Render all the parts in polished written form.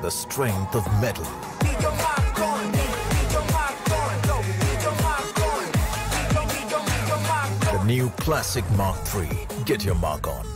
the strength of metal. The new Classic Mark III. Get your mark on.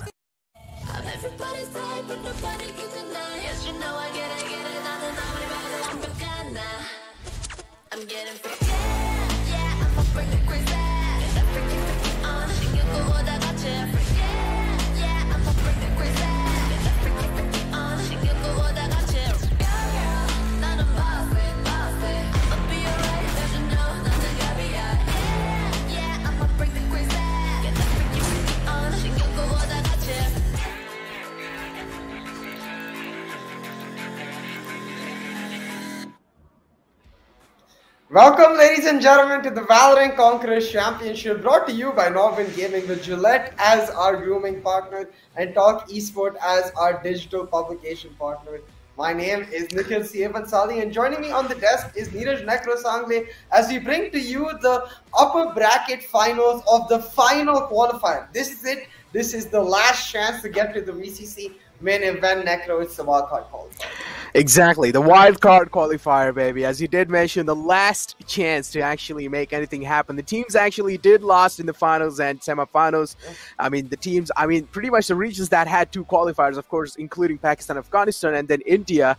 Welcome, ladies and gentlemen, to the Valorant Conquerors Championship, brought to you by NODWIN Gaming, with Gillette as our grooming partner and Talk Esport as our digital publication partner. My name is Nikhil Sievansali, and joining me on the desk is Neeraj Necrosangle as we bring to you the upper bracket finals of the final qualifier. This is it. This is the last chance to get to the VCC main event. Necro, it's the Wildcard qualifier. Exactly, the wildcard qualifier, baby. As you did mention, the last chance to actually make anything happen. The teams actually did lost in the finals and semifinals. I mean, pretty much the regions that had two qualifiers, of course, including Pakistan, Afghanistan, and then India,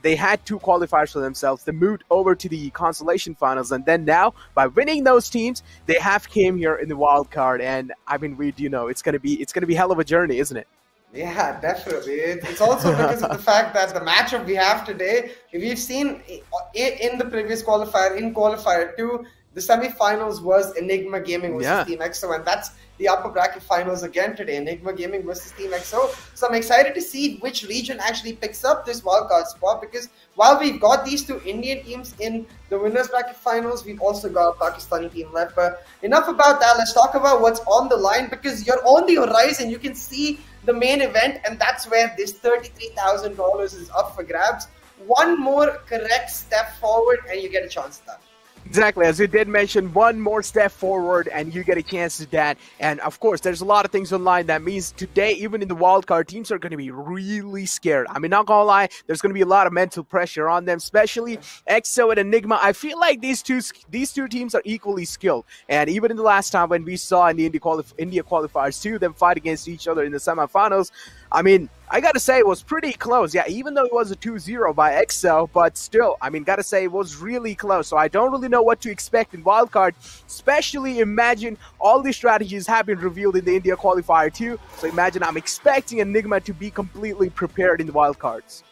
they had two qualifiers for themselves. They moved over to the consolation finals, and then now, by winning those teams, they have came here in the wildcard. And I mean, it's gonna be hell of a journey, isn't it? Yeah, definitely. It's also because of the fact that the matchup we have today, we've seen in the previous qualifier, in qualifier 2, the semifinals was Enigma Gaming versus Team EXO, and that's the upper bracket finals again today, Enigma Gaming versus Team EXO. So I'm excited to see which region actually picks up this wildcard spot, because while we've got these two Indian teams in the winners bracket finals, we've also got a Pakistani team left. But enough about that. Let's talk about what's on the line, because you're on the horizon. You can see the main event, and that's where this $33,000 is up for grabs. One more correct step forward and you get a chance at that. Exactly, as you did mention, one more step forward and you get a chance at that. And of course, there's a lot of things online. That means today, even in the wildcard, teams are going to be really scared. I mean, not gonna lie, there's going to be a lot of mental pressure on them, especially EXO and Enigma. I feel like these two teams are equally skilled. And even in the last time when we saw in the India qualifiers, two of them fight against each other in the semifinals, I mean, I gotta say it was pretty close. Yeah, even though it was a 2-0 by EXO, but still, I mean, gotta say it was really close. So I don't really know what to expect in wildcard, especially imagine all these strategies have been revealed in the India qualifier too. So imagine I'm expecting Enigma to be completely prepared in the wildcards.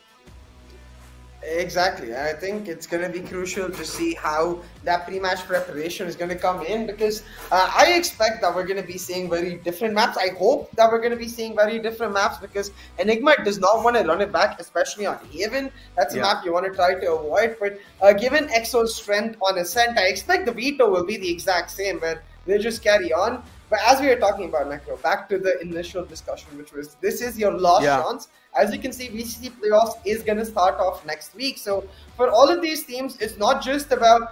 Exactly. I think it's going to be crucial to see how that pre-match preparation is going to come in, because I expect that we're going to be seeing very different maps. I hope that we're going to be seeing very different maps, because Enigma does not want to run it back, especially on Haven. That's a map you want to try to avoid. But given EXO's strength on Ascent, I expect the veto will be the exact same, where they'll just carry on. But as we were talking about, Necro, back to the initial discussion, which was this is your last chance. As you can see, VCC Playoffs is going to start off next week. So for all of these teams, it's not just about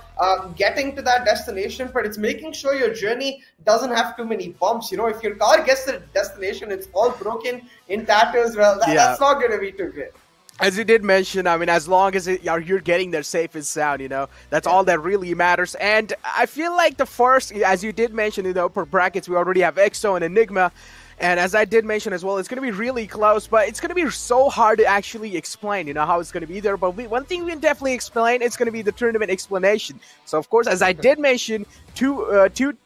getting to that destination, but it's making sure your journey doesn't have too many bumps. You know, if your car gets to the destination, it's all broken in tatters, well, that's not going to be too great. As you did mention, I mean, as long as you're getting there safe and sound, you know, that's all that really matters. And I feel like the first, as you did mention, in the upper brackets, we already have EXO and Enigma. And as I did mention as well, it's going to be really close, but it's going to be so hard to actually explain, you know, how it's going to be there. But one thing we can definitely explain, it's going to be the tournament explanation. So, of course, as I did mention, two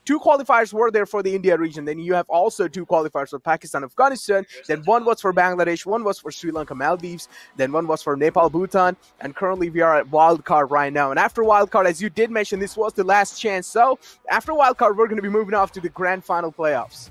qualifiers were there for the India region. Then you have also two qualifiers for Pakistan, Afghanistan. Then one was for Bangladesh, one was for Sri Lanka, Maldives. Then one was for Nepal, Bhutan. And currently we are at wildcard right now. And after wildcard, as you did mention, this was the last chance. So after wildcard, we're going to be moving off to the grand final playoffs.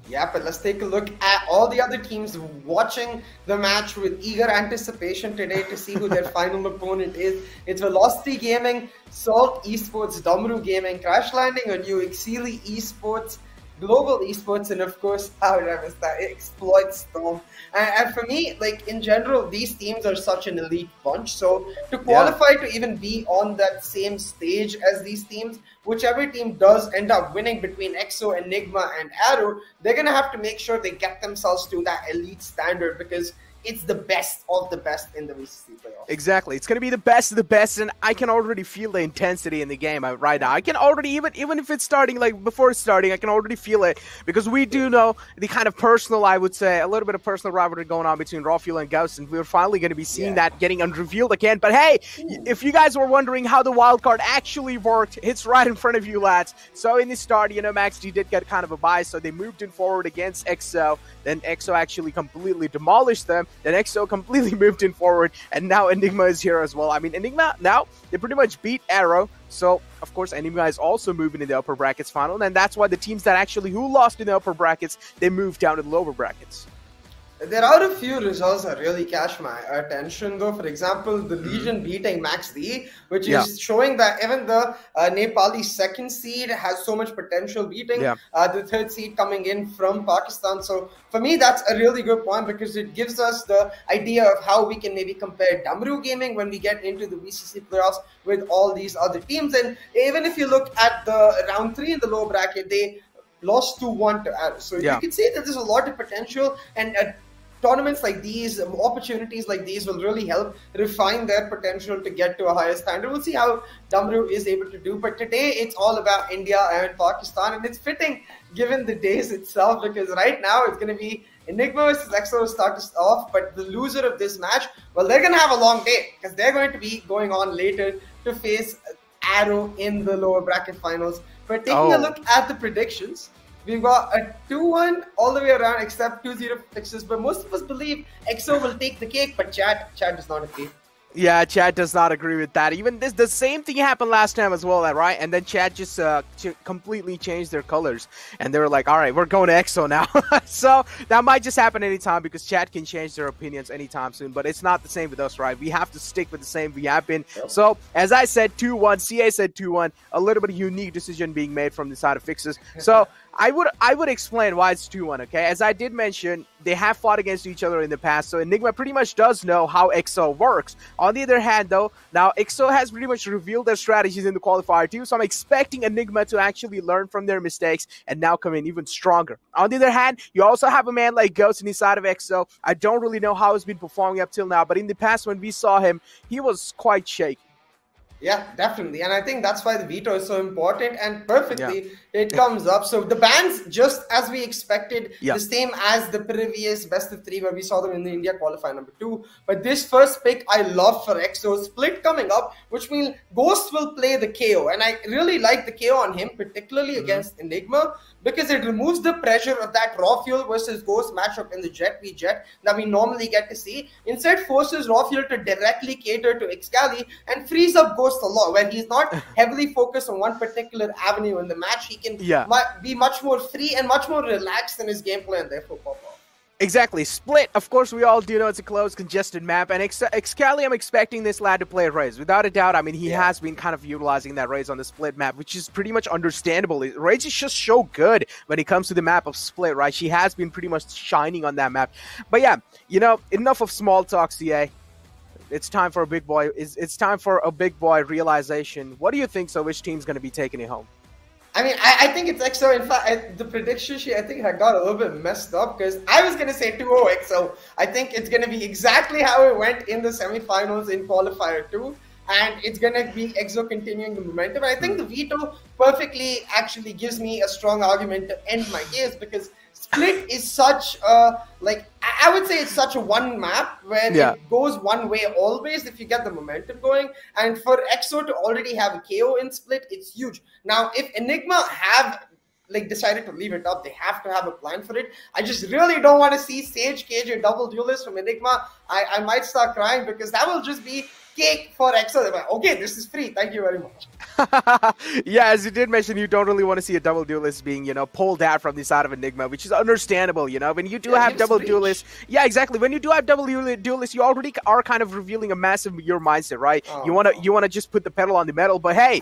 Yeah, but let's take a look at all the other teams watching the match with eager anticipation today to see who their final opponent is. It's Velocity Gaming, Salt Esports, Damru Gaming, Crash Landing on you, Exili Esports, Global Esports, and of course, how did I miss that? Exploit Storm. And for me, like in general, these teams are such an elite bunch. So to qualify to even be on that same stage as these teams, whichever team does end up winning between EXO, Enigma, and Arrow, they're going to have to make sure they get themselves to that elite standard, because it's the best of the best in the VCC playoffs. Exactly. It's going to be the best of the best, and I can already feel the intensity in the game right now. I can already, even if it's starting, like before it's starting, I can already feel it, because we do know the kind of personal, I would say, a little bit of personal rivalry going on between Rafuel and Ghost, and we're finally going to be seeing that getting unrevealed again. But hey, if you guys were wondering how the wildcard actually worked, it's right in front of you, lads. So in the start, you know, Max D did get kind of a bye, so they moved in forward against EXO. Then EXO actually completely demolished them. Then EXO completely moved in forward, and now Enigma is here as well. I mean, Enigma, now, they pretty much beat Arrow, so, of course, Enigma is also moving in the upper brackets final, and that's why the teams that actually who lost in the upper brackets, they moved down to the lower brackets. There are a few results that really catch my attention, though. For example, the Legion beating Max D, which is showing that even the Nepali second seed has so much potential, beating the third seed coming in from Pakistan. So for me, that's a really good point, because it gives us the idea of how we can maybe compare NODWIN Gaming when we get into the VCC playoffs with all these other teams. And even if you look at the round 3 in the low bracket, they lost 2-1 to Arrow. So you can say that there's a lot of potential, and tournaments like these, opportunities like these will really help refine their potential to get to a higher standard. We'll see how NODWIN is able to do. But today, it's all about India and Pakistan. And it's fitting given the days itself, because right now it's going to be Enigma versus EXO to start us off. But the loser of this match, well, they're going to have a long day, because they're going to be going on later to face Arrow in the lower bracket finals. But taking a look at the predictions, we've got a 2-1 all the way around, except 2-0 fixes. But most of us believe EXO will take the cake, but Chad does not agree. Yeah, Chad does not agree with that. Even the same thing happened last time as well, right? And then Chad just completely changed their colors, and they were like, all right, we're going to EXO now. So that might just happen anytime, because Chad can change their opinions anytime soon. But it's not the same with us, right? We have to stick with the same we have been. Yep. So as I said, 2-1. CA said 2-1. A little bit of unique decision being made from the side of fixes. So I would explain why it's 2-1, okay? As I did mention, they have fought against each other in the past, so Enigma pretty much does know how EXO works. On the other hand, though, now EXO has pretty much revealed their strategies in the qualifier too, so I'm expecting Enigma to actually learn from their mistakes and now come in even stronger. On the other hand, you also have a man like Ghost on the side of EXO. I don't really know how he's been performing up till now, but in the past when we saw him, he was quite shaky. Yeah, definitely. And I think that's why the veto is so important, and perfectly it comes up. So the bans, just as we expected, the same as the previous best of 3 where we saw them in the India qualifier number 2. But this first pick I love for EXO. Split coming up, which means Ghost will play the KO. And I really like the KO on him, particularly against Enigma, because it removes the pressure of that Rafuel versus Ghost matchup in the Jet v Jet that we normally get to see. Instead, forces Rafuel to directly cater to Excali and frees up Ghost a lot, where he's not heavily focused on one particular avenue in the match. He can be much more free and much more relaxed in his gameplay, and therefore pop off. Exactly. Split, of course, we all do know it's a closed, congested map, and Excali, I'm expecting this lad to play Raze. Without a doubt, I mean, he has been kind of utilizing that Raze on the Split map, which is pretty much understandable. Raze is just so good when it comes to the map of Split, right? She has been pretty much shining on that map. But yeah, you know, enough of small talk, CA. It's time for a big boy. It's time for a big boy realization. What do you think? So which team's going to be taking it home? I mean, I think it's EXO. In fact, the prediction sheet, I think, I got a little bit messed up, because I was going to say 2-0 EXO. I think it's going to be exactly how it went in the semifinals in Qualifier 2. And it's going to be EXO continuing the momentum. I think the veto perfectly actually gives me a strong argument to end my case, because Split is such a, like, I would say it's such a one map where it goes one way always if you get the momentum going. And for EXO to already have a KO in Split, it's huge. Now, if Enigma have decided to leave it up, they have to have a plan for it. I just really don't want to see Sage Cage or double duelist from Enigma. I might start crying, because that will just be cake for EXO. They're like, okay, this is free. Thank you very much. Yeah, as you did mention, you don't really want to see a double duelist being, you know, pulled out from the side of Enigma, which is understandable, you know. When you do have double duelists, exactly. When you do have double duelists, you already are kind of revealing a massive your mindset, right? You wanna just put the pedal on the metal, but hey,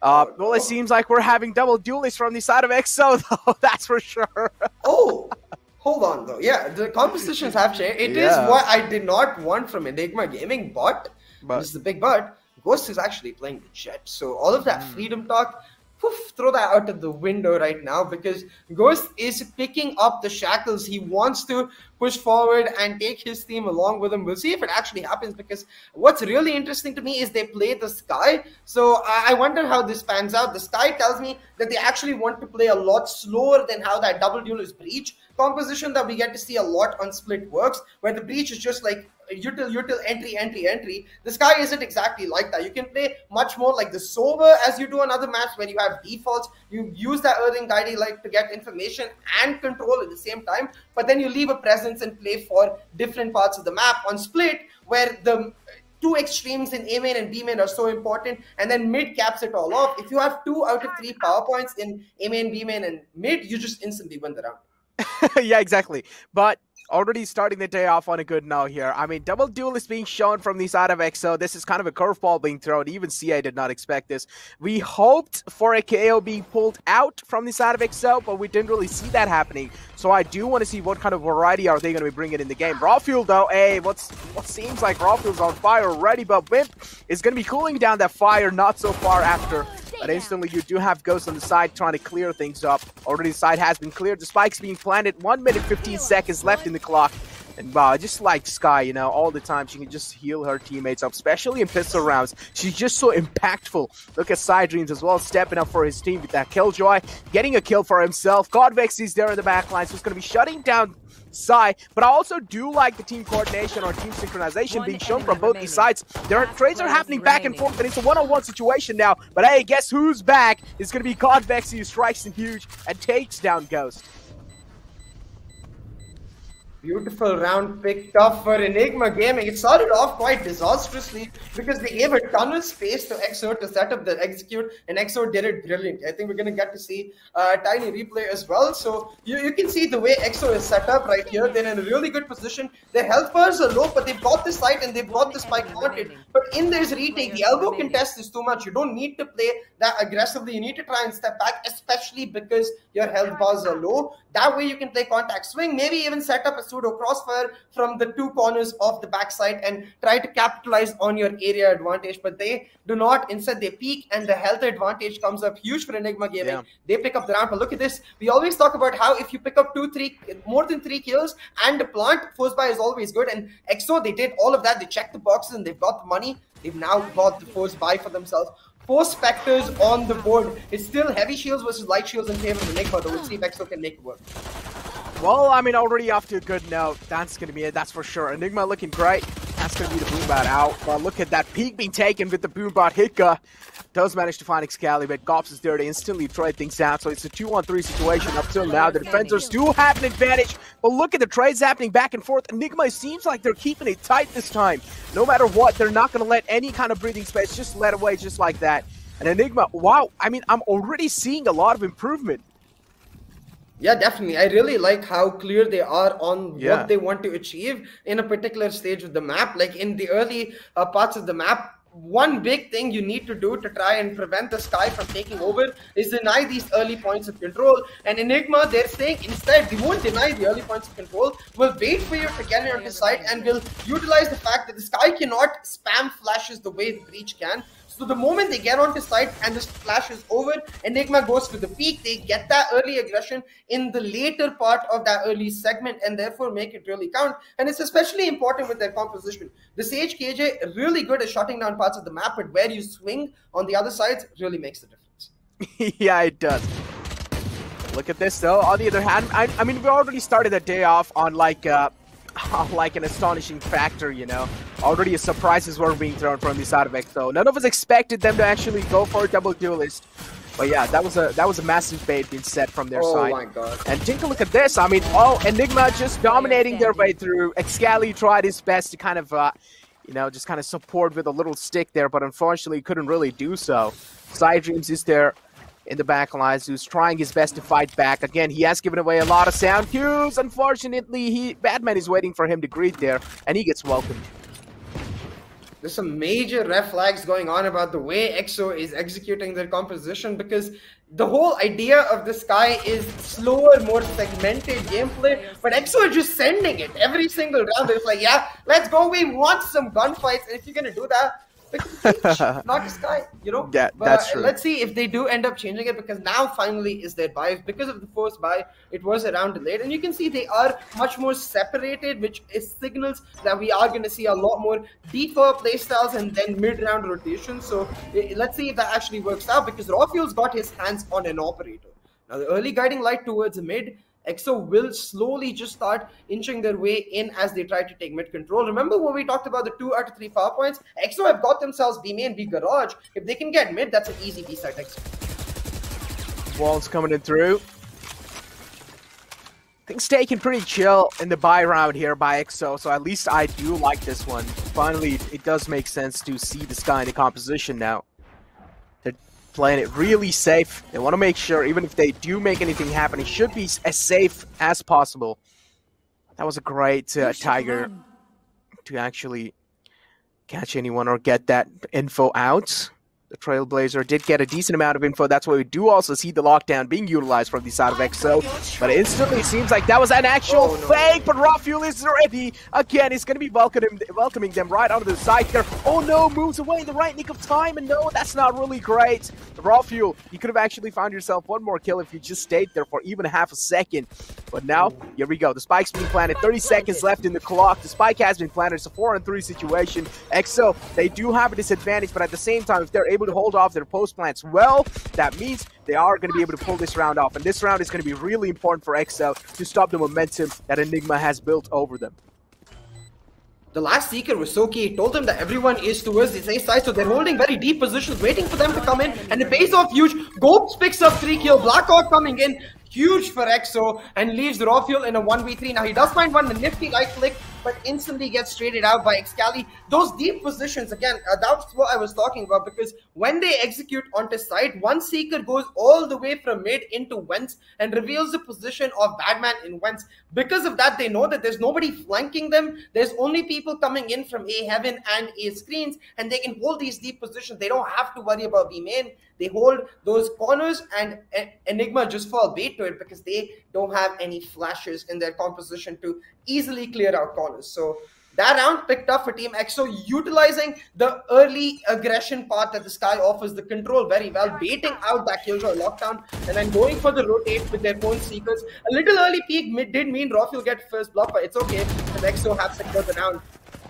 well, it seems like we're having double duelists from the side of EXO, though. That's for sure. Oh. Hold on, though. Yeah, the compositions have changed. It is what I did not want from Enigma Gaming, but this is the big but. Ghost is actually playing the Jet, so all of that freedom talk throw that out of the window right now, because Ghost is picking up the shackles. He wants to push forward and take his team along with him. We'll see if it actually happens, because what's really interesting to me is they play the Sky. So I wonder how this pans out. The Sky tells me that they actually want to play a lot slower than how that double duelist breach composition that we get to see a lot on Split works, where the breach is just like util, entry. The Sky isn't exactly like that. You can play much more like the Sober as you do on other maps, where you have defaults. You use that earthing guiding light to get information and control at the same time, but then you leave a presence and play for different parts of the map. On Split, where the two extremes in A main and B main are so important, and then mid caps it all off. If you have 2 out of 3 power points in A main, B main, and mid, you just instantly win the round. Yeah, exactly. But already starting the day off on a good note here. I mean, double duel is being shown from the side of EXO. This is kind of a curveball being thrown. Even CA did not expect this. We hoped for a KO being pulled out from the side of EXO, but we didn't really see that happening. So I do want to see what kind of variety are they going to be bringing in the game. Raw Fuel, though, what seems like Raw Fuel's on fire already, but Wimp is going to be cooling down that fire not so far after. But instantly, you do have Ghost on the side trying to clear things up. Already the side has been cleared. The spike's being planted. 1 minute, 15 seconds left in the clock. And wow, just like Sky, you know, all the time she can just heal her teammates up, especially in pistol rounds. She's just so impactful. Look at Psydreams as well, stepping up for his team with that Killjoy, getting a kill for himself. Godvex is there in the backline, so he's going to be shutting down Psy, but I also do like the team coordination or team synchronization being shown from both these sides. Trades are happening back and forth, and it's a one-on-one situation now. But hey, guess who's back? It's going to be Godvex, who strikes in huge and takes down Ghost. Beautiful round picked up for Enigma Gaming. It started off quite disastrously because they gave a ton of space to EXO to set up the execute, and EXO did it brilliantly. I think we're going to get to see a tiny replay as well. So you can see the way EXO is set up right here. They're in a really good position. Their health bars are low, but they've got the site and they've got the spike wanted. But in this retake, the elbow contest is too much. You don't need to play that aggressively. You need to try and step back, especially because your health bars are low. That way you can play contact swing, maybe even set up a pseudo crossfire from the 2 corners of the backside and try to capitalize on your area advantage. But they do not. Instead, they peek, and the health advantage comes up huge for Enigma Gaming. Yeah. They pick up the round. But look at this. We always talk about how if you pick up more than 3 kills and a plant, force buy is always good. And EXO, they did all of that. They checked the boxes and they've got the money. They've now got the force buy for themselves. 4 Spectres on the board. It's still heavy shields versus light shields in favor of Enigma, though. We'll see if EXO can make it work. Well, I mean, already off to a good note. That's going to be it, that's for sure. Enigma looking great. That's going to be the Boombot out. But look at that peak being taken with the Boombot. Hika does manage to find Excalibur, but Gops is there to instantly trade things out. So it's a 2-on-3 situation up till now. The defenders do have an advantage. But look at the trades happening back and forth. Enigma, it seems like they're keeping it tight this time. No matter what, they're not going to let any kind of breathing space just let away just like that. And Enigma, wow, I mean, I'm already seeing a lot of improvement. Yeah, definitely. I really like how clear they are on what they want to achieve in a particular stage of the map. Like in the early parts of the map, one big thing you need to do to try and prevent the Sky from taking over is deny these early points of control. And Enigma, they're saying instead, they won't deny the early points of control. We'll wait for you to get on the site, and we'll utilize the fact that the Sky cannot spam flashes the way the Breach can. So the moment they get onto site and this flash is over, Enigma goes to the peak. They get that early aggression in the later part of that early segment and therefore make it really count. And it's especially important with their composition. The Sage KJ really good at shutting down parts of the map, but where you swing on the other sides really makes the difference. Yeah, it does. Look at this though. On the other hand, I mean, we already started the day off on like an astonishing factor, you know. Already surprises were being thrown from the side of EXO. None of us expected them to actually go for a double duelist. But yeah, that was a massive bait being set from their side. Oh my god. And take a look at this. I mean, Enigma just dominating their way through. Excali tried his best to kind of, you know, just kind of support with a little stick there, but unfortunately couldn't really do so. Psydreams is there in the back lines, who's trying his best to fight back. Again, he has given away a lot of sound cues. Unfortunately, Batman is waiting for him to greet there, and he gets welcomed. There's some major red flags going on about the way EXO is executing their composition, because the whole idea of the Sky is slower, more segmented gameplay, but EXO are just sending it every single round. It's like, yeah, let's go. We want some gunfights. And if you're going to do that, Not the Sky, you know. Yeah, but that's true. Let's see if they do end up changing it, because now finally is their buy. Because of the first buy, it was around delayed, and you can see they are much more separated, which signals that we are going to see a lot more deeper playstyles and then mid-round rotations. So let's see if that actually works out, because Rafuel's got his hands on an operator. Now the early guiding light towards the mid, EXO will slowly just start inching their way in as they try to take mid control. Remember when we talked about the 2 out of 3 power points? EXO have got themselves B main, B garage. If they can get mid, that's an easy B side EXO. Wall's coming in through. Things taking pretty chill in the buy round here by EXO, so at least I do like this one. Finally, it does make sense to see the Sky in the composition now. They're playing it really safe. They want to make sure, even if they do make anything happen, it should be as safe as possible. That was a great Tiger to actually catch anyone or get that info out. The Trailblazer did get a decent amount of info. That's why we do also see the lockdown being utilized from the side of EXO. But instantly it seems like that was an actual fake, but Rafuel is ready. Again, he's going to be welcoming them right onto the side here. Oh no, moves away in the right nick of time, and no, that's not really great. Rafuel, you could have actually found yourself one more kill if you just stayed there for even half a second. But now, here we go. The spike's being planted. 30 seconds left in the clock. The spike has been planted. It's a 4-on-3 situation. EXO, they do have a disadvantage, but at the same time, if they're able to hold off their post plants well, that means they are going to be able to pull this round off. And this round is going to be really important for EXO to stop the momentum that Enigma has built over them. The last Seeker was so key. He told them that everyone is towards the A side, so they're holding very deep positions, waiting for them to come in, and it pays off huge. Gopes picks up 3 kills. Blackhawk coming in, huge for EXO, and leaves Rafuel in a 1v3. Now he does find one, the nifty right click, but instantly gets traded out by Excali. Those deep positions, again, that's what I was talking about, because when they execute onto site, one Seeker goes all the way from mid into Wentz and reveals the position of Badman in Wentz. Because of that, they know that there's nobody flanking them. There's only people coming in from A heaven and A screens, and they can hold these deep positions. They don't have to worry about B main. They hold those corners, and Enigma just fall bait to it because they don't have any flashes in their composition to easily clear out corners. So that round picked up for Team EXO, utilizing the early aggression part that the Sky offers, the control very well, baiting out that Killjoy lockdown, and then going for the rotate with their own Seekers. A little early peek did mean Rafuel get first block, but it's okay, because EXO have secured the round.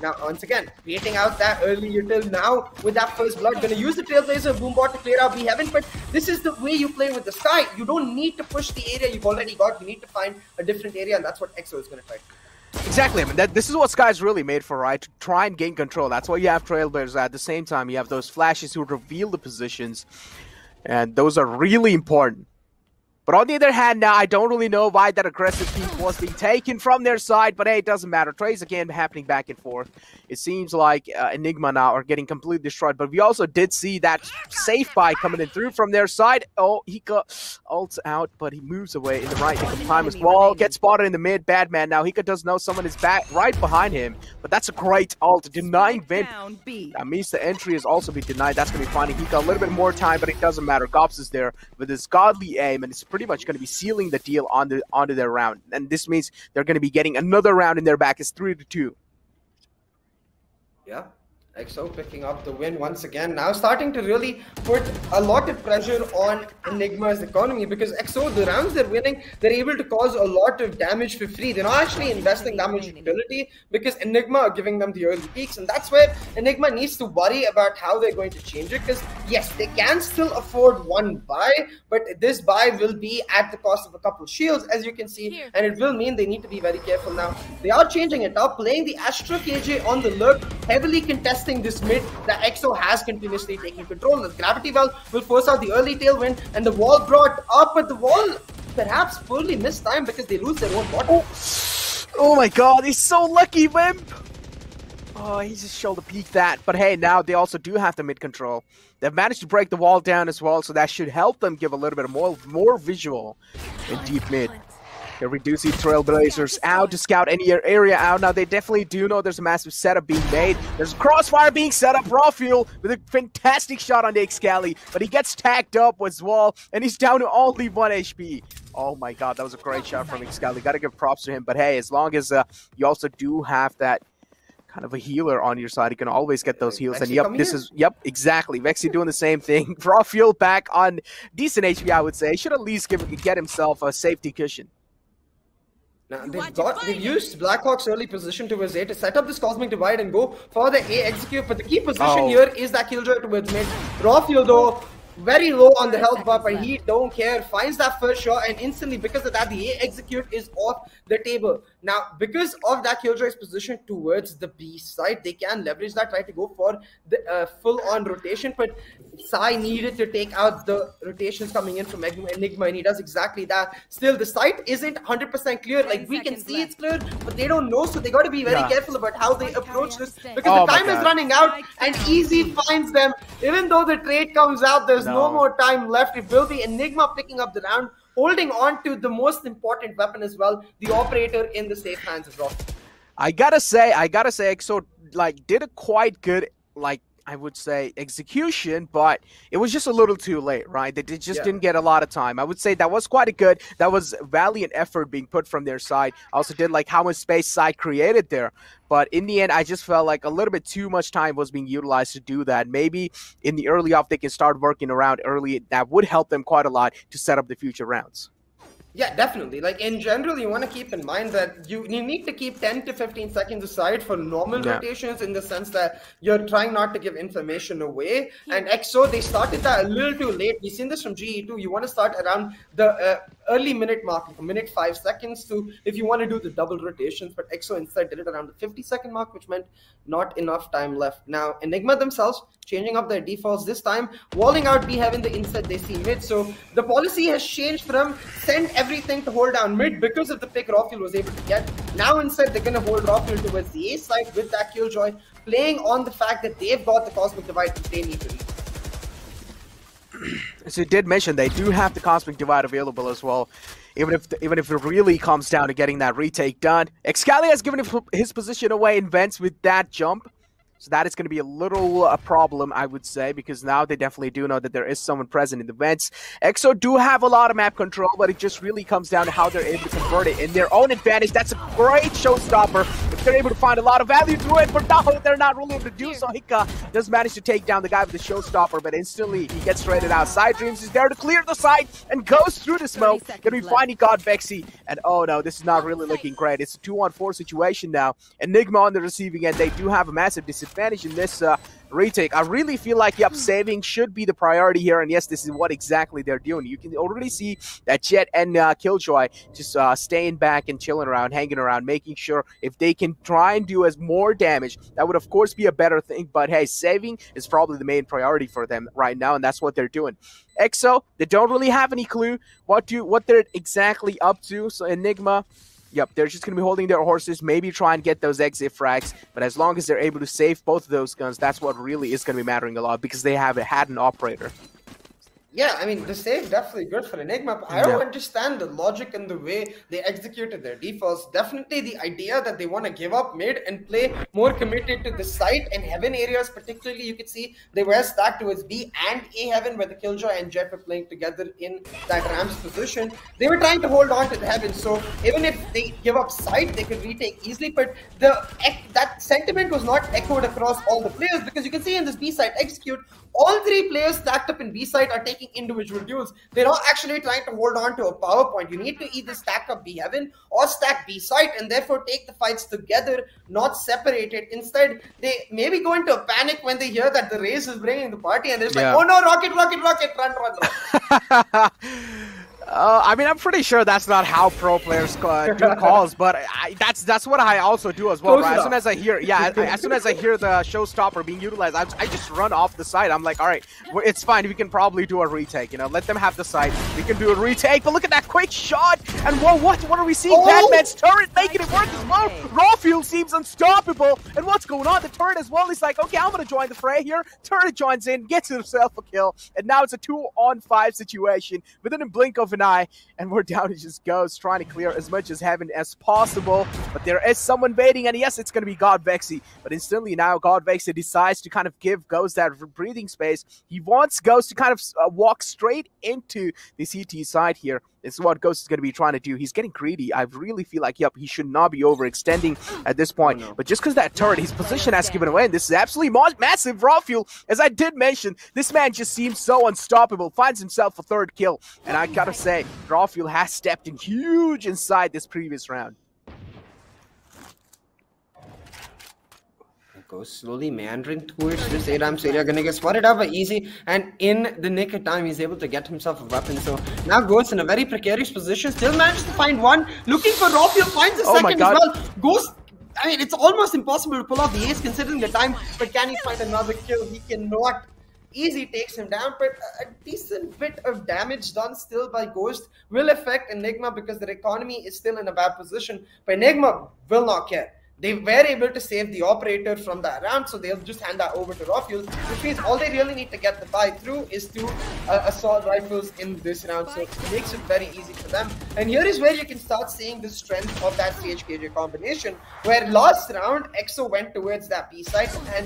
Now, once again, baiting out that early util now with that first blood. Going to use the Trailblazer Boombot to clear out B7, but this is the way you play with the Sky. You don't need to push the area you've already got. You need to find a different area, and that's what EXO is going to try. Exactly. I mean, this is what Sky's really made for, right? To try and gain control. That's why you have Trailblazers. At the same time, you have those flashes who reveal the positions, and those are really important. But on the other hand, now I don't really know why that aggressive peak was being taken from their side, but hey, it doesn't matter. Trades again happening back and forth. It seems like Enigma now are getting completely destroyed, but we also did see that safe buy coming in through from their side. Oh, he got ults out, but he moves away in the right nick of time as well. Gets spotted in the mid. Badman now. Hika does know someone is back right behind him, but that's a great ult, denying Vimp. That means the entry is also being denied. That's going to be finding Hika a little bit more time, but it doesn't matter. Gops is there with his godly aim, and it's pretty much going to be sealing the deal onto their round. And this means they're going to be getting another round in their back. It's 3-2. Yeah. EXO picking up the win once again. Now starting to really put a lot of pressure on Enigma's economy, because EXO, the rounds they're winning, they're able to cause a lot of damage for free. They're not actually investing that much utility because Enigma are giving them the early peaks, and that's where Enigma needs to worry about how they're going to change it, because yes, they can still afford one buy, but this buy will be at the cost of a couple shields, as you can see, and it will mean they need to be very careful now. They are changing it up, playing the Astra KJ on the lurk, heavily contesting this mid that EXO has continuously taken control. The Gravity Well will force out the early tailwind, and the wall brought up, but the wall perhaps poorly missed time because they lose their own bottom. Oh my god, he's so lucky, Wimp! Oh, he just shoulder peeked that. But hey, now they also do have the mid control. They've managed to break the wall down as well, so that should help them give a little bit more visual in deep mid. They're reducing Trailblazers out to scout any area out. Now, they definitely do know there's a massive setup being made. There's a crossfire being set up. Rafuel with a fantastic shot on the Excali, but he gets tagged up with Wall, and he's down to only 1 HP. Oh my god, that was a great shot from Excali. Gotta give props to him. But hey, as long as you also do have that kind of a healer on your side. You can always get those heals. And Vexy exactly. Vexy doing the same thing. Raw fuel back on decent HP, I would say. Should at least get himself a safety cushion. Now, they've used Blackhawk's early position towards A to set up this Cosmic Divide and go for the A execute, but the key position here is that Killjoy towards mid. Raw fuel though, very low on the health bar, but he don't care. Finds that first shot, and instantly, because of that, the A execute is off the table. Now, because of that Killjoy's position towards the B side, they can leverage that, try to go for the full-on rotation, but Sai needed to take out the rotations coming in from Enigma, and he does exactly that. Still, the site isn't 100% clear. Like, we can see it's clear, but they don't know, so they got to be very careful about how they approach this, because the time is running out, and Easy finds them. Even though the trade comes out, there's no more time left. It will be Enigma picking up the round, holding on to the most important weapon as well, the operator in the safe hands as well. I gotta say, EXO like did a quite good, like, I would say, execution, but it was just a little too late, right? They just didn't get a lot of time. I would say that was quite a good, that was valiant effort being put from their side. I also did like how much space side created there. But in the end, I just felt like a little bit too much time was being utilized to do that. Maybe in the early off, they can start working around early. That would help them quite a lot to set up the future rounds. Yeah, definitely. Like, in general, you want to keep in mind that you need to keep 10 to 15 seconds aside for normal rotations, in the sense that you're trying not to give information away. And EXO, they started that a little too late. We've seen this from GE2. You want to start around the early minute mark, like a minute 5 seconds, if you want to do the double rotations. But EXO instead did it around the 50-second mark, which meant not enough time left. Now, Enigma themselves changing up their defaults this time, walling out B Heaven, the instead they see mid. So the policy has changed from send everything to hold down mid because of the pick Raw-Fuel was able to get. Now instead they're going to hold Raw-Fuel towards the A side with that Killjoy, playing on the fact that they've got the Cosmic Divide that they need to reach. So you did mention they do have the Cosmic Divide available as well. Even if it really comes down to getting that retake done. Excali has given his position away in Vents with that jump. So that is going to be a little problem, I would say, because now they definitely do know that there is someone present in the vents. EXO do have a lot of map control, but it just really comes down to how they're able to convert it in their own advantage. That's a great showstopper if they're able to find a lot of value through it, but no, they're not really able to do so. Hika does manage to take down the guy with the showstopper, but instantly he gets traded out. Side Dreams is there to clear the side and goes through the smoke. Gonna be finding God Vexy, and oh no, this is not really looking great. It's a 2-on-4 situation now. Enigma on the receiving end, they do have a massive disadvantage in this retake. I really feel like, saving should be the priority here, and yes, this is what exactly they're doing. You can already see that Jet and Killjoy just staying back and chilling around, hanging around, making sure if they can try and do as more damage, that would of course be a better thing, but hey, saving is probably the main priority for them right now, and that's what they're doing. EXO, they don't really have any clue what they're exactly up to, so Enigma, they're just going to be holding their horses, maybe try and get those exit frags, but as long as they're able to save both of those guns, that's what really is going to be mattering a lot, because they have had an operator. Yeah, I mean, the save definitely good for Enigma, but I don't understand the logic and the way they executed their defaults. Definitely the idea that they want to give up mid and play more committed to the site and Heaven areas, particularly, you could see they were stacked towards B and A Heaven, where the Killjoy and Jet were playing together in that Ram's position. They were trying to hold on to the Heaven, so even if they give up site, they could retake easily, but that sentiment was not echoed across all the players, because you can see in this B side execute, all 3 players stacked up in B side are taking individual duels. They're not actually trying to hold on to a power point. You need to either stack up B Heaven or stack B side, and therefore take the fights together, not separated. Instead, they maybe go into a panic when they hear that the Raze is bringing the party, and they're just like, oh no, rocket, run. I mean, I'm pretty sure that's not how pro players do calls, but that's what I also do as well. Right? As soon as I hear, as soon as I hear the showstopper being utilized, I just run off the site. I'm like, all right, it's fine. We can probably do a retake. Let them have the site. We can do a retake. But look at that quick shot! And whoa, what are we seeing? Batman's turret making it work as well. Raw-Fuel seems unstoppable. And what's going on? The turret as well. He's like, okay, I'm gonna join the fray here. Turret joins in, gets himself a kill, and now it's a 2-on-5 situation within a blink of an eye, and we're down to just Ghost trying to clear as much as Heaven as possible, but there is someone waiting, and yes, it's going to be God Vexy, but instantly now God Vexy decides to kind of give Ghost that breathing space. He wants Ghost to kind of walk straight into the CT side here. This is what Ghost is going to be trying trying to do. He's getting greedy. I really feel like, yep, he should not be overextending at this point. Oh, no. But just because that turret, his position has given away, and this is absolutely massive raw fuel. As I did mention, this man just seems so unstoppable, finds himself a third kill. And I gotta say, raw fuel has stepped in huge inside this previous round. Goes slowly meandering towards this ARAM's area, gonna get spotted out by Easy, and in the nick of time he's able to get himself a weapon. So now Ghost in a very precarious position, still manages to find one, looking for raw fuel, finds a second as well. Ghost, I mean, it's almost impossible to pull off the ace considering the time, but can he find another kill? He cannot. Easy takes him down, but a decent bit of damage done still by Ghost will affect Enigma because their economy is still in a bad position, but Enigma will not care. They were able to save the operator from that round, so they'll just hand that over to raw fuel, which means all they really need to get the buy through is two assault rifles in this round, so it makes it very easy for them. And here is where you can start seeing the strength of that CHKJ combination, where last round EXO went towards that B side, and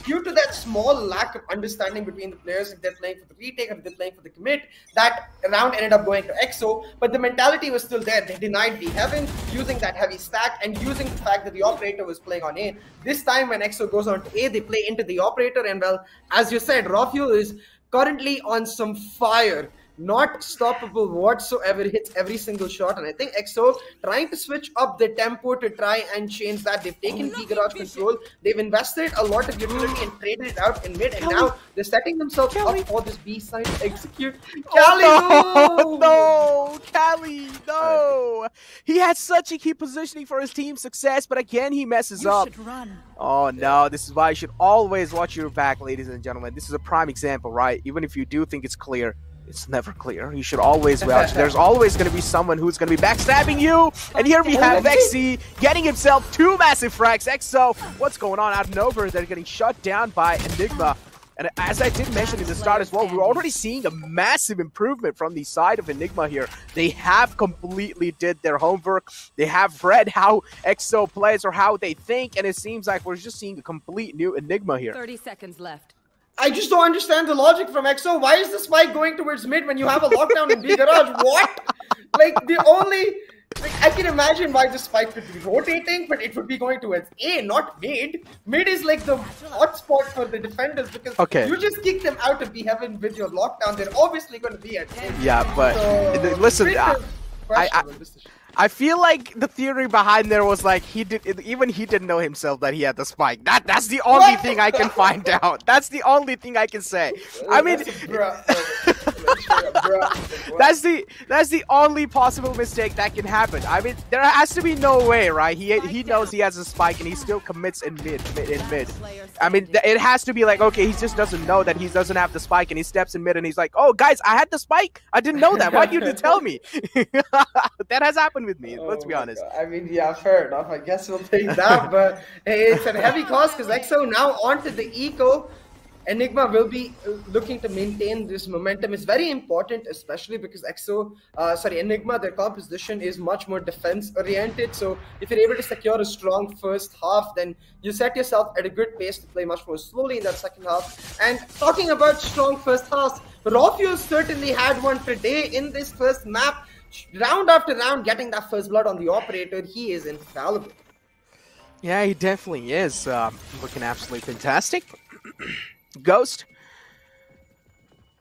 due to that small lack of understanding between the players, if they're playing for the retake, if they're playing for the commit, that round ended up going to EXO, but the mentality was still there. They denied the heaven, using that heavy stack and using the fact that the operator was playing on A. This time when EXO goes on to A, they play into the operator, and well, as you said, raw fuel is currently on some fire. Not stoppable whatsoever, hits every single shot, and I think EXO trying to switch up the tempo to try and change that. They've taken B garage control, they've invested a lot of utility and traded it out in mid, and now they're setting themselves up for this B side to execute. Cali, oh, no! Cali, no! He had such a key positioning for his team's success, but again, he messes up. Oh no, this is why you should always watch your back, ladies and gentlemen. This is a prime example, right? Even if you do think it's clear, it's never clear. You should always watch. There's always going to be someone who's going to be backstabbing you. And here we have Vexy getting himself 2 massive frags. EXO, what's going on out of nowhere? They're getting shut down by Enigma. And as I did mention in the start as well, we're already seeing a massive improvement from the side of Enigma here. They have completely did their homework. They have read how EXO plays or how they think. And it seems like we're just seeing a complete new Enigma here. 30 seconds left. I just don't understand the logic from EXO. Why is the spike going towards mid when you have a lockdown in B garage? What? Like, the only... Like, I can imagine why the spike could be rotating, but it would be going towards A, not mid. Mid is like the hot spot for the defenders because you just kick them out of B heaven with your lockdown. They're obviously going to be at A. Yeah, but so, listen, I feel like the theory behind there was like he didn't know himself that he had the spike. That's the only thing I can find out. That's the only thing I can say. I mean, that's the only possible mistake that can happen. I mean, there has to be no way, right? He knows he has a spike and he still commits in mid. I mean, it has to be like, okay, he just doesn't know that he doesn't have the spike and he steps in mid and he's like, oh guys, I had the spike. I didn't know that. Why did you tell me? That has happened with me. Let's be honest. God. I mean, yeah, fair enough. I guess we'll take that, but it's a heavy cost because EXO now onto the eco. Enigma will be looking to maintain this momentum. It's very important, especially because Enigma, their composition is much more defense-oriented. So if you're able to secure a strong first half, then you set yourself at a good pace to play much more slowly in that second half. And talking about strong first halves, raw fuel certainly had one today in this first map. Round after round, getting that first blood on the operator, he is infallible. Yeah, he definitely is. Looking absolutely fantastic. Ghost,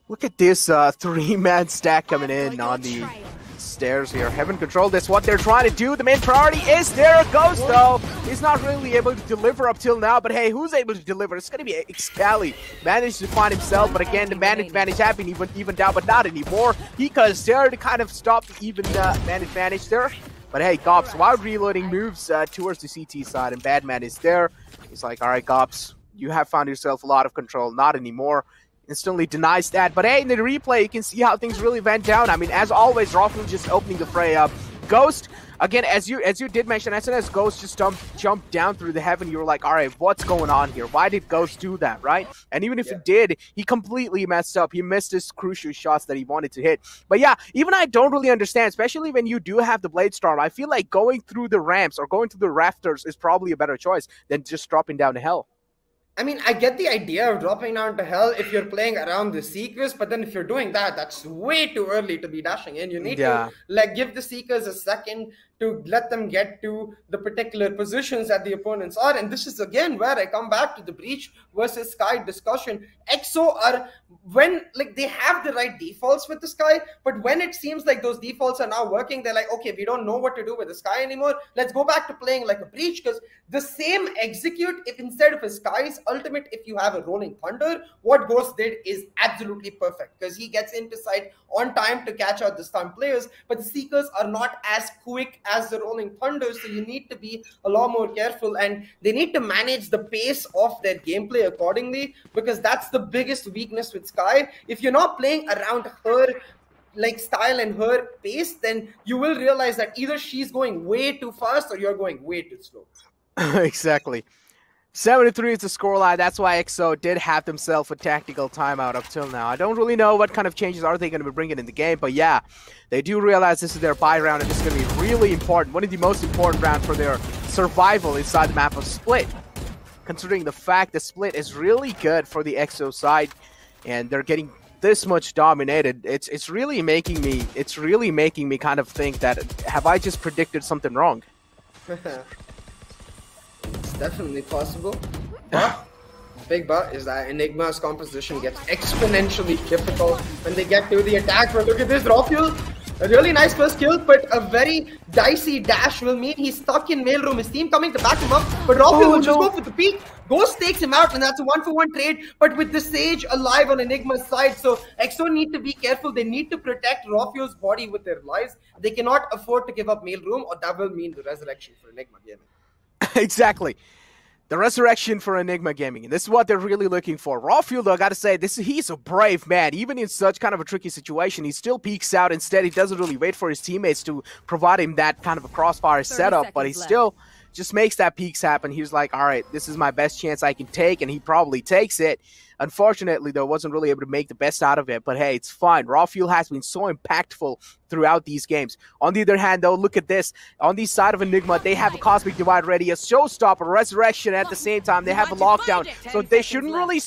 look at this 3-man stack coming in on the stairs here. Heaven control, that's what they're trying to do. The main priority is there. Ghost, though, he's not really able to deliver up till now, but hey, who's able to deliver? It's going to be Excali. Managed to find himself, but again, the manage have been even down, but not anymore. He goes there to kind of stop the even manage there. But hey, Gops, while reloading, moves towards the CT side, and Badman is there. He's like, all right, Gops, you have found yourself a lot of control. Not anymore. Instantly denies that. But hey, in the replay, you can see how things really went down. I mean, as always, Raffle just opening the fray up. Ghost, again, as you did mention, as soon as Ghost just jumped down through the heaven, you were like, all right, what's going on here? Why did Ghost do that, right? And even if he did, he completely messed up. He missed his crucial shots that he wanted to hit. But yeah, even I don't really understand, especially when you do have the Blade Storm. I feel like going through the ramps or going through the rafters is probably a better choice than just dropping down to hell. I mean, I get the idea of dropping down to hell if you're playing around the Seekers, but then if you're doing that, that's way too early to be dashing in. You need to like give the Seekers a second to let them get to the particular positions that the opponents are. And this is again where I come back to the Breach versus Sky discussion. EXO are, when like they have the right defaults with the Sky, but when it seems like those defaults are now working, they're like, okay, we don't know what to do with the Sky anymore. Let's go back to playing like a Breach, because the same execute, if instead of a Sky's ultimate, if you have a Rolling Thunder, what Ghost did is absolutely perfect, because he gets into sight on time to catch out the stun players, but the Seekers are not as quick as the Rolling Thunder, so you need to be a lot more careful, and they need to manage the pace of their gameplay accordingly, because that's the biggest weakness with Sky. If you're not playing around her like style and her pace, then you will realize that either she's going way too fast or you're going way too slow. Exactly. 7-3 is the scoreline. That's why EXO did have themselves a tactical timeout up till now. I don't really know what kind of changes are they going to be bringing in the game, but yeah, they do realize this is their bye round and this is going to be really important. One of the most important rounds for their survival inside the map of Split. Considering the fact that Split is really good for the EXO side and they're getting this much dominated, it's really making me kind of think that, have I just predicted something wrong? It's definitely possible, but big but is that Enigma's composition gets exponentially difficult when they get to the attack. But look at this, Rafuel, a really nice first kill, but a very dicey dash will mean he's stuck in mailroom. His team coming to back him up, but Rafuel will just go for the peek. Ghost takes him out, and that's a 1-for-1 trade, but with the Sage alive on Enigma's side, so EXO need to be careful. They need to protect Rafuel's body with their lives. They cannot afford to give up mailroom, or that will mean the resurrection for Enigma Gaming. Exactly. The resurrection for Enigma Gaming. And this is what they're really looking for. Rafuel, though, I gotta say, he's a brave man. Even in such kind of a tricky situation, he still peeks out. Instead, he doesn't really wait for his teammates to provide him that kind of a crossfire setup, but he still just makes that peeks happen. He was like, all right, this is my best chance I can take, and he probably takes it. Unfortunately, though, wasn't really able to make the best out of it, but hey, it's fine. Rafuel has been so impactful throughout these games. On the other hand, though, look at this. On the side of Enigma, they have a Cosmic Divide ready, a Showstopper, Resurrection at the same time. They have a Lockdown, so they shouldn't really,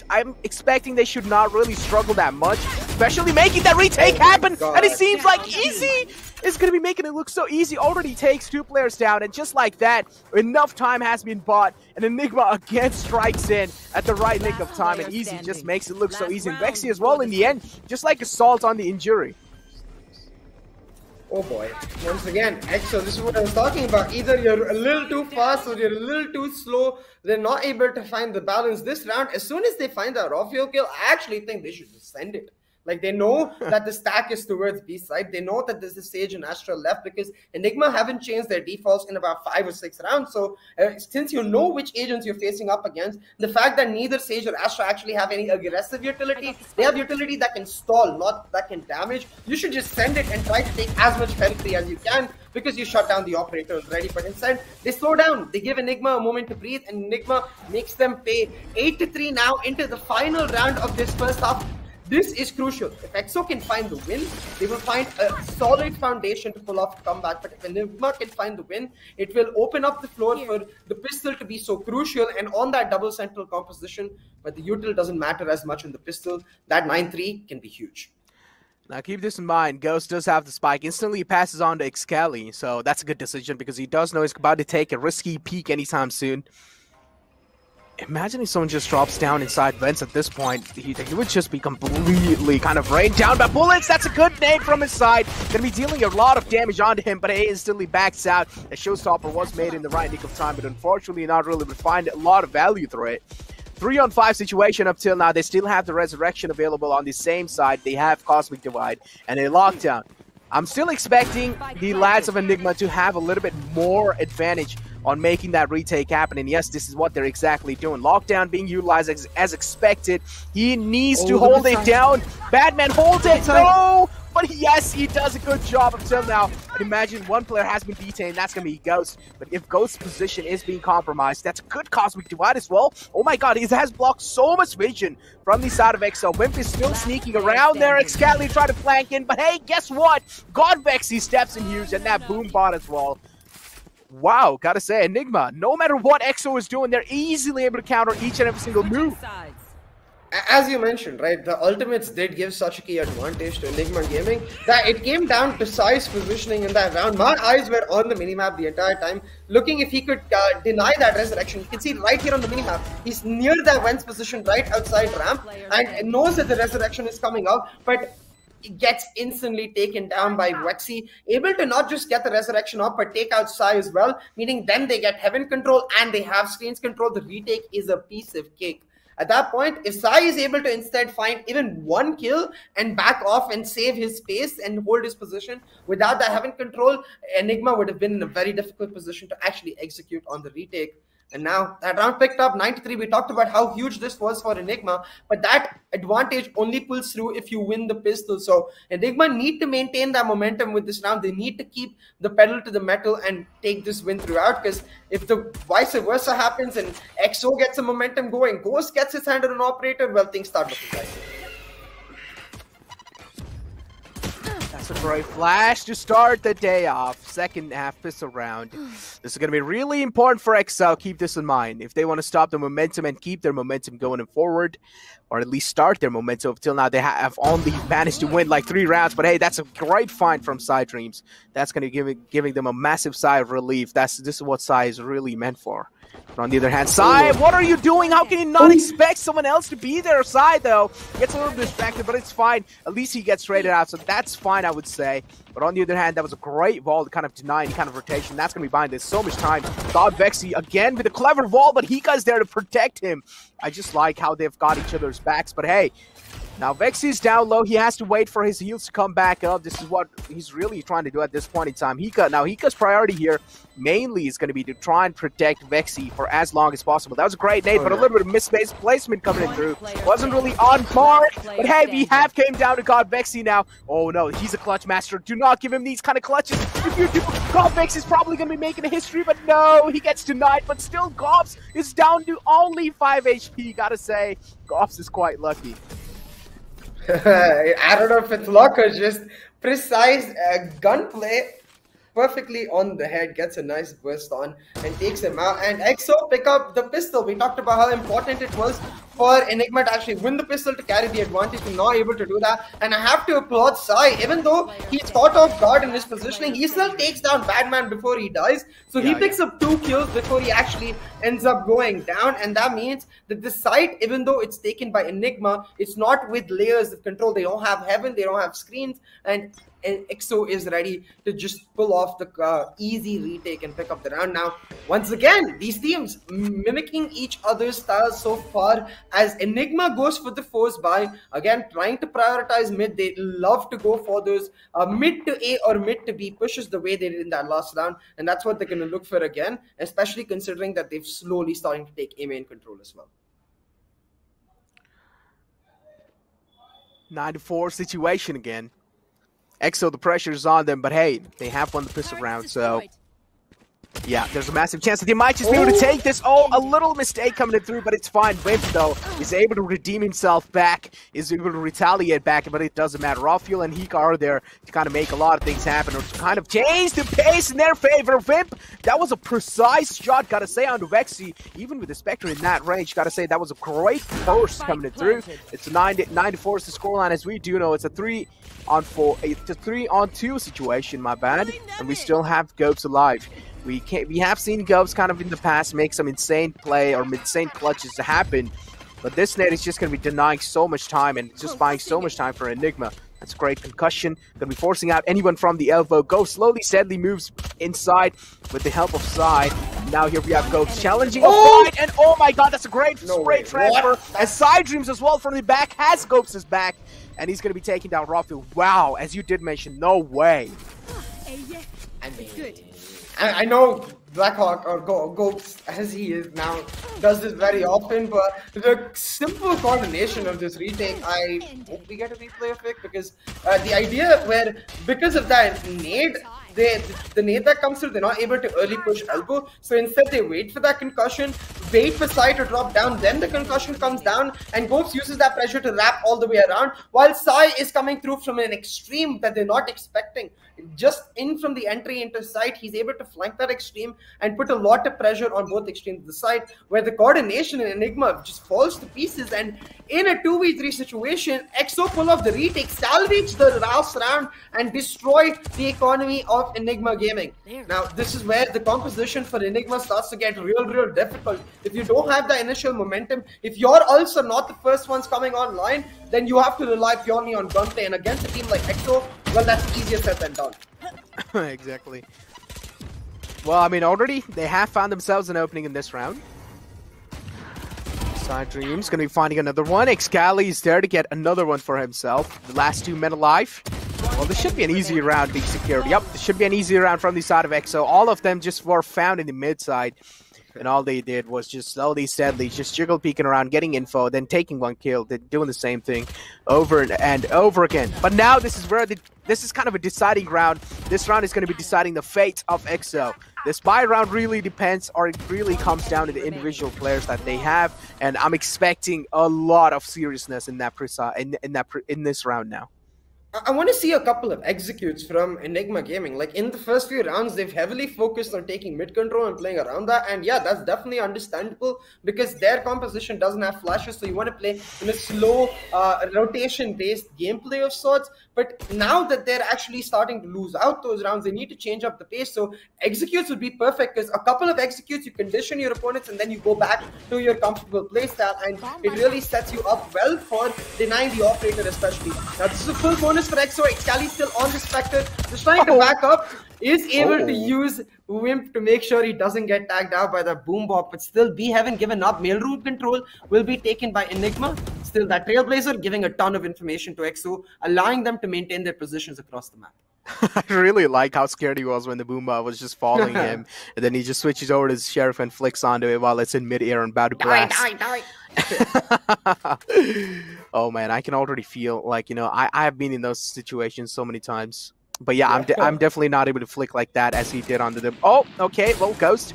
I'm expecting they should not really struggle that much, especially making that retake happen, and it seems like easy is going to be making it look so easy. Already takes 2 players down, and just like that, enough time has been bought, and Enigma again strikes in at the right nick of time, and Easy just makes it look so easy. And Vexy as well in the end, just like Assault on the injury. Oh boy, once again, EXO, this is what I was talking about. Either you're a little too fast or you're a little too slow. They're not able to find the balance. This round, as soon as they find that Rafuel kill, I actually think they should just send it. Like, they know that the stack is towards B side. They know that there's a Sage and Astra left, because Enigma haven't changed their defaults in about 5 or 6 rounds. So since you know which agents you're facing up against, the fact that neither Sage or Astra actually have any aggressive utility, they have utility that can stall, not that can damage. You should just send it and try to take as much periphery as you can, because you shut down the operator already. But instead, they slow down. They give Enigma a moment to breathe, and Enigma makes them pay. 8-3 now into the final round of this first half. This is crucial. If EXO can find the win, they will find a solid foundation to pull off a comeback. But if Enigma can find the win, it will open up the floor for the pistol to be so crucial, and on that double central composition, but the util doesn't matter as much in the pistol, that 9-3 can be huge. Now keep this in mind, Ghost does have the spike. Instantly he passes on to Excali, so that's a good decision, because he does know he's about to take a risky peek anytime soon. Imagine if someone just drops down inside vents at this point. He would just be completely kind of rained down by bullets. That's a good nade from his side. Gonna be dealing a lot of damage onto him, but he instantly backs out. A Showstopper was made in the right nick of time, but unfortunately not really would find a lot of value through it. 3-on-5 situation up till now. They still have the Resurrection available on the same side. They have Cosmic Divide and a Lockdown. I'm still expecting the lads of Enigma to have a little bit more advantage on making that retake happen, and yes, this is what they're exactly doing. Lockdown being utilized as expected. He needs to hold it down. Badman holds it, no! But yes, he does a good job until now. And imagine one player has been detained, that's going to be Ghost. But if Ghost's position is being compromised, that's a good Cosmic Divide as well. Oh my god, he has blocked so much vision from the side of EXO. Wimp is still sneaking around there. Excali tried to flank in, but hey, guess what? God Vexy steps in huge, and that boom bot as well. wow, gotta say, Enigma, no matter what EXO is doing, they're easily able to counter each and every single move. As you mentioned, right, the ultimates did give such a key advantage to Enigma Gaming that it came down to Sai's positioning in that round. My eyes were on the minimap the entire time, looking if he could deny that resurrection. You can see right here on the minimap, he's near that Vent's position right outside ramp and knows that the resurrection is coming out, but it gets instantly taken down by Vexy, able to not just get the resurrection up, but take out Sai as well, meaning then they get heaven control and they have screens control. The retake is a piece of cake. At that point, if Sai is able to instead find even one kill and back off and save his space and hold his position without that heaven control, Enigma would have been in a very difficult position to actually execute on the retake. And now that round picked up 9-3. We talked about how huge this was for Enigma, but that advantage only pulls through if you win the pistol. So Enigma need to maintain that momentum with this round. They need to keep the pedal to the metal and take this win throughout, because if the vice versa happens and EXO gets some momentum going, Ghost gets his hand on an operator, well, things start looking dicey. That's a great flash to start the day off. Second half pistol round. This is going to be really important for EXO. Keep this in mind. If they want to stop the momentum and keep their momentum going forward, or at least start their momentum. Until now, they have only managed to win like 3 rounds. But hey, that's a great find from Sai Dreams. That's going to be giving them a massive sigh of relief. This is what Sai is really meant for. But on the other hand, Sai, what are you doing? How can you not expect someone else to be there? Sai, though, gets a little distracted, but it's fine. At least he gets traded out, so that's fine, I would say. But on the other hand, that was a great wall to kind of deny any kind of rotation. That's going to be buying this so much time. God Vexy, again, with a clever wall, but Hika's there to protect him. I just like how they've got each other's backs, but hey, now Vexy's down low. He has to wait for his heals to come back up. This is what he's really trying to do at this point in time. Hika's priority here mainly is going to be to try and protect Vexy for as long as possible. That was a great nade, but a little bit of misplaced placement coming in through. Wasn't really on par, but hey, we have came down to God Vexy now. Oh no, he's a clutch master. Do not give him these kind of clutches. If you do, God Vexy's probably going to be making a history, but no, he gets denied. But still, Gops is down to only 5 HP. Gotta say, Gops is quite lucky. I don't know if it's luck or just precise gunplay. Perfectly on the head, gets a nice burst on and takes him out. And EXO pick up the pistol. We talked about how important it was for Enigma to actually win the pistol to carry the advantage. He's not able to do that. And I have to applaud Sai. Even though he's caught off guard in his positioning, he still takes down Batman before he dies. So he picks up 2 kills before he actually ends up going down. And that means that this site, even though it's taken by Enigma, it's not with layers of control. They don't have heaven, they don't have screens, and EXO is ready to just pull off the easy retake and pick up the round. Now, once again, these teams mimicking each other's styles so far, as Enigma goes for the force buy, again, trying to prioritize mid. They love to go for those mid to A or mid to B pushes the way they did in that last round, and that's what they're going to look for again, especially considering that they've slowly starting to take A main control as well. 9-4 situation again. EXO, the pressure is on them, but hey, they have won the pistol round, so yeah, there's a massive chance that they might just be able to take this. Oh, a little mistake coming through, but it's fine. Wimp, though, is able to redeem himself back, is able to retaliate back, but it doesn't matter. Rafiel and Hika are there to kind of make a lot of things happen, or to kind of change the pace in their favor. Wimp, that was a precise shot, gotta say, onto Vexy. Even with the Spectre in that range, gotta say, that was a great burst coming through. It's a 9-4 is the scoreline, as we do know. It's a 3-on-4, it's a 3-on-2 situation, my bad, and we still have Gopes alive. We have seen Gopes kind of in the past make some insane play or insane clutches to happen, but this net is just going to be denying so much time and just buying so much time for Enigma. That's a great concussion. Going to be forcing out anyone from the elbow. Gopes slowly, steadily moves inside with the help of Sai. Now here we have Gopes challenging a fight, and oh my god, that's a great spray transfer. As Sai Dreams as well from the back has Gopes' back, and he's going to be taking down Rafiel. Wow, as you did mention, no way. I mean, I know Blackhawk, or Gopes as he is now, does this very often, but the simple coordination of this retake, I hope we get a replay of it, because the idea where, because of that nade, the nade that comes through, they're not able to early push elbow. So instead, they wait for that concussion, wait for Sai to drop down, then the concussion comes down, and Ghost uses that pressure to wrap all the way around, while Sai is coming through from an extreme that they're not expecting. Just in from the entry into side, he's able to flank that extreme and put a lot of pressure on both extremes of the side, where the coordination in Enigma just falls to pieces. And in a 2v3 situation, EXO pull off the retake, salvage the last round, and destroy the economy of Enigma Gaming. Now, this is where the composition for Enigma starts to get real difficult. If you don't have the initial momentum, if you're also not the first ones coming online, then you have to rely purely on gunplay. And against a team like EXO, well, that's easier said than done. Exactly. Well, I mean, already they have found themselves an opening in this round. Side Dream's going to be finding another one. Excali is there to get another one for himself. The last 2 men alive. Well, this should be an easy round being secured. Yep, this should be an easy round from the side of EXO. All of them just were found in the mid side. And all they did was just slowly, steadily, just jiggle peeking around, getting info, then taking 1 kill, then doing the same thing over and over again. But now this is where this is kind of a deciding round. This round is going to be deciding the fate of EXO. This buy round really depends, or it really comes down to the individual players that they have. And I'm expecting a lot of seriousness in that in this round now. I want to see a couple of executes from Enigma Gaming. Like, in the first few rounds, they've heavily focused on taking mid control and playing around that. And yeah, that's definitely understandable because their composition doesn't have flashes. So you want to play in a slow rotation-based gameplay of sorts. But now that they're actually starting to lose out those rounds, they need to change up the pace. So executes would be perfect because a couple of executes, you condition your opponents and then you go back to your comfortable playstyle. And it really sets you up well for denying the operator especially. Now, this is a full bonus for EXO. Excali still on the Spectre, just trying to back up, is able to use Wimp to make sure he doesn't get tagged out by the boom bop, but still B haven't given up. Mail route control will be taken by Enigma. Still that Trailblazer giving a ton of information to EXO, allowing them to maintain their positions across the map. I really like how scared he was when the boom bop was just following him, and then he just switches over to his Sheriff and flicks onto it while it's in mid-air and about to blast. Die. Oh man, I can already feel like, you know, I have been in those situations so many times. But yeah, I'm definitely not able to flick like that as he did onto them. Oh, okay, well, Ghost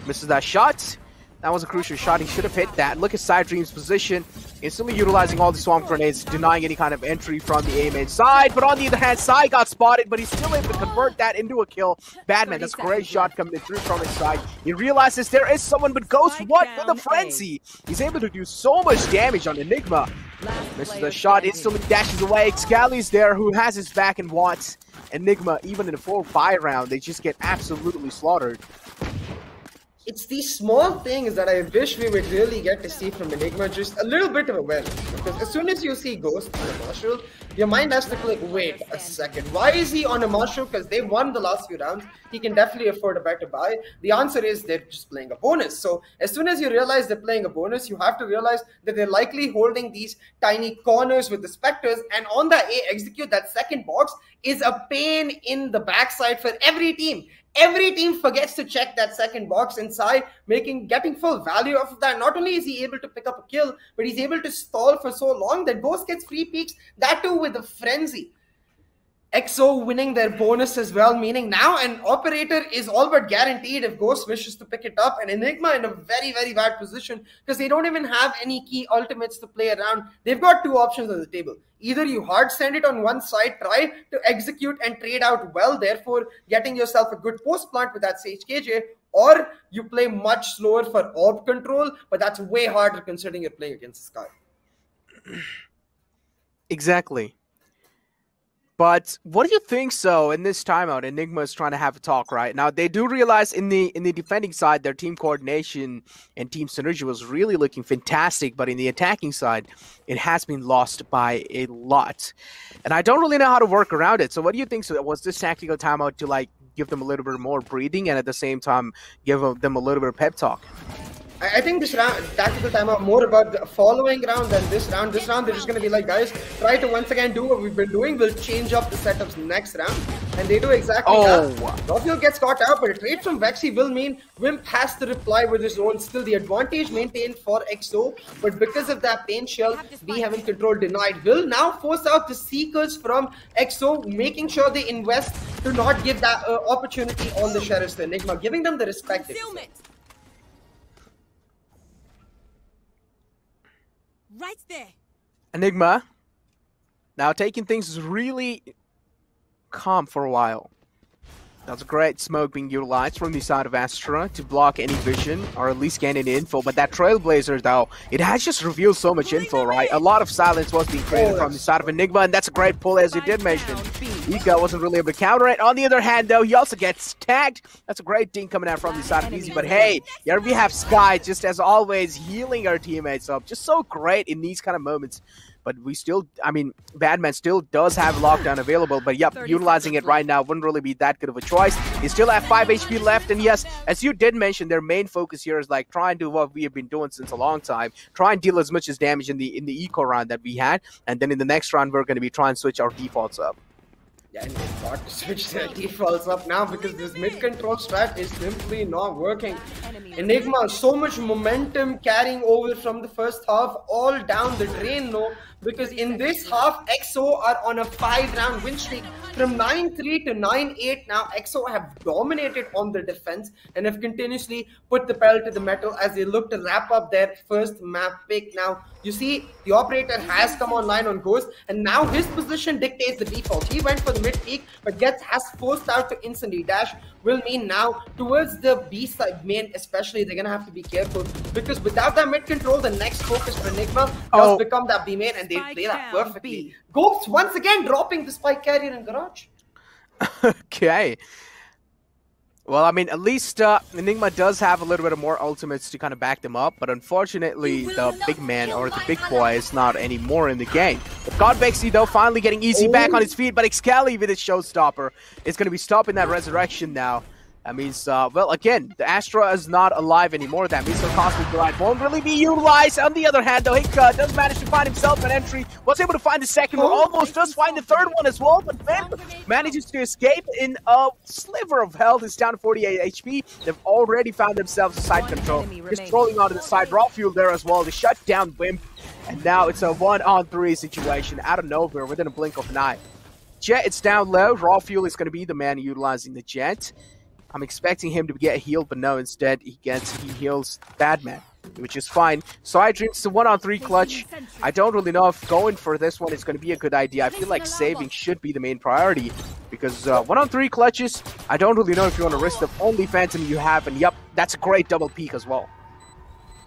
misses that shot. That was a crucial shot. He should have hit that. Look at Side Dream's position. Instantly utilizing all the swamp grenades, denying any kind of entry from the A main side. But on the other hand, Sai got spotted, but he's still able to convert that into a kill. Badman, that's a great shot coming through from his side. He realizes there is someone, but Ghost, what for the frenzy? He's able to do so much damage on Enigma. Misses the shot, instantly dashes away. Excali's there, who has his back and wants Enigma, even in a full buy round, they just get absolutely slaughtered. It's these small things that I wish we would really get to see from Enigma, just a little bit of awareness. Because as soon as you see Ghost on a Marshall, your mind has to click, wait a second, why is he on a Marshall? Because they won the last few rounds, he can definitely afford a better buy. The answer is they're just playing a bonus. So as soon as you realize they're playing a bonus, you have to realize that they're likely holding these tiny corners with the Spectres, and on that A execute, that second box is a pain in the backside for every team. Every team forgets to check that second box inside, getting full value off of that. Not only is he able to pick up a kill, but he's able to stall for so long that Ghost gets free peeks, that too with a frenzy. EXO winning their bonus as well, meaning now an operator is all but guaranteed if Ghost wishes to pick it up, and Enigma in a very, very bad position because they don't even have any key ultimates to play around. They've got two options on the table. Either you hard send it on one side, try to execute and trade out well, therefore getting yourself a good post plant with that Sage KJ, or you play much slower for orb control, but that's way harder considering you're playing against Sky. Exactly. But what do you think so in this timeout? Enigma is trying to have a talk right now. They do realize in the defending side, their team coordination and team synergy was really looking fantastic. But in the attacking side, it has been lost by a lot. And I don't really know how to work around it. So what do you think? So was this tactical timeout to like give them a little bit more breathing and at the same time give them a little bit of pep talk? I think this round, tactical timeout, more about the following round than this round. This round, they're just going to be like, guys, try to once again do what we've been doing. We'll change up the setups next round. And they do exactly that. Rafael gets caught out, but a trade from Vexy will mean Wimp has to reply with his own. Still the advantage maintained for XO, but because of that pain shell, we having control denied. Will now force out the Seekers from XO, making sure they invest to not give that opportunity on the Sheriffs to Enigma, giving them the respect. Right there. Enigma now taking things really calm for a while. That's a great smoke being utilized from the side of Astra to block any vision or at least gain any info. But that Trailblazer, though, it has just revealed so much info, right? A lot of silence was being created from the side of Enigma, and that's a great pull, as you did mention. Ika wasn't really able to counter it. On the other hand, though, he also gets tagged. That's a great ding coming out from the side of Easy. But hey, here we have Sky, just as always, healing our teammates up. Just so great in these kind of moments. But we still, I mean, Badman still does have lockdown available, but yep, utilizing it right now wouldn't really be that good of a choice. He still have 5 HP left, and yes, as you did mention, their main focus here is like try and do what we have been doing since a long time, try and deal as much as damage in the eco round that we had, and then in the next round we're going to be trying to switch our defaults up. Yeah, and they've got to switch their defaults up now because this mid-control strat is simply not working. Enigma, so much momentum carrying over from the first half, all down the drain, no? Because in this half, XO are on a 5-round win streak. From 9-3 to 9-8 now, XO have dominated on the defense and have continuously put the pedal to the metal as they look to wrap up their first map pick. Now, you see, the operator has come online on Ghost, and now his position dictates the default. He went for the mid peak, but has forced out to instantly dash. Will mean now towards the B side main especially, they're gonna have to be careful because without that mid control, the next focus for Enigma does become that B main, and they play that perfectly. Ghost once again dropping the spike carrier in garage. Okay. Well, I mean, at least Enigma does have a little bit of more ultimates to kind of back them up, but unfortunately, the big man or the big boy is not anymore in the game. But God Vexy, though, finally getting Easy back on his feet, but Excali with his showstopper is going to be stopping that resurrection now. That means, well, again, the Astra is not alive anymore. That means her Cosmic Glide won't really be utilized. On the other hand, though, Hika does manage to find himself an entry. Was able to find the second one, almost does find the third one as well. But Vimp manages to escape in a sliver of health. It's down to 48 HP. They've already found themselves a side control. Just trolling onto the side. Raw Fuel there as well to shut down Vimp. And now it's a 1-on-3 situation out of nowhere within a blink of an eye. Jet, it's down low. Raw Fuel is going to be the man utilizing the Jet. I'm expecting him to get healed, but no, instead he heals Badman, which is fine. Side Dreams to 1-on-3 clutch. I don't really know if going for this one is going to be a good idea. I feel like saving should be the main priority because 1-on-3 clutches, I don't really know if you want to risk the only Phantom you have, and yep, that's a great double peek as well.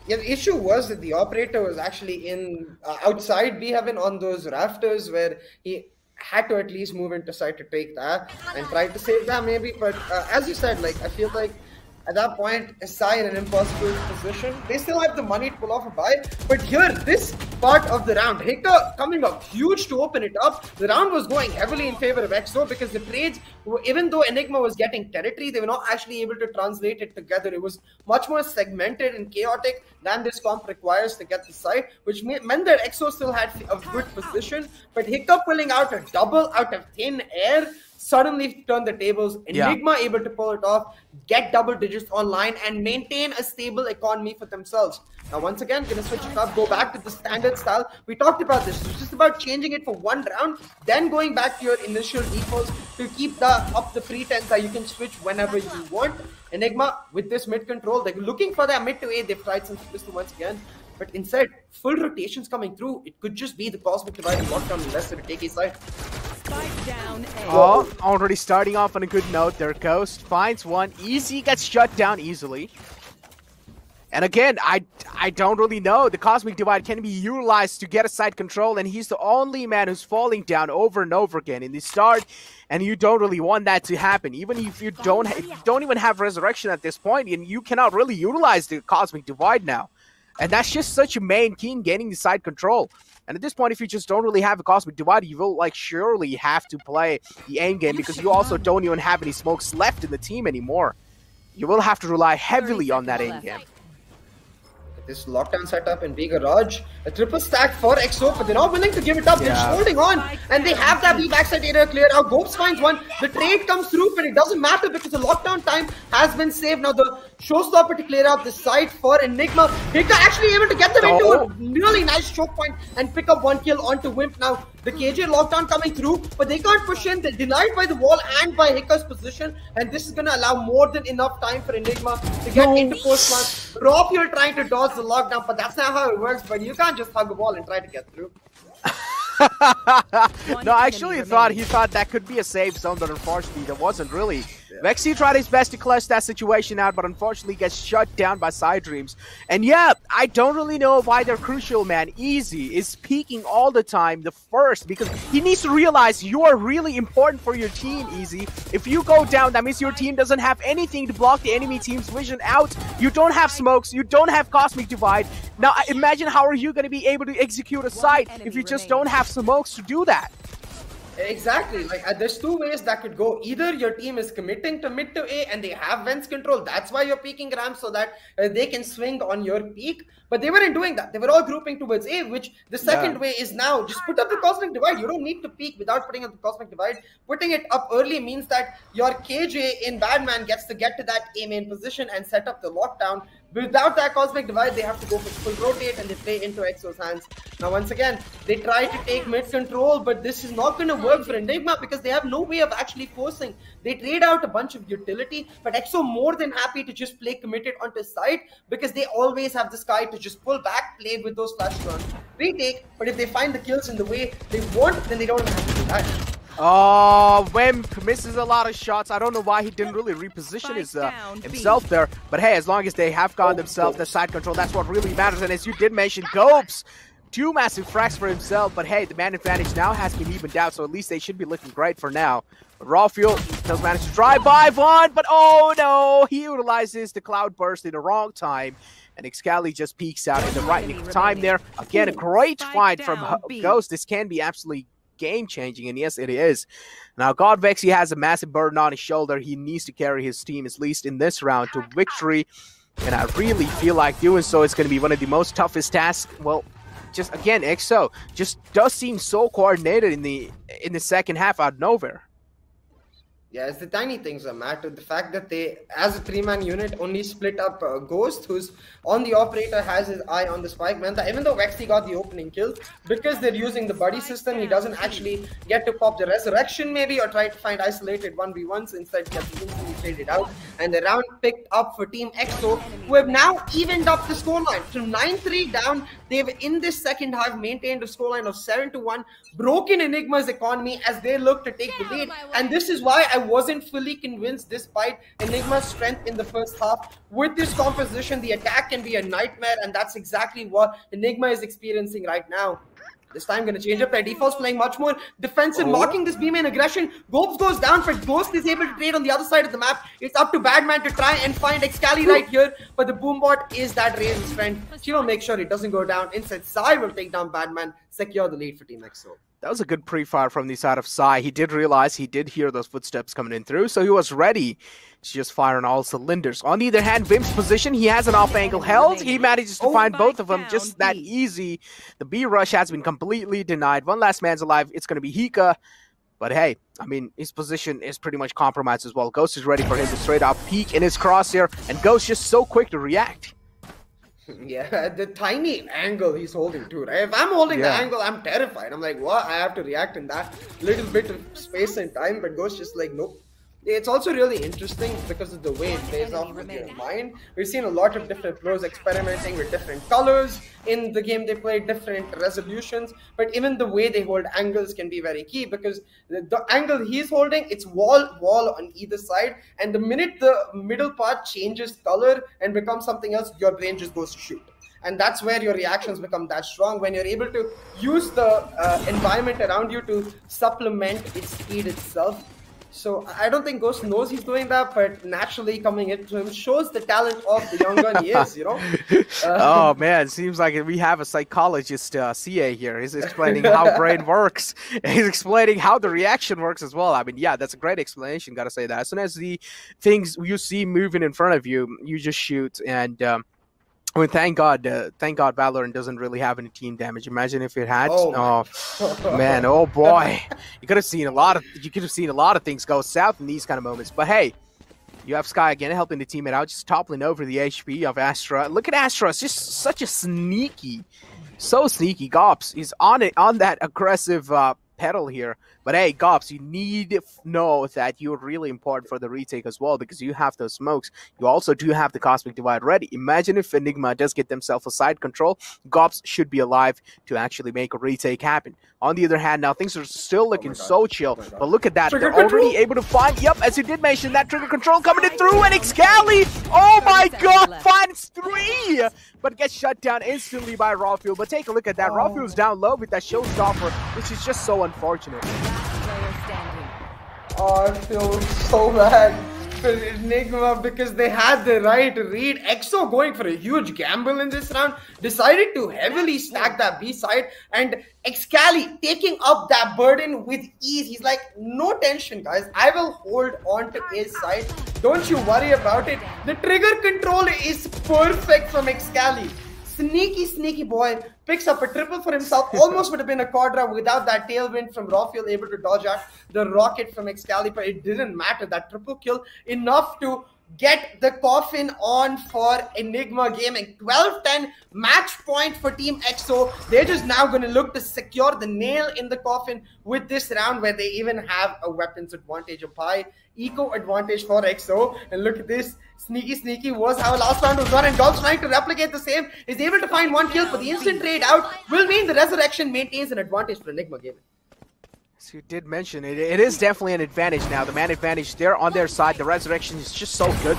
Yeah, the issue was that the operator was actually in outside B Heaven on those rafters where he had to at least move into side to take that and try to save that maybe, but as you said, like I feel like at that point, aside an impossible position, they still have the money to pull off a buy. But here, this part of the round, Hika coming up huge to open it up. The round was going heavily in favor of XO because the trades, even though Enigma was getting territory, they were not actually able to translate it together. It was much more segmented and chaotic than this comp requires to get the side, which meant that XO still had a good position. But Hika pulling out a double out of thin air suddenly turned the tables. Enigma able to pull it off, get double digits online, and maintain a stable economy for themselves. Now, once again, gonna switch it up, go back to the standard style. We talked about this. It's just about changing it for one round, then going back to your initial defaults to keep up the pretense that you can switch whenever you want. Enigma, with this mid control, they're looking for that mid to A. They've tried some pistol once again. But instead, full rotations coming through. It could just be the Cosmic Divide and lockdown unless they take a side. Oh, already starting off on a good note there. Ghost finds one. Easy gets shut down easily. And again, I don't really know. The Cosmic Divide can be utilized to get a side control, and he's the only man who's falling down over and over again in the start. And you don't really want that to happen. Even if you don't even have Resurrection at this point, and you cannot really utilize the Cosmic Divide now. And that's just such a main key in gaining the side control. And at this point, if you just don't really have a Cosmic Divide, you will like surely have to play the aim game because you also don't even have any smokes left in the team anymore. You will have to rely heavily on that aim game. this lockdown setup and being a Raj, a triple stack for EXO, but they're not willing to give it up. They're just holding on, and they have that B backside area cleared out. Gopes finds one. The trade comes through, but it doesn't matter because the lockdown time has been saved. Now the showstopper to clear out the side for Enigma. Hika actually able to get them into a really nice choke point and pick up one kill onto Wimp. Now the KJ lockdown coming through, but they can't push in. They're denied by the wall and by Hika's position, and this is going to allow more than enough time for Enigma to get into post-match. Rob, you're trying to dodge the lockdown, but that's not how it works. But you can't just hug the wall and try to get through. No, I actually thought he thought that could be a safe zone, but unfortunately there wasn't really. Vexy tried his best to clutch that situation out, but unfortunately gets shut down by Side Dreams. And yeah, I don't really know why they're crucial, man. Easy is peeking all the time, the first, because he needs to realize you are really important for your team, Easy. If you go down, that means your team doesn't have anything to block the enemy team's vision out. You don't have smokes, you don't have Cosmic Divide. Now imagine how are you going to be able to execute a site if you just don't have smokes to do that. Exactly. Like there's two ways that could go. Either your team is committing to mid to A and they have Vents control. That's why you're peeking ramp so that they can swing on your peak. But they weren't doing that. They were all grouping towards A, which the second way is now just put up the Cosmic Divide. You don't need to peek without putting up the Cosmic Divide. Putting it up early means that your KJ in Badman gets to get to that A main position and set up the lockdown. Without that Cosmic Divide, they have to go for full rotate and they play into EXO's hands. Now, once again, they try to take mid control, but this is not going to work for Enigma because they have no way of actually forcing. They trade out a bunch of utility, but EXO more than happy to just play committed onto side because they always have the sky to just pull back, play with those flash runs, retake. But if they find the kills in the way they want, then they don't have to do that. Oh, Wimp misses a lot of shots. I don't know why he didn't really reposition himself there. But hey, as long as they have got themselves the side control, that's what really matters. And as you did mention, Gopes, 2 massive frags for himself. But hey, the man advantage now has been evened out, so at least they should be looking great for now. But Raw Fuel does manage to drive by one, but oh no, he utilizes the Cloud Burst in the wrong time. And Excali just peeks out in the right time there. Again, a great fight from Ghost. This can be absolutely game-changing, and yes, it is. Now, God Vexy has a massive burden on his shoulder. He needs to carry his team, at least in this round, to victory. And I really feel like doing so is going to be one of the most toughest tasks. Well, just again, EXO just does seem so coordinated in the second half out of nowhere. Yeah, it's the tiny things that matter. The fact that they, as a 3-man unit, only split up Ghost, who's on the operator, has his eye on the spike. Man, that even though Vexy got the opening kill, because they're using the buddy system, he doesn't actually get to pop the resurrection maybe, or try to find isolated 1v1s. Instead, gets instantly traded out. And the round picked up for Team EXO, who have now evened up the scoreline. From 9-3 down, they've in this second half maintained a scoreline of 7-1, broken Enigma's economy as they look to take the lead. And this is why I wasn't fully convinced, despite Enigma's strength in the first half. With this composition, the attack can be a nightmare, and that's exactly what Enigma is experiencing right now. This time going to change up their defaults, playing much more defensive, mocking this B-main aggression. Gopes goes down, but Ghost is able to trade on the other side of the map. It's up to Badman to try and find Excali right here, but the Boombot is that Raven's friend. She will make sure it doesn't go down. Instead, Sai will take down Badman, secure the lead for Team EXO. That was a good pre-fire from the side of Sai. He did realize he did hear those footsteps coming in through, so he was ready to just fire on all cylinders. On the other hand, Vimp's position, he has an off-angle held. He manages to find both of them just that easy. The B rush has been completely denied. One last man's alive. It's going to be Hika. But hey, I mean, his position is pretty much compromised as well. Ghost is ready for him to straight out peek in his crosshair, and Ghost just so quick to react. Yeah, the tiny angle he's holding too, right? If I'm holding the angle, I'm terrified. I'm like, what? I have to react in that little bit of space and time, but Ghost just like, nope. It's also really interesting because of the way it plays off with your mind. We've seen a lot of different pros experimenting with different colors in the game they play, different resolutions, but even the way they hold angles can be very key because the angle he's holding, it's wall on either side, and the minute the middle part changes color and becomes something else, your brain just goes to shoot. And that's where your reactions become that strong, when you're able to use the environment around you to supplement its speed itself. So I don't think Ghost knows he's doing that, but naturally coming into him shows the talent of the young gun he is, you know? Oh man, seems like we have a psychologist CA here. He's explaining how brain works. He's explaining how the reaction works as well. I mean, yeah, that's a great explanation, gotta say that. As soon as the things you see moving in front of you, you just shoot. And I mean, thank God Valorant doesn't really have any team damage. Imagine if it had. Oh, man, oh boy, you could have seen a lot of things go south in these kind of moments. But hey, you have Sky again helping the teammate out, just toppling over the HP of Astra. Look at Astra, it's just such a so sneaky. Gops is on that aggressive pedal here. But hey, Gops, you need to know that you're really important for the retake as well, because you have those smokes. You also do have the Cosmic Divide ready. Imagine if Enigma does get themselves a side control. Gops should be alive to actually make a retake happen. On the other hand, now things are still looking so chill. But look at that. They're already able to find, yep, as you did mention, that trigger control coming in through, and Excali, oh my god, finds 3! But gets shut down instantly by Rawfuel. But take a look at that. Rawfuel's down low with that showstopper, which is just so unfortunate. Oh, I feel so bad for Enigma because they had the right read. EXO going for a huge gamble in this round, decided to heavily stack that B side, and Excali taking up that burden with ease. He's like, no tension, guys. I will hold on to his side. Don't you worry about it. The trigger control is perfect from Excali. Sneaky boy picks up a triple for himself. Almost would have been a quadra without that tailwind from Rawfuel, able to dodge out the rocket from Excalibur. It didn't matter. That triple kill enough to get the coffin on for Enigma Gaming. 12-10 match point for Team EXO. They're just now going to look to secure the nail in the coffin with this round, where they even have a weapons advantage, a high eco advantage for EXO. And look at this. Sneaky was how last round was done, and Golf's trying to replicate the same. Is able to find 1 kill, but the instant trade out will mean the resurrection maintains an advantage for Enigma Gaming. As you did mention, it is definitely an advantage now. The man advantage there on their side. The resurrection is just so good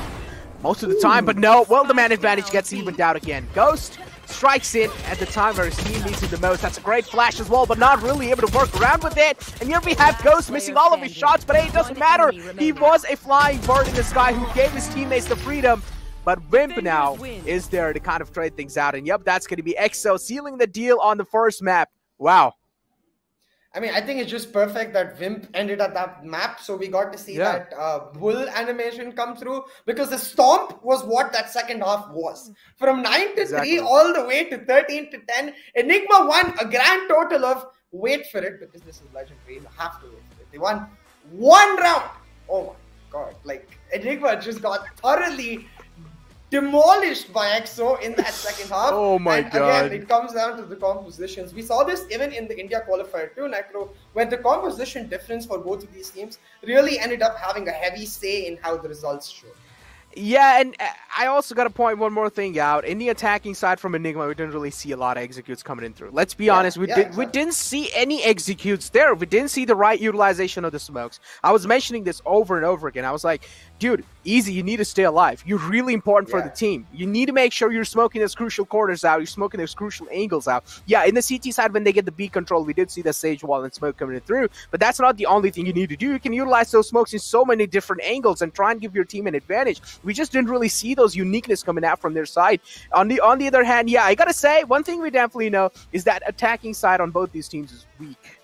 most of the time, but no. Well, the man advantage gets evened out again. Ghost strikes in at the time where his team needs it the most. That's a great flash as well, but not really able to work around with it. And here we have Ghost missing all of his shots, but hey, it doesn't matter. He was a flying bird in the sky who gave his teammates the freedom. But Wimp now is there to kind of trade things out. And yep, that's going to be EXO sealing the deal on the first map. Wow. I mean, I think it's just perfect that Wimp ended at that map, so we got to see that bull animation come through, because the stomp was what that second half was. From 9-3 all the way to 13-10, Enigma won a grand total of, wait for it, because this is legendary, you have to wait for it. They won 1 round. Oh my god, like Enigma just got thoroughly demolished by EXO in that second half. Oh my god. Again, it comes down to the compositions. We saw this even in the India qualifier too, Necro, where the composition difference for both of these teams really ended up having a heavy say in how the results showed. Yeah, and I also got to point one more thing out. In the attacking side from Enigma, we didn't really see a lot of executes coming in through. Let's be honest, we didn't see any executes there. We didn't see the right utilization of the smokes. I was mentioning this over and over again. I was like, dude, easy, you need to stay alive. You're really important for the team. You need to make sure you're smoking those crucial corners out. You're smoking those crucial angles out. Yeah, in the CT side, when they get the B control, we did see the Sage Wall and smoke coming in through. But that's not the only thing you need to do. You can utilize those smokes in so many different angles and try and give your team an advantage. We just didn't really see those uniqueness coming out from their side. On the other hand, yeah, I gotta say, one thing we definitely know is that attacking side on both these teams is weak.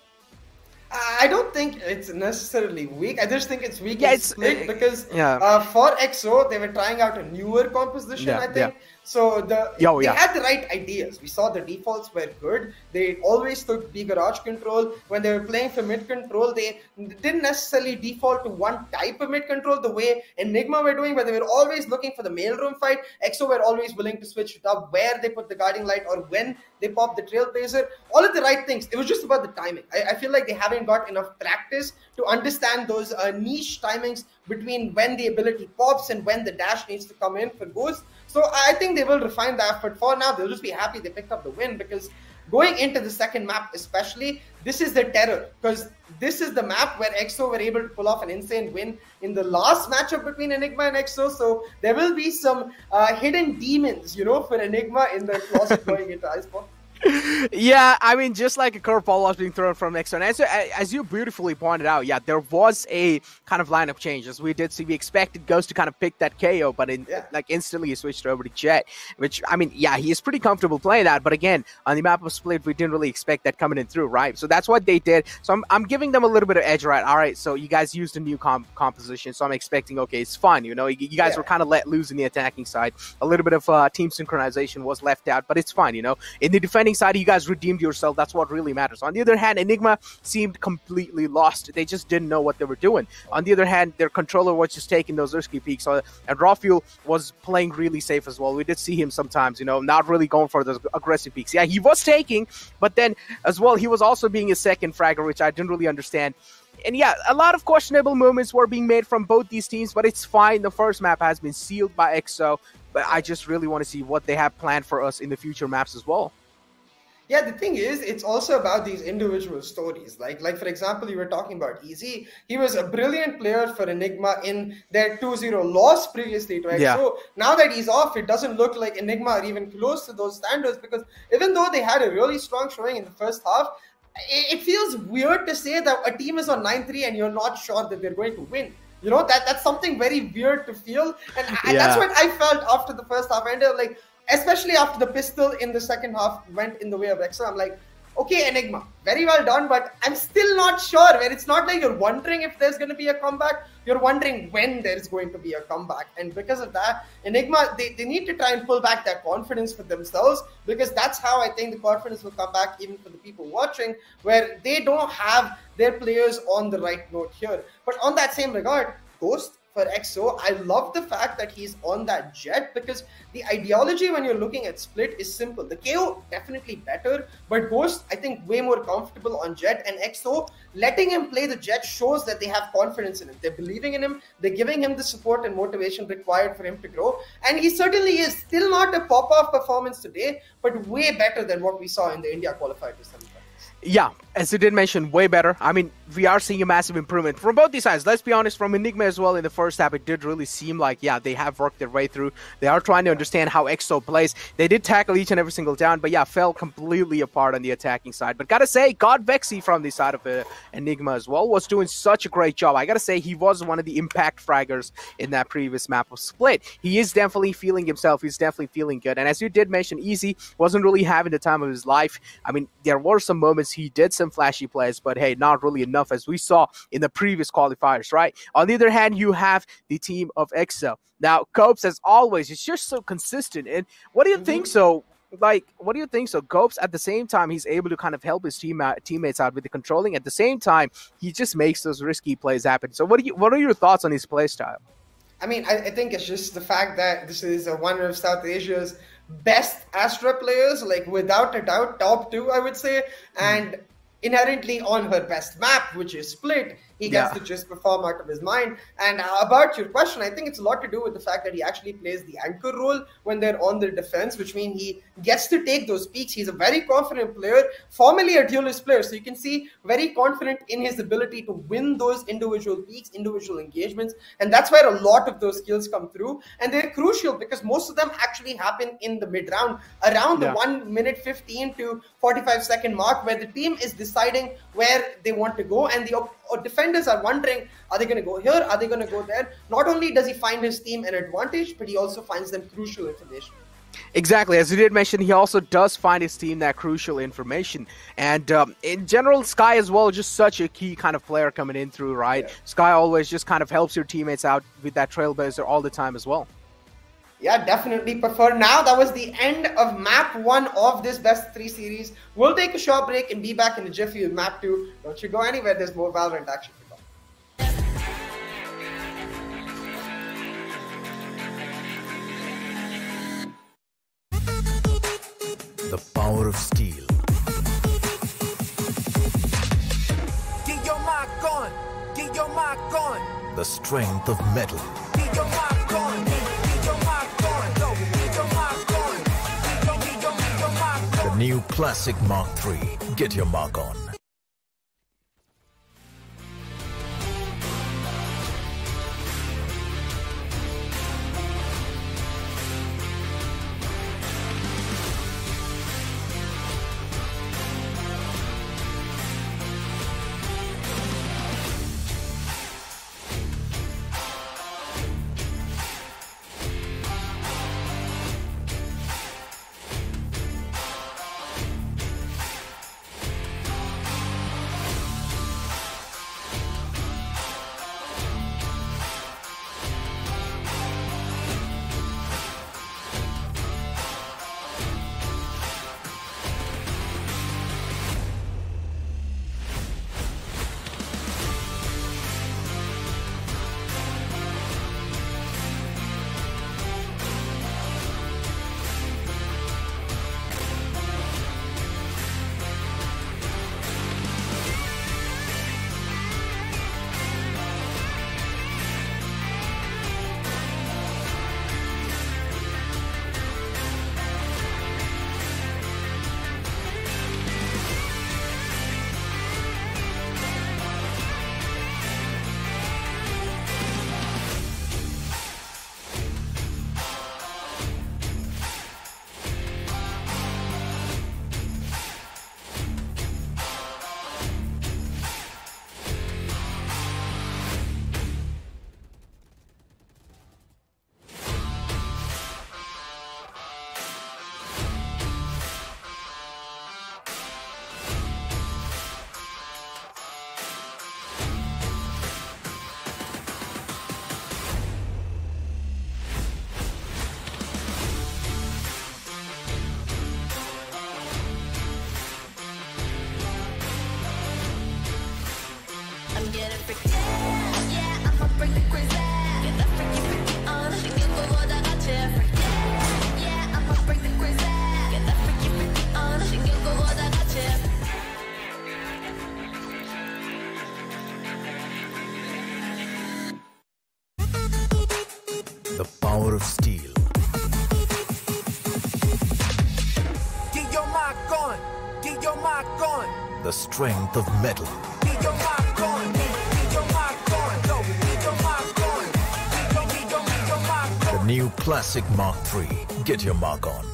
I don't think it's necessarily weak. I just think it's weak because for EXO, they were trying out a newer composition, I think. So they had the right ideas. We saw the defaults were good. They always took B garage control. When they were playing for mid control, they didn't necessarily default to one type of mid control the way Enigma were doing, but they were always looking for the mailroom fight. EXO were always willing to switch it up where they put the guiding light or when they pop the trailblazer. All of the right things. It was just about the timing. I feel like they haven't got enough practice to understand those niche timings between when the ability pops and when the dash needs to come in for Ghost. So I think they will refine the effort. For now, they'll just be happy they picked up the win, because going into the second map especially, this is the terror, because this is the map where EXO were able to pull off an insane win in the last matchup between Enigma and EXO. So there will be some hidden demons, you know, for Enigma in the closet going into Iceball. Yeah, I mean, just like a curveball was being thrown from Exo. And as you beautifully pointed out, yeah, there was a kind of lineup change. As we did see, we expected Ghost to kind of pick that KO, but like instantly he switched over to Jet, which, I mean, yeah, he is pretty comfortable playing that. But again, on the map of Split, we didn't really expect that coming in through, right? So that's what they did. So I'm giving them a little bit of edge, right? All right, so you guys used a new composition, so I'm expecting, okay, it's fun. You know, you guys were kind of let loose in the attacking side. A little bit of team synchronization was left out, but it's fine, you know. In the defending side, you guys redeemed yourself. That's what really matters. On the other hand, Enigma seemed completely lost. They just didn't know what they were doing. On the other hand, their controller was just taking those risky peaks. And Rafuel was playing really safe as well. We did see him sometimes, you know, not really going for those aggressive peaks. Yeah, he was taking, but then as well, he was also being a second fragger, which I didn't really understand. And yeah, a lot of questionable movements were being made from both these teams, but it's fine. The first map has been sealed by EXO, but I just really want to see what they have planned for us in the future maps as well. Yeah, the thing is, it's also about these individual stories. Like for example, you were talking about Easy. He was a brilliant player for Enigma in their 2-0 loss previously to EXO. Yeah. Now that he's off, it doesn't look like Enigma are even close to those standards, because even though they had a really strong showing in the first half, it feels weird to say that a team is on 9-3 and you're not sure that they're going to win. You know, that's something very weird to feel. And that's what I felt after the first half ended. Like, especially after the pistol in the second half went in the way of EXO, I'm like, okay, Enigma, very well done, but I'm still not sure. Where it's not like you're wondering if there's going to be a comeback, you're wondering when there's going to be a comeback. And because of that, Enigma, they need to try and pull back that confidence for themselves, because that's how I think the confidence will come back even for the people watching, where they don't have their players on the right note here. But on that same regard, Ghost, for EXO, I love the fact that he's on that Jet, because the ideology when you're looking at Split is simple. The KO definitely better, but Ghost, I think, way more comfortable on Jet, and EXO letting him play the Jet shows that they have confidence in him. They're believing in him. They're giving him the support and motivation required for him to grow. And he certainly is still not a pop-off performance today, but way better than what we saw in the India qualifier to semifinals. Yeah, as you did mention, way better. I mean, we are seeing a massive improvement from both these sides. Let's be honest, from Enigma as well in the first half, it did really seem like, yeah, they have worked their way through. They are trying to understand how EXO plays. They did tackle each and every single down, but yeah, fell completely apart on the attacking side. But gotta say, God Vexy from the side of Enigma as well was doing such a great job. I gotta say, he was one of the impact fraggers in that previous map of Split. He is definitely feeling himself. He's definitely feeling good. And as you did mention, Easy wasn't really having the time of his life. I mean, there were some moments he did some flashy plays, but hey, not really enough, as we saw in the previous qualifiers, right? On the other hand, you have the team of EXO. Now, Copes, as always, is just so consistent. And what do you think so? Like, what do you think so? Copes, at the same time, he's able to kind of help his teammates out with the controlling. At the same time, he just makes those risky plays happen. So what are your thoughts on his play style? I mean, I think it's just the fact that this is one of South Asia's best Astra players, like without a doubt, top 2, I would say. And inherently on her best map, which is Split, he gets to just perform out of his mind. And about your question, I think it's a lot to do with the fact that he actually plays the anchor role when they're on their defense, which means he gets to take those peaks. He's a very confident player, formerly a duelist player, so you can see very confident in his ability to win those individual peaks, individual engagements, and that's where a lot of those skills come through. And they're crucial because most of them actually happen in the mid-round, around the 1 minute 15 to 45 second mark, where the team is deciding where they want to go, and the defenders are wondering, are they going to go here? Are they going to go there? Not only does he find his team an advantage, but he also finds them crucial information. Exactly. As you did mention, he also does find his team that crucial information. And in general, Sky as well, just such a key kind of player coming in through, right? Yeah. Sky always just kind of helps your teammates out with that trailblazer all the time as well. Yeah, definitely prefer. Now, that was the end of map 1 of this best 3 series. We'll take a short break and be back in a jiffy with map 2. Don't you go anywhere. There's more Valorant action to come. The power of steel. Get your mark on. Get your mark on. The strength of metal. Get your mark on. Get your mark on. Get your mark on. Get your mark on. The new Classic Mark III. Get your mark on. get it freaky. Yeah, I'ma bring the crazy. Get that freaky freaky on. 신경보다 같이 freaky. Yeah, I'ma bring the crazy. Get that freaky freaky on. 신경보다 같이. The power of steel. Get your mark on. Get your mark on. The strength of metal. Get your mark on. Get your mark on. Go. Get your mark on. Get your mark on. The new Classic Mark III. Get your mark on.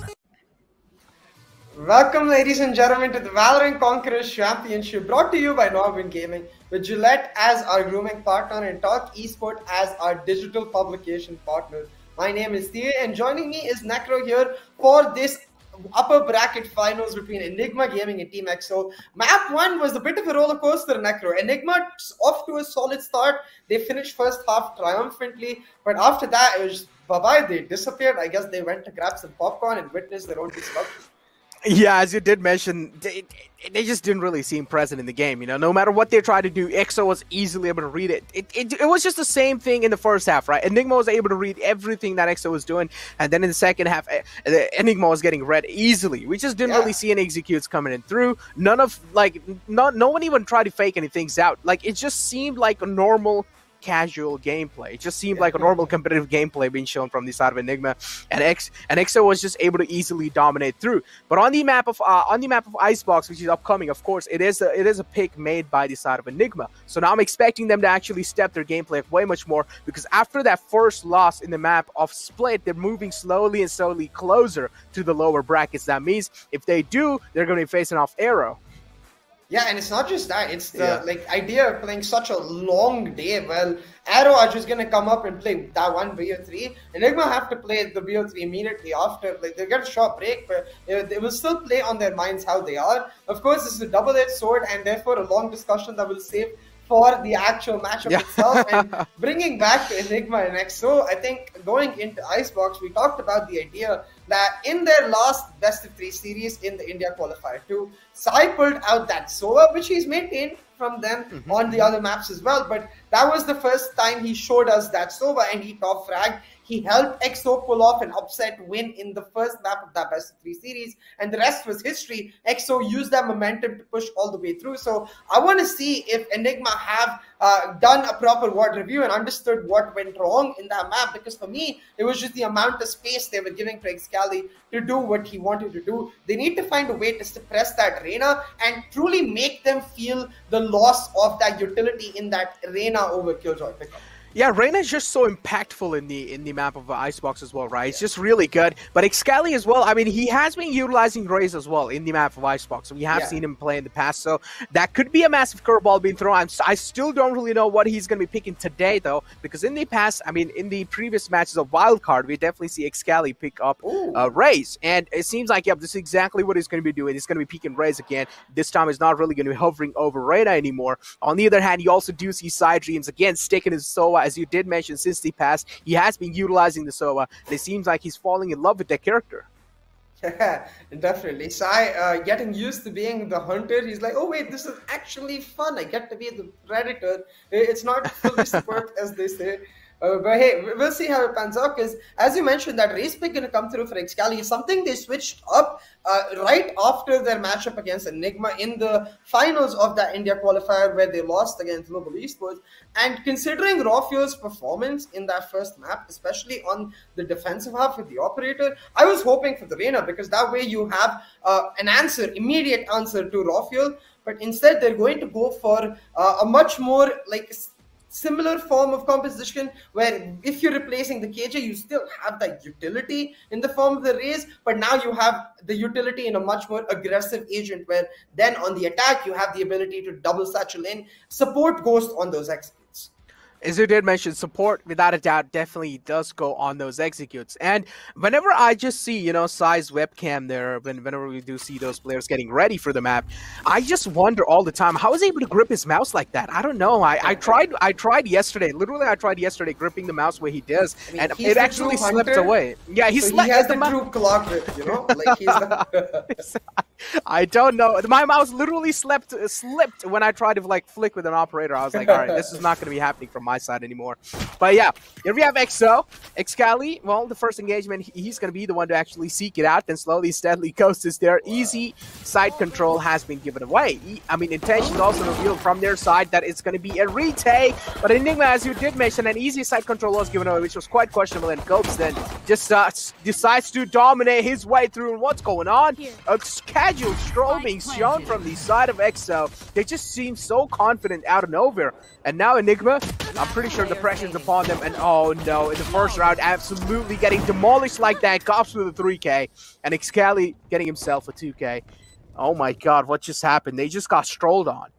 Welcome, ladies and gentlemen, to the Valorant Conquerors Championship, brought to you by NODWIN Gaming, with Gillette as our grooming partner and Talk Esport as our digital publication partner. My name is Thea, and joining me is Necro here for this upper bracket finals between Enigma Gaming and Team EXO. Map 1 was a bit of a roller coaster, Necro. Enigma off to a solid start. They finished first half triumphantly, but after that, it was bye-bye. They disappeared. I guess they went to grab some popcorn and witness their own destruction. Yeah, as you did mention, they just didn't really seem present in the game. You know, no matter what they tried to do, EXO was easily able to read it. It was just the same thing in the first half, right? Enigma was able to read everything that EXO was doing, and then in the second half, Enigma was getting read easily. We just didn't really see any executes coming in through. No one even tried to fake anything out. Like, it just seemed like a normal, casual gameplay. It just seemed like a normal competitive gameplay being shown from the side of Enigma, and EXO was just able to easily dominate through. But on the map of Icebox, which is upcoming, of course, it is a pick made by the side of Enigma. So now I'm expecting them to actually step their gameplay up way much more, because after that first loss in the map of Split, they're moving slowly and slowly closer to the lower brackets. That means if they do, they're going to be facing off Arrow. Yeah, and it's not just that. It's the idea of playing such a long day. Well, Arrow are just going to come up and play that one BO3. Enigma have to play the BO3 immediately after. Like, they get a short break, but they will still play on their minds how they are. Of course, this is a double-edged sword, and therefore a long discussion that will save for the actual matchup itself. And bringing back to Enigma and EXO, I think going into Icebox, we talked about the idea that in their last best-of-3 series in the India Qualifier 2, Sai pulled out that Sova, which he's maintained from them on the other maps as well. But that was the first time he showed us that Sova, and he top fragged. He helped EXO pull off an upset win in the first map of that best-of-3 series, and the rest was history. EXO used that momentum to push all the way through. So I want to see if Enigma have done a proper WOD review and understood what went wrong in that map, because for me, it was just the amount of space they were giving to Excali to do what he wanted to do. They need to find a way to suppress that Reyna and truly make them feel the loss of that utility in that Reyna over Killjoy pickup. Yeah, Reyna is just so impactful in the map of Icebox as well, right? It's just really good. But Excali as well, I mean, he has been utilizing Raze as well in the map of Icebox. We have seen him play in the past, so that could be a massive curveball being thrown. I still don't really know what he's going to be picking today, though, because in the past, I mean, in the previous matches of Wildcard, we definitely see Excali pick up Raze. And it seems like, this is exactly what he's going to be doing. He's going to be picking Raze again. This time, he's not really going to be hovering over Reyna anymore. On the other hand, you also do see Side Dreams again sticking his Sova. As you did mention, since the past, he has been utilizing the Sova, and it seems like he's falling in love with that character. Yeah, definitely. Sai, getting used to being the hunter, he's like, oh wait, this is actually fun. I get to be the predator. It's not fully sport, as they say. But hey, we'll see how it pans out, because as you mentioned, that race pick going to come through for Excali is something they switched up right after their matchup against Enigma in the finals of that India qualifier, where they lost against Global Esports. And considering Rofio's performance in that first map, especially on the defensive half with the operator, I was hoping for the Reyna, because that way you have an immediate answer to Rofio. But instead, they're going to go for a much more like similar form of composition, where if you're replacing the KJ, you still have that utility in the form of the Raze, but now you have the utility in a much more aggressive agent, where then on the attack, you have the ability to double satchel in, support Ghost on those exploits. As you did mention, support without a doubt definitely does go on those executes. And whenever I just see, you know, Sai's webcam there, whenever we do see those players getting ready for the map, I just wonder all the time how is he able to grip his mouse like that. I don't know. I tried yesterday. Literally, I tried yesterday gripping the mouse where he does, I mean, and it actually slipped away. Yeah, he so slipped. he has the true clock grip, you know, like he's the. I don't know. My mouse literally slipped when I tried to like flick with an operator. I was like, all right, this is not going to be happening from my side anymore. But yeah, here we have XO. Excali, well, the first engagement, he's going to be the one to actually seek it out. Then slowly, steadily, Ghost is there. Easy side control has been given away. I mean, intentions also revealed from their side that it's going to be a retake. But Enigma, as you did mention, an easy side control was given away, which was quite questionable. And Ghost then just decides to dominate his way through. And what's going on? A casual stroll being shown from the side of XO. They just seem so confident out of nowhere. And now Enigma, I'm pretty sure the pressure's upon them. And oh no, in the first round, absolutely getting demolished like that. Cops with a 3K. And Excali getting himself a 2K. Oh my god, what just happened? They just got strolled on.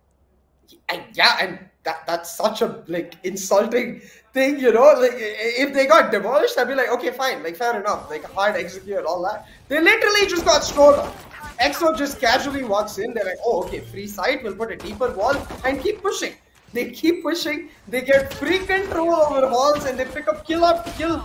Yeah, and that's such a like insulting thing, you know. Like if they got demolished, I'd be like, okay, fine, like fair enough, like hard execute all that. They literally just got strolled on. XO just casually walks in. They're like, oh, okay, free site. We'll put a deeper wall and keep pushing. They keep pushing. They get free control over halls and they pick up kill after kill.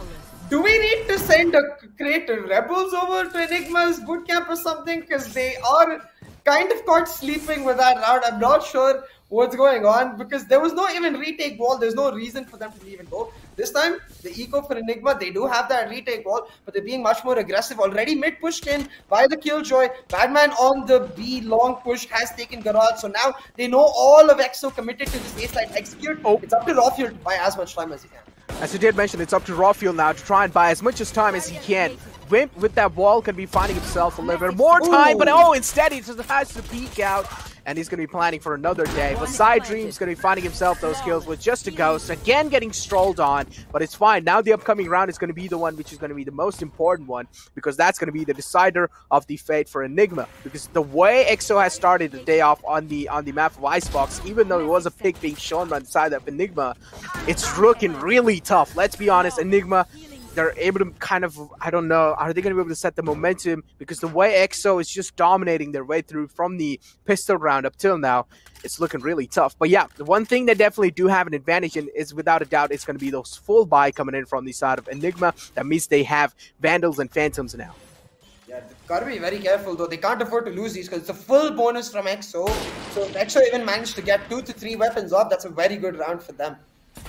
Do we need to send a crate rebels over to Enigma's bootcamp or something? Because they are kind of caught sleeping with that round. I'm not sure what's going on because there was no even retake wall. There's no reason for them to even go. This time, the eco for Enigma, they do have that retake wall, but they're being much more aggressive. Already mid pushed in by the Killjoy. Badman on the B long push has taken Garage. So now they know all of XO committed to this A side execute. It's up to Rawfuel to buy as much time as he can. As you did mention, it's up to Rawfuel now to try and buy as much as time as he can. Wimp with that wall can be finding himself a little bit more time, but oh, instead he just has to peek out. And he's going to be planning for another day. But Side Dream's going to be finding himself those kills with just a Ghost. Again, getting strolled on. But it's fine. Now the upcoming round is going to be the one which is going to be the most important one. Because that's going to be the decider of the fate for Enigma. Because the way XO has started the day off on the map of Icebox, even though it was a pick being shown on the side of Enigma, it's looking really tough. Let's be honest, Enigma, they're able to kind of, I don't know, are they going to be able to set the momentum? Because the way XO is just dominating their way through from the pistol round up till now, it's looking really tough. But yeah, the one thing they definitely do have an advantage in is without a doubt, it's going to be those full buy coming in from the side of Enigma. That means they have Vandals and Phantoms now. Yeah, they've got to be very careful though. They can't afford to lose these because it's a full bonus from XO. So if XO even managed to get 2 to 3 weapons off, that's a very good round for them.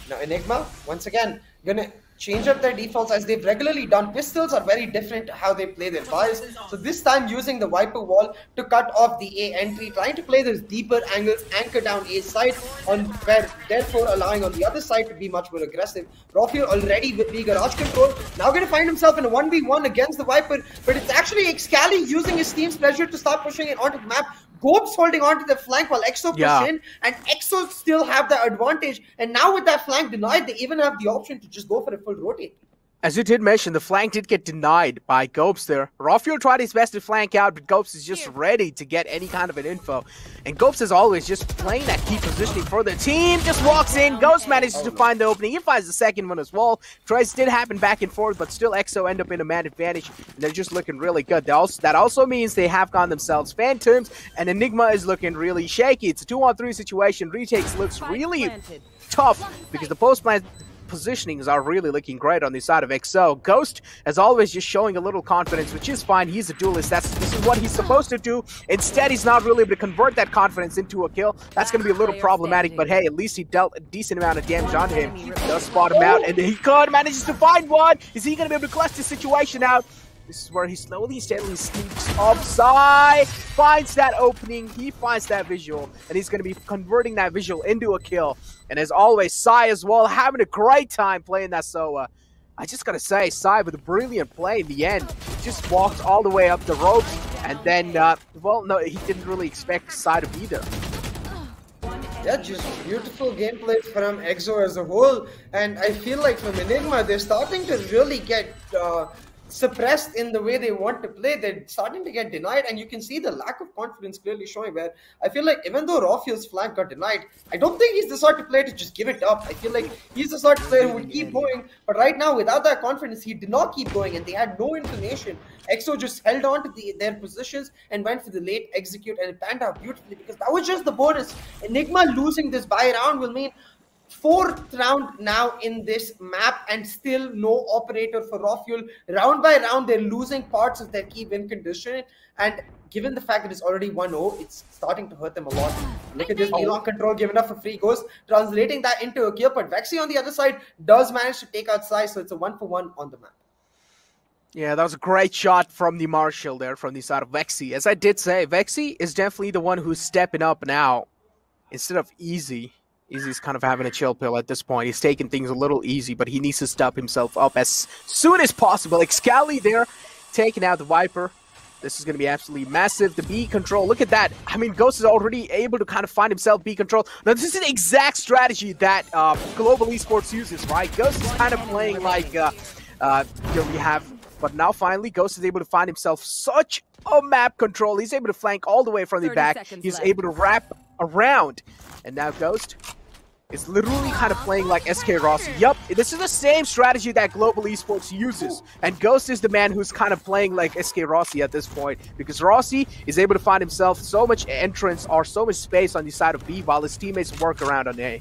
Now Enigma, once again, gonna change up their defaults as they've regularly done. Pistols are very different to how they play their buys. So this time using the Viper wall to cut off the A entry, trying to play those deeper angles, anchor down A side, on where therefore allowing on the other side to be much more aggressive. Rawfuel already with the garage control, now going to find himself in a 1v1 against the Viper, but it's actually Excali using his team's pleasure to start pushing it onto the map. Gopes holding on to the flank while XO push in, and XO still have the advantage. And now with that flank denied, they even have the option to just go for a full rotate. As you did mention, the flank did get denied by Gopes there. Rawfuel tried his best to flank out, but Gopes is just ready to get any kind of an info. And Gopes is always just playing that key positioning for the team. Just walks in, Ghost manages to find the opening. He finds the second one as well. Tries did happen back and forth, but still XO end up in a man advantage. And they're just looking really good. That also means they have gone themselves Phantoms, and Enigma is looking really shaky. It's a 2-on-3 situation. Retakes looks really tough because the post-plant positionings are really looking great on the side of XO. Ghost, as always, just showing a little confidence, which is fine. He's a duelist. This is what he's supposed to do. Instead, he's not really able to convert that confidence into a kill. That's going to be a little problematic, but hey, at least he dealt a decent amount of damage on him. He does spot him out, and he manages to find one. Is he going to be able to clutch the situation out? This is where he slowly, steadily sneaks upside, finds that opening, he finds that visual, and he's going to be converting that visual into a kill. And as always, Sai as well, having a great time playing that Soa. I just got to say, Sai with a brilliant play in the end. He just walked all the way up the ropes, and then, well, no, he didn't really expect Sai to be there. Yeah, just beautiful gameplay from EXO as a whole. And I feel like from Enigma, they're starting to really get suppressed in the way they want to play. They're starting to get denied, and you can see the lack of confidence clearly showing, where I feel like even though Rafiel's flank got denied, I don't think he's the sort of player to just give it up. I feel like he's the sort of player who would keep going, but right now, without that confidence, he did not keep going, and they had no inclination. EXO just held on to their positions and went for the late execute, and it panned out beautifully because that was just the bonus. Enigma losing this buy round will mean 4th round now in this map, and still no operator for Rafuel. Round by round, they're losing parts of their key win condition, and given the fact that it's already 1-0, it's starting to hurt them a lot. Look at this Elon control given up for free Ghost, translating that into a kill, but Vexy on the other side does manage to take out Sai, so it's a 1-for-1 on the map. Yeah, that was a great shot from the Marshall there from the side of Vexy. As I did say, Vexy is definitely the one who's stepping up now instead of Easy. Easy's kind of having a chill pill at this point. He's taking things a little easy, but he needs to step himself up as soon as possible. Excali there, taking out the Viper. This is going to be absolutely massive. The B control, look at that. I mean, Ghost is already able to kind of find himself B control. Now, this is the exact strategy that Global Esports uses, right? Ghost is kind of playing like, here we have, but now finally, Ghost is able to find himself such a map control. He's able to flank all the way from the back. He's left. able to wrap around. And now Ghost is literally kind of playing like SK Rossi. Yup, this is the same strategy that Global Esports uses. And Ghost is the man who's kind of playing like SK Rossi at this point. Because Rossi is able to find himself so much entrance or so much space on the side of B while his teammates work around on A.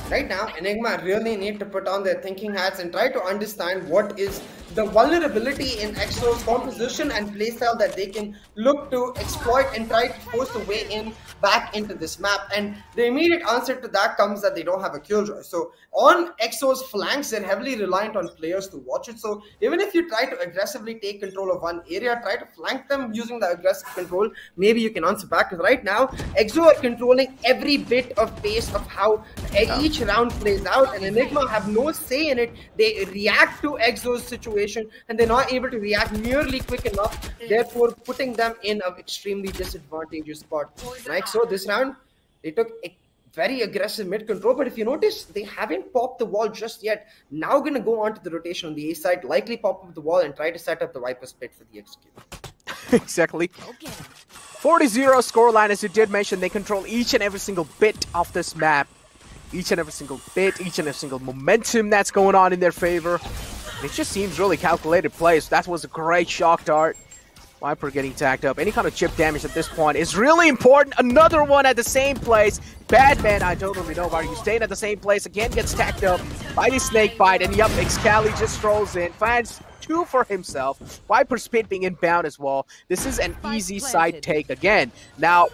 Right now, Enigma really need to put on their thinking hats and try to understand what is the vulnerability in EXO's composition and playstyle that they can look to exploit and try to force a way in back into this map. And the immediate answer to that comes that they don't have a killjoy. So on EXO's flanks, they're heavily reliant on players to watch it. So even if you try to aggressively take control of one area, try to flank them using the aggressive control, maybe you can answer back. Because right now, EXO are controlling every bit of pace of how each round plays out, and Enigma have no say in it. They react to EXO's situation, and they're not able to react nearly quick enough, therefore putting them in an extremely disadvantageous spot. Right, so this round, they took a very aggressive mid control, but if you notice, they haven't popped the wall just yet. Now going to go on to the rotation on the A side, likely pop up the wall and try to set up the Viper's pit for the execute. Exactly. 40-0 scoreline, as you did mention. They control each and every single bit of this map. Each and every single bit, each and every single momentum that's going on in their favor. It just seems really calculated play. So that was a great shock dart. Viper getting tagged up. Any kind of chip damage at this point is really important. Another one at the same place. Badman, I don't really know why you staying at the same place. Again, gets tagged up by the snake bite. And yup, Excali just strolls in. Finds 2 for himself. Viper's pit being inbound as well. This is an easy side take again. Now,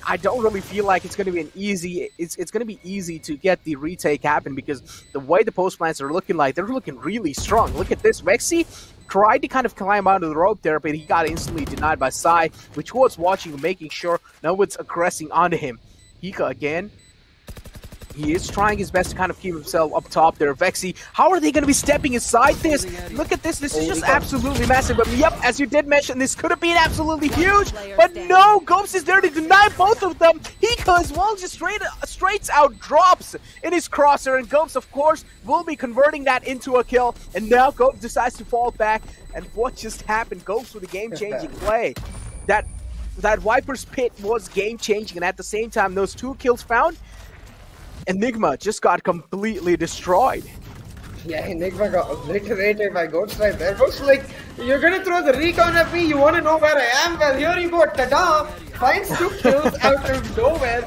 I don't really feel like it's going to be an easy. It's going to be easy to get the retake happen because the way the post plants are looking like, they're looking really strong. Look at this. Vexy tried to kind of climb out of the rope there, but he got instantly denied by Sai, which was watching and making sure no one's aggressing onto him. Hika again. He is trying his best to kind of keep himself up top there. Vexy, how are they going to be stepping inside this? Look at this. This is just absolutely massive. But yep, as you did mention, this could have been absolutely huge. But no, Ghost is there to deny both of them. Hika as well just straight out drops in his crosser. And Ghost, of course, will be converting that into a kill. And now Ghost decides to fall back. And what just happened? Ghost with a game-changing play. That Viper's pit was game-changing. And at the same time, those 2 kills found, Enigma just got completely destroyed. Yeah, Enigma got obliterated by Ghost right there. Ghost like, you're gonna throw the recon at me? You wanna know where I am? Well, here you go, tada! Finds 2 kills out of nowhere,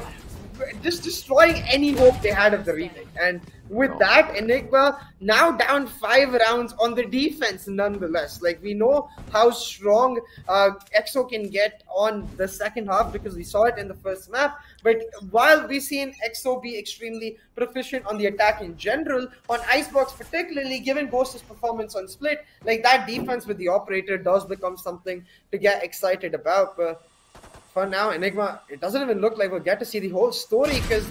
just destroying any hope they had of the retake. And with that, Enigma now down 5 rounds on the defense nonetheless. Like, we know how strong EXO can get on the second half because we saw it in the first map. But while we've seen EXO be extremely proficient on the attack in general, on Icebox particularly, given Ghost's performance on Split, like that defense with the operator does become something to get excited about. But for now, Enigma, it doesn't even look like we'll get to see the whole story because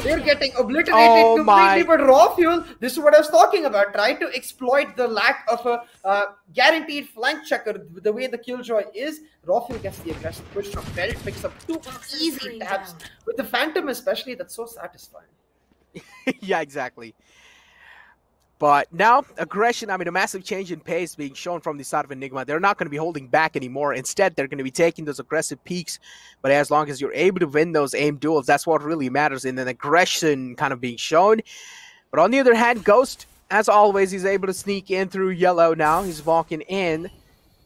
they're getting obliterated completely. But Rafuel, this is what I was talking about. Try to exploit the lack of a guaranteed flank checker the way the Killjoy is. Rafuel gets the aggressive push from Belt, picks up 2 easy taps. With the Phantom especially, that's so satisfying. Yeah, exactly. But now, aggression, I mean, a massive change in pace being shown from the side of Enigma. They're not going to be holding back anymore. Instead, they're going to be taking those aggressive peaks. But as long as you're able to win those aim duels, that's what really matters in an aggression kind of being shown. But on the other hand, Ghost, as always, he's able to sneak in through yellow now. He's walking in.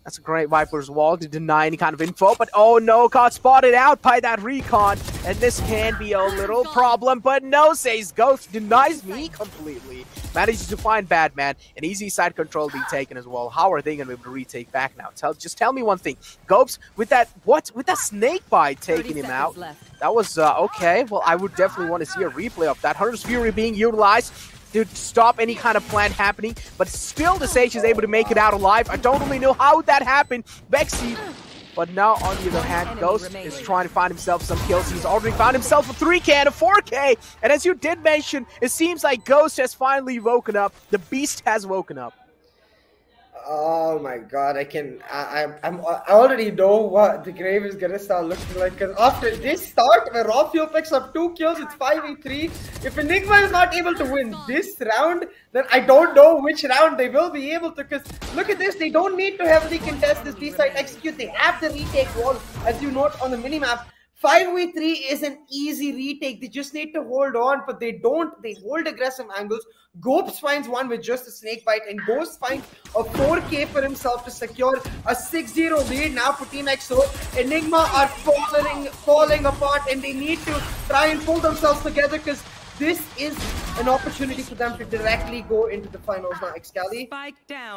That's a great Viper's wall to deny any kind of info. But oh no, got spotted out by that recon. And this can be a little problem. But no, says Ghost, denies me completely. Manages to find Badman. An easy side control being taken as well. How are they going to be able to retake back now? Just tell me one thing. Gopes, with that, with that snake bite taking him out. That was, okay. Well, I would definitely want to see a replay of that. Hunter's Fury being utilized to stop any kind of plan happening, but still the Sage is able to make it out alive. I don't really know how that happened. Vexy, but now on the other hand, Ghost is trying to find himself some kills. He's already found himself a 3K and a 4K, and as you did mention, it seems like Ghost has finally woken up. The beast has woken up. Oh my god, I already know what the grave is gonna start looking like, because after this start where Rafael picks up 2 kills, it's 5v3. If Enigma is not able to win this round, then I don't know which round they will be able to, because look at this, they don't need to heavily contest this B-side execute. They have the retake wall, as you note on the minimap. 5v3 is an easy retake. They just need to hold on, but they don't. They hold aggressive angles. Gopes finds one with just a snake bite, and Ghost finds a 4K for himself to secure a 6-0 lead now for Team EXO. Enigma are falling apart, and they need to try and pull themselves together, because this is an opportunity for them to directly go into the finals now. Excali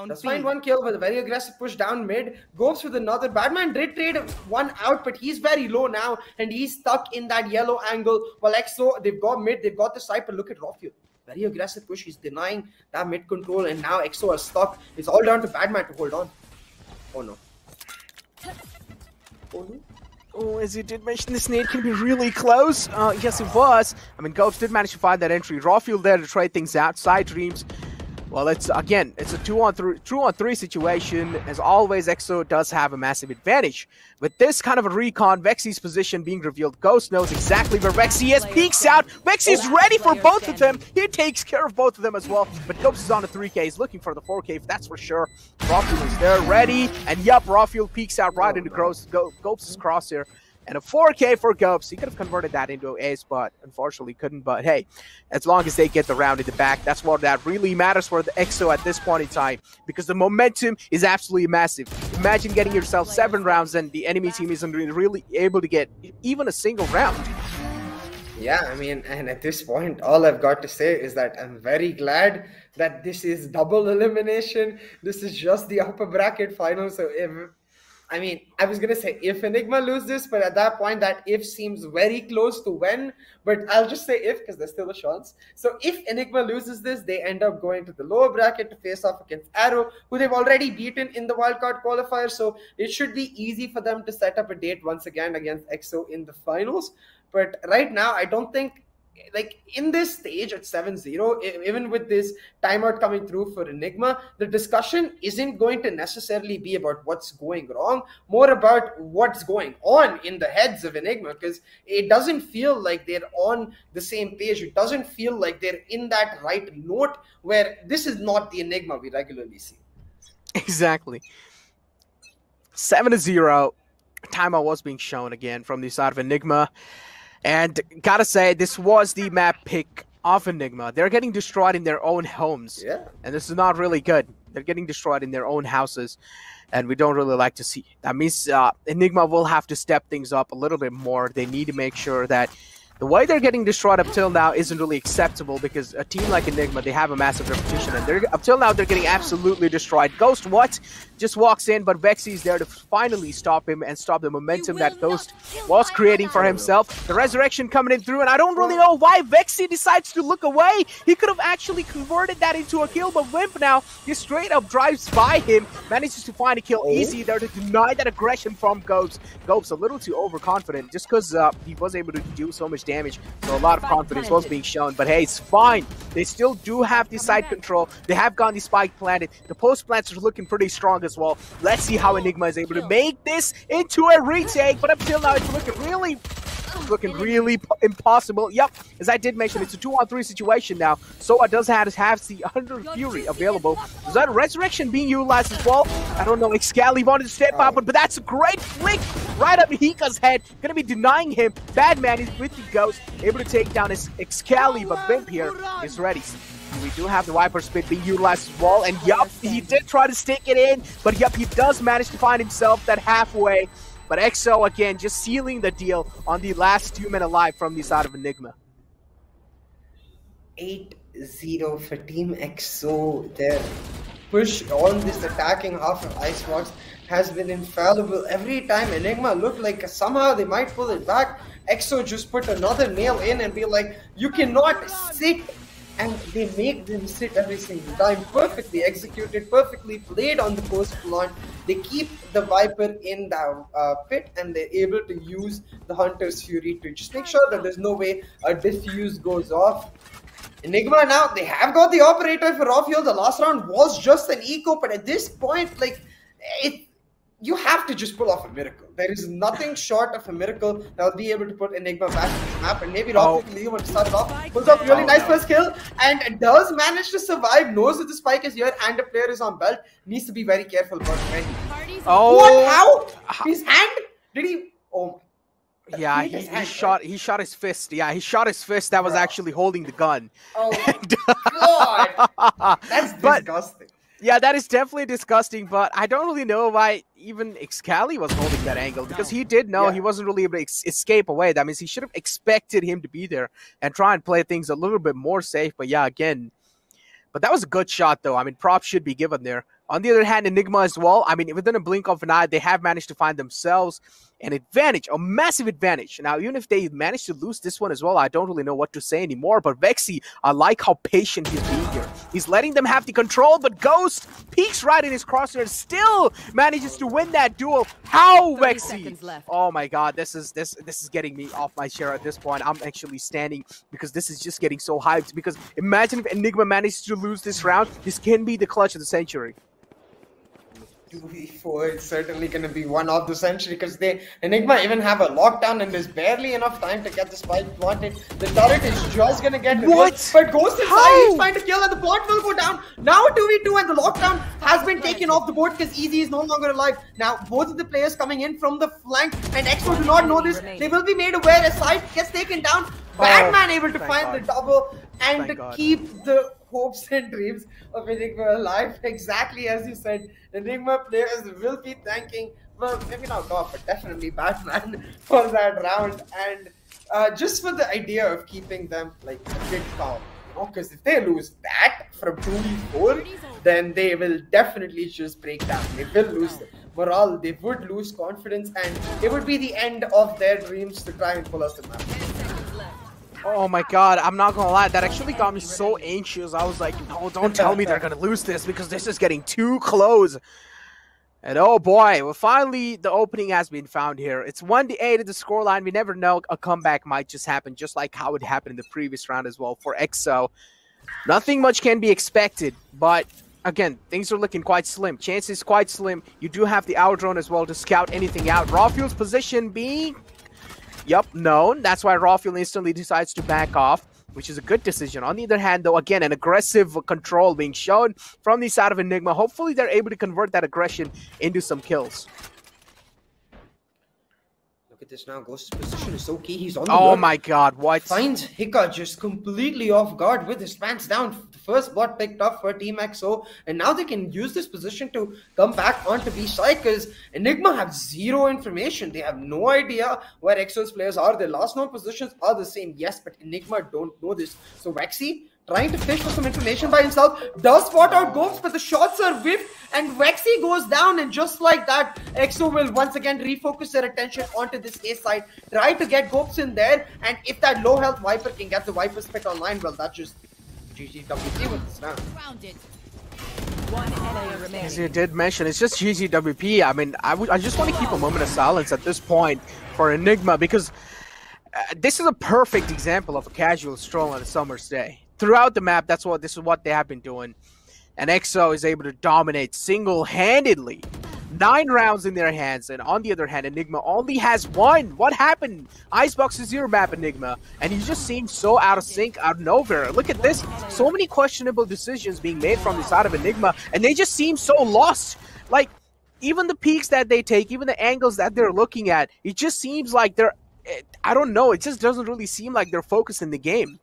does find 1 kill with a very aggressive push down mid. Goes with another. Badman did trade 1 out, but he's very low now, and he's stuck in that yellow angle. While EXO, they've got mid, they've got the side, but look at Rafael. Very aggressive push. He's denying that mid control, and now EXO are stuck. It's all down to Badman to hold on. Oh no. Oh no. Oh, as you did mention, this nade can be really close. Yes, it was. I mean, Gopes did manage to find that entry. Rafael there to trade things out. Side Dreams. Well, it's a 2-on-3 situation. As always, EXO does have a massive advantage. With this kind of a recon, Vexy's position being revealed, Ghost knows exactly where Vexy is. Peeks out. Vexy's ready for both of them. He takes care of both of them as well. But Ghost is on the 3K. He's looking for the 4K, that's for sure. Rafael is there, ready. And yup, Rafael peeks out right into Ghosts' crosshair. And a 4K for Gopes. He could have converted that into an ace, but unfortunately couldn't. But hey, as long as they get the round in the back, that's what that really matters for the EXO at this point in time, because the momentum is absolutely massive. Imagine getting yourself 7 rounds and the enemy team isn't really able to get even a single round. Yeah, I mean, and at this point, all I've got to say is that I'm very glad that this is double elimination. This is just the upper bracket final. So I mean, I was going to say if Enigma lose this, but at that point, that if seems very close to when. But I'll just say if, because there's still a chance. So if Enigma loses this, they end up going to the lower bracket to face off against Arrow, who they've already beaten in the Wildcard qualifier. So it should be easy for them to set up a date once again against EXO in the finals. But right now, I don't think, like in this stage at 7-0, even with this timeout coming through for Enigma, the discussion isn't going to necessarily be about what's going wrong, more about what's going on in the heads of Enigma, because it doesn't feel like they're on the same page. It doesn't feel like they're in that right note, where this is not the Enigma we regularly see. Exactly. 7-0. Timeout was being shown again from the side of Enigma. And gotta say, this was the map pick of Enigma. They're getting destroyed in their own homes. Yeah. And this is not really good. They're getting destroyed in their own houses. And we don't really like to see. That means Enigma will have to step things up a little bit more. They need to make sure that the way they're getting destroyed up till now isn't really acceptable, because a team like Enigma, they have a massive reputation, and up till now they're getting absolutely destroyed. Ghost just walks in, but Vexy is there to finally stop him and stop the momentum that Ghost was creating for himself. The resurrection coming in through, and I don't really know why Vexy decides to look away. He could have actually converted that into a kill, but Wimp now just straight up drives by him, manages to find a kill easy there to deny that aggression from Ghost. Ghost a little too overconfident just because he was able to do so much damage, so a lot of confidence was being shown. But hey, it's fine. They still do have the side control. They have gotten the spike planted. The post plants are looking pretty strong as well. Let's see how Enigma is able to make this into a retake. But up till now, it's looking really it's looking really impossible. Yep, as I did mention, it's a 2-on-3 situation now. Soa does have the Under Fury available. Is that Resurrection being utilized as well? I don't know. Excali wanted to step out, but that's a great flick right up Hika's head. Gonna be denying him. Badman is with the Ghost, able to take down his Excali, but Vimp here is ready. We do have the Viper Spit being utilized as well, and yup, he did try to stick it in, but yup, he does manage to find himself that halfway. But EXO, again, just sealing the deal on the last 2 men alive from the side of Enigma. 8-0 for Team EXO. Their push on this attacking half of Icebox has been infallible. Every time Enigma looked like somehow they might pull it back, EXO just put another nail in and be like, you cannot sit. And they make them sit every single time. Perfectly executed, perfectly played on the post launch. They keep the Viper in the pit and they're able to use the Hunter's Fury to just make sure that there's no way a diffuse goes off. Enigma now, they have got the operator for Rafael. The last round was just an eco, but at this point, like, you have to just pull off a miracle. There is nothing short of a miracle that will be able to put Enigma back in the map. And maybe Rafael can leave him to start it off. Pulls off really nice first kill and does manage to survive. Knows that the spike is here and the player is on belt. Needs to be very careful about when. What? How? His hand? Did he? Oh my. Yeah, he shot his fist. Yeah, he shot his fist that was actually holding the gun. Oh God. That's disgusting. Yeah, that is definitely disgusting, but I don't really know why even Excali was holding that angle, because he did know he wasn't really able to escape away. That means he should have expected him to be there and try and play things a little bit more safe. But yeah, again, but that was a good shot, though. I mean, props should be given there. On the other hand, Enigma as well, I mean, within a blink of an eye, they have managed to find themselves an advantage, a massive advantage. Now, even if they manage to lose this one as well, I don't really know what to say anymore. But Vexy, I like how patient he's being here. He's letting them have the control, but Ghost peeks right in his crosshair, still manages to win that duel. How, Vexy? Oh my God, this is getting me off my chair at this point. I'm actually standing because this is just getting so hyped. Because imagine if Enigma manages to lose this round, this can be the clutch of the century. 2v4 is certainly going to be one of the century, because Enigma even have a lockdown and there's barely enough time to get the spike wanted. The turret is just going to get what? But Ghost inside, he's trying to kill and the bot will go down. Now 2v2 and the lockdown has been taken off the board because Easy is no longer alive. Now both of the players coming in from the flank, and EXO do not know this. They will be made aware as side gets taken down. Badman able to find the double and to keep the hopes and dreams of Enigma alive, exactly as you said. Enigma players will be thanking, well, maybe not God, but definitely Batman for that round, and just for the idea of keeping them like a bit calm. Because if they lose that from 2v4, then they will definitely just break down. They will lose the morale, they would lose confidence, and it would be the end of their dreams to try and pull us the map. Oh my God, I'm not gonna lie, that actually got me so anxious. I was like, no, don't tell me they're gonna lose this, because this is getting too close. And oh boy, well, finally the opening has been found here. It's 1-8 at the scoreline. We never know, a comeback might just happen, just like how it happened in the previous round as well for EXO. Nothing much can be expected, but again, things are looking quite slim. Chances quite slim. You do have the hour drone as well to scout anything out. Rafuel's position being known. That's why Rafael instantly decides to back off, which is a good decision. On the other hand, though, again, an aggressive control being shown from the side of Enigma. Hopefully, they're able to convert that aggression into some kills. Look at this now. Ghost's position is so key. He's on the Oh look. my God, what? Finds Hika just completely off guard with his pants down. The first bot picked up for Team EXO, and now they can use this position to come back onto B side, because Enigma have zero information. They have no idea where EXO's players are. Their last known positions are the same, yes, but Enigma don't know this. So Vexy, trying to fish for some information by himself, does spot out Gopes, but the shots are whiffed, and Vexy goes down, and just like that, EXO will once again refocus their attention onto this A side, try to get Gopes in there, and if that low health Viper can get the Viper spit online, well, that's just GGWP with this round. As you did mention, it's just GGWP. I mean, I just want to keep a moment of silence at this point for Enigma, because this is a perfect example of a casual stroll on a summer's day. Throughout the map, this is what they have been doing. And EXO is able to dominate single-handedly 9 rounds in their hands, and on the other hand, Enigma only has 1. What happened? Icebox is your map, Enigma, and you just seem so out of sync, out of nowhere. Look at this. So many questionable decisions being made from the side of Enigma, and they just seem so lost. Like, even the peaks that they take, even the angles that they're looking at, it just seems like they're, I don't know, it just doesn't really seem like they're focused in the game.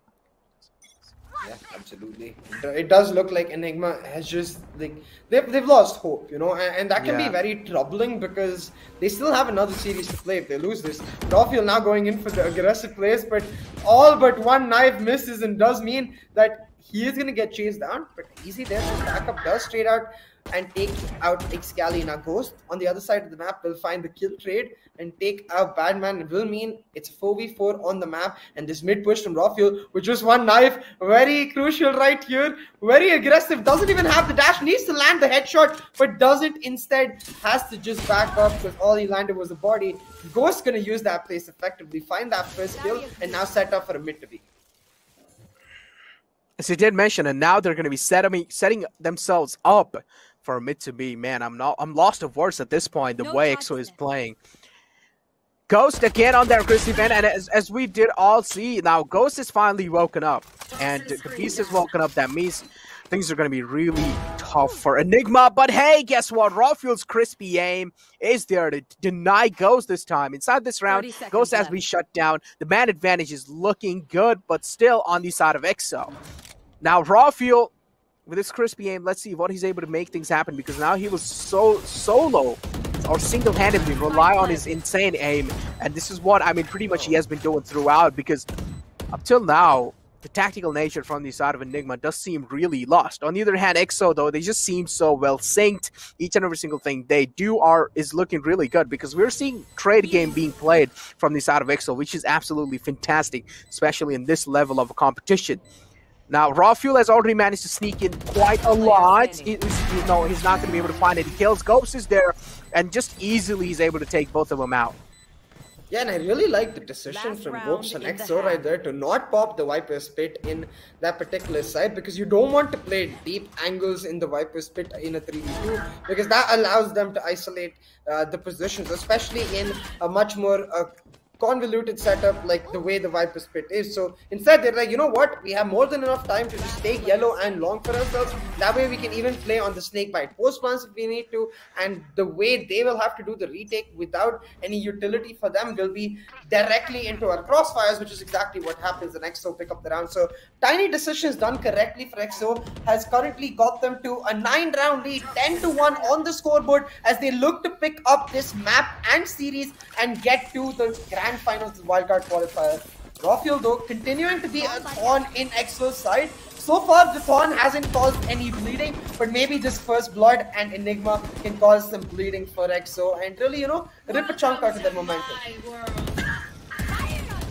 Yeah, absolutely. It does look like Enigma has just like they've lost hope, you know, and that can be very troubling because they still have another series to play if they lose this. Rafael now going in for the aggressive plays, but all but one knife misses and does mean that he is gonna get chased down. But easy there, his backup does straight out and take out Excali. Now Ghost on the other side of the map will find the kill trade and take out Badman. It will mean it's 4v4 on the map, and this mid push from Rafael with just one knife, very crucial right here, very aggressive, doesn't even have the dash, needs to land the headshot, but doesn't, instead has to just back up because all he landed was a body. Ghost gonna use that place effectively, find that first kill, and now set up for a mid to be. As you did mention, and now they're going to be setting themselves up for a mid to be. Man, I'm lost of words at this point. The way EXO is playing. Ghost again on their Chris event, and as we did all see, now Ghost is finally woken up, and the Beast is woken up. That means things are going to be really tough for Enigma. But hey, guess what? Rafael's crispy aim is there to deny Ghost this time. Inside this round, Ghost has been shut down. The man advantage is looking good, but still on the side of EXO. Now, Rafael, with his crispy aim, let's see what he's able to make things happen, because now he was solo or single-handedly rely on his insane aim, and this is what, I mean, pretty much he has been doing throughout, because up till now, the tactical nature from the side of Enigma does seem really lost. On the other hand, EXO, though, they just seem so well synced. Each and every single thing they do is looking really good, because we're seeing trade game being played from the side of EXO, which is absolutely fantastic, especially in this level of competition. Now, Rafael has already managed to sneak in quite a lot. He's not going to be able to find any kills. Ghost is there, and just easily he's able to take both of them out. Yeah, and I really like the decision from Ghost and EXO right there to not pop the Viper's Pit in that particular side, because you don't want to play deep angles in the Viper's Pit in a 3v2, because that allows them to isolate the positions, especially in a much more convoluted setup like the way the Viper's Pit is. So instead they're like, you know what, we have more than enough time to just take yellow and long for ourselves. That way we can even play on the snakebite post plants if we need to, and the way they will have to do the retake without any utility for them will be directly into our crossfires, which is exactly what happens when EXO pick up the round. So tiny decisions done correctly for EXO has currently got them to a 9-round lead, 10-1 on the scoreboard, as they look to pick up this map and series and get to the Grand Finals Wildcard Qualifier. Rafael, though, continuing to be a thorn in EXO's side. So far, the thorn hasn't caused any bleeding, but maybe this first blood and Enigma can cause some bleeding for EXO and really, you know, rip a chunk out of their momentum.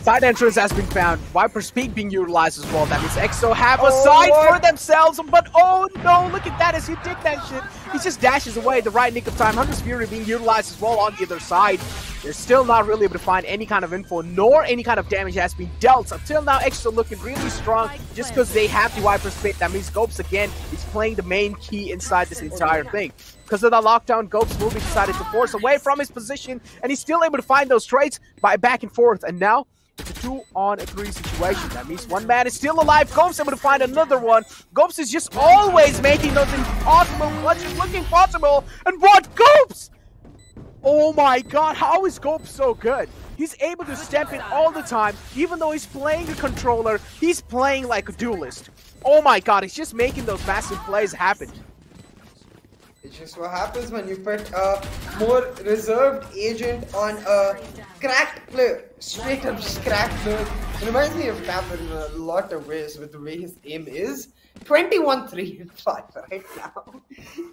Side entrance has been found. Viper's Peak being utilized as well. That means EXO have a side for themselves. But oh no, look at that as he did that shit. He just dashes away the right nick of time. Hunter's Fury being utilized as well on the other side. They're still not really able to find any kind of info, nor any kind of damage has been dealt. Until now, EXO looking really strong just because they have the Viper's Pit. That means Gopes again is playing the main key inside this entire thing. Because of the lockdown, Gopes will be decided to force away from his position, and he's still able to find those trades by back and forth. And now, it's a 2-on-3 situation. That means one man is still alive. Gopes able to find another one. Gopes is just always making those impossible clutches looking possible. And what? Gopes! Oh my god, how is Gopes so good? He's able to step in all the time. Even though he's playing a controller, he's playing like a duelist. Oh my god, he's just making those massive plays happen. It's just what happens when you put a more reserved agent on a cracked player. Straight up just cracked player. It reminds me of Tapper in a lot of ways with the way his aim is. 21-3-5 right now.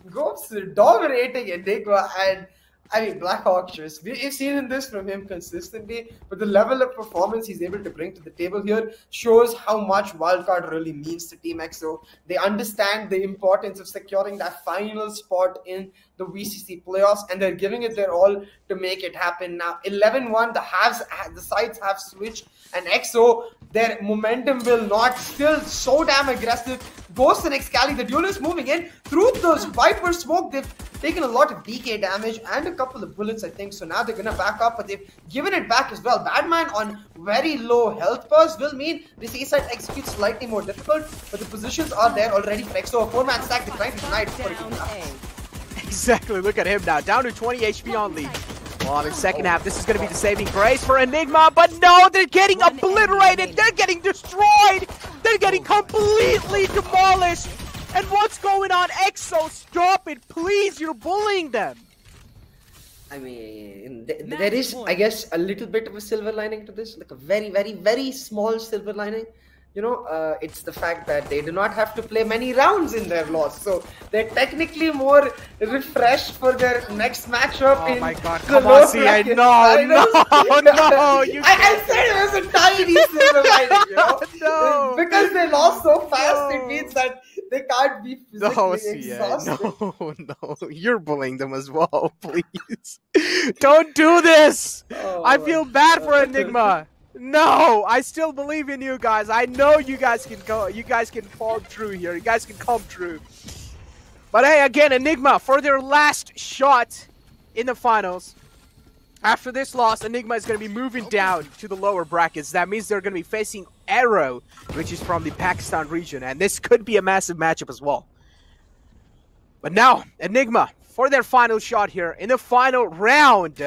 Gopes dominating Enigma, and I mean, Blackhawk just, we've seen this from him consistently, but the level of performance he's able to bring to the table here shows how much Wildcard really means to Team EXO. They understand the importance of securing that final spot in the VCC playoffs, and they're giving it their all to make it happen. Now, 11-1, the sides have switched, and EXO, their momentum will not, still so damn aggressive. Ghost and Excali, the duelists moving in through those Viper smoke. They've taken a lot of DK damage and a couple of bullets, I think. So now they're gonna back up, but they've given it back as well. Badman on very low health bars will mean this A side executes slightly more difficult, but the positions are there already for EXO. A 4-man stack, they're trying to deny it before it can happen. Exactly, look at him now, down to 20 HP only. Well, in second half, this is going to be the saving grace for Enigma, but no, they're getting obliterated, they're getting destroyed, they're getting completely demolished. And what's going on? EXO, stop it, please, you're bullying them. I mean, there is, I guess, a little bit of a silver lining to this, like a very, very, very small silver lining. You know, it's the fact that they do not have to play many rounds in their loss. So they're technically more refreshed for their next matchup. Oh my god, come on, CA. No. I said it was a tiny silver lining, you know? No. Because they lost so fast, it means that they can't be physically exhausted. No, you're bullying them as well, please. Don't do this. Oh, I feel bad for Enigma. No, I still believe in you guys. I know you guys can go. You guys can fall through here. You guys can come through. But hey, again, Enigma for their last shot in the finals. After this loss, Enigma is going to be moving down to the lower brackets. That means they're going to be facing Arrow, which is from the Pakistan region. And this could be a massive matchup as well. But now, Enigma for their final shot here in the final round.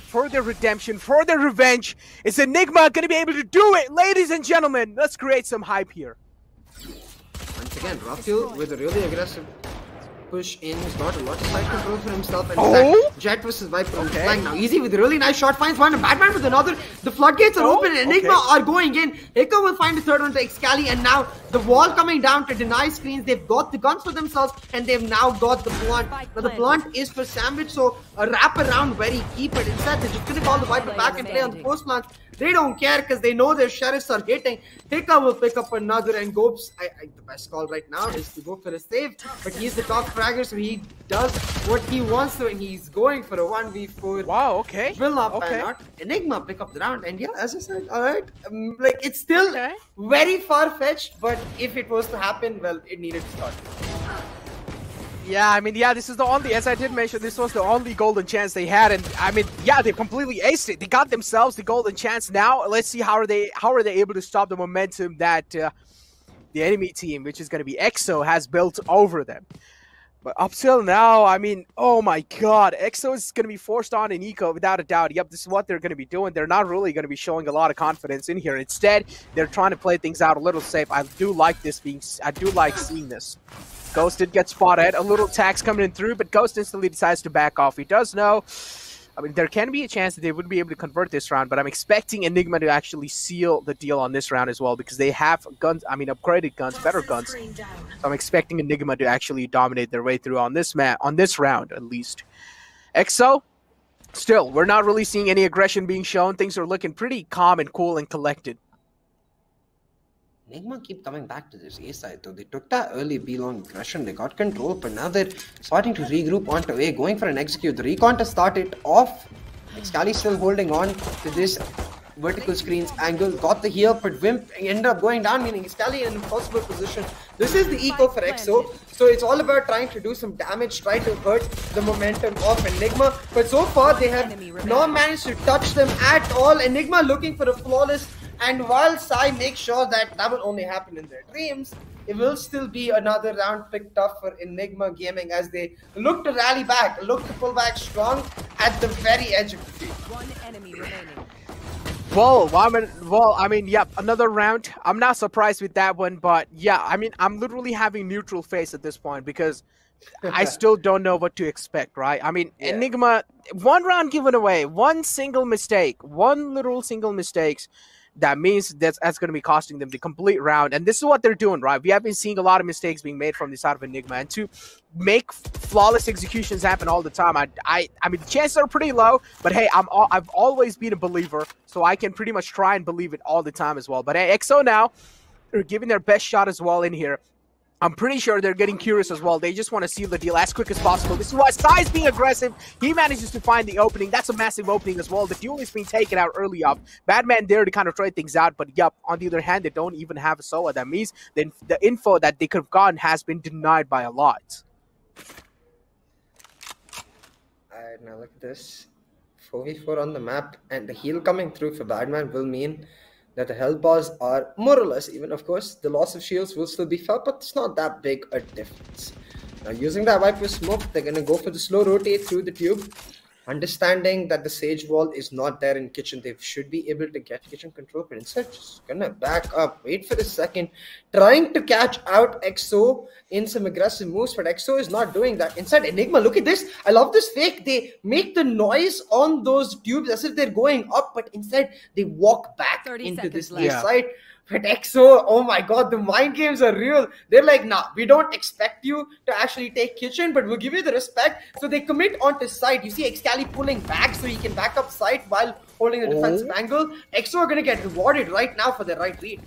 For their redemption, for their revenge. Is Enigma going to be able to do it? Ladies and gentlemen, let's create some hype here. Once again, Rafael with a really aggressive push in. He's got a lot of side control for himself. And Oh! Jet versus Viper flying now. Easy with a really nice shot. Finds one. And Batman with another. The floodgates are open. And Enigma are going in. Hiko will find a third one to Excali. And now the wall coming down to deny screens. They've got the guns for themselves. And they've now got the blunt. Now the blunt is for Sandwich. So a wrap around very key. But instead they're just going to call the Viper back and play on the post plant. They don't care because they know their sheriffs are hitting. Hika will pick up another, and Gopes, the best call right now is to go for a save. But he's the top fragger, so he does what he wants to, and he's going for a 1v4. Wow, okay. Will not pan out. Enigma pick up the round, and yeah, as I said, alright. Like, it's still very far-fetched, but if it was to happen, well, it needed to start. Yeah, I mean, yeah, this is the only, as I did mention, this was the only golden chance they had, and I mean, yeah, they completely aced it. They got themselves the golden chance. Now, let's see how are they able to stop the momentum that the enemy team, which is going to be EXO, has built over them. But up till now, I mean, oh my god, EXO is going to be forced on in eco without a doubt. Yep, this is what they're going to be doing. They're not really going to be showing a lot of confidence in here. Instead, they're trying to play things out a little safe. I do like this I do like seeing this. Ghost did get spotted. A little tax coming in through, but Ghost instantly decides to back off. He does know. I mean, there can be a chance that they would be able to convert this round, but I'm expecting Enigma to actually seal the deal on this round as well because they have guns, I mean, upgraded guns, better guns. So I'm expecting Enigma to actually dominate their way through on this round at least. EXO, still, we're not really seeing any aggression being shown. Things are looking pretty calm and cool and collected. Enigma keep coming back to this A side though. They took that early B-long aggression, they got control, but now they're starting to regroup onto A, going for an execute. The recon to start it off. Excali still holding on to this vertical screens angle, got the heal, but Wimp ended up going down, meaning Excali in an impossible position. This is the eco for EXO, so it's all about trying to do some damage, try to hurt the momentum of Enigma, but so far they have not managed to touch them at all. Enigma looking for a flawless. And while Sai makes sure that that will only happen in their dreams, it will still be another round picked up for Enigma Gaming as they look to rally back, look to pull back strong at the very edge of the field. One enemy remaining. Well, I mean, yeah, another round. I'm not surprised with that one, but yeah, I mean, I'm literally having neutral face at this point because I still don't know what to expect, right? I mean, Enigma, one round given away, one single mistake, one literal single mistakes. That means that's going to be costing them the complete round. And this is what they're doing, right? We have been seeing a lot of mistakes being made from the side of Enigma. And to make flawless executions happen all the time, I mean, the chances are pretty low. But hey, I've always been a believer. So I can pretty much try and believe it all the time as well. But hey, EXO now, they're giving their best shot as well in here. I'm pretty sure they're getting curious as well. They just want to seal the deal as quick as possible. This is why Sai's being aggressive. He manages to find the opening. That's a massive opening as well. The duel is being taken out early up. Badman there to kind of try things out. But yup, on the other hand, they don't even have a solo. That means the info that they could have gotten has been denied by a lot. Alright, now look at this. 4v4 on the map. And the heal coming through for Badman will mean that the health bars are more or less even. Of course, the loss of shields will still be felt, but it's not that big a difference. Now, using that Viper smoke, they're going to go for the slow rotate through the tube. Understanding that the Sage wall is not there in kitchen, they should be able to get kitchen control, but instead just gonna back up, wait for a second, trying to catch out EXO in some aggressive moves, but EXO is not doing that. Instead, Enigma, look at this. I love this fake. They make the noise on those tubes as if they're going up, but instead they walk back into this side. But EXO, oh my god, the mind games are real. They're like, nah, we don't expect you to actually take kitchen, but we'll give you the respect. So they commit onto side. You see Excali pulling back so he can back up side while holding the defensive angle. EXO are going to get rewarded right now for their right read.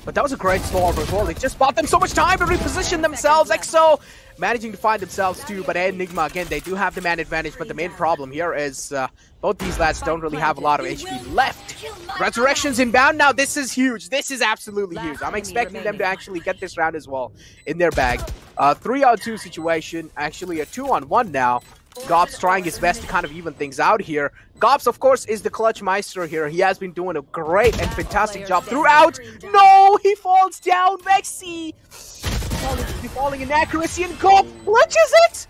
But that was a great storm as well. They just bought them so much time to reposition themselves. EXO managing to find themselves too, but Enigma, again, they do have the man advantage, but the main problem here is both these lads don't really have a lot of HP left. Resurrection's inbound now. This is huge. This is absolutely huge. I'm expecting them to actually get this round as well in their bag. 3-on-2 situation, actually a 2-on-1 now. Gops trying his best to kind of even things out here. Gops, of course, is the clutch maestro here. He has been doing a great and fantastic job throughout. No, he falls down. Vexy falling in accuracy, and Gop clutches it.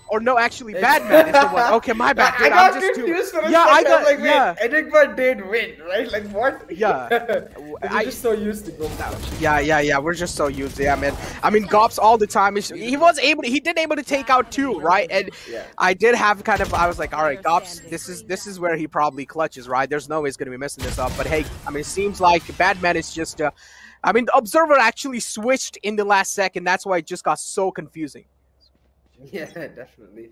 Or no, actually, Badman is the one. Okay, my bad. Dude, I got confused for a second. I got like, wait, Enigma did win, right? Like what? Yeah. I'm just so used to go down. Yeah. We're just so used to man. I mean, Gops all the time. He did able to take out 2, right? And I did have I was like, all right, Gops, this is where he probably clutches, right? There's no way he's gonna be messing this up. But hey, I mean, it seems like Badman is just. I mean, the Observer actually switched in the last second. That's why it just got so confusing. Yeah, definitely.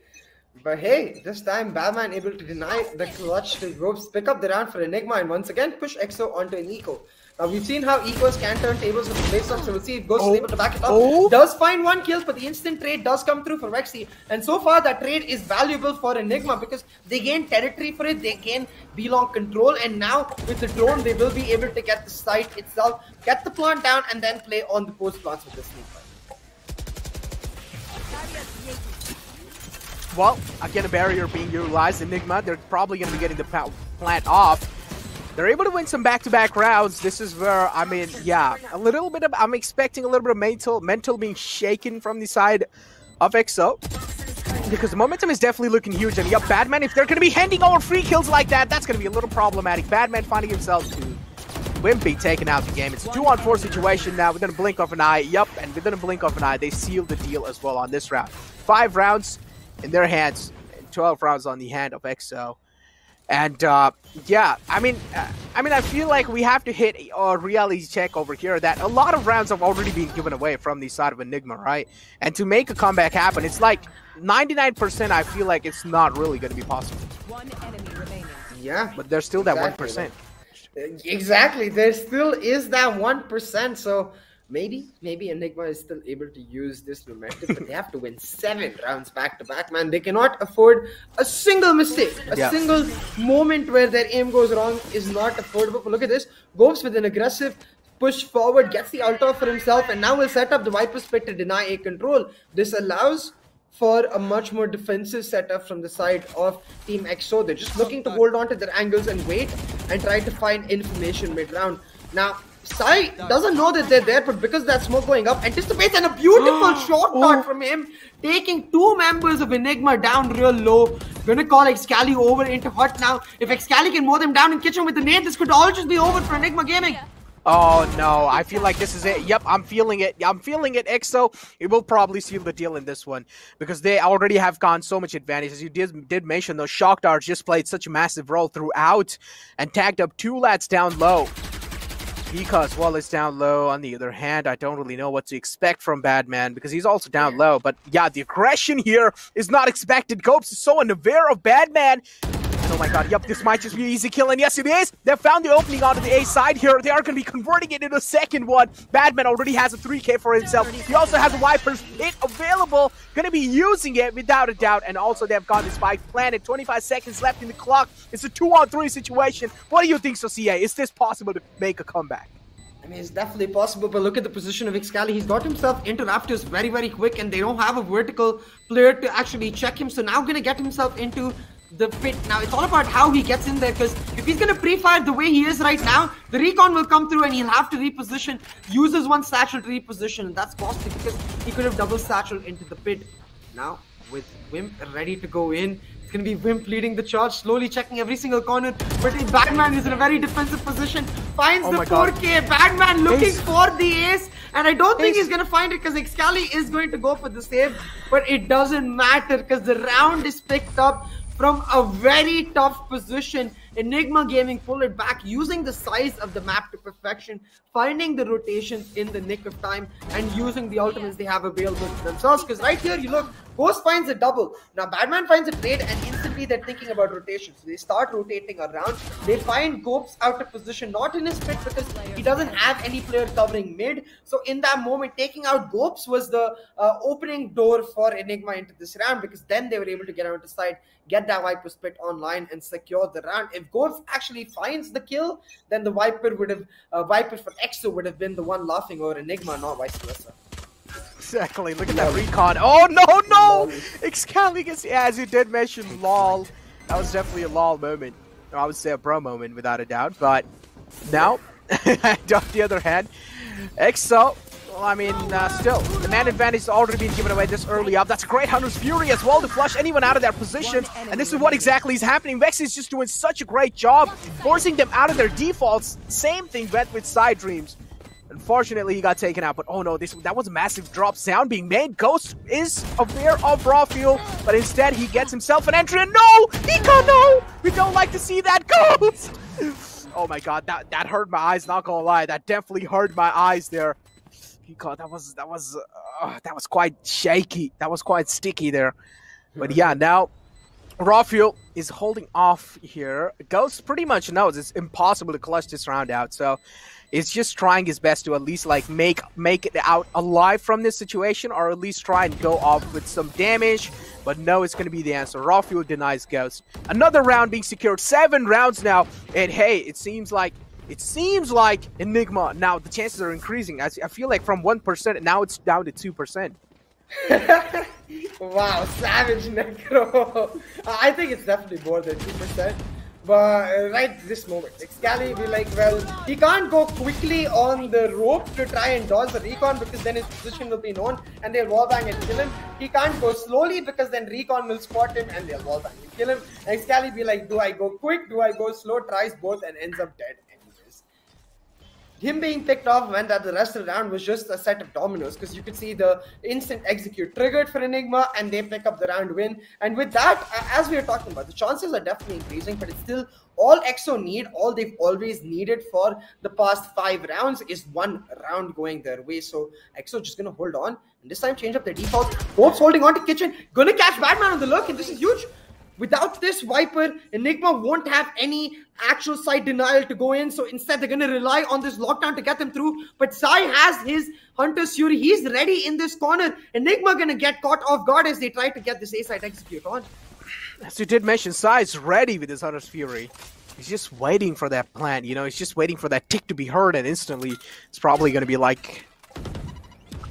But hey, this time Badman able to deny the clutch to ropes, pick up the round for Enigma, and once again push EXO onto an Eco. Now we've seen how Ecos can turn tables with the face off, so we'll see if Ghost is able to back it up. Does find 1 kill, but the instant trade does come through for Vexy. And so far that trade is valuable for Enigma because they gain territory for it, they gain B-long control, and now with the drone they will be able to get the site itself, get the plant down, and then play on the post plants with the sneak fight. Well, again, a barrier being utilized. Enigma, they're probably going to be getting the plant off. They're able to win some back-to-back rounds. This is where, I mean, yeah, a little bit of, I'm expecting a little bit of mental being shaken from the side of EXO. Because the momentum is definitely looking huge. And yeah, Badman, if they're going to be handing over free kills like that, that's going to be a little problematic. Badman finding himself to Wimpy taking out the game. It's a 2-on-4 situation now within a blink of an eye. Yup, and within a blink of an eye, they seal the deal as well on this round. 5 rounds in their hands, and 12 rounds on the hand of EXO. And yeah, I mean, I feel like we have to hit a reality check over here that a lot of rounds have already been given away from the side of Enigma, right? And to make a comeback happen, it's like 99%. I feel like it's not really going to be possible. 1 enemy remaining. Yeah, but there's still that 1%. Exactly, there still is that 1%. So maybe Enigma is still able to use this momentum, but they have to win 7 rounds back to back, man. They cannot afford a single mistake. A single moment where their aim goes wrong is not affordable. But look at this. Goes with an aggressive push forward, gets the ult off for himself, and now will set up the Viper Spit to deny A control. This allows for a much more defensive setup from the side of Team EXO. They're just looking to hold on to their angles and wait and try to find information mid-round. Now, Sai doesn't know that they're there, but because that smoke going up, anticipates, and a beautiful short shot from him, taking 2 members of Enigma down real low. Gonna call Excali over into hut now. If Excali can mow them down in kitchen with the nade, this could all just be over for Enigma Gaming. Oh no, I feel like this is it. Yep, I'm feeling it. EXO, it will probably seal the deal in this one because they already have gone so much advantage. As you did mention, those shock darts just played such a massive role throughout and tagged up 2 lads down low. Because while it's down low, on the other hand, I don't really know what to expect from Badman because he's also down low. But yeah, the aggression here is not expected. Copes is so unaware of Badman. my god, yep, this might just be an easy kill, and yes it is! They found the opening onto the A side here, they are going to be converting it into a second one. Badman already has a 3k for himself, he also has a Viper's hit available, going to be using it without a doubt, and also they've got the spike planted, 25 seconds left in the clock, it's a 2-on-3 situation. What do you think, Socia? Is this possible to make a comeback? I mean, it's definitely possible, but look at the position of Excali. He's got himself into Raptors very, very quick, and they don't have a vertical player to actually check him. So now going to get himself into the pit. Now, it's all about how he gets in there, because if he's going to pre-fire the way he is right now, the recon will come through and he'll have to reposition, uses one satchel to reposition, and that's costly because he could have double satchel into the pit. Now, with Wimp ready to go in, it's going to be Wimp leading the charge, slowly checking every single corner, but Badman is in a very defensive position, finds the 4k, Badman looking for the ace, and I don't think he's going to find it because Excali is going to go for the save, but it doesn't matter because the round is picked up from a very tough position. Enigma Gaming pull it back, using the size of the map to perfection, finding the rotations in the nick of time, and using the ultimates they have available to themselves. Because right here, you look, Ghost finds a double. Now, Badman finds a trade, and instantly they're thinking about rotations. So they start rotating around. They find Gopes out of position, not in his pit because he doesn't have any player covering mid. So in that moment, taking out Gopes was the opening door for Enigma into this round, because then they were able to get out the side, get that Viper split online, and secure the round. If Gopes actually finds the kill, then the Viper would have, Viper for EXO would have been the one laughing over Enigma, not vice versa. Exactly, look at that recon. Oh no! Excali gets, yeah, as you did mention, lol. That was definitely a lol moment. Or I would say a bro moment without a doubt. But now, on the other hand, EXO, well, I mean, still, the man advantage has already been given away this early up. That's a great Hunter's Fury as well to flush anyone out of their positions. And this is what exactly is happening. Vex is just doing such a great job forcing them out of their defaults. Same thing went with Side Dreams. Unfortunately, he got taken out, but oh no, that was a massive drop sound being made. Ghost is aware of raw fuel, but instead he gets himself an entry, and no! Eco, no! We don't like to see that, Ghost! Oh my god, that hurt my eyes, not gonna lie. That definitely hurt my eyes there. Eco, that was quite shaky. That was quite sticky there. But yeah, now raw fuel is holding off here. Ghost pretty much knows it's impossible to clutch this round out, so it's just trying his best to at least like make it out alive from this situation, or at least try and go off with some damage. But no, it's going to be the answer. Raw fuel denies Ghost. Another round being secured. 7 rounds now, and hey, it seems like Enigma now the chances are increasing. I feel like from 1% now it's down to 2%. Wow, savage Necro. I think it's definitely more than 2%. But right this moment, Excali be like, well, he can't go quickly on the rope to try and dodge the recon because then his position will be known and they'll wallbang and kill him. He can't go slowly because then recon will spot him and they'll wallbang and kill him. And Excali be like, do I go quick? Do I go slow? Tries both and ends up dead. Him being picked off meant that the rest of the round was just a set of dominoes, because you could see the instant execute triggered for Enigma and they pick up the round win. And with that, as we were talking about, the chances are definitely increasing, but it's still all EXO need, all they've always needed for the past 5 rounds is 1 round going their way. So EXO just gonna hold on and this time change up their default. Both holding on to Kitchen, gonna catch Badman on the look, and this is huge. Without this Viper, Enigma won't have any actual side denial to go in. So instead, they're going to rely on this lockdown to get them through. But Sai has his Hunter's Fury. He's ready in this corner. Enigma going to get caught off guard as they try to get this A-side execute on. As you did mention, Sai is ready with his Hunter's Fury. He's just waiting for that plant, you know. He's just waiting for that tick to be heard, and instantly it's probably going to be like,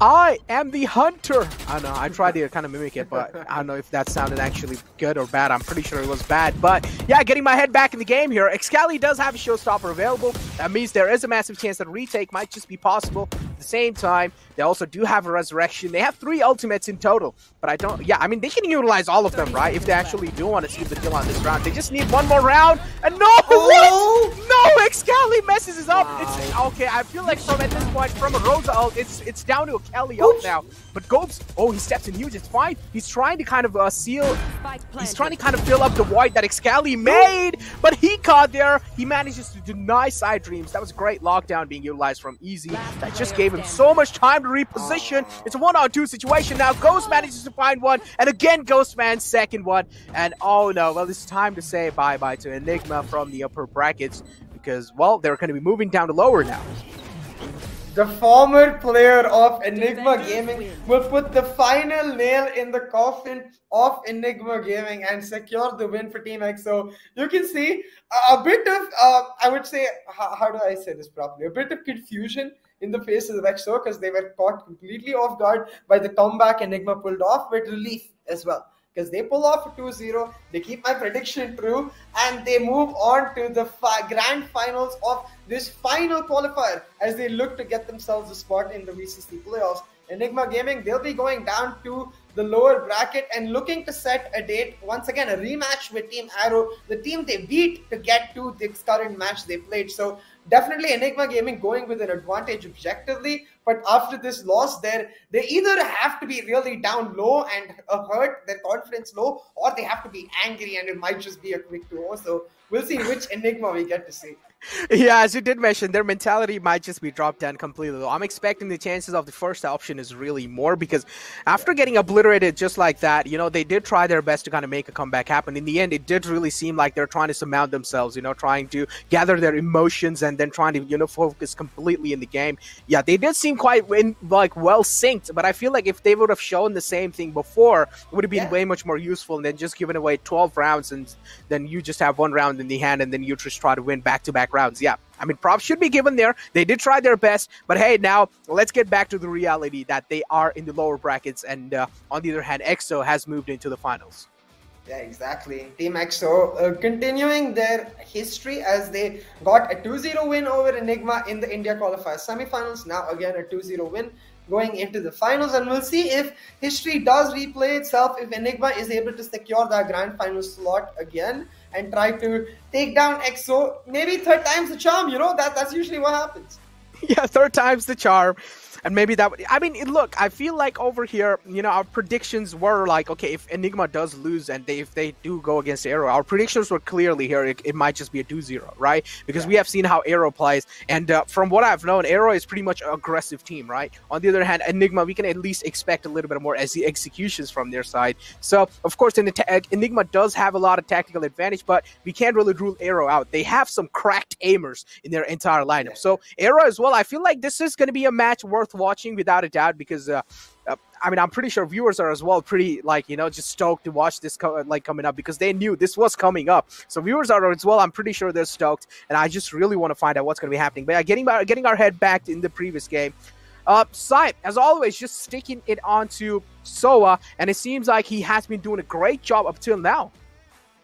I am the hunter. I don't know, I tried to kind of mimic it, but I don't know if that sounded actually good or bad. I'm pretty sure it was bad, but yeah, getting my head back in the game here. Excali does have a showstopper available. That means there is a massive chance that a retake might just be possible. At the same time, they also do have a resurrection. They have 3 ultimates in total, but I mean, they can utilize all of them, right? If they actually do want to see the kill on this round. They just need 1 more round, and no! Oh! No, Excali messes it up. It's okay. I feel like from at this point, from a Rosa ult, it's down to a Kelly ult now. But Gobes, oh, he steps in huge. It's fine. He's trying to kind of seal. He's trying to kind of fill up the void that Excali made, but he caught there. He manages to deny side dreams. That was a great lockdown being utilized from Easy. That just gave him so much time to reposition. It's a 1-on-2 situation now. Ghost manages to find one, and again Ghostman's second one. And oh no, well, it's time to say bye-bye to Enigma from the upper brackets because, well, they're going to be moving down to lower now. The former player of Enigma Gaming will put the final nail in the coffin of Enigma Gaming and secure the win for Team XO. You can see a bit of, I would say, how do I say this properly? A bit of confusion in the faces of XO because they were caught completely off guard by the comeback Enigma pulled off, with relief as well. Because they pull off a 2-0, they keep my prediction true, and they move on to the grand finals of this final qualifier as they look to get themselves a spot in the VCC playoffs. Enigma Gaming, they'll be going down to the lower bracket and looking to set a date, once again, a rematch with Team Arrow, the team they beat to get to this current match they played. So definitely Enigma Gaming going with an advantage objectively, but after this loss, they either have to be really down low and hurt, their confidence low, or they have to be angry and it might just be a quick 2-0. So we'll see which Enigma we get to see. Yeah, as you did mention, their mentality might just be dropped down completely. Though I'm expecting the chances of the first option is really more because after getting obliterated just like that, you know, they did try their best to kind of make a comeback happen. In the end, it did really seem like they're trying to surmount themselves, you know, trying to gather their emotions and then trying to, you know, focus completely in the game. Yeah, they did seem quite well synced, but I feel like if they would have shown the same thing before, it would have been way much more useful than just giving away 12 rounds and then you just have one round in the hand and then you just try to win back-to-back rounds. Yeah, I mean, props should be given there. They did try their best, but hey, now let's get back to the reality that they are in the lower brackets, and on the other hand, EXO has moved into the finals. Yeah, exactly. Team EXO continuing their history as they got a 2-0 win over Enigma in the India Qualifier semifinals. Now again a 2-0 win going into the finals, and we'll see if history does replay itself, if Enigma is able to secure that grand final slot again and try to take down EXO. Maybe third time's the charm, you know, that's usually what happens. Yeah, third time's the charm. And maybe that would, I mean, look, I feel like over here, you know, our predictions were like, okay, if Enigma does lose and if they do go against Arrow, our predictions were clearly here, it might just be a 2-0, right? Because we have seen how Arrow plays. And from what I've known, Arrow is pretty much an aggressive team, right? On the other hand, Enigma, we can at least expect a little bit more as the executions from their side. So, of course, Enigma does have a lot of tactical advantage, but we can't really rule Arrow out. They have some cracked aimers in their entire lineup. So, Arrow as well, I feel like this is going to be a match worth watching without a doubt because I mean, I'm pretty sure viewers are as well pretty, like, you know, just stoked to watch this coming up because they knew this was coming up. So viewers are as well, I'm pretty sure they're stoked, and I just really want to find out what's going to be happening. But getting our head back in the previous game, Sai, as always, just sticking it onto Soa, and it seems like he has been doing a great job up till now.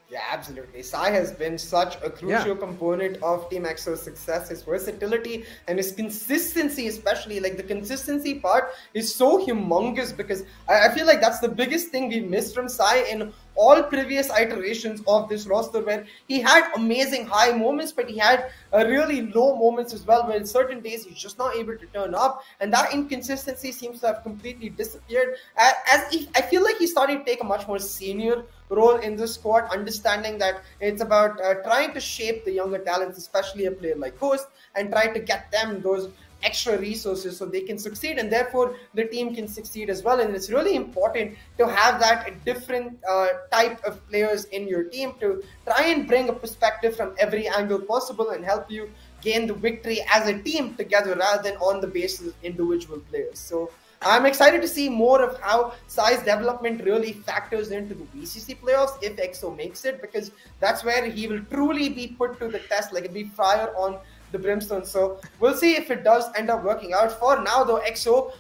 Yeah, absolutely. Sai has been such a crucial component of Team EXO's success. His versatility and his consistency, especially, like the consistency part is so humongous because I feel like that's the biggest thing we missed from Sai in all previous iterations of this roster, where he had amazing high moments, but he had really low moments as well, where certain days he's just not able to turn up, and that inconsistency seems to have completely disappeared. I feel like he's starting to take a much more senior role in the squad, understanding that it's about trying to shape the younger talents, especially a player like Ghost, and try to get them those extra resources so they can succeed, and therefore the team can succeed as well. And it's really important to have that different type of players in your team to try and bring a perspective from every angle possible and help you gain the victory as a team together rather than on the basis of individual players. So I'm excited to see more of how Sai's development really factors into the VCC playoffs if EXO makes it, because that's where he will truly be put to the test, like a big fire on the brimstone. So we'll see if it does end up working out. For now though, EXO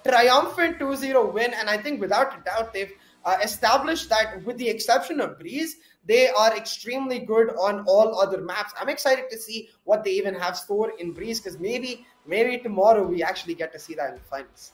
triumphant 2-0 win, and I think without a doubt they've established that with the exception of Breeze, they are extremely good on all other maps. I'm excited to see what they even have stored in Breeze, because maybe tomorrow we actually get to see that in the finals.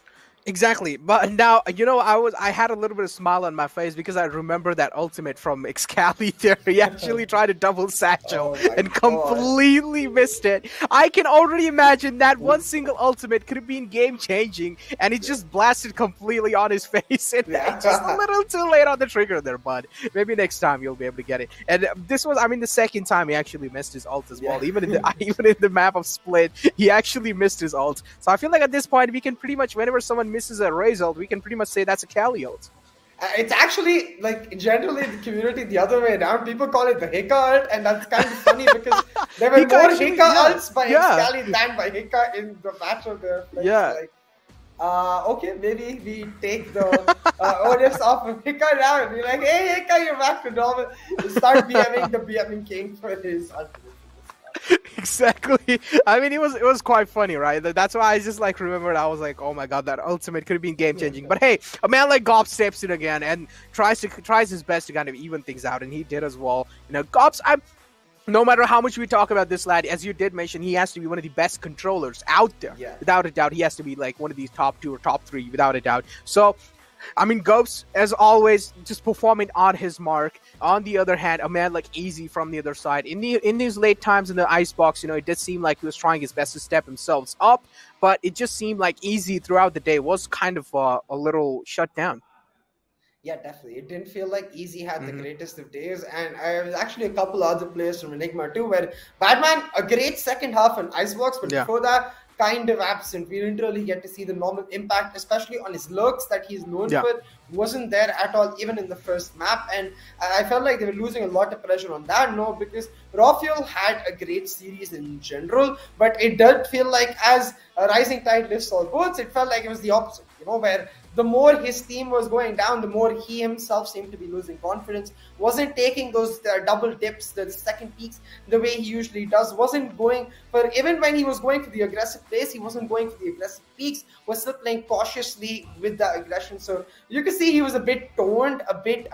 Exactly, but now I had a little bit of smile on my face because I remember that ultimate from Excali there. He actually tried to double satchel Oh my and God. completely missed it. I can already imagine that one single ultimate could have been game changing, and it just blasted completely on his face. And just a little too late on the trigger there, bud. Maybe next time you'll be able to get it. And this was, I mean, the second time he actually missed his ult as well. Even in the map of Split, he actually missed his ult. So I feel like at this point we can pretty much, whenever someone misses a Raze ult, we can pretty much say that's a Cali ult. It's actually, like, generally in the community the other way around. People call it the Hika ult, and that's kind of funny because there were Hika more actually, Hika yeah. ults by Yeah. Excali than by Hika in the match of the place. Yeah. Like, okay, maybe we take the onus off of Hika now and be like, hey, Hika, you're back to normal. Start BMing the BMing king for his ultimate. Exactly. I mean, it was quite funny, right? That's why I just like remembered. I was like, oh my god, that ultimate could have been game changing. But hey, a man like Gob steps in again and tries his best to kind of even things out, and he did as well. You know, Gob's, no matter how much we talk about this lad, as you did mention, he has to be one of the best controllers out there. Yeah. Without a doubt, he has to be like one of these top 2 or top 3, without a doubt. So, I mean, Gopes, as always, just performing on his mark. On the other hand, a man like Easy from the other side. In these late times in the icebox, you know, it did seem like he was trying his best to step himself up, but it just seemed like Easy throughout the day was kind of a little shut down. Yeah, definitely. It didn't feel like Easy had the greatest of days, and I was actually a couple other players from Enigma too, where Batman, a great second half on Icebox, but before that, kind of absent. We didn't really get to see the normal impact, especially on his lurks that he's known for. Wasn't there at all, even in the first map, and I felt like they were losing a lot of pressure on that note because Raw Fuel had a great series in general, but it did feel like as a rising tide lifts all boats, it felt like it was the opposite, you know, where the more his team was going down, the more he himself seemed to be losing confidence, wasn't taking those double dips, the second peaks, the way he usually does, wasn't going for, even when he was going for the aggressive plays, he wasn't going for the aggressive peaks, was still playing cautiously with the aggression. So you can see he was a bit toned, a bit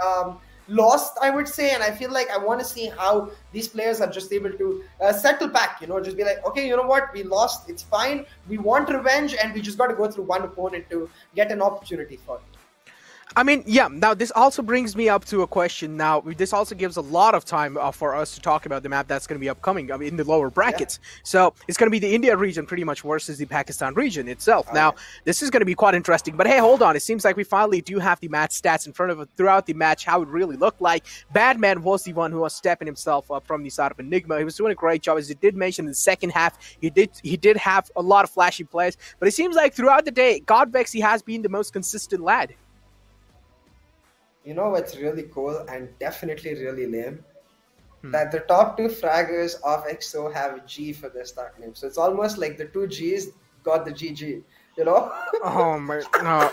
lost, I would say, and I feel like I want to see how these players are just able to settle back, you know, just be like, okay, you know what, we lost, it's fine, we want revenge, and we just got to go through one opponent to get an opportunity for it. I mean, yeah, now this also brings me up to a question. Now, this also gives a lot of time for us to talk about the map that's going to be upcoming, I mean, in the lower brackets. So it's going to be the India region pretty much versus the Pakistan region itself. Now, this is going to be quite interesting. But hey, hold on. It seems like we finally do have the match stats in front of us throughout the match, how it really looked like. Badman was the one who was stepping himself up from the side of Enigma. He was doing a great job. As you did mention in the second half, he did have a lot of flashy plays. But it seems like throughout the day, Godvex, he has been the most consistent lad. You know what's really cool and definitely really lame? That the top 2 fraggers of EXO have a G for their start name. So it's almost like the 2 Gs got the GG, you know? Oh my god.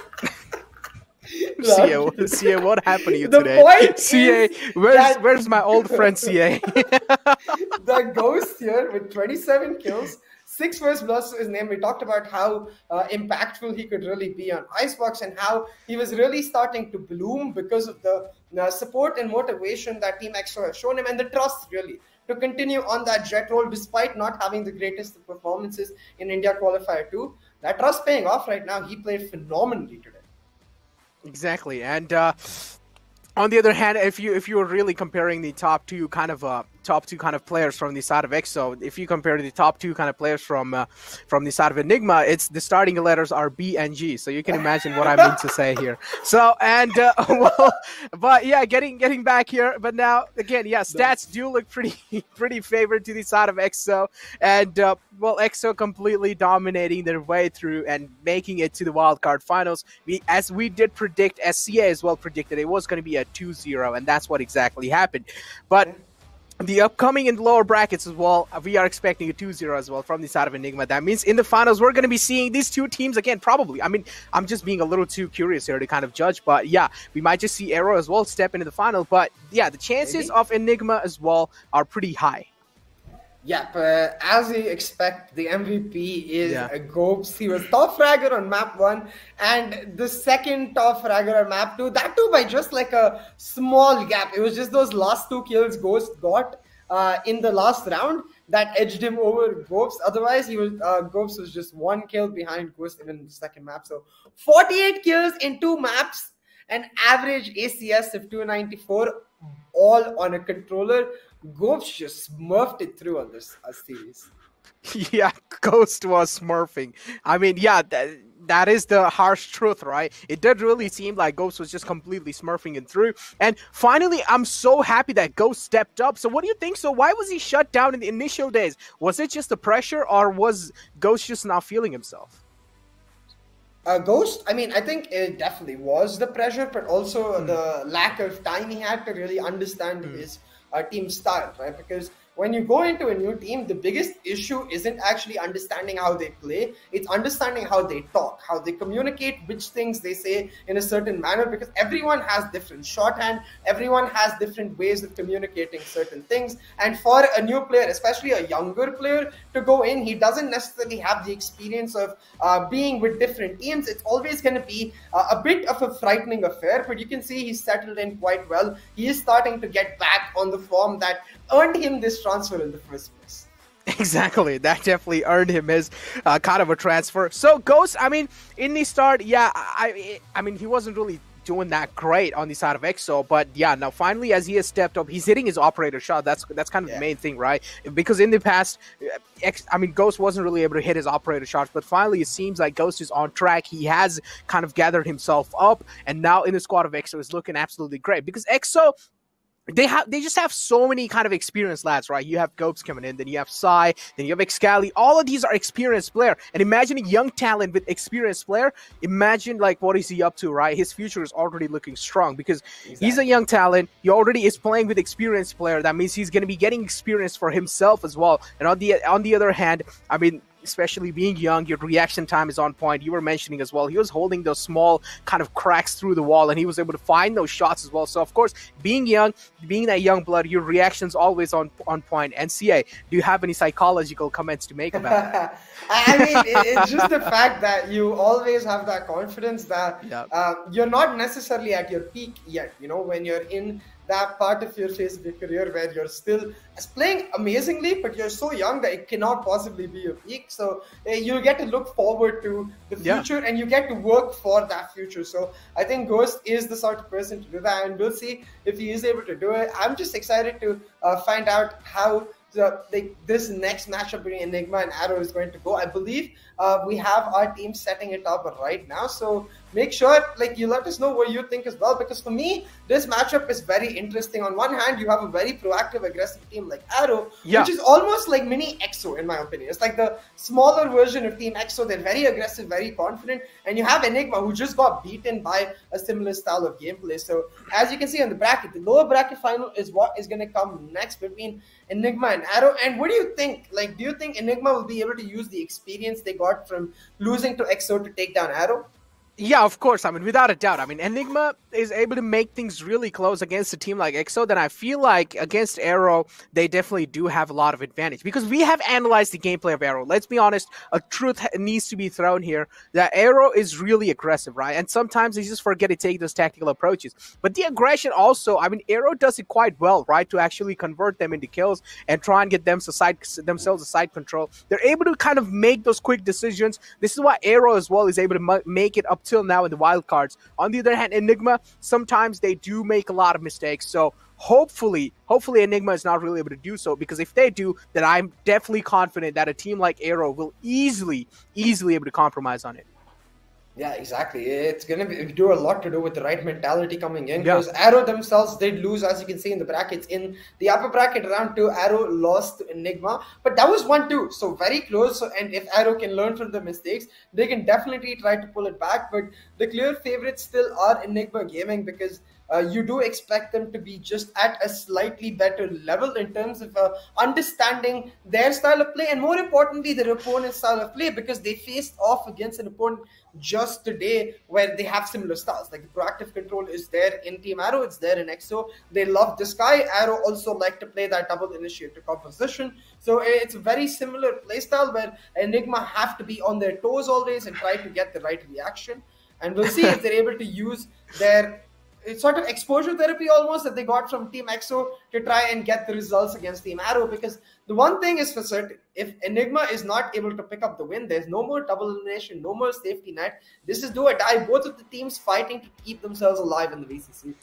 CA, what happened to you The today? point CA, is where's my old friend CA? The Ghost here with 27 kills, 6 first bloods to his name. We talked about how impactful he could really be on Icebox and how he was really starting to bloom because of the support and motivation that Team EXO has shown him, and the trust really to continue on that jet role despite not having the greatest of performances in India Qualifier 2. That trust paying off right now. He played phenomenally today. Exactly, and on the other hand, if you were really comparing the top two kind of players from the side of EXO, if you compare the top 2 kind of players from the side of Enigma, it's the starting letters are B and G. So you can imagine what I mean to say here. So and well, but yeah, getting back here. But now again, yeah, stats do look pretty favored to the side of EXO, and well, EXO completely dominating their way through and making it to the wildcard finals. As we did predict, as CA as well predicted, it was going to be a 2-0, and that's what exactly happened. But the upcoming in the lower brackets as well, we are expecting a 2-0 as well from the side of Enigma. That means in the finals, we're going to be seeing these 2 teams again, probably. I mean, I'm just being a little too curious here to kind of judge, but yeah, we might just see Aero as well step into the final. But yeah, the chances of Enigma as well are pretty high. Yeah, but as you expect, the MVP is Gopes. He was top fragger on map 1 and the second top fragger on map 2. That too by just like a small gap. It was just those last 2 kills Ghost got in the last round that edged him over Ghost. Otherwise, he was Ghost was just 1 kill behind Ghost even in the second map. So 48 kills in 2 maps, an average ACS of 294, all on a controller. Ghost just smurfed it through on this series. Yeah, Ghost was smurfing. I mean, yeah, that is the harsh truth, right? It did really seem like Ghost was just completely smurfing it through. And finally, I'm so happy that Ghost stepped up. So what do you think? So why was he shut down in the initial days? Was it just the pressure, or was Ghost just not feeling himself? Ghost, I mean, I think it definitely was the pressure, but also the lack of time he had to really understand his team style, right? Because when you go into a new team, the biggest issue isn't actually understanding how they play. It's understanding how they talk, how they communicate, which things they say in a certain manner, because everyone has different shorthand. Everyone has different ways of communicating certain things. And for a new player, especially a younger player, to go in, he doesn't necessarily have the experience of being with different teams. It's always going to be a bit of a frightening affair, but you can see he's settled in quite well. He is starting to get back on the form that earned him this transfer in the first place. Exactly, that definitely earned him his kind of a transfer. So Ghost, I mean, in the start, yeah, I mean, he wasn't really doing that great on the side of EXO, but yeah, now finally as he has stepped up, he's hitting his operator shot. That's kind of the main thing, right? Because in the past, I mean, Ghost wasn't really able to hit his operator shots, but finally it seems like Ghost is on track. He has kind of gathered himself up, and now in the squad of EXO is looking absolutely great, because EXO, they just have so many kind of experienced lads, right? You have Gopes coming in, then you have Psy, then you have Excali. All of these are experienced player. And imagine a young talent with experienced player. Imagine like what is he up to, right? His future is already looking strong because he's a young talent. He already is playing with experienced player. That means he's going to be getting experience for himself as well. And on the other hand, I mean, especially being young, your reaction time is on point. You were mentioning as well, he was holding those small kind of cracks through the wall, and he was able to find those shots as well. So of course, being young, being that young blood, your reaction's always on point. And CA, do you have any psychological comments to make about that? I mean, it's just the fact that you always have that confidence that you're not necessarily at your peak yet. You know, when you're in that part of your phase of your career where you're still playing amazingly, but you're so young that it cannot possibly be your peak. So you get to look forward to the future and you get to work for that future. So I think Ghost is the sort of person to do that, and we'll see if he is able to do it. I'm just excited to find out how this next matchup between Enigma and Arrow is going to go. I believe we have our team setting it up right now, so make sure you let us know what you think as well, because for me this matchup is very interesting. On one hand, you have a very proactive, aggressive team like Arrow, which is almost like mini EXO in my opinion. It's like the smaller version of Team EXO. They're very aggressive, very confident, and you have Enigma, who just got beaten by a similar style of gameplay. So as you can see on the bracket, the lower bracket final is what is going to come next between Enigma and Arrow. And what do you think? Like, do you think Enigma will be able to use the experience they got from losing to EXO to take down Arrow? Yeah, of course. I mean, without a doubt. I mean, Enigma is able to make things really close against a team like EXO. Then I feel like against Arrow, they definitely do have a lot of advantage, because we have analyzed the gameplay of Arrow. Let's be honest, a truth needs to be thrown here that Arrow is really aggressive, right? And sometimes they just forget to take those tactical approaches. But the aggression also, I mean, Arrow does it quite well, right? To actually convert them into kills and try and get themselves a side control. They're able to kind of make those quick decisions. This is why Arrow as well is able to make it up till now in the wild cards. On the other hand, Enigma, sometimes they do make a lot of mistakes. So hopefully Enigma is not really able to do so, because if they do, then I'm definitely confident that a team like Arrow will easily able to compromise on it. Yeah, exactly. It's going to do a lot to do with the right mentality coming in, because Arrow themselves did lose, as you can see in the brackets. In the upper bracket, round 2, Arrow lost to Enigma, but that was 1-2, so very close. And if Arrow can learn from the mistakes, they can definitely try to pull it back. But the clear favorites still are Enigma Gaming, because you do expect them to be just at a slightly better level in terms of understanding their style of play, and more importantly, their opponent's style of play, because they faced off against an opponent just today where they have similar styles. Like, the proactive control is there in Team Arrow, it's there in EXO. They love the sky. Arrow also like to play that double initiator composition. So it's a very similar playstyle where Enigma have to be on their toes always and try to get the right reaction. And we'll see if they're able to use their it's sort of exposure therapy almost that they got from Team EXO to try and get the results against Team Arrow. Because the one thing is for certain, if Enigma is not able to pick up the win, there's no more double elimination, no more safety net. This is do or die. Both of the teams fighting to keep themselves alive in the VCC.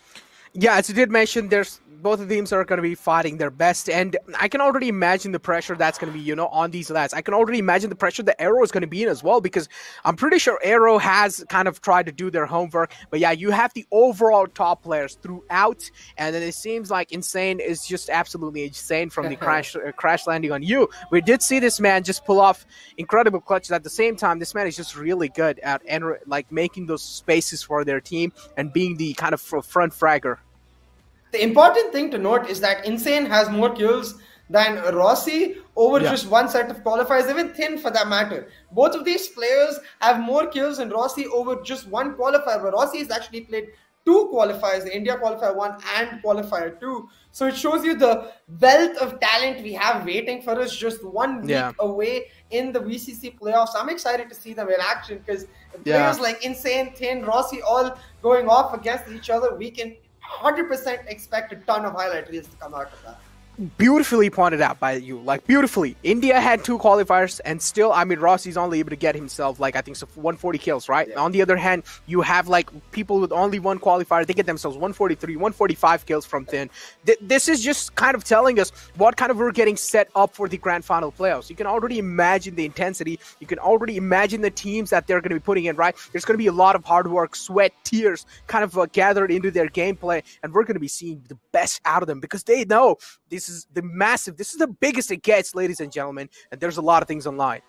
Yeah, as you did mention, there's both of the teams are going to be fighting their best, and I can already imagine the pressure that's going to be, you know, on these lads. I can already imagine the pressure that Arrow is going to be in as well, because I'm pretty sure Arrow has kind of tried to do their homework. But yeah, you have the overall top players throughout, and then it seems like Insane is just absolutely insane from the crash landing on you. We did see this man just pull off incredible clutches. At the same time, this man is just really good at like making those spaces for their team and being the kind of front fragger. The important thing to note is that Insane has more kills than Rossi over just one set of qualifiers, even Thin for that matter. Both of these players have more kills than Rossi over just one qualifier, but Rossi has actually played 2 qualifiers, the India Qualifier 1 and Qualifier 2. So it shows you the wealth of talent we have waiting for us just 1 week away in the VCC playoffs. I'm excited to see them in action because players like Insane, Thin, Rossi all going off against each other. We can 100% expect a ton of highlight reels to come out of that. Beautifully pointed out by you, like beautifully. India had 2 qualifiers, and still, I mean, Rossi's only able to get himself, like, I think, 140 kills, right? Yeah. On the other hand, you have, like, people with only 1 qualifier, they get themselves 143, 145 kills from Thin. This is just kind of telling us what kind of we're getting set up for the Grand Final Playoffs. You can already imagine the intensity. You can already imagine the teams that they're going to be putting in, right? There's going to be a lot of hard work, sweat, tears kind of gathered into their gameplay, and we're going to be seeing the best out of them because they know this is the biggest it gets, ladies and gentlemen, and there's a lot of things online.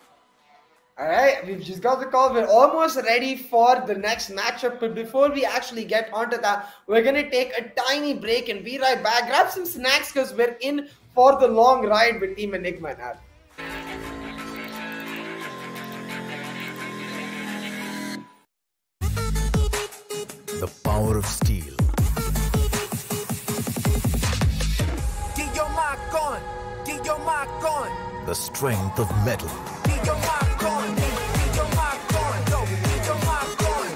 All right, we've just got the call. We're almost ready for the next matchup, but before we actually get onto that, we're going to take a tiny break and be right back. Grab some snacks because we're in for the long ride with Team Enigma now. The power of steel. Get your mark on. Get your mark on. The strength of metal. Get your mark on. Get your mark on. Go. Get your mark on.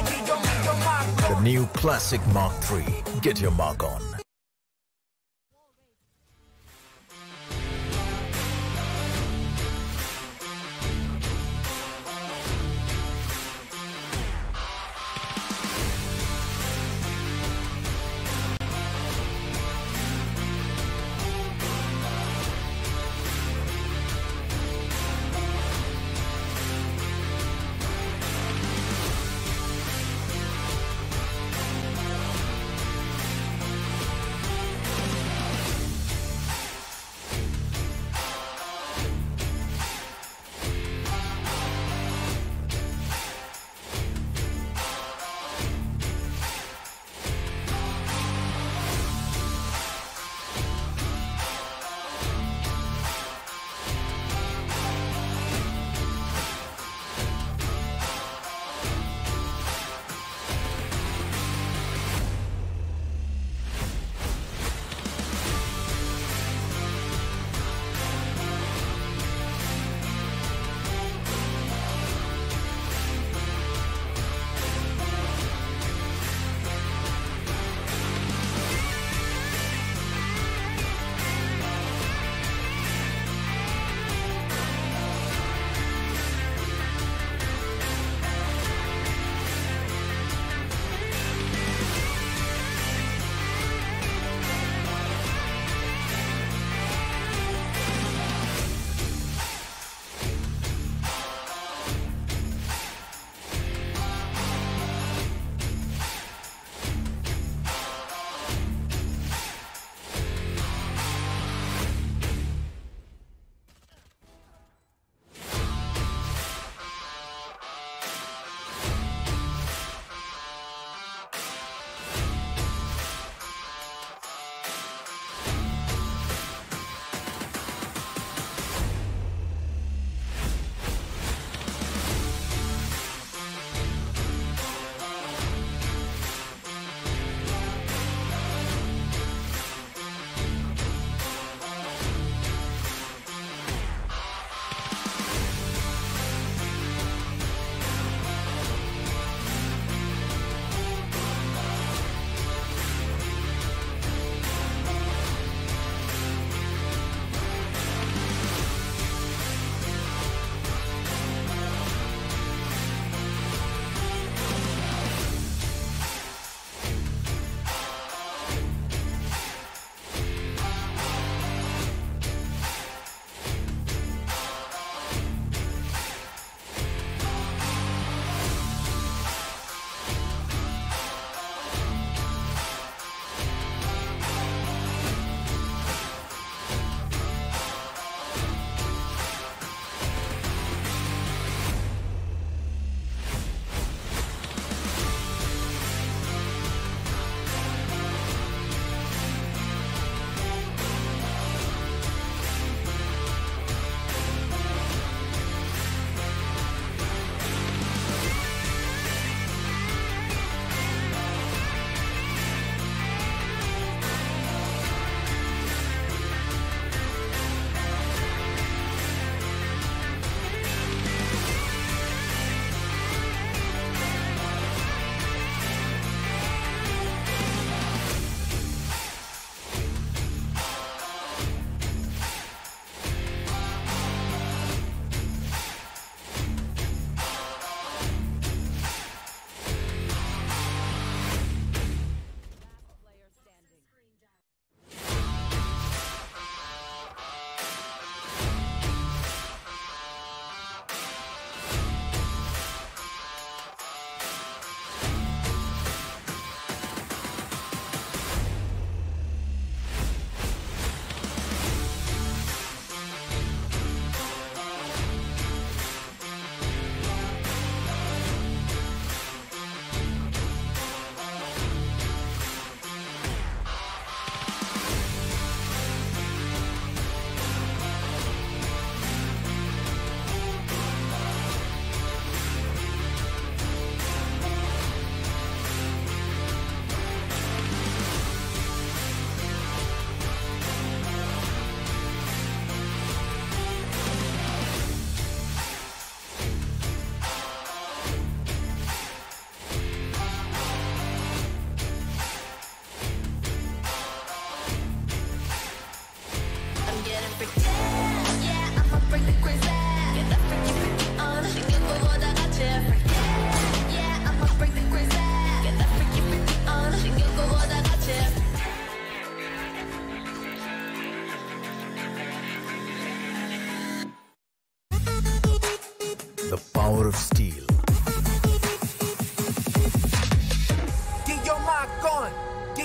Get your mark on. The new Classic Mark III. Get your mark on.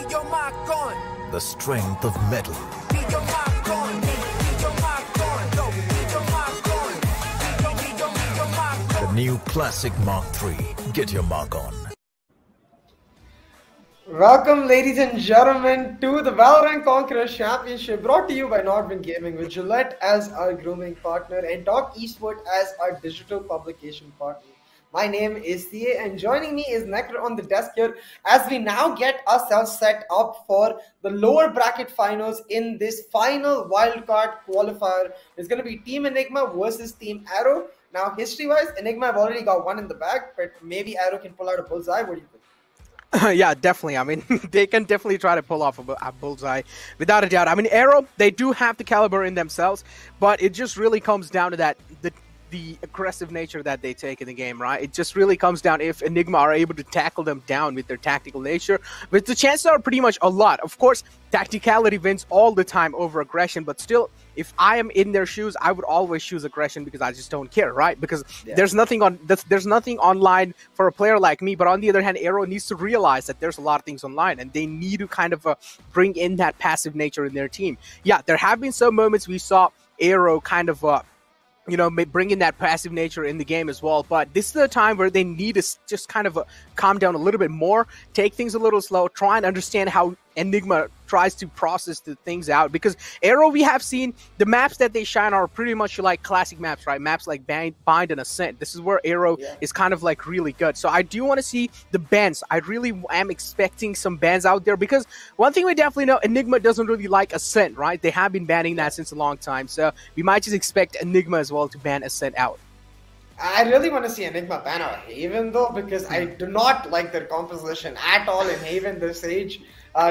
Keep your mark on. The strength of metal. Keep your mark on. Keep your mark on. Go. Keep your mark on. Keep your mark on. The new Classic Mark III. Get your mark on. Welcome, ladies and gentlemen, to the Valorant Conquerors Championship, brought to you by NODWIN Gaming, with Gillette as our grooming partner and Dog Eastwood as our digital publication partner. My name is CA, and joining me is Necro on the desk here as we now get ourselves set up for the lower bracket finals in this final wildcard qualifier. It's going to be Team Enigma versus Team Arrow. Now, history-wise, Enigma have already got one in the bag, but maybe Arrow can pull out a bullseye. What do you think? Yeah, definitely. I mean, they can definitely try to pull off a bullseye, without a doubt. I mean, Arrow, they do have the caliber in themselves, but it just really comes down to that the aggressive nature that they take in the game, right? It just really comes down if Enigma are able to tackle them down with their tactical nature, but the chances are pretty much a lot. Of course, tacticality wins all the time over aggression, but still, if I am in their shoes, I would always choose aggression because I just don't care, right? Because there's nothing online for a player like me, but on the other hand, Arrow needs to realize that there's a lot of things online, and they need to kind of bring in that passive nature in their team. Yeah, there have been some moments we saw Arrow kind of bring in that passive nature in the game as well. But this is the time where they need to just kind of calm down a little bit more, take things a little slow, try and understand how Enigma tries to process the things out. Because Arrow, we have seen the maps that they shine are pretty much like classic maps, right? Maps like Bind and Ascent. This is where Arrow is kind of like really good. So I do want to see the bans. I really am expecting some bans out there, because one thing we definitely know, Enigma doesn't really like Ascent, right? They have been banning that since a long time. So we might just expect Enigma as well to ban Ascent out. I really want to see Enigma ban out Haven though, because I do not like their composition at all in Haven this age.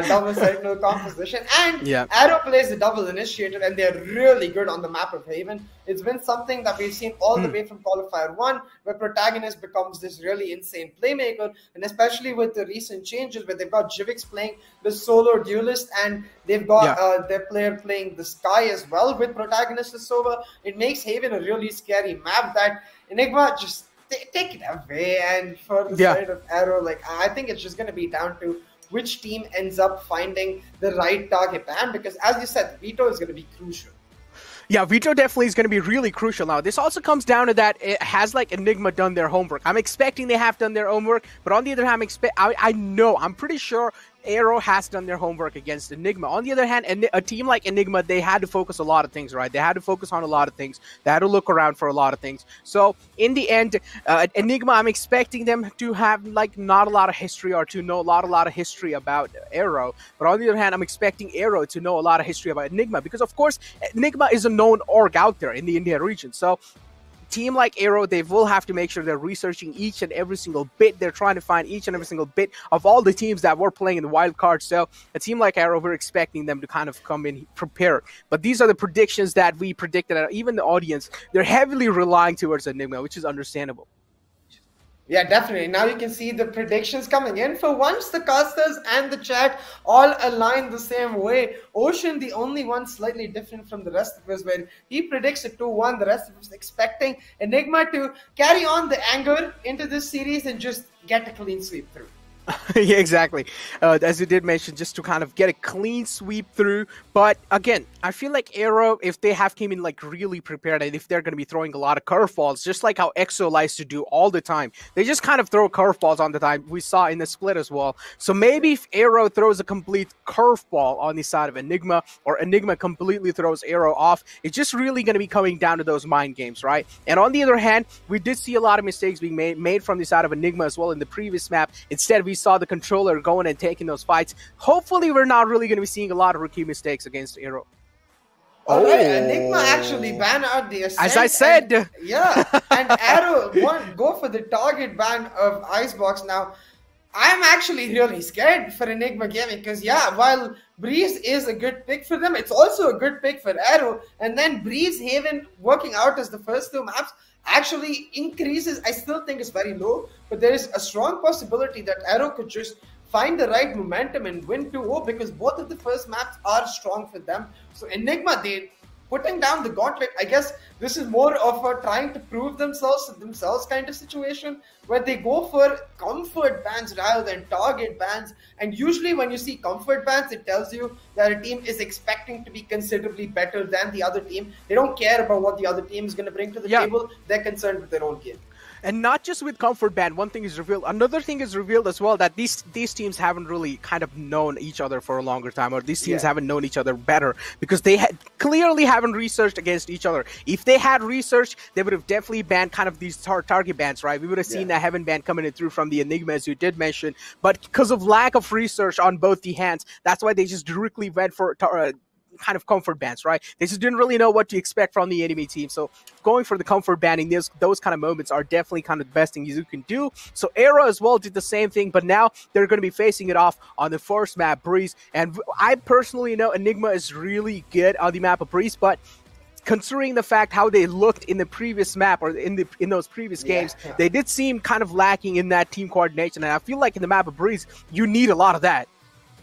Double Sentinel composition, and Arrow plays the double initiator, and they're really good on the map of Haven. It's been something that we've seen all the way from Qualifier 1, where Protagonist becomes this really insane playmaker, and especially with the recent changes where they've got Jivix playing the solo duelist, and they've got their player playing the Sky as well with Protagonist as Sova. It makes Haven a really scary map that Enigma just take it away. And for the side of Arrow, like, I think it's just going to be down to which team ends up finding the right target ban, because as you said, veto is going to be crucial. Yeah, veto definitely is going to be really crucial now. This also comes down to that it has like Enigma done their homework. I'm expecting they have done their homework, but on the other hand, I'm pretty sure Arrow has done their homework against Enigma. On the other hand, a team like Enigma, they had to focus a lot of things, right? They had to focus on a lot of things. They had to look around for a lot of things. So in the end, Enigma, I'm expecting them to have like not a lot of history, or to know a lot of history about Arrow. But on the other hand, I'm expecting Arrow to know a lot of history about Enigma, because of course, Enigma is a known org out there in the India region. So team like Arrow, they will have to make sure they're researching each and every single bit. They're trying to find each and every single bit of all the teams that were playing in the wild card. So a team like Arrow, we're expecting them to kind of come in prepared. But these are the predictions that we predicted. Even the audience, they're heavily relying towards Enigma, which is understandable. Yeah, definitely. Now you can see the predictions coming in. For once, the casters and the chat all align the same way. Ocean, the only one slightly different from the rest of us, where he predicts a 2-1. The rest of us expecting Enigma to carry on the anger into this series and just get a clean sweep through. Yeah, exactly. As you did mention, just to kind of get a clean sweep through. But again, I feel like Arrow, if they have came in like really prepared, and if they're going to be throwing a lot of curveballs, just like how EXO likes to do all the time, they just kind of throw curveballs on the time. We saw in the split as well. So maybe if Arrow throws a complete curveball on the side of Enigma, or Enigma completely throws Arrow off, it's just really going to be coming down to those mind games, right? And on the other hand, we did see a lot of mistakes being made from the side of Enigma as well in the previous map. Instead, we saw the controller going and taking those fights. Hopefully, we're not really going to be seeing a lot of rookie mistakes against Arrow. Alright, Enigma actually ban out the Ascent. As I said. And Arrow won't go for the target ban of Icebox. Now, I'm actually really scared for Enigma Gaming, because while Breeze is a good pick for them, it's also a good pick for Arrow. And then Breeze Haven working out as the first two maps actually increases. I still think it's very low, but there is a strong possibility that Arrow could just find the right momentum and win 2-0, because both of the first maps are strong for them. So Enigma, they putting down the gauntlet. I guess this is more of a trying to prove themselves to themselves kind of situation, where they go for comfort bans rather than target bans. And usually when you see comfort bans, it tells you that a team is expecting to be considerably better than the other team. They don't care about what the other team is going to bring to the table. They're concerned with their own game. And not just with comfort ban, one thing is revealed. Another thing is revealed as well, that these teams haven't really kind of known each other for a longer time, or these teams haven't known each other better, because they clearly haven't researched against each other. If they had researched, they would have definitely banned kind of these target bans, right? We would have seen the Heaven ban coming in through from the Enigma, as you did mention. But because of lack of research on both the hands, that's why they just directly went for kind of comfort bans, right? They just didn't really know what to expect from the enemy team. So going for the comfort banning, those kind of moments are definitely kind of the best things you can do. So Aero as well did the same thing, but now they're going to be facing it off on the first map, Breeze. And I personally know Enigma is really good on the map of Breeze, but considering the fact how they looked in the previous map, or in those previous games, they did seem kind of lacking in that team coordination. And I feel like in the map of Breeze, you need a lot of that.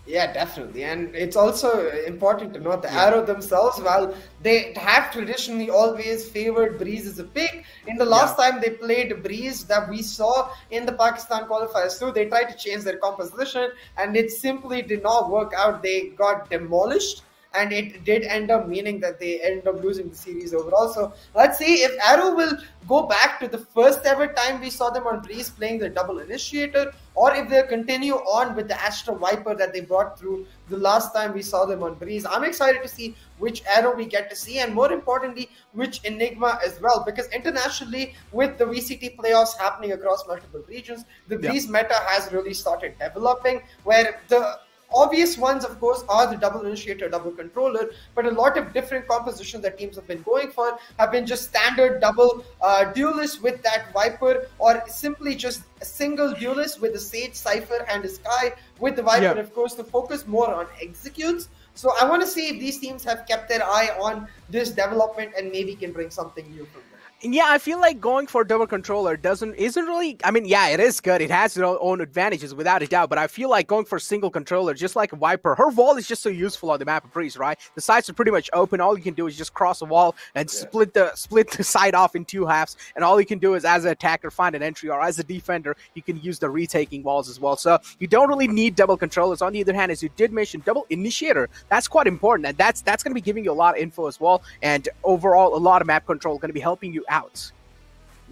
Yeah, definitely. And it's also important to note the Arrow themselves, while they have traditionally always favored Breeze as a pick, in the last time they played Breeze that we saw in the Pakistan qualifiers too, they tried to change their composition and it simply did not work out. They got demolished. And it did end up meaning that they ended up losing the series overall. So let's see if Arrow will go back to the first ever time we saw them on Breeze playing the double initiator, or if they'll continue on with the Astra Viper that they brought through the last time we saw them on Breeze. I'm excited to see which Arrow we get to see, and more importantly, which Enigma as well, because internationally, with the VCT playoffs happening across multiple regions, the Breeze meta has really started developing, where the obvious ones, of course, are the double initiator, double controller, but a lot of different compositions that teams have been going for have been just standard double duelist with that Viper, or simply just a single duelist with a Sage, Cypher, and a Sky with the Viper, of course, to focus more on executes. So I want to see if these teams have kept their eye on this development and maybe can bring something new from them. Yeah, I feel like going for double controller isn't really, I mean, yeah, it is good. It has its own advantages without a doubt, but I feel like going for single controller, just like a Viper, her wall is just so useful on the map of Breeze, right? The sides are pretty much open. All you can do is just cross a wall and split the side off in two halves, and all you can do is, as an attacker, find an entry, or as a defender, you can use the retaking walls as well. So you don't really need double controllers. On the other hand, as you did mention, double initiator, that's quite important, and that's going to be giving you a lot of info as well, and overall a lot of map control going to be helping you out.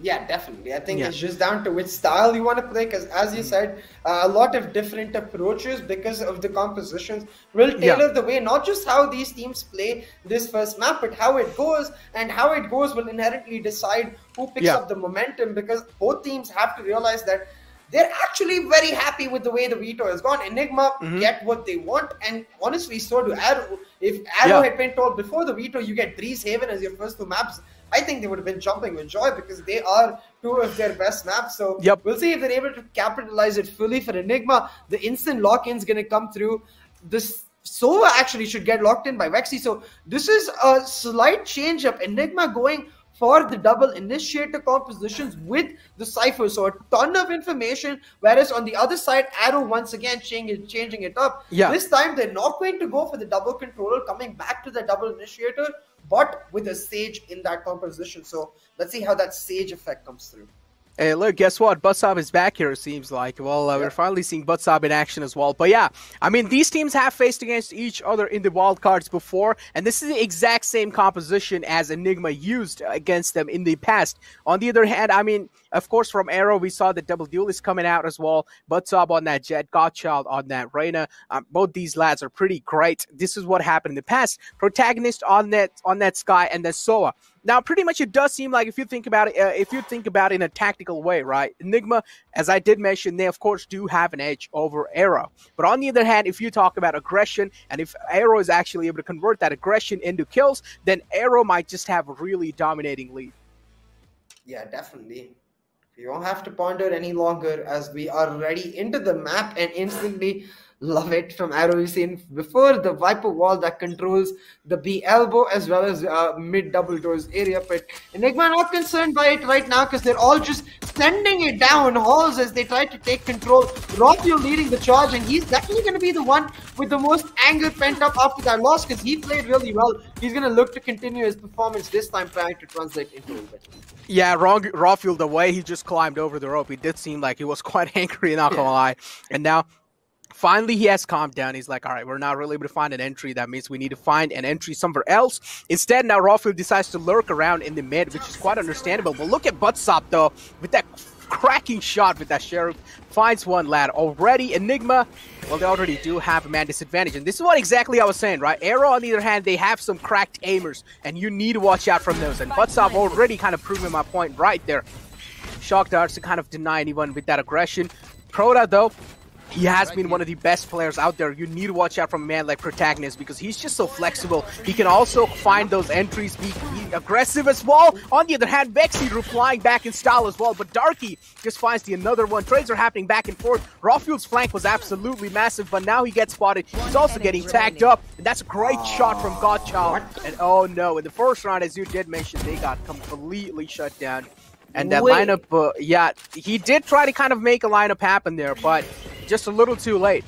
Yeah, definitely. I think it's just down to which style you want to play, because as you said, a lot of different approaches because of the compositions will tailor the way, not just how these teams play this first map, but how it goes, and how it goes will inherently decide who picks up the momentum, because both teams have to realize that they're actually very happy with the way the veto has gone. Enigma get what they want, and honestly, so do Arrow. If Arrow had been told before the veto, you get Breeze Haven as your first two maps, I think they would have been jumping with joy, because they are two of their best maps. So we'll see if they're able to capitalize it fully. For Enigma, the instant lock-in is going to come through. This Sova actually should get locked in by Vexy. So this is a slight change up. Enigma going for the double initiator compositions with the Cypher. So a ton of information, whereas on the other side, Arrow once again changing it up. This time, they're not going to go for the double controller, coming back to the double initiator, but with a Sage in that composition. So let's see how that Sage effect comes through. Hey, look, guess what? Butsab is back here, it seems like. Well, we're finally seeing Butsab in action as well. But yeah, I mean, these teams have faced against each other in the wildcards before, and this is the exact same composition as Enigma used against them in the past. On the other hand, I mean, of course, from Arrow, we saw the double duelist coming out as well. Butsab on that Jet, Godchild on that Reyna. Both these lads are pretty great. This is what happened in the past. Protagonist on that Sky, and then Soa. Now, pretty much it does seem like, if you think about it, in a tactical way, right? Enigma, as I did mention, they of course do have an edge over Arrow. But on the other hand, if you talk about aggression, and if Arrow is actually able to convert that aggression into kills, then Arrow might just have a really dominating lead. Yeah, definitely. You don't have to ponder any longer, as we are already into the map, and instantly Love it from Arrow. You've seen before the Viper wall that controls the B elbow as well as mid double doors area. But Enigma are not concerned by it right now because they're all just sending it down halls as they try to take control. Rockfield leading the charge, and he's definitely going to be the one with the most anger pent up after that loss because he played really well. He's going to look to continue his performance this time, trying to translate into a win. Yeah, Rawfield, the way he just climbed over the rope, it did seem like he was quite angry, not gonna lie. And now, finally, he has calmed down. He's like, all right, we're not really able to find an entry. That means we need to find an entry somewhere else. Instead, now Rawfield decides to lurk around in the mid, which is quite understandable. But look at Butsop, though, with that cracking shot with that Sheriff. Finds one lad already. Enigma, well, they already do have a man disadvantage. And this is what exactly I was saying, right? Arrow, on the other hand, they have some cracked aimers, and you need to watch out from those. And Butsop already kind of proving my point right there. Shock darts to kind of deny anyone with that aggression. Proda, though, he has been one of the best players out there. You need to watch out from a man like Protagonist because he's just so flexible. He can also find those entries, be aggressive as well. On the other hand, Vexy replying back in style as well. But Darky just finds the another one. Trades are happening back and forth. Rawfield's flank was absolutely massive, but now he gets spotted. He's also getting tagged up. And that's a great shot from Godchild. And oh no, in the first round, as you did mention, they got completely shut down. And that lineup, yeah, he did try to kind of make a lineup happen there, but just a little too late.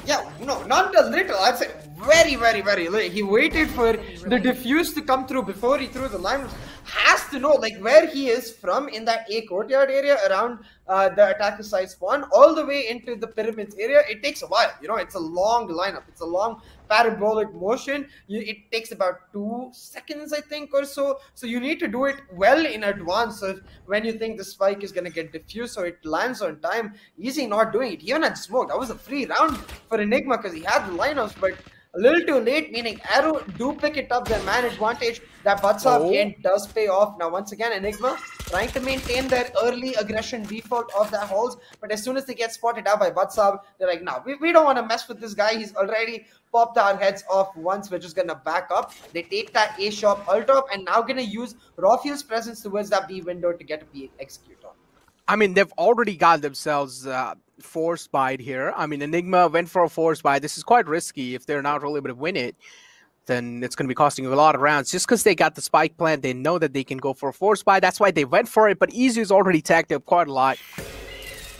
Yeah, no, not a little. I'd say very, very, very late. He waited for the diffuse to come through before he threw the line. Has to know like where he is from in that A courtyard area around the attacker side spawn all the way into the pyramids area. It takes a while. You know, it's a long lineup. It's a long parabolic motion. It takes about 2 seconds, I think, or so. So you need to do it well in advance of when you think the spike is going to get diffused so it lands on time. Easy not doing it. He even had smoke. That was a free round for Enigma because he had the lineups, but a little too late, meaning Arrow do pick it up, their man advantage. That Butsop gain does pay off. Now, once again, Enigma trying to maintain their early aggression default of their halls, but as soon as they get spotted out by Butsop, they're like, no, we don't want to mess with this guy. He's already popped our heads off once. We're just going to back up. They take that A shop ult up and now going to use Rawfield's presence towards that B window to get a B execute on. I mean, they've already got themselves force buyed here. I mean, Enigma went for a force buy. This is quite risky. If they're not really able to win it, then it's going to be costing a lot of rounds. Just because they got the spike plan, they know that they can go for a force buy. That's why they went for it. But Easy is already tagged up quite a lot.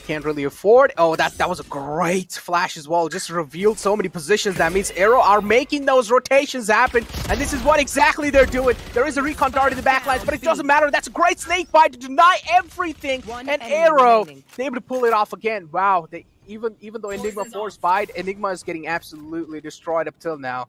Can't really afford. Oh, that was a great flash as well. Just revealed so many positions. That means Arrow are making those rotations happen. And this is what exactly they're doing. There is a recon dart in the backlines, but it doesn't matter. That's a great snake bite to deny everything. And Arrow, they're able to pull it off again. Wow. Even though Enigma force bite, Enigma is getting absolutely destroyed up till now.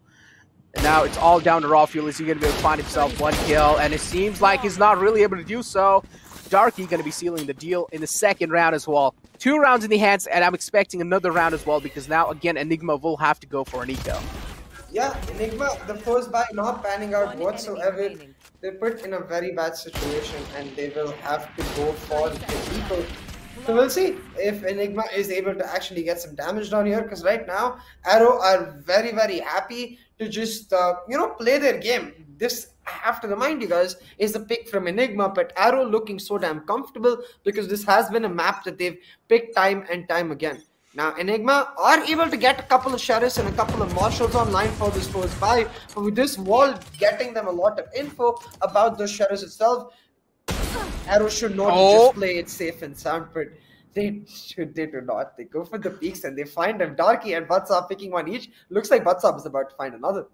And now it's all down to Rawfield. Is he going to be able to find himself one kill? And it seems like he's not really able to do so. Darky going to be sealing the deal in the second round as well. 2 rounds in the hands, and I'm expecting another round as well because now, again, Enigma will have to go for an eco. Yeah, Enigma, the first buy not panning out whatsoever. They're put in a very bad situation and they will have to go for the eco. So we'll see if Enigma is able to actually get some damage down here because right now, Arrow are very, very happy to just, play their game. This, I have to remind you guys, is a pick from Enigma, but Arrow looking so damn comfortable because this has been a map that they've picked time and time again. Now, Enigma are able to get a couple of sheriffs and a couple of marshals online for this first buy, but with this wall getting them a lot of info about the sheriffs itself, Arrow should not just play it safe and sound, but they do not. They go for the peaks and they find them. Darky and Butsop picking one each. Looks like Butsop is about to find another.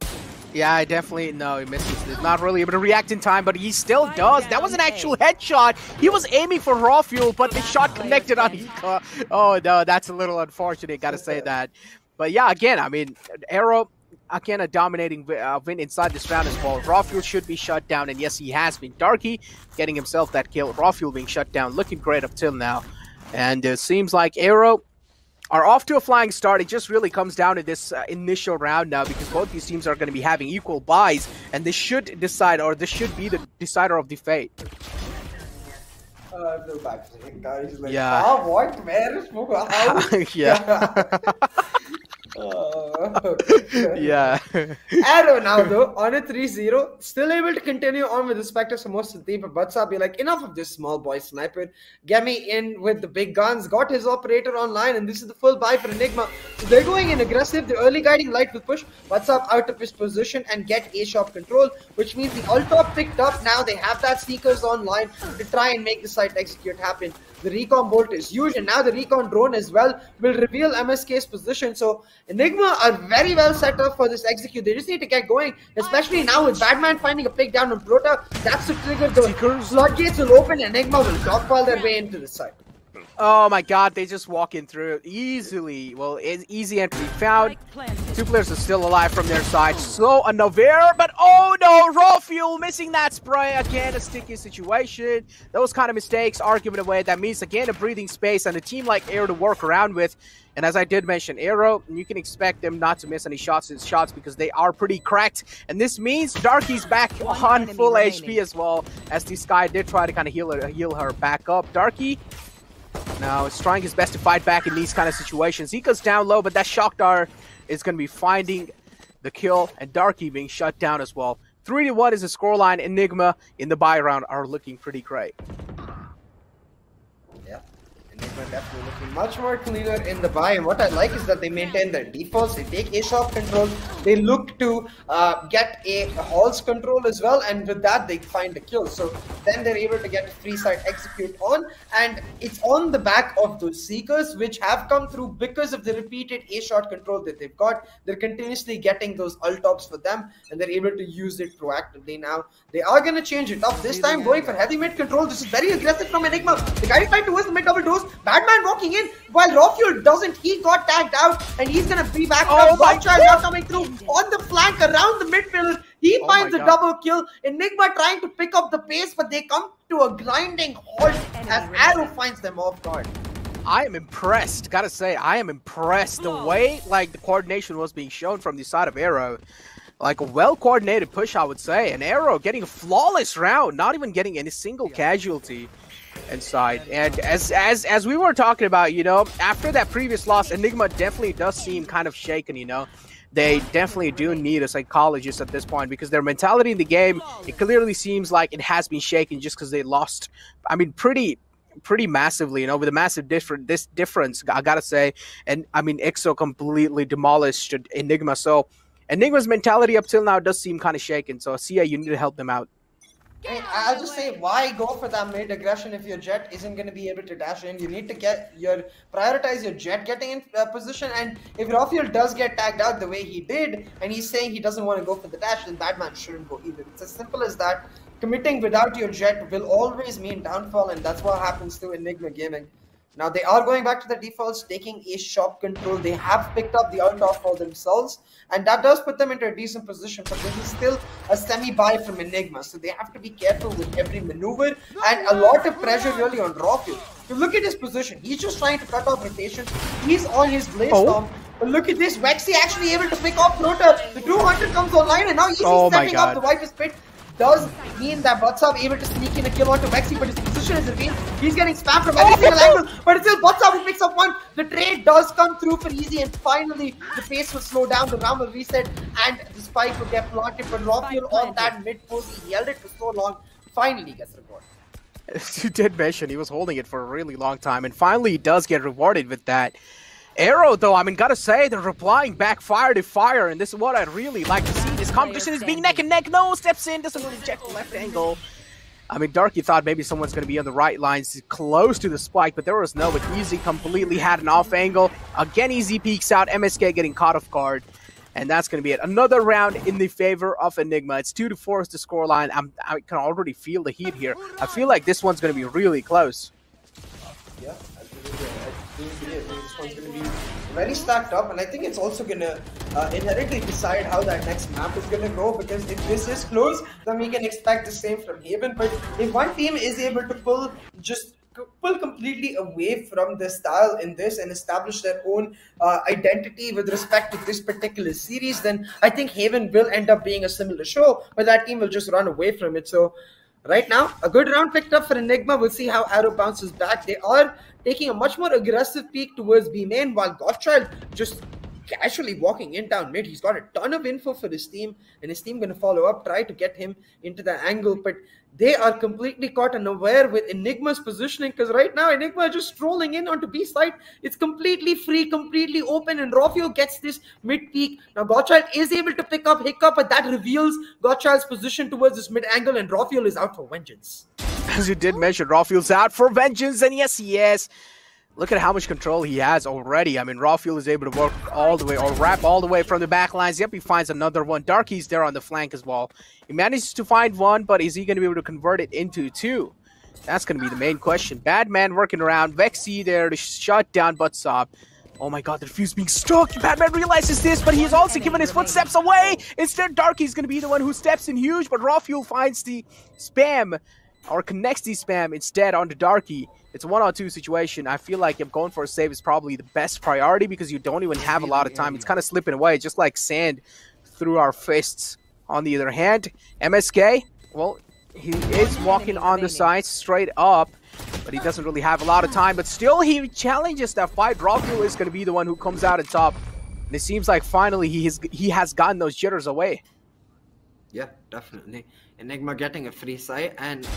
Yeah, I definitely, no, he misses. He's not really able to react in time, but he still does. That was an actual headshot. He was aiming for Rawfield, but the shot connected on Ika. Oh, no, that's a little unfortunate, gotta say that. But yeah, again, I mean, Arrow, again, a dominating win inside this round as well. Rawfield should be shut down, and yes, he has been. Darky getting himself that kill. Rawfield being shut down, looking great up till now. And it seems like Arrow are off to a flying start. It just really comes down to this initial round now because both these teams are going to be having equal buys, and this should decide, or this should be the decider of the fate. No backflip, guys. Like, yeah. What? Where is How? Yeah. Yeah. Arrow now though, on a 3-0, still able to continue on with respect to some most of the team, but Batsa be like, enough of this small boy sniper. Get me in with the big guns. Got his operator online, and this is the full buy for Enigma. So they're going in aggressive. The early guiding light will push Batsa out of his position and get A-shop control, which means the ult-top picked up. Now they have that Seekers online to try and make the site execute happen. The recon bolt is huge, and now the recon drone as well will reveal MSK's position. So Enigma are very well set up for this execute. They just need to get going, especially now with Badman finding a pick down on Prota. That's the trigger. The floodgates will open. Enigma will dogpile their way into the site. Oh my god, they just walk in through easily. Well, it's easy entry found. Two players are still alive from their side. So a Navarre, but oh no, raw fuel missing that spray. Again, a sticky situation. Those kind of mistakes are given away. That means again a breathing space and a team like Arrow to work around with. And as I did mention, Arrow, you can expect them not to miss any shots because they are pretty cracked. And this means Darky's back on full HP as well, as this guy did try to kind of heal her back up. Darky now is trying his best to fight back in these kind of situations. He goes down low, but that Shock Dart is going to be finding the kill, and Darky being shut down as well. 3-1 is the scoreline. Enigma in the buy round are looking pretty great. Yeah, Enigma definitely looking much more cleaner in the buy, and what I like is that they maintain their defaults. They take A-shop control. They look to get a Halls control as well, and with that they find a kill. So then they're able to get a free side execute on, and it's on the back of those Seekers which have come through because of the repeated A-shot control that they've got. They're continuously getting those ult-tops for them, and they're able to use it proactively now. They are going to change it up, this time going for heavy mid control. This is very aggressive from Enigma. The guy is fight towards the mid double doors. Badman walking in, while Rawfuel doesn't. He got tagged out, and he's going to be back up. Wildcard now coming through on the flank around the midfield. He finds the double kill. Enigma trying to pick up the pace, but they come to a grinding halt as Arrow finds them off guard. I am impressed. Gotta say, I am impressed. The way like the coordination was being shown from the side of Arrow. Like a well-coordinated push, I would say. And Arrow getting a flawless round, not even getting any single casualty inside. And as we were talking about, you know, after that previous loss, Enigma definitely does seem kind of shaken, you know. They definitely do need a psychologist at this point, because their mentality in the game, it clearly seems like it has been shaken just because they lost, I mean, pretty massively, you know, with a massive difference, I gotta say. And I mean, EXO completely demolished Enigma, so Enigma's mentality up till now does seem kind of shaken. So Sia, you need to help them out. I'll just say, why go for that mid aggression if your Jet isn't going to be able to dash in? You need to prioritize your Jet getting in position, and if Rawfuel does get tagged out the way he did, and he's saying he doesn't want to go for the dash, then Batman shouldn't go either. It's as simple as that. Committing without your Jet will always mean downfall, and that's what happens to Enigma Gaming. Now they are going back to the defaults, taking a shop control. They have picked up the ult-off for themselves, and that does put them into a decent position, but this is still a semi-buy from Enigma, so they have to be careful with every maneuver, and a lot of pressure really on Rawfuel. You look at his position, he's just trying to cut off rotation. He's on his Blaze Storm. But look at this, Vexy actually able to pick off Prota. The True Hunter comes online, and now he's setting up the Viper's Pit. Does mean that Batsab able to sneak in a kill onto Vexy, but his position is revealed. He's getting spammed from every single angle, but it's still Batsab who picks up one. The trade does come through for easy, and finally the pace will slow down, the round will reset, and the spike will get planted. But Rawfuel on that mid post, he held it for so long, finally gets rewarded. You did mention he was holding it for a really long time, and finally he does get rewarded with that. Arrow, though, I mean, gotta say, they're replying back fire to fire, and this is what I really like to see. This competition is being neck and neck. No, steps in, doesn't really check the left angle. I mean, Darky thought maybe someone's going to be on the right lines close to the spike, but there was no, but Easy completely had an off angle. Again, Easy peeks out, MSK getting caught off guard, and that's going to be it. Another round in the favor of Enigma. It's 2-4 is the scoreline. I can already feel the heat here. I feel like this one's going to be really close. Yeah, I think this one's going to be very stacked up, and I think it's also going to inherently decide how that next map is going to go, because if this is close, then we can expect the same from Haven. But if one team is able to pull completely away from the style in this and establish their own identity with respect to this particular series, then I think Haven will end up being a similar show, but that team will just run away from it. So right now, a good round picked up for Enigma. We'll see how Arrow bounces back. They are taking a much more aggressive peek towards B main, while Godchild just casually walking in down mid. He's got a ton of info for his team, and his team going to follow up, try to get him into the angle. But they are completely caught unaware with Enigma's positioning, because right now Enigma is just strolling in onto B side. It's completely free, completely open, and Rafael gets this mid peak. Now Godchild is able to pick up Hiccup, but that reveals Godchild's position towards this mid angle, and Rafael is out for vengeance. As you did mention, Rafael's out for vengeance, and yes. Look at how much control he has already. I mean, Rafael is able to work all the way, or wrap all the way from the back lines. Yep, he finds another one. Darky's there on the flank as well. He manages to find one, but is he going to be able to convert it into two? That's going to be the main question. Badman working around. Vexy there to shut down Buttsob. Oh my god, the defuse being stuck. Badman realizes this, but he's also given his footsteps away. Instead, Darky's going to be the one who steps in huge, but Rafael finds the spam, or connects the spam instead onto Darky. It's a 1-on-2 situation. I feel like if going for a save is probably the best priority, because you don't even have a lot of time. It's kind of slipping away, just like sand through our fists. On the other hand, MSK, well, he is walking on the side straight up, but he doesn't really have a lot of time. But still, he challenges that fight. Rafael is going to be the one who comes out on top. And it seems like finally he has gotten those jitters away. Yeah, definitely. Enigma getting a free side and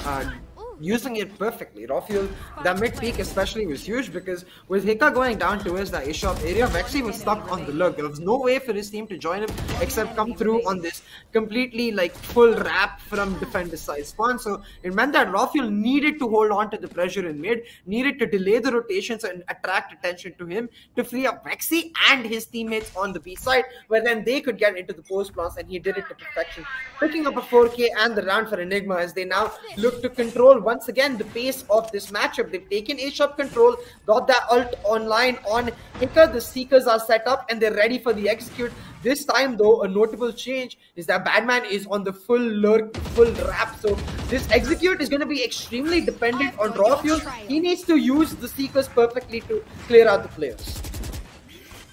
using it perfectly. Rafael, that mid peak especially was huge, because with Hika going down towards the A-shop area, Vexy was stuck on the lurk. There was no way for his team to join him except come through on this completely like full wrap from defender side spawn. So it meant that Rafael needed to hold on to the pressure in mid, needed to delay the rotations and attract attention to him to free up Vexy and his teammates on the B side, where then they could get into the post plants, and he did it to perfection, picking up a 4K and the round for Enigma as they now look to control once again the pace of this matchup. They've taken A-shop control, got that ult online on Hika. The Seekers are set up and they're ready for the execute. This time though, a notable change is that Badman is on the full lurk, full wrap. So this execute is going to be extremely dependent on Rafael. He needs to use the Seekers perfectly to clear out the players.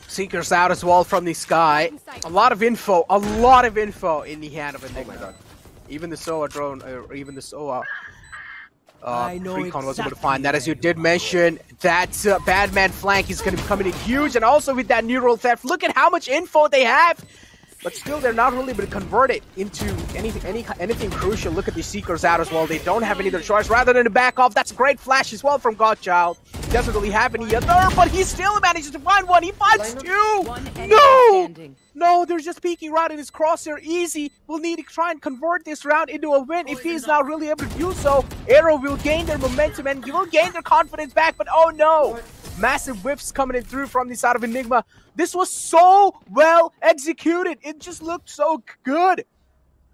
Seekers out as well from the sky. A lot of info in the hand of Enigma. Oh my god. Even the SOA drone, or even the SOA Recon was able to exactly find that. As you did mention, that Badman flank is going to be coming in huge, and also with that neural theft, look at how much info they have. But still, they're not really able to convert it into anything crucial. Look at the Seekers out as well. They don't have any other choice rather than to back off. That's a great flash as well from Godchild. He doesn't really have any other, but he still manages to find one. He finds two. No! No, they're just peeking right in his crosshair. Easy will need to try and convert this round into a win. If he's not really able to do so, Arrow will gain their momentum and he will gain their confidence back. But oh no! Massive whiffs coming in through from the side of Enigma. This was so well executed. It just looked so good.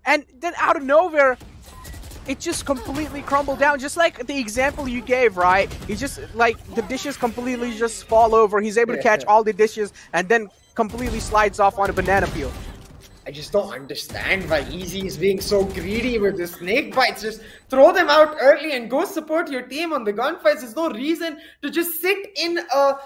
And then out of nowhere, it just completely crumbled down. Just like the example you gave, right? He just, like, the dishes completely just fall over. He's able to catch all the dishes and then completely slides off on a banana peel. I just don't understand why Easy is being so greedy with the snake bites. Just throw them out early and go support your team on the gunfights. There's no reason to just sit in a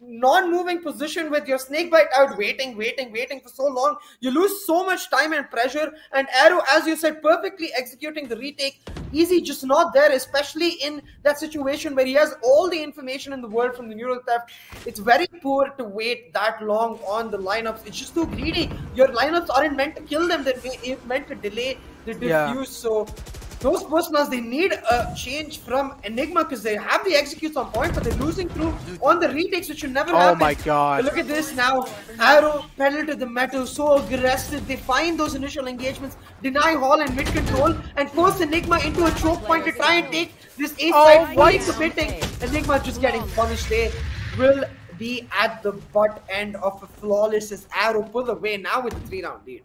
non-moving position with your snake bite out, waiting for so long. You lose so much time and pressure. And Arrow, as you said, perfectly executing the retake. Easy just not there, especially in that situation where he has all the information in the world from the neural theft. It's very poor to wait that long on the lineups. It's just too greedy. Your lineups aren't meant to kill them. They're meant to delay the diffuse. So those personals, they need a change from Enigma, because they have the executes on point, but they're losing through on the retakes, which should never happen. Oh my god. But look at this now. Arrow pedal to the metal, so aggressive. They find those initial engagements, deny Hall and mid control, and force Enigma into a choke point to try and take this A side, fully committing. Enigma just getting punished. They will be at the butt end of a flawless as Arrow pull away now with the 3-round lead.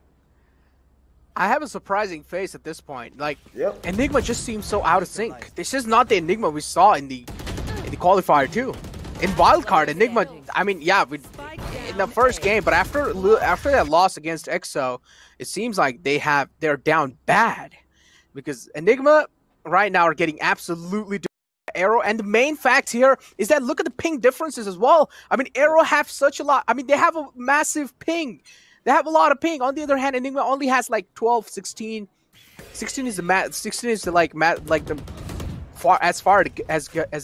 I have a surprising face at this point. Like, Enigma just seems so out of sync. This is not the Enigma we saw in the qualifier too. In Wildcard, Enigma, I mean, yeah, in the first game, but after that loss against EXO, it seems like they're down bad, because Enigma right now are getting absolutely Arrow. And the main fact here is that look at the ping differences as well. I mean, Arrow have such a lot. I mean, they have a massive ping. They have a lot of ping. On the other hand, Enigma only has like 12, 16. 16 is the like the far as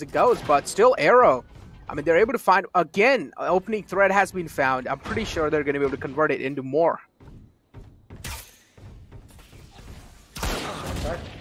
it goes, but still Arrow. I mean, they're able to find, again, an opening thread has been found. I'm pretty sure they're going to be able to convert it into more.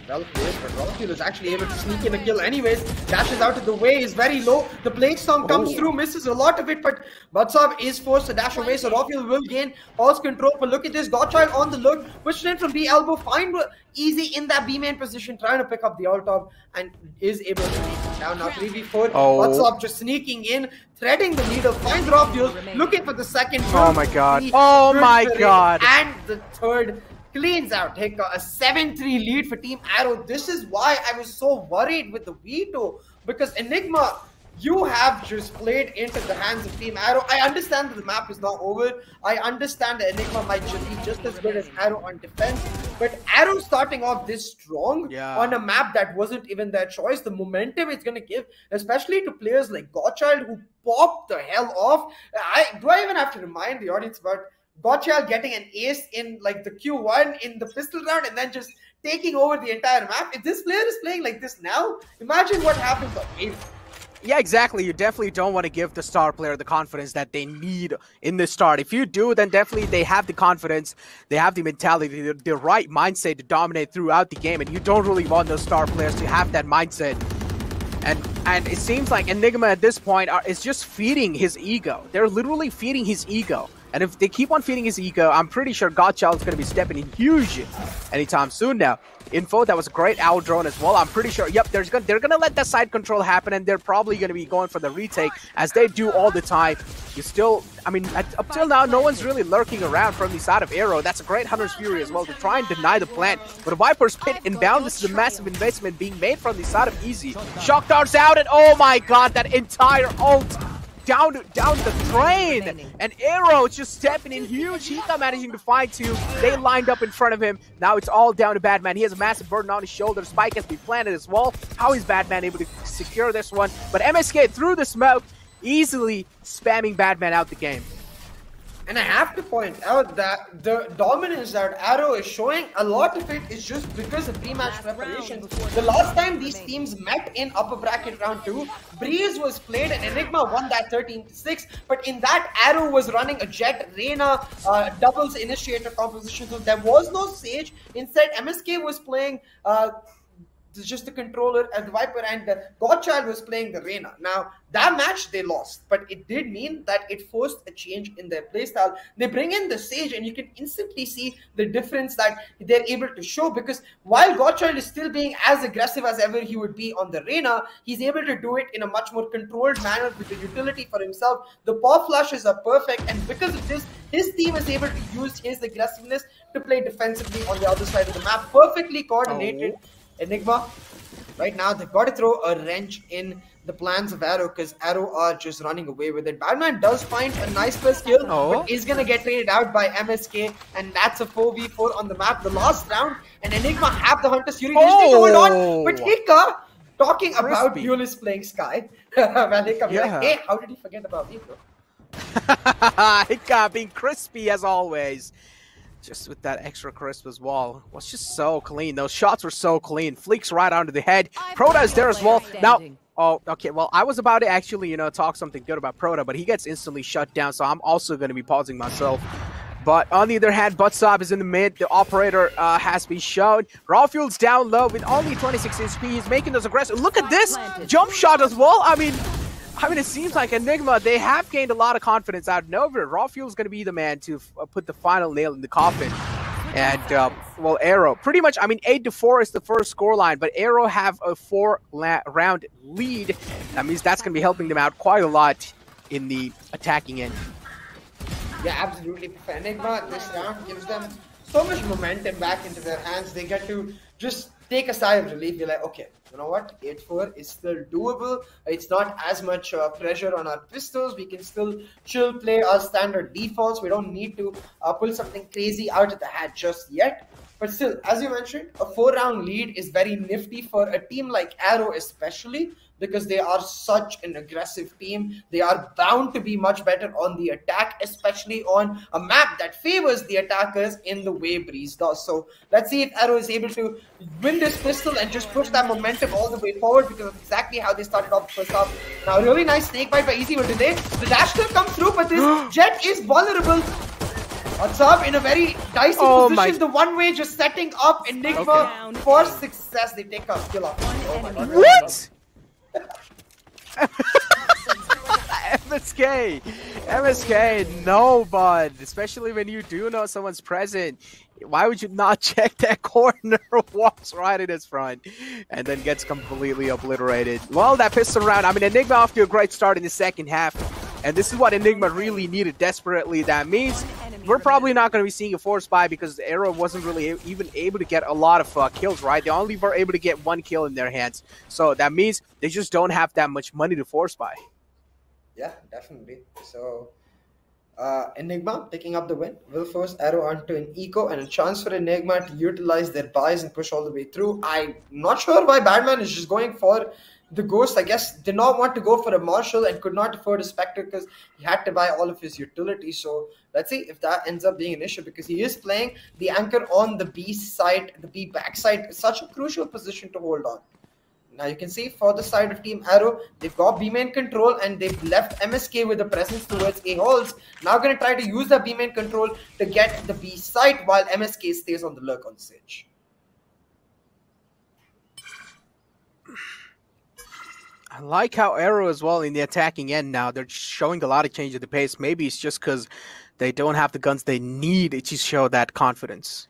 Well played, but Rockfield is actually able to sneak in a kill anyways. Dashes out of the way, is very low. The blade storm comes through, misses a lot of it, but Butsov is forced to dash away, so Rockfield will gain pulse control. But look at this, Godchild on the look, pushed in from B elbow, find easy in that B main position, trying to pick up the ult top, and is able to take it down. Now 3v4, Butsov just sneaking in, threading the needle, finds Rockfield, looking for the second. Oh my god, oh my god. And the third cleans out Hicka, a 7-3 lead for Team Arrow. This is why I was so worried with the veto, because Enigma, you have just played into the hands of Team Arrow. I understand that the map is not over. I understand that Enigma might just be just as good as Arrow on defense, but Arrow starting off this strong on a map that wasn't even their choice, the momentum it's going to give, especially to players like Godchild who popped the hell off. Do I even have to remind the audience about Godchild getting an ace in like the Q1 in the pistol round and then just taking over the entire map? If this player is playing like this now, imagine what happens on game. Yeah, exactly. You definitely don't want to give the star player the confidence that they need in the start. If you do, then definitely they have the confidence, they have the mentality, the right mindset to dominate throughout the game, and you don't really want those star players to have that mindset. And it seems like Enigma at this point is just feeding his ego. They're literally feeding his ego. And if they keep on feeding his ego, I'm pretty sure Godchild is going to be stepping in huge anytime soon now. Info, that was a great owl drone as well. I'm pretty sure, yep, they're going to let that side control happen, and they're probably going to be going for the retake, as they do all the time. You still, I mean, up till now, no one's really lurking around from the side of Arrow. That's a great Hunter's Fury as well to try and deny the plant. But a Viper's Pit inbound, this is a massive investment being made from the side of Easy. Shock Dart's out, and oh my god, that entire ult down the drain, and Arrow just stepping in huge. He's not managing to find two. They lined up in front of him. Now it's all down to Badman. He has a massive burden on his shoulder. Spike has been planted as well. How is Badman able to secure this one? But MSK through the smoke, easily spamming Badman out the game. And I have to point out that the dominance that Arrow is showing, a lot of it is just because of pre-match preparations. The last time these teams met in upper bracket round 2, Breeze was played and Enigma won that 13-6. But in that, Arrow was running a Jet, Reyna, doubles initiator composition. So there was no Sage. Instead, MSK was playing just the controller and the Viper, and Godchild was playing the Reyna. Now, that match they lost, but it did mean that it forced a change in their playstyle. They bring in the Sage, and you can instantly see the difference that they're able to show, because while Godchild is still being as aggressive as ever he would be on the Reyna, he's able to do it in a much more controlled manner with the utility for himself. The pop flashes are perfect, and because of this, his team is able to use his aggressiveness to play defensively on the other side of the map. Perfectly coordinated. Enigma, right now, they've got to throw a wrench in the plans of Arrow, because Arrow are just running away with it. Badman does find a nice first kill, but is going to get traded out by MSK, and that's a 4v4 on the map. The last round, and Enigma have the Hunter's Fury. They just need to hold on, but Hicka, talking about Bulis playing Sky, well, Hicka, like, hey, how did he forget about me, bro? Hicka being crispy as always. Just with that extra crisp as well. Was just so clean. Those shots were so clean. Fleeks right onto the head. Proda is there as well. Now, oh, okay. Well, I was about to actually, talk something good about Proda, but he gets instantly shut down, so I'm also going to be pausing myself. But on the other hand, Butsop is in the mid. The operator has been shown. Rawfield's down low with only 26 HP. He's making those aggressive. Look at this jump shot as well. I mean, it seems like Enigma, they have gained a lot of confidence out of nowhere. Rawfield's going to be the man to put the final nail in the coffin. And, well, Arrow, pretty much, 8-4 is the first scoreline, but Arrow have a 4-round lead. That means that's going to be helping them out quite a lot in the attacking end. Yeah, absolutely. For Enigma, this round gives them so much momentum back into their hands. They get to just take a sigh of relief. You're like, okay, you know what? 8-4 is still doable. It's not as much pressure on our pistols. We can still chill play our standard defaults. We don't need to pull something crazy out of the hat just yet. But still, as you mentioned, a 4-round lead is very nifty for a team like Arrow especially, because they are such an aggressive team. They are bound to be much better on the attack, especially on a map that favors the attackers in the way Breeze does. So let's see if Arrow is able to win this pistol and just push that momentum all the way forward, because that's exactly how they started off the first half. Now, really nice snake bite by Easy with delay. The dash still comes through, but this Jet is vulnerable. What's up in a very dicey position. The one-way just setting up Enigma for success. They take a kill off. Oh my god. What? MSK, no, bud. Especially when you do know someone's present. Why would you not check that corner? Walks right in his front and then gets completely obliterated. Well, that pistol round, I mean, Enigma off to a great start in the second half. And this is what Enigma really needed desperately. That means we're probably not going to be seeing a force buy, because Arrow wasn't really even able to get a lot of kills, right? They only were able to get 1 kill in their hands. So that means they just don't have that much money to force buy. Yeah, definitely. So Enigma picking up the win will force Arrow onto an eco and a chance for Enigma to utilize their buys and push all the way through. I'm not sure why Badman is just going for the Ghost. I guess did not want to go for a Marshall and could not afford a Spectre because he had to buy all of his utility. So let's see if that ends up being an issue, because he is playing the anchor on the B side, the B backside. It's such a crucial position to hold on. Now you can see for the side of Team Arrow, they've got B main control and they've left MSK with a presence towards A halls. Now going to try to use the B main control to get the B side while MSK stays on the lurk on stage. I like how Arrow as well in the attacking end now. They're showing a lot of change of the pace. Maybe it's just because they don't have the guns they need to show that confidence.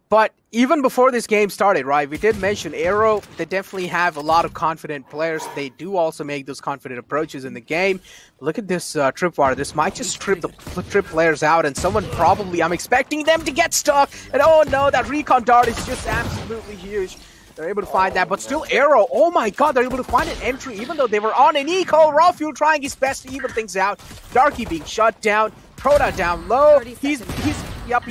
But even before this game started, right, we did mention Arrow, they definitely have a lot of confident players. They do also make those confident approaches in the game. Look at this tripwire. This might just trip the trip players out, and someone probably, I'm expecting them to get stuck. And oh no, that recon dart is just absolutely huge. They're able to find that, but still Arrow, oh my god, they're able to find an entry even though they were on an eco. Raw Fuel trying his best to even things out. Darky being shut down. Proda down low. He's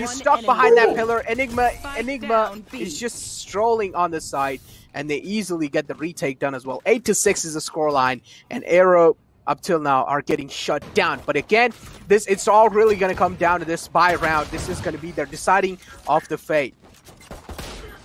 stuck behind that pillar. Enigma is just strolling on the side, and they easily get the retake done as well. 8-6 is the scoreline, and Arrow up till now are getting shut down. But again, it's all really going to come down to this buy round. This is going to be their deciding of the fate.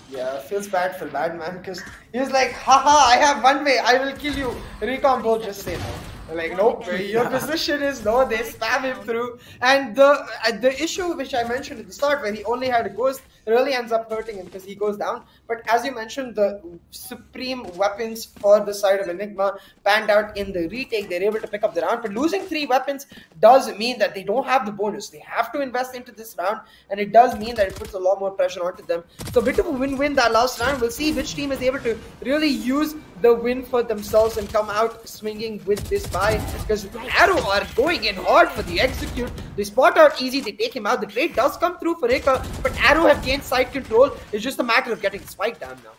Yeah, it feels bad for Badman because he was like, haha, I have one way, I will kill you. Recon both just say no. Like, nope, your position is no, they spam him through. And the issue which I mentioned at the start, where he only had a Ghost, really ends up hurting him because he goes down. But as you mentioned, the supreme weapons for the side of Enigma panned out in the retake. They're able to pick up the round, but losing 3 weapons does mean that they don't have the bonus. They have to invest into this round, and it does mean that it puts a lot more pressure onto them. So a bit of a win-win that last round. We'll see which team is able to really use the win for themselves and come out swinging with this buy, because Arrow are going in hard for the execute. They spot out Easy, they take him out. The trade does come through for Eka, but Arrow have gained side control. It's just a matter of getting the spike down now.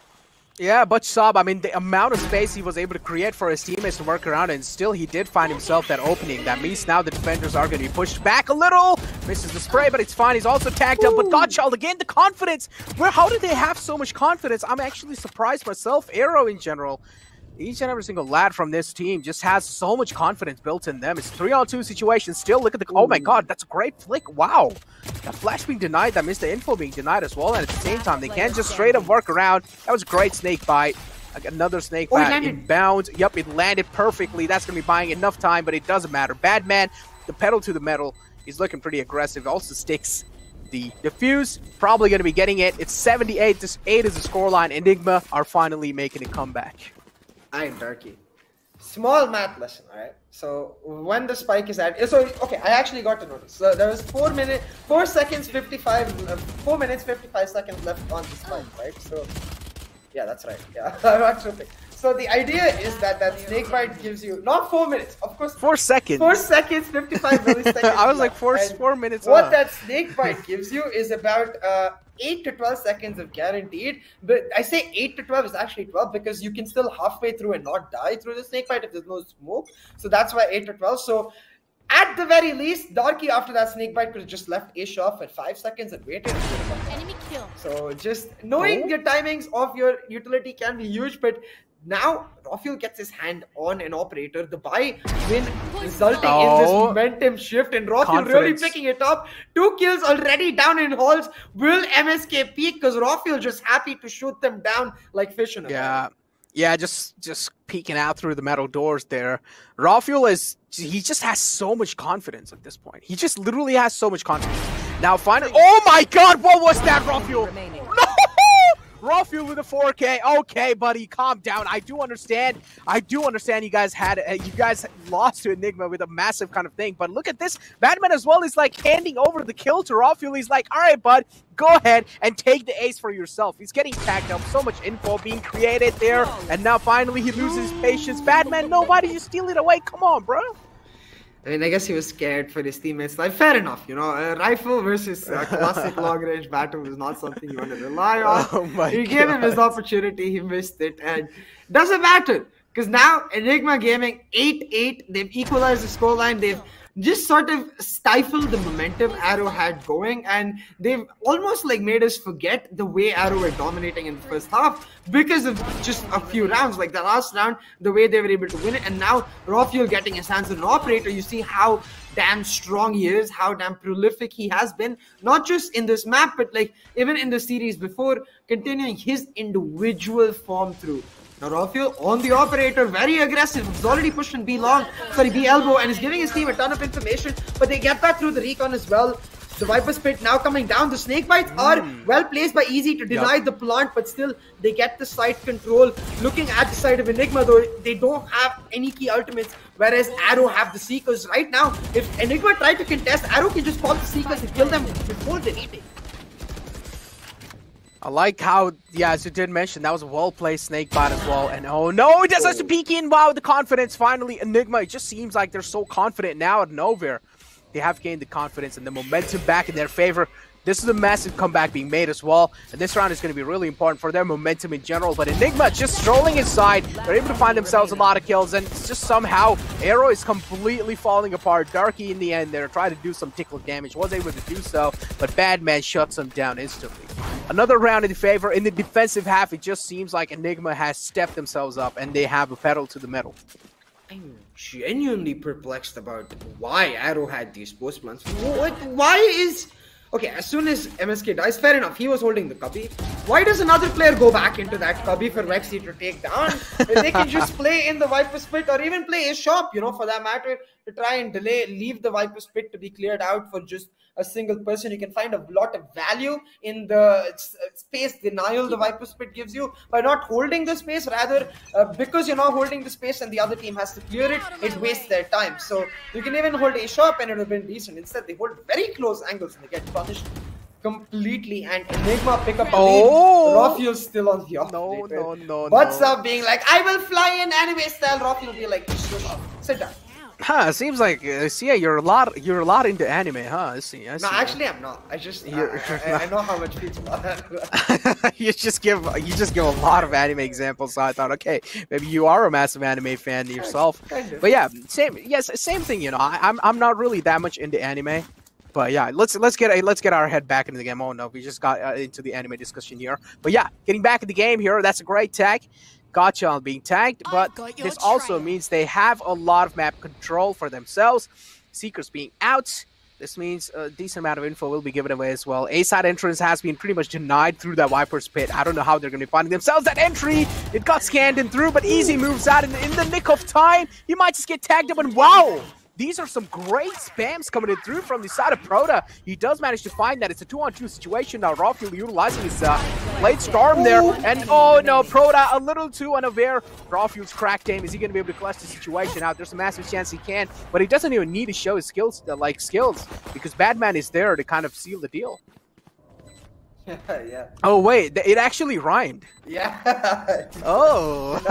Yeah, but Saab, I mean, the amount of space he was able to create for his teammates to work around, and still he did find himself that opening. That means now the defenders are going to be pushed back a little. Misses the spray, but it's fine. He's also tagged up, but Godchild again, the confidence. How did they have so much confidence? I'm actually surprised myself. Arrow in general, each and every single lad from this team just has so much confidence built in them. It's 3-on-2 situation. Still, look at the... Oh my god, that's a great flick. Wow. That flash being denied, that missed the info being denied as well. And at the same time, they can't just straight up work around. That was a great snake bite. Another snake bite. It bounced. Yup, it landed perfectly. That's going to be buying enough time, but it doesn't matter. Badman, the pedal to the metal. He's looking pretty aggressive. Also sticks the defuse. Probably going to be getting it. It's 78-8 is the scoreline. Enigma are finally making a comeback. I'm Darky. Small math lesson, alright? So when the spike is at, so okay, I actually got to notice. So there was 4 minutes 55 seconds left on the spike, right? So yeah, that's right. Yeah, I'm not tripping. So the idea is that snake bite gives you not 4 minutes, of course. 4 seconds. 4 seconds, 55 milliseconds. I was like 4 minutes. What that snake bite gives you is about 8 to 12 seconds of guaranteed. But I say 8 to 12 is actually 12 because you can still halfway through and not die through the snake bite if there's no smoke. So that's why 8 to 12. So at the very least, Darky after that snake bite could have just left Ish off at 5 seconds and waited. Enemy kill. So just knowing your timings of your utility can be huge, but now Rafael gets his hand on an operator. The buy win resulting in this momentum shift, and Rafael really picking it up. 2 kills already down in halls. Will MSK peak? Because Rafael just happy to shoot them down like fish in a barrel. Yeah, just peeking out through the metal doors there. Rafael he just has so much confidence at this point. He just literally has so much confidence. Now finally, oh my God, what was that, Rafael? No! Rafael with a 4K. Okay, buddy, calm down. I do understand. You guys lost to Enigma with a massive kind of thing. But look at this. Batman as well is like handing over the kill to Rafael. He's like, all right, bud, go ahead and take the ace for yourself. He's getting tagged up. So much info being created there. And now finally he loses patience. Batman, no, why did you steal it away? Come on, bro. I mean, I guess he was scared for his teammates' life. Fair enough, you know. A rifle versus a classic long-range battle is not something you want to rely on. Oh my You gave him his opportunity, he missed it, and doesn't matter. Because now, Enigma Gaming, 8-8, they've equalized the scoreline, they've just sort of stifled the momentum Arrow had going, and they've almost like made us forget the way Arrow were dominating in the first half because of just a few rounds. Like the last round, the way they were able to win it, and now Rafael getting his hands on an operator. You see how damn strong he is, how damn prolific he has been, not just in this map, but like even in the series before, continuing his individual form through. Now Rafael on the operator, very aggressive. He's already pushed in B elbow, and is giving his team a ton of information, but they get that through the recon as well. The Viper's Pit now coming down. The snake bites are well placed by Easy to deny the plant, but still they get the side control. Looking at the side of Enigma though, they don't have any key ultimates, whereas Arrow have the Seekers. Right now, if Enigma try to contest, Arrow can just call the Seekers and kill them before they retake. I like how, yeah, as you did mention, that was a well-placed snake bot as well. And oh no, it does such a peek in. Wow, the confidence finally. Enigma, it just seems like they're so confident now out of nowhere. They have gained the confidence and the momentum back in their favor. This is a massive comeback being made as well. And this round is going to be really important for their momentum in general. But Enigma just strolling inside. They're able to find themselves a lot of kills. And it's just somehow, Arrow is completely falling apart. Darky in the end there tried to do some tickle damage. Was able to do so. But Badman shuts them down instantly. Another round in the favor. In the defensive half, it just seems like Enigma has stepped themselves up. And they have a pedal to the metal. I'm genuinely perplexed about why Arrow had these post plants. Why is... Okay, as soon as MSK dies, fair enough, he was holding the cubby. Why does another player go back into that cubby for Rexy to take down? They can just play in the Viper's Pit or even play a shop, you know, for that matter, to try and leave the Viper's Pit to be cleared out for just a single person. You can find a lot of value in the space denial the Viper's Pit gives you by not holding the space. Rather, because you're not holding the space and the other team has to clear it, it wastes their time. So you can even hold a shop and it would have been decent. Instead, they hold very close angles and they get punished completely. And Enigma pick up a lead. Rafael's still on the operator. No. What's up being like, I will fly in anime style. Rafael will be like, sit down. Huh, seems like you're a lot into anime, huh? I see. No, actually I'm not. I just I know how much people are. you just give a lot of anime examples, so I thought, okay, maybe you are a massive anime fan yourself. Kind of. But yeah, same thing, you know. I'm not really that much into anime. But yeah, let's get our head back into the game. Oh no, we just got into the anime discussion here. But yeah, getting back in the game here, that's a great tag. Gotcha on being tagged, but this also means they have a lot of map control for themselves. Seekers being out, this means a decent amount of info will be given away as well. A-side entrance has been pretty much denied through that Viper's Pit. I don't know how they're going to be finding themselves that entry. It got scanned in through, but Easy moves out in the nick of time. He might just get tagged up, and wow! These are some great spams coming in through from the side of Proda. He does manage to find that. It's a 2-on-2 situation now. Rafael utilizing his Blade Storm there. And oh no, Proda a little too unaware. Rafael's cracked aim. Is he going to be able to clutch the situation out? There's a massive chance he can. But he doesn't even need to show his skills, because Badman is there to kind of seal the deal. Yeah. Oh wait, it actually rhymed. Yeah. Oh.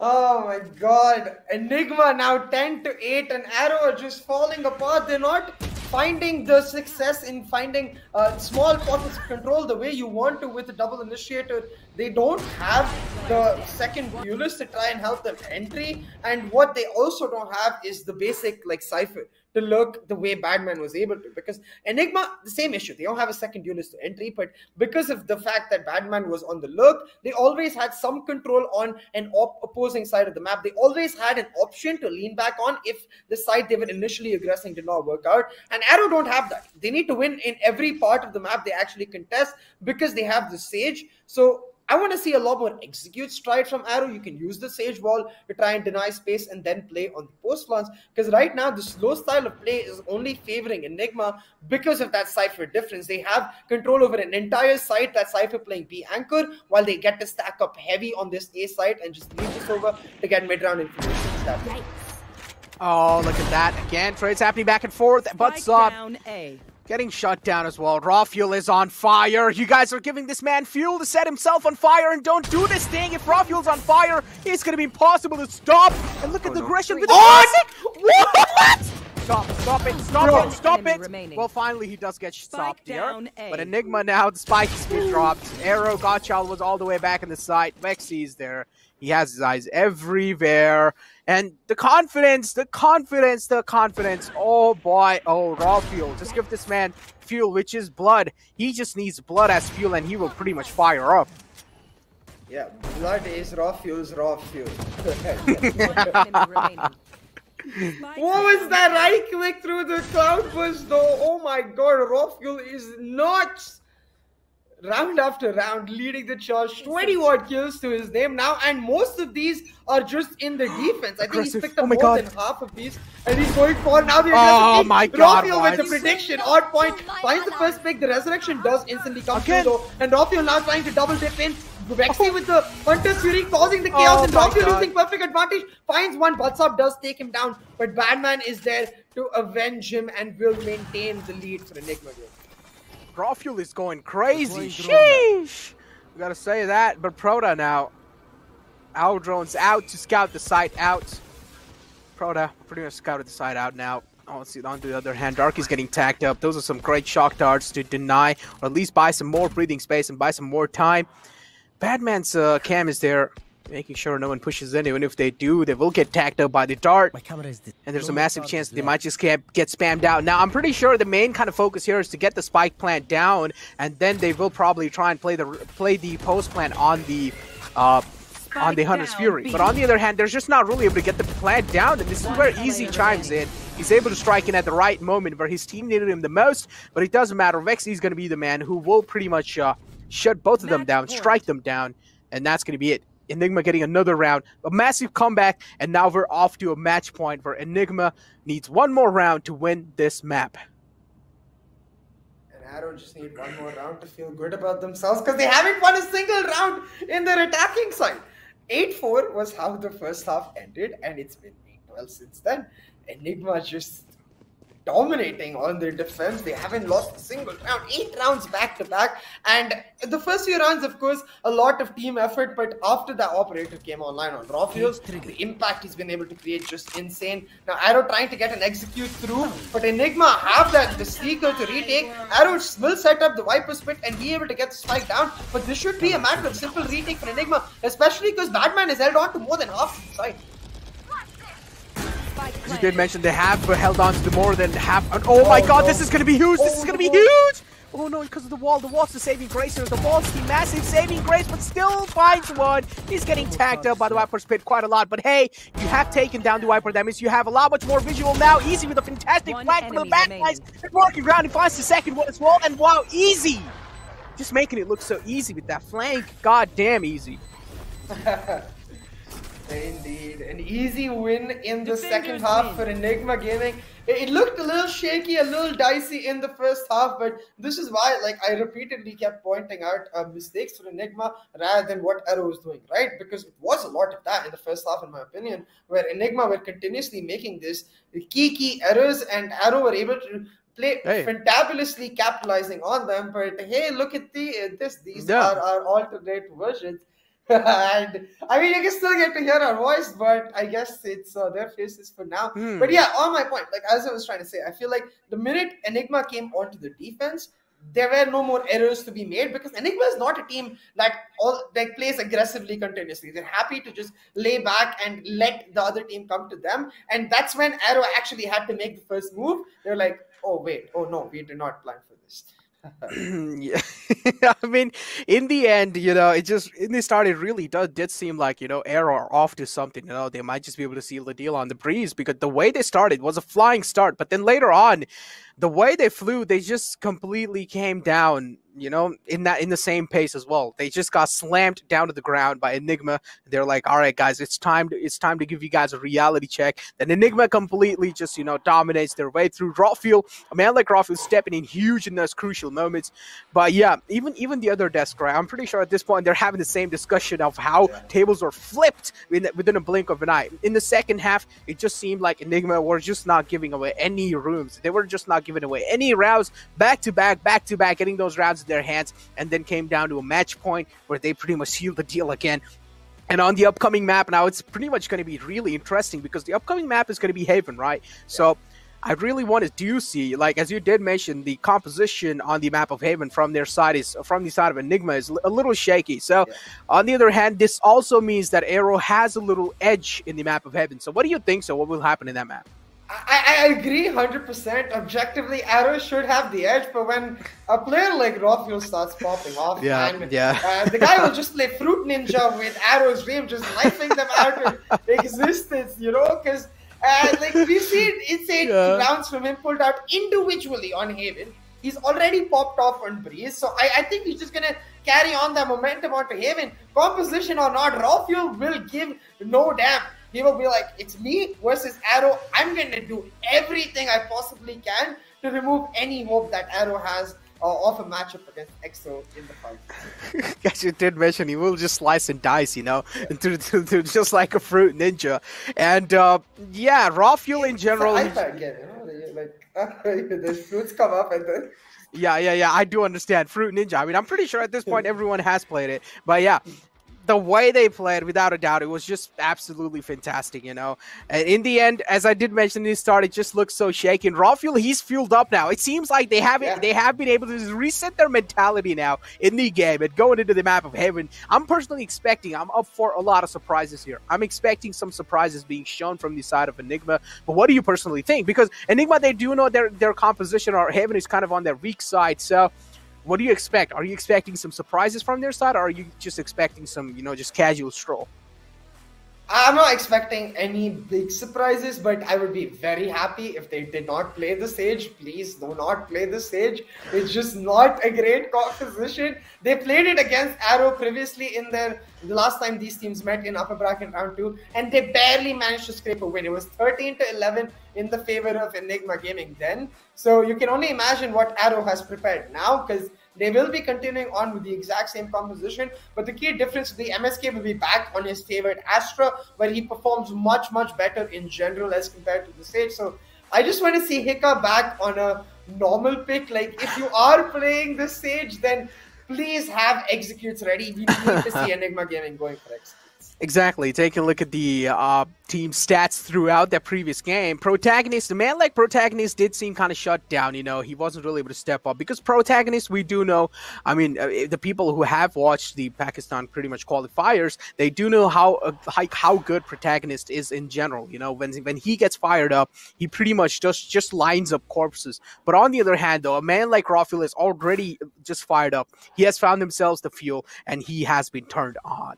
Oh my god. Enigma now 10-8 and Arrow are just falling apart. They're not finding the success in finding small pockets of control the way you want to with a double initiator. They don't have the second duelist to try and help them entry, and what they also don't have is the basic like cipher to look the way Badman was able to. Because Enigma, the same issue. They don't have a second duelist to entry, but because of the fact that Badman was on the look, they always had some control on an opposing side of the map. They always had an option to lean back on if the side they were initially aggressing did not work out. And Arrow don't have that. They need to win in every part of the map they actually contest because they have the Sage. So I want to see a lot more execute stride from Arrow. You can use the Sage Wall to try and deny space and then play on the post lance. Because right now, the slow style of play is only favoring Enigma because of that Cypher difference. They have control over an entire site that Cypher playing B anchor, while they get to stack up heavy on this A site and just leave this over to get mid-round information. Oh, look at that. Again, trades happening back and forth. But Down A. getting shut down as well. Raw Fuel is on fire. You guys are giving this man fuel to set himself on fire, and don't do this thing. If Raw Fuel's on fire, it's going to be impossible to stop. And look at the aggression with the classic. What? Stop it. Remaining. Well, finally he does get stopped here. down A. But Enigma now, the spike is being dropped. Arrow, Godchild was all the way back in the site. Vexy is there. He has his eyes everywhere. And the confidence. Oh boy. Oh, Raw Fuel. Just give this man fuel, which is blood. He just needs blood as fuel, and he will pretty much fire up. Yeah, blood is Raw Fuel's Raw Fuel. What was that right click through the cloud burst though? Oh my god, Raw Fuel is nuts! Round after round, leading the charge, 20-odd kills to his name now, and most of these are just in the defense. I think he's picked up more than half of these, and he's going for now the Oh my god, Raw Fuel with the prediction, odd point, finds the first pick, the resurrection does instantly come through though, and Raw Fuel now trying to double dip in. Vexy with the Hunter's Fury causing the chaos, and Raw Fuel using perfect advantage, finds one, Butsop does take him down, but Badman is there to avenge him and will maintain the lead for Enigma game. Raw Fuel is going crazy. Sheesh! We gotta say that, but Proda now. Our drone's out to scout the site out. Proda pretty much scouted the site out now. Oh, let's see, on the other hand, Darky's getting tagged up. Those are some great shock darts to deny, or at least buy some more breathing space and buy some more time. Badman's cam is there, making sure no one pushes in. Even if they do, they will get tagged up by the dart. And there's a massive chance that they might just get spammed out. Now, I'm pretty sure the main kind of focus here is to get the spike plant down, and then they will probably try and play the post plant on the Hunter's Fury. But on the other hand, they're just not really able to get the plant down, and this is where Easy chimes in. He's able to strike in at the right moment where his team needed him the most, but it doesn't matter. Vexy's going to be the man who will pretty much shut both of them down, strike them down, and that's going to be it. Enigma getting another round, a massive comeback, and now we're off to a match point where Enigma needs one more round to win this map. And Arrow just need one more round to feel good about themselves because they haven't won a single round in their attacking side. 8-4 was how the first half ended, and it's been 8-12 since then. Enigma just dominating on their defense. They haven't lost a single round. 8 rounds back to back, and the first few rounds, of course, a lot of team effort, but after that operator came online on Raw Fuels, the impact he's been able to create just insane. Now Arrow trying to get an execute through, but Enigma have the sneaker to retake. Arrow will set up the Viper Spit and be able to get the spike down, but this should be a matter of simple retake for Enigma, especially because Badman is held on to more than half the side. As you did mention, they have held on to more than half. Oh my god, this is going to be huge! This is going to be huge! Oh no, because of the wall. The wall's the saving grace here. The wall's the massive saving grace, but still finds one. He's getting tagged up by the Viper's Pit quite a lot. But hey, you have taken down the Viper. That means you have a lot much more visual now. Easy with a fantastic flank from the back guys. And working ground, he finds the second one as well. And wow, Easy! Just making it look so easy with that flank. God damn, Easy. Indeed, an easy win in the second half for Enigma Gaming. It looked a little shaky, a little dicey in the first half, but this is why, like, I repeatedly kept pointing out mistakes for Enigma rather than what Arrow was doing, right? Because it was a lot of that in the first half, in my opinion, where Enigma were continuously making this key errors, and Arrow were able to play fantabulously capitalizing on them. But hey, look at these are our alternate versions. And I mean, you can still get to hear our voice, but I guess it's their faces for now. But yeah, on my point, like as I was trying to say, I feel like the minute Enigma came onto the defense, there were no more errors to be made, because Enigma is not a team that plays aggressively continuously. They're happy to just lay back and let the other team come to them. And that's when Arrow actually had to make the first move. They're like, oh wait, oh no, we did not plan for this. Yeah. I mean, in the end, it just in the start, it really did seem like, Arrow are off to something. They might just be able to seal the deal on the breeze, because the way they started was a flying start. But then later on, the way they flew, they just completely came down, in the same pace as well. They just got slammed down to the ground by Enigma. They're like, all right, guys, it's time to give you guys a reality check. Then Enigma completely just, dominates their way through. Rawfuel, a man like Rawfuel stepping in huge in those crucial moments. But yeah, even the other desk, right? I'm pretty sure at this point they're having the same discussion of how tables are flipped within a blink of an eye. In the second half, it just seemed like Enigma were just not giving away any rooms. They were just not giving away any rounds, back to back, getting those rounds in their hands, and then came down to a match point where they pretty much sealed the deal again. And on the upcoming map now, it's pretty much going to be really interesting, because the upcoming map is going to be Haven, right? So I really wanted to see, like, as you did mention, the composition on the map of Haven from the side of Enigma is a little shaky. So on the other hand, this also means that Arrow has a little edge in the map of Haven. So what do you think? So what will happen in that map? I agree 100%. Objectively, Arrow should have the edge, but when a player like Rawfuel starts popping off, the guy will just play Fruit Ninja with Arrow's Dream, just knifing them out of existence, because like we've seen insane rounds from him pulled out individually on Haven. He's already popped off on Breeze, so I think he's just gonna carry on that momentum onto Haven. Composition or not, Rawfuel will give no damn. He will be like, it's me versus Arrow. I'm going to do everything I possibly can to remove any hope that Arrow has of a matchup against EXO in the fight. As you did mention, he will just slice and dice, to just like a Fruit Ninja. And Rawfuel in general. The fruits come up and then. Yeah, I do understand. Fruit Ninja. I mean, I'm pretty sure at this point everyone has played it. But yeah, the way they played, without a doubt, it was just absolutely fantastic, And in the end, as I did mention in the start, it just looks so shaky. And Rawfuel, he's fueled up now. It seems like they have been able to reset their mentality now in the game and going into the map of Heaven. I'm personally expecting, I'm up for a lot of surprises here. I'm expecting some surprises being shown from the side of Enigma. But what do you personally think? Because Enigma, they do know their composition, or Heaven is kind of on their weak side. So what do you expect? Are you expecting some surprises from their side, or are you just expecting some, just casual stroll? I'm not expecting any big surprises, but I would be very happy if they did not play the Sage. Please do not play the Sage. It's just not a great composition. They played it against Arrow previously in the last time these teams met in upper bracket round 2, and they barely managed to scrape a win. It was 13-11 in the favor of Enigma Gaming then. So you can only imagine what Arrow has prepared now, because they will be continuing on with the exact same composition, but the key difference, the MSK will be back on his favorite Astra, where he performs much better in general as compared to the Sage. So I just want to see Hika back on a normal pick. Like, if you are playing the Sage, then please have executes ready. We need to see Enigma Gaming going for executes. Exactly. Take a look at the team stats throughout that previous game. Protagonist, a man like Protagonist did seem kind of shut down, He wasn't really able to step up, because Protagonist, we do know, I mean, the people who have watched the Pakistan pretty much qualifiers, they do know how good Protagonist is in general. When he gets fired up, he pretty much just lines up corpses. But on the other hand, though, a man like Rawfuel is already just fired up. He has found himself the fuel, and he has been turned on.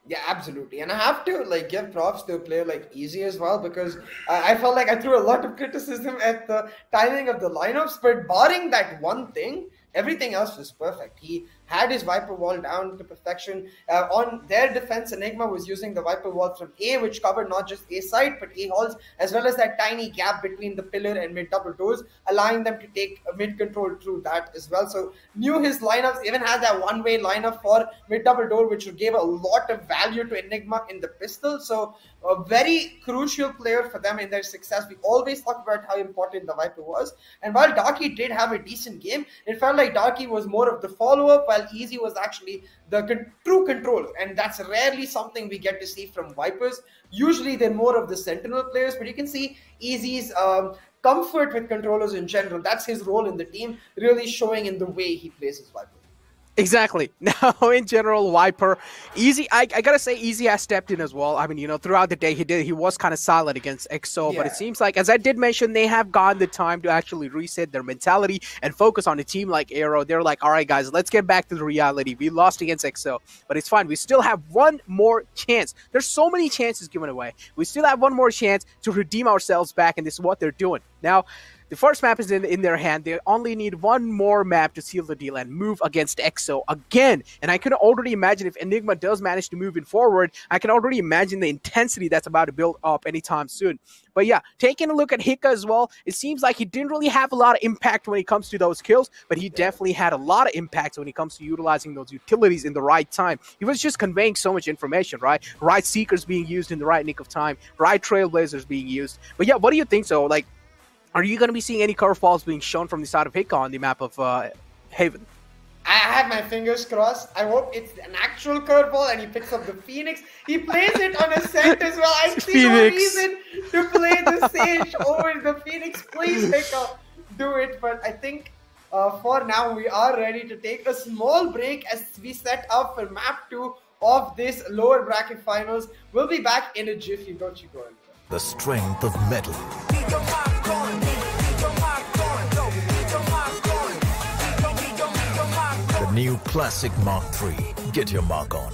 Yeah, absolutely. And I have to give props to a player like Easy as well, because I felt like I threw a lot of criticism at the timing of the lineups, but barring that one thing, everything else was perfect. He had his Viper Wall down to perfection. On their defense, Enigma was using the Viper Wall from A, which covered not just A side, but A halls, as well as that tiny gap between the pillar and mid double doors, allowing them to take mid control through that as well. So knew his lineups, even had that one-way lineup for mid double door, which gave a lot of value to Enigma in the pistol. So a very crucial player for them in their success. We always talk about how important the Viper was. And while Darky did have a decent game, it felt like Darky was more of the follow-up, while Easy was actually the true controller. And that's rarely something we get to see from Vipers. Usually they're more of the Sentinel players, but you can see Easy's comfort with controllers in general. That's his role in the team, really showing in the way he plays his Viper. Exactly. Now, in general, Viper, Easy, I gotta say, Easy has stepped in as well. I mean, you know, throughout the day, he was kind of silent against EXO, but it seems like, as I did mention, they have gotten the time to actually reset their mentality and focus on a team like Aero. They're like, all right, guys, let's get back to the reality. We lost against EXO, but it's fine. We still have one more chance. There's so many chances given away. We still have one more chance to redeem ourselves back, and this is what they're doing. Now, the first map is in their hand. They only need one more map to seal the deal and move against EXO again. And I can already imagine if Enigma does manage to move in forward, I can already imagine the intensity that's about to build up anytime soon. But yeah, taking a look at Hika as well, it seems like he didn't really have a lot of impact when it comes to those kills, but he definitely had a lot of impact when it comes to utilizing those utilities in the right time. He was just conveying so much information, right? Right Seekers being used in the right nick of time, right Trailblazers being used. But yeah, what do you think so? Like, are you going to be seeing any curveballs being shown from the side of Hika on the map of Haven? I have my fingers crossed. I hope it's an actual curveball and he picks up the Phoenix. He plays it on a Ascent as well. I see no reason to play the Sage over the Phoenix. Please, Hika, do it. But I think for now, we are ready to take a small break as we set up for map 2 of this lower bracket finals. We'll be back in a jiffy. Don't you go anywhere. The strength of metal. The new Classic Mark III. Get your mark on.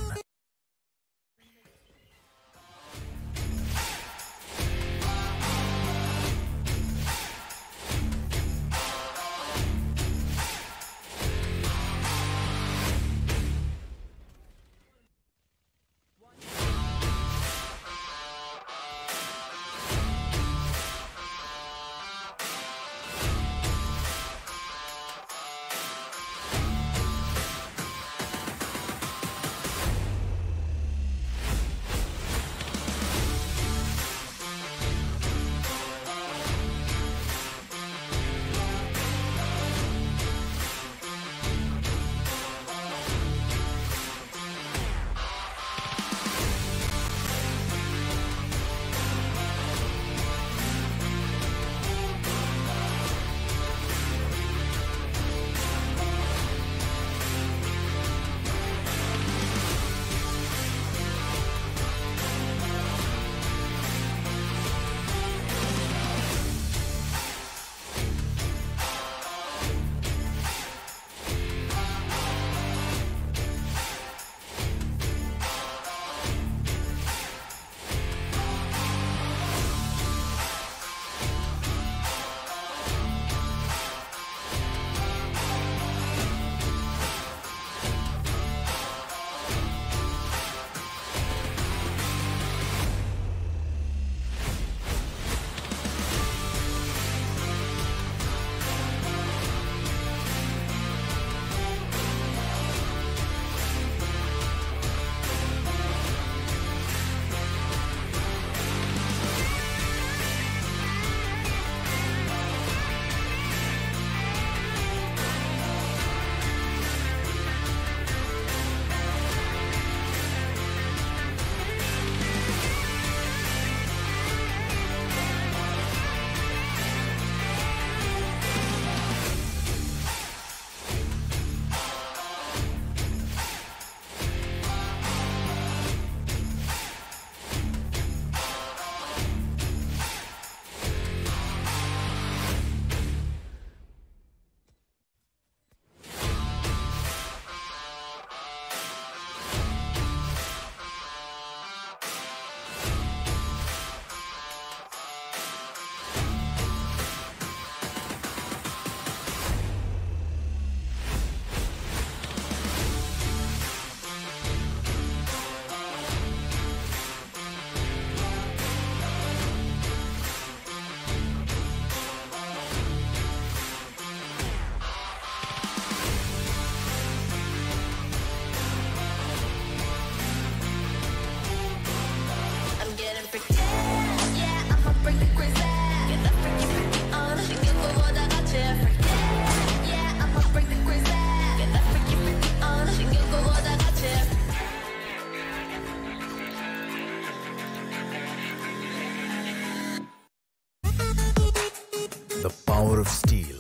The power of steel.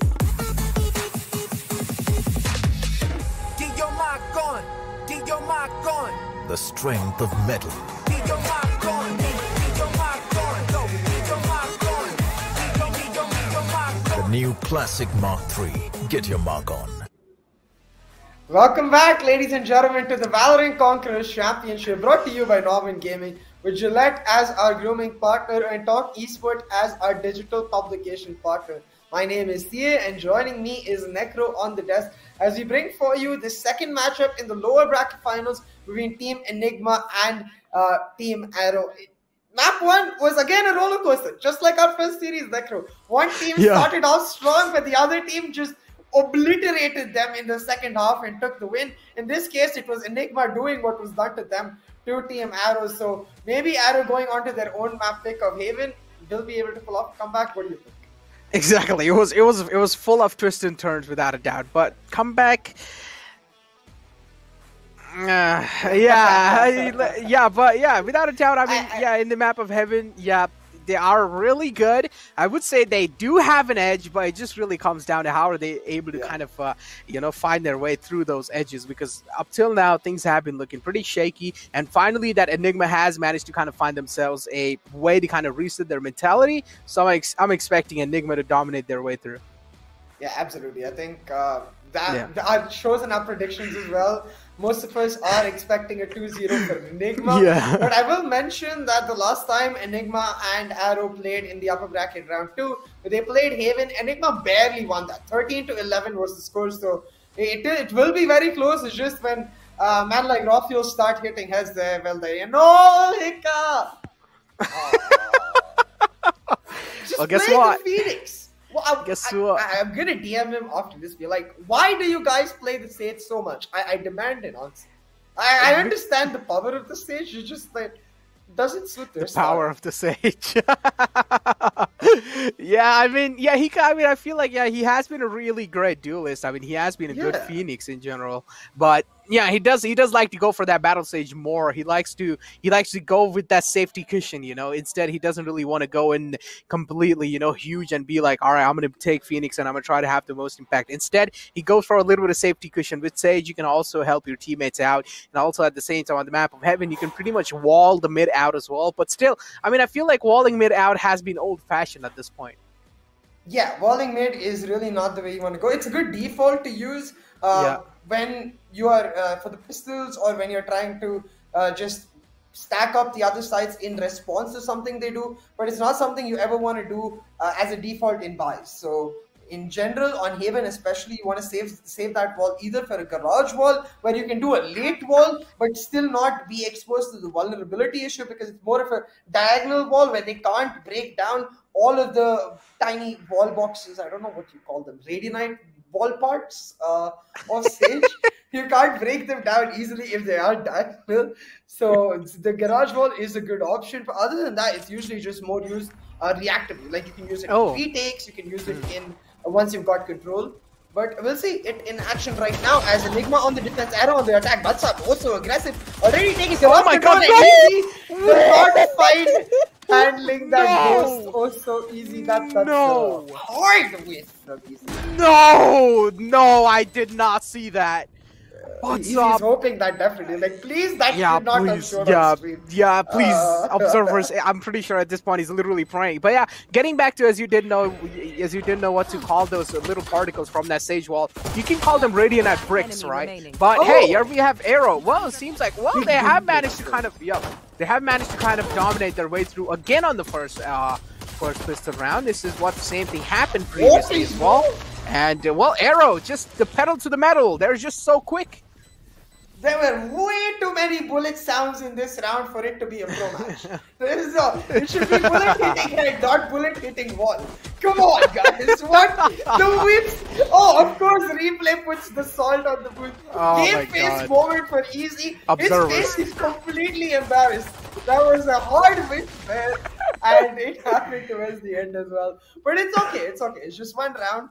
Get your mark on. Get your mark on. The strength of metal. Get your mark on. Get your mark on. Go. Get your mark on. Get your mark on. The new Classic Mark III. Get your mark on. Welcome back, ladies and gentlemen, to the Valorant Conquerors Championship, brought to you by NODWIN Gaming, with Gillette as our grooming partner and Talk Esport as our digital publication partner. My name is Thea, and joining me is Necro on the desk as we bring for you the second matchup in the lower bracket finals between Team Enigma and Team Arrow. Map 1 was again a roller coaster, just like our first series, Necro. One team started off strong, but the other team just obliterated them in the second half and took the win. In this case, it was Enigma doing what was done to them to Team Arrow. So maybe Arrow going onto their own map pick of Haven, they'll be able to pull off a comeback. What do you think? Exactly. It was full of twists and turns without a doubt. But comeback. Without a doubt. I mean, in the map of Heaven, they are really good. I would say they do have an edge, but it just really comes down to how are they able to kind of, find their way through those edges, because up till now, things have been looking pretty shaky. And finally, that Enigma has managed to kind of find themselves a way to kind of reset their mentality. So I'm expecting Enigma to dominate their way through. Yeah, absolutely. I think that shows in our predictions as well. Most of us are expecting a 2-0 for Enigma. Yeah. But I will mention that the last time Enigma and Arrow played in the upper bracket round 2, they played Haven. Enigma barely won that. 13-11 was the score. So it will be very close. It's just when man like Rafael start hitting heads there, well, no, Hika! Just guess play what? the Phoenix. Well, I'm going to DM him after this. Be like, why do you guys play the stage so much? I demand an answer. I understand the power of the stage. It's just like, doesn't suit their style. Power of the sage. I feel like he has been a really great duelist. I mean, he has been a good Phoenix in general. But yeah, he does like to go for that battle stage more. He likes to go with that safety cushion, Instead, he doesn't really want to go in completely, huge and be like, all right, I'm going to take Phoenix and I'm going to try to have the most impact. Instead, he goes for a little bit of safety cushion. With Sage, you can also help your teammates out. And also at the same time, on the map of Heaven, you can pretty much wall the mid out as well. But still, I mean, I feel like walling mid out has been old-fashioned at this point. Yeah, walling mid is really not the way you want to go. It's a good default to use when you are for the pistols, or when you're trying to just stack up the other sides in response to something they do. But it's not something you ever want to do as a default in buys. So in general, on Haven especially, you want to save that wall either for a garage wall, where you can do a late wall but still not be exposed to the vulnerability issue, because it's more of a diagonal wall where they can't break down all of the tiny wall boxes. I don't know what you call them, radionite wall parts of Sage. You can't break them down easily if they are diagonal. So the garage wall is a good option. But other than that, it's usually just more used reactively. Like you can use it in retakes, you can use it in once you've got control. But we'll see it in action right now as Enigma on the defense, Arrow on the attack. Butts up, also aggressive. Already taking the not find handling that ghost so easy. That's hard with No, I did not see that. He's hoping that definitely. Like, please, that should not have shown on screen. Yeah, please, observers. I'm pretty sure at this point he's literally praying. But yeah, getting back to as you didn't know what to call those little particles from that sage wall. You can call them radionite bricks, right? But hey, here we have Arrow. Well, it seems like they have managed to kind of dominate their way through again on the first pistol round. This is what the same thing happened previously as well. And Arrow, just the pedal to the metal. They're just so quick. There were way too many bullet sounds in this round for it to be a pro match. It should be bullet hitting head, not bullet hitting wall. Come on, guys. What? The whips. Oh, of course, replay puts the salt on the wound. Game face moment for Easy. Observers. His face is completely embarrassed. That was a hard whip there, and it happened towards the end as well. But it's okay. It's okay. It's just one round.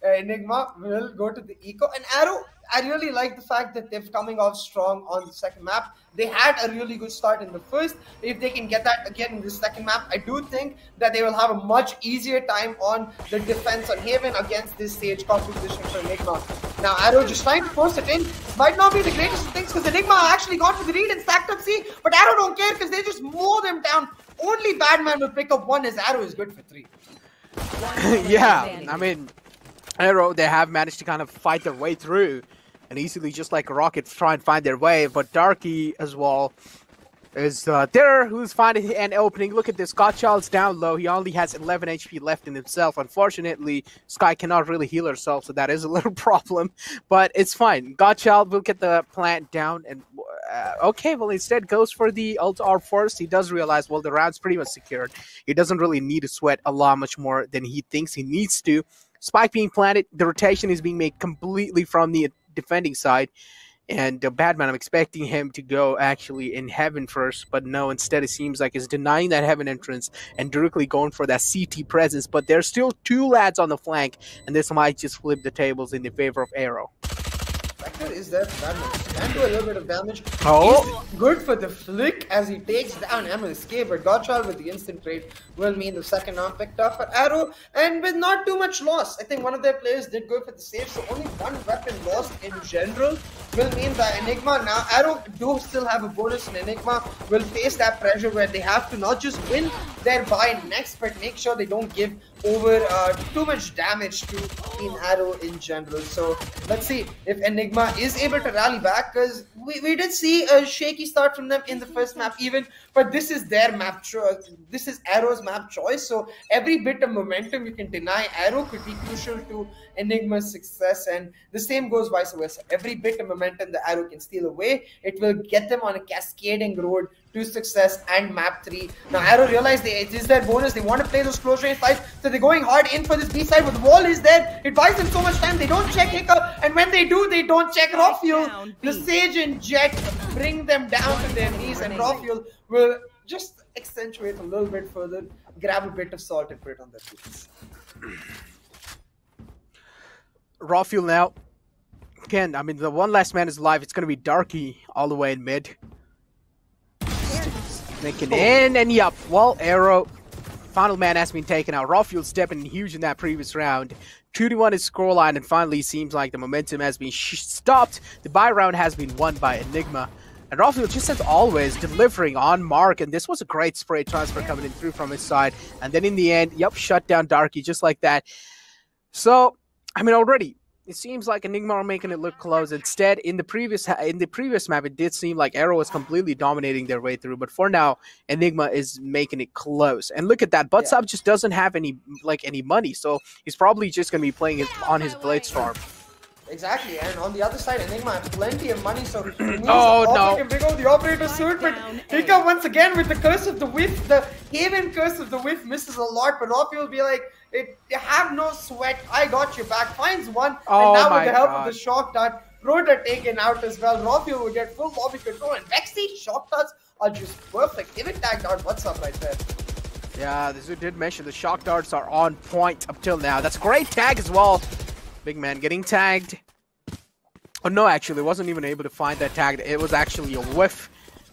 Enigma will go to the eco. And Arrow, I really like the fact that they're coming off strong on the second map. They had a really good start in the first. If they can get that again in the second map, I do think that they will have a much easier time on the defense on Haven against this stage composition for Enigma. Now Arrow just trying to force it in. Might not be the greatest of things because Enigma actually got for the read and stacked up C, but Arrow don't care because they just mow them down. Only Badman will pick up one as Arrow is good for 3. Yeah, I mean, Arrow, they have managed to kind of fight their way through and easily, just like Rockets, try and find their way. But Darky as well is there, who's finding an opening. Look at this, Godchild's down low. He only has 11 HP left in himself. Unfortunately, Sky cannot really heal herself, so that is a little problem. But it's fine. Godchild will get the plant down and okay, well, instead goes for the ult R first. He does realize, well, the round's pretty much secured. He doesn't really need to sweat a lot much more than he thinks he needs to. Spike being planted, the rotation is being made completely from the defending side. And Badman, I'm expecting him to go actually in Heaven first, but no, instead it seems like he's denying that Heaven entrance and directly going for that CT presence. But there's still 2 lads on the flank, and this might just flip the tables in the favor of Arrow. Vector is there for Badman. Can do a little bit of damage. Oh! He's good for the flick as he takes down MSK, but Godchild with the instant trade will mean the second round picked up for Arrow, and with not too much loss. I think one of their players did go for the save, so only 1 weapon lost in general will mean that Enigma, now Arrow do still have a bonus, and Enigma will face that pressure where they have to not just win their buy next, but make sure they don't give over too much damage to Team Arrow in general. So let's see if Enigma is able to rally back, because we did see a shaky start from them in the first map even, but this is their map choice. This is Arrow's map choice, so every bit of momentum you can deny Arrow could be crucial to Enigma's success, and the same goes vice versa. Every bit of momentum the Arrow can steal away, it will get them on a cascading road to success and map 3. Now Arrow realized it is their bonus. They want to play those close range fights, so they're going hard in for this B side, but the wall is there. It buys them so much time. They don't check Hiccup, and when they do, they don't check Rafuel. The Sage and Jet bring them down to their knees, and Rafuel will just accentuate a little bit further, grab a bit of salt and put it on their feet. Rafuel now. Again, I mean, the one last man is alive. It's going to be Darky all the way in mid. Making in, and yup, well, Arrow, final man has been taken out. Rafuel stepping huge in that previous round. 2-1 is scoreline, and finally seems like the momentum has been stopped. The buy round has been won by Enigma. And Rafuel, just as always, delivering on mark, and this was a great spray transfer coming in through from his side. And then in the end, yup, shut down Darky just like that. So, I mean, already, it seems like Enigma are making it look close. Instead, in the previous map, it did seem like Arrow was completely dominating their way through. But for now, Enigma is making it close. And look at that, Butsub just doesn't have any money, so he's probably just gonna be playing it on his Bladestorm. Exactly, and on the other side, Enigma has plenty of money, so he needs no! the operator suit, but Hiccup once again with the curse of the whiff, the Haven curse of the whiff misses a lot, but Rafi will be like, you have no sweat, I got you back, finds one, and now with the help of the shock dart, Rhoda taken out as well. Rafi will get full lobby control, and Vexy shock darts are just perfect. Even tagged out, what's up right there? Yeah, this did mention the shock darts are on point up till now. That's a great tag as well. Big man getting tagged. Oh no, actually, wasn't even able to find that tag. It was actually a whiff.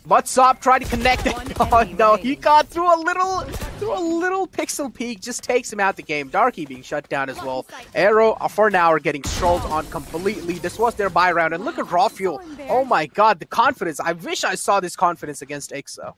Butsop tried to connect it. Oh no, he got through a little pixel peek. Just takes him out the game. Darky being shut down as well. Arrow for now are getting strolled on completely. This was their buy round, and look at Rafuel. Oh my god, the confidence. I wish I saw this confidence against Ixo.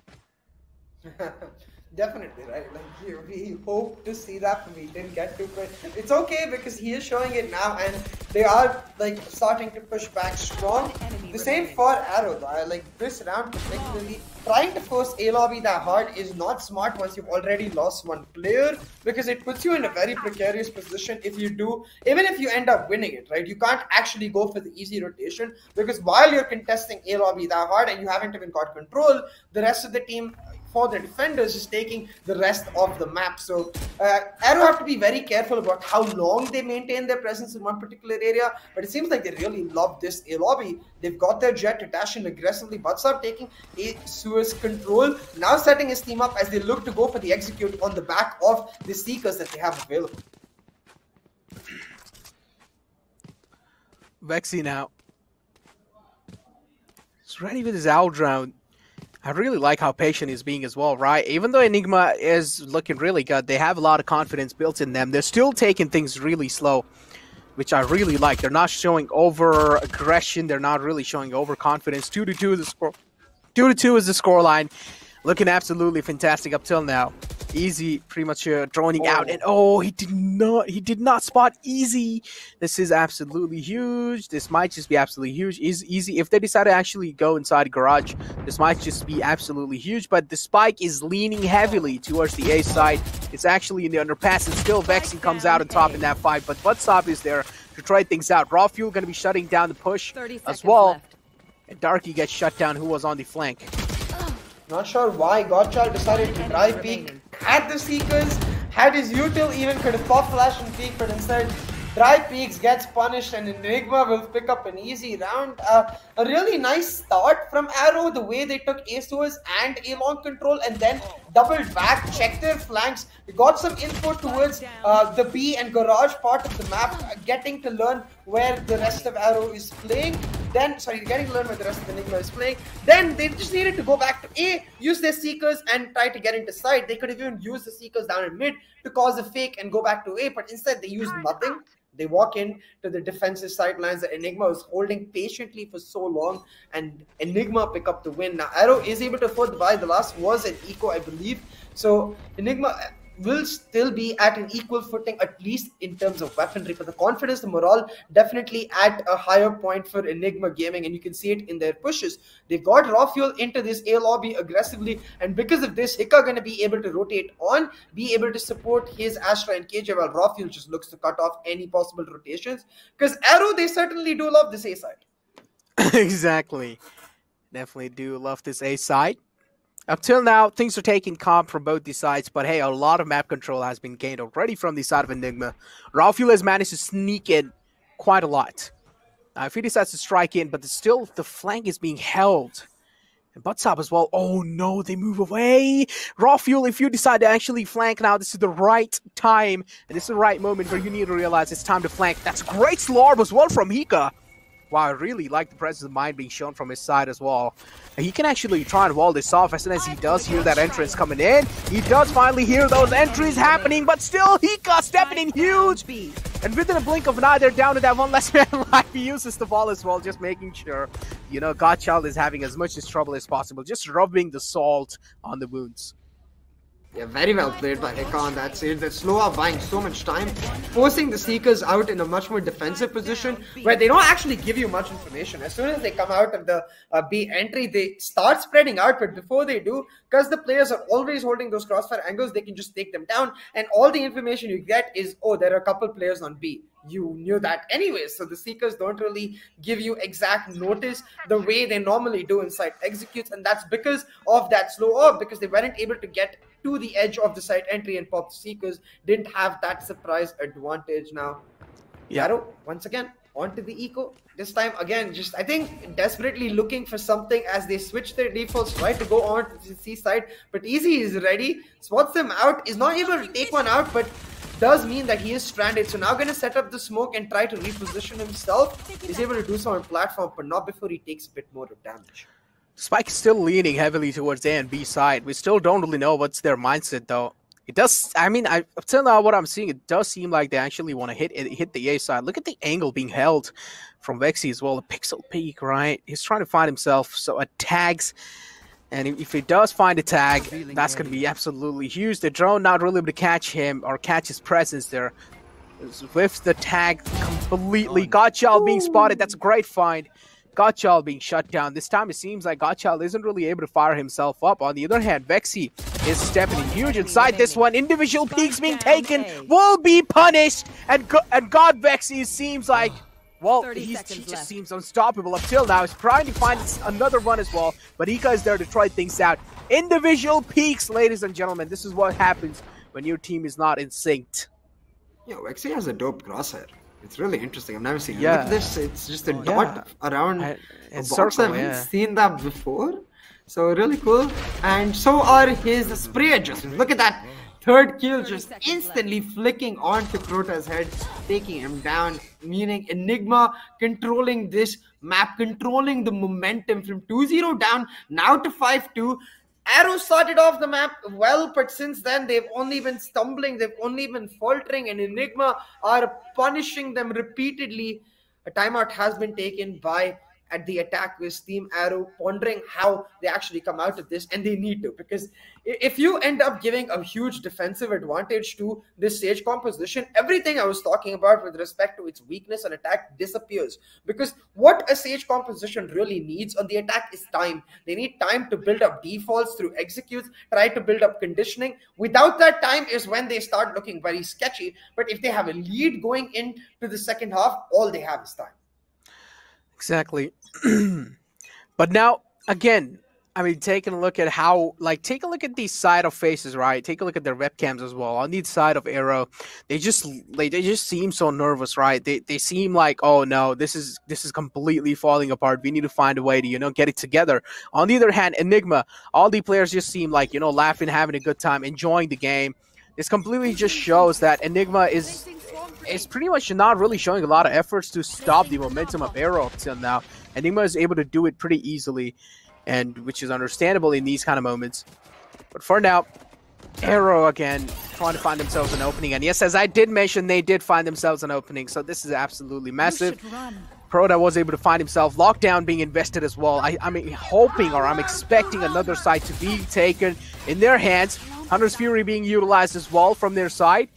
Definitely, right? Like, we hope to see that, but we didn't get to, but it's okay because he is showing it now, and they are like starting to push back strong. The same for Arrow, though. Like this round particularly, trying to force A lobby that hard is not smart once you've already lost one player, because it puts you in a very precarious position if you do, even if you end up winning it, right? You can't actually go for the easy rotation, because while you're contesting A lobby that hard and you haven't even got control, the rest of the team, for the defenders, is taking the rest of the map. So Arrow have to be very careful about how long they maintain their presence in one particular area, but it seems like they really love this A lobby. They've got their Jet to dash in aggressively. Butsub taking a Suez control, now setting his team up as they look to go for the execute on the back of the Seekers that they have available. Vexy now. He's ready with his owl drone. I really like how patient he's being as well, right? Even though Enigma is looking really good, they have a lot of confidence built in them. They're still taking things really slow, which I really like. They're not showing over aggression. They're not really showing overconfidence. 2-2 is the score. 2-2 is the scoreline. Looking absolutely fantastic up till now. Easy pretty much droning out, and he did not spot Easy. This is absolutely huge. This might just be absolutely huge. Easy, if they decide to actually go inside garage, this might just be absolutely huge. But the spike is leaning heavily towards the A side. It's actually in the underpass, and still Vexy comes out on top in that fight. But WhatsApp is there to try things out. Raw Fuel going to be shutting down the push as well. Left. And Darky gets shut down, who was on the flank. Not sure why Godchild decided to try peek at the Seekers. Had his util even could have pop flash and peek, but instead Dry Peaks gets punished and Enigma will pick up an easy round. A really nice start from Arrow, the way they took A source and A long control and then doubled back, checked their flanks. We got some info towards the B and garage part of the map, getting to learn where the rest of Arrow is playing. Then, sorry, getting to learn where the rest of Enigma is playing. Then they just needed to go back to A, use their Seekers and try to get into side. They could have even used the Seekers down in mid to cause a fake and go back to A, but instead they used nothing. They walk in to the defensive sidelines that Enigma was holding patiently for so long, and Enigma pick up the win. Now, Arrow is able to afford the buy. The last was an eco, I believe. So, Enigma will still be at an equal footing, at least in terms of weaponry. But the confidence, the morale, definitely at a higher point for Enigma Gaming, and you can see it in their pushes. They've got Raw Fuel into this A lobby aggressively, and because of this, Hika going to be able to rotate on, be able to support his Astra and KJ, while Raw Fuel just looks to cut off any possible rotations. Because Arrow, they certainly do love this A side. Exactly. Definitely do love this A side. Up till now, things are taking calm from both these sides, but hey, a lot of map control has been gained already from the side of Enigma. Rauful has managed to sneak in quite a lot. If he decides to strike in, but still the flank is being held. And Butsop as well. Oh no, they move away. Rauful, if you decide to actually flank now, this is the right time, and this is the right moment where you need to realize it's time to flank. That's a great slurp as well from Hika. Wow, I really like the presence of mind being shown from his side as well. He can actually try and wall this off as soon as he does hear that entrance coming in. He does finally hear those entries happening, but still Hika stepping in huge. And within a blink of an eye, they're down to that one less man alive. He uses the ball as well, just making sure, you know, Godchild is having as much trouble as possible, just rubbing the salt on the wounds. Yeah, very well played by Hika on that stage. They're slow up, buying so much time, forcing the Seekers out in a much more defensive position where they don't actually give you much information. As soon as they come out of the B entry, they start spreading out, but before they do, because the players are always holding those crossfire angles, they can just take them down, and all the information you get is, oh, there are a couple players on B. You knew that anyways, so the Seekers don't really give you exact notice the way they normally do in site executes, and that's because of that slow up, because they weren't able to get to the edge of the site entry and pop. The Seekers didn't have that surprise advantage. Now Yarrow once again onto the eco, this time again just I think desperately looking for something as they switch their defaults, try to go on to the C side, but Easy is ready, spots them out, is not able to take one out, but does mean that he is stranded. So now going to set up the smoke and try to reposition himself. He's able to do so on platform, but not before he takes a bit more of damage. Spike is still leaning heavily towards A and B side. We still don't really know what's their mindset though. It does, I mean, up till now what I'm seeing, it does seem like they actually want to hit the A side. Look at the angle being held from Vexy as well. The pixel peak, right? He's trying to find himself, so tags. And if he does find a tag, that's going to be absolutely huge. The drone not really able to catch him or catch his presence there. With the tag completely. Godchild being spotted. That's a great find. Godchild being shut down. This time it seems like Godchild isn't really able to fire himself up. On the other hand, Vexy is stepping in huge inside this one. Individual peaks being taken will be punished. And God Vexy seems like, well, he just seems unstoppable up till now. He's trying to find another one as well, but Hika is there to try things out. Individual peaks, ladies and gentlemen. This is what happens when your team is not in sync. Yeah, Vexy has a dope crosshair. It's really interesting. I've never seen it. Look at this. It's just a dot around a box. Circle, I haven't seen that before. So really cool. And so are his spray adjustments. Look at that. Third kill just instantly flicking onto Crota's head. taking him down, meaning Enigma controlling this map, controlling the momentum from 2-0 down now to 5-2. Arrow started off the map well, but since then they've only been stumbling, they've only been faltering, and Enigma are punishing them repeatedly. A timeout has been taken by at the attack with Team Arrow, pondering how they actually come out of this, and they need to, because if you end up giving a huge defensive advantage to this stage composition, everything I was talking about with respect to its weakness on attack disappears, because what a stage composition really needs on the attack is time. They need time to build up defaults through executes, try to build up conditioning. Without that time is when they start looking very sketchy, but if they have a lead going into the second half, all they have is time. Exactly. But now, again, I mean, taking a look at how, like, take a look at these side of faces, right? Take a look at their webcams as well. On the side of Arrow, they just seem so nervous, right? They seem like, oh no, this is completely falling apart. We need to find a way to, you know, get it together. On the other hand, Enigma, all the players just seem like, you know, laughing, having a good time, enjoying the game. This completely just shows that Enigma is pretty much not really showing a lot of efforts to stop the momentum of Arrow up till now. Enigma is able to do it pretty easily, and which is understandable in these kind of moments. But for now, Arrow again trying to find themselves an opening. And yes, as I did mention, they did find themselves an opening. So this is absolutely massive. Proda was able to find himself. Lockdown being invested as well. I'm hoping, or I'm expecting another side to be taken in their hands. Hunter's Fury being utilized as well from their side.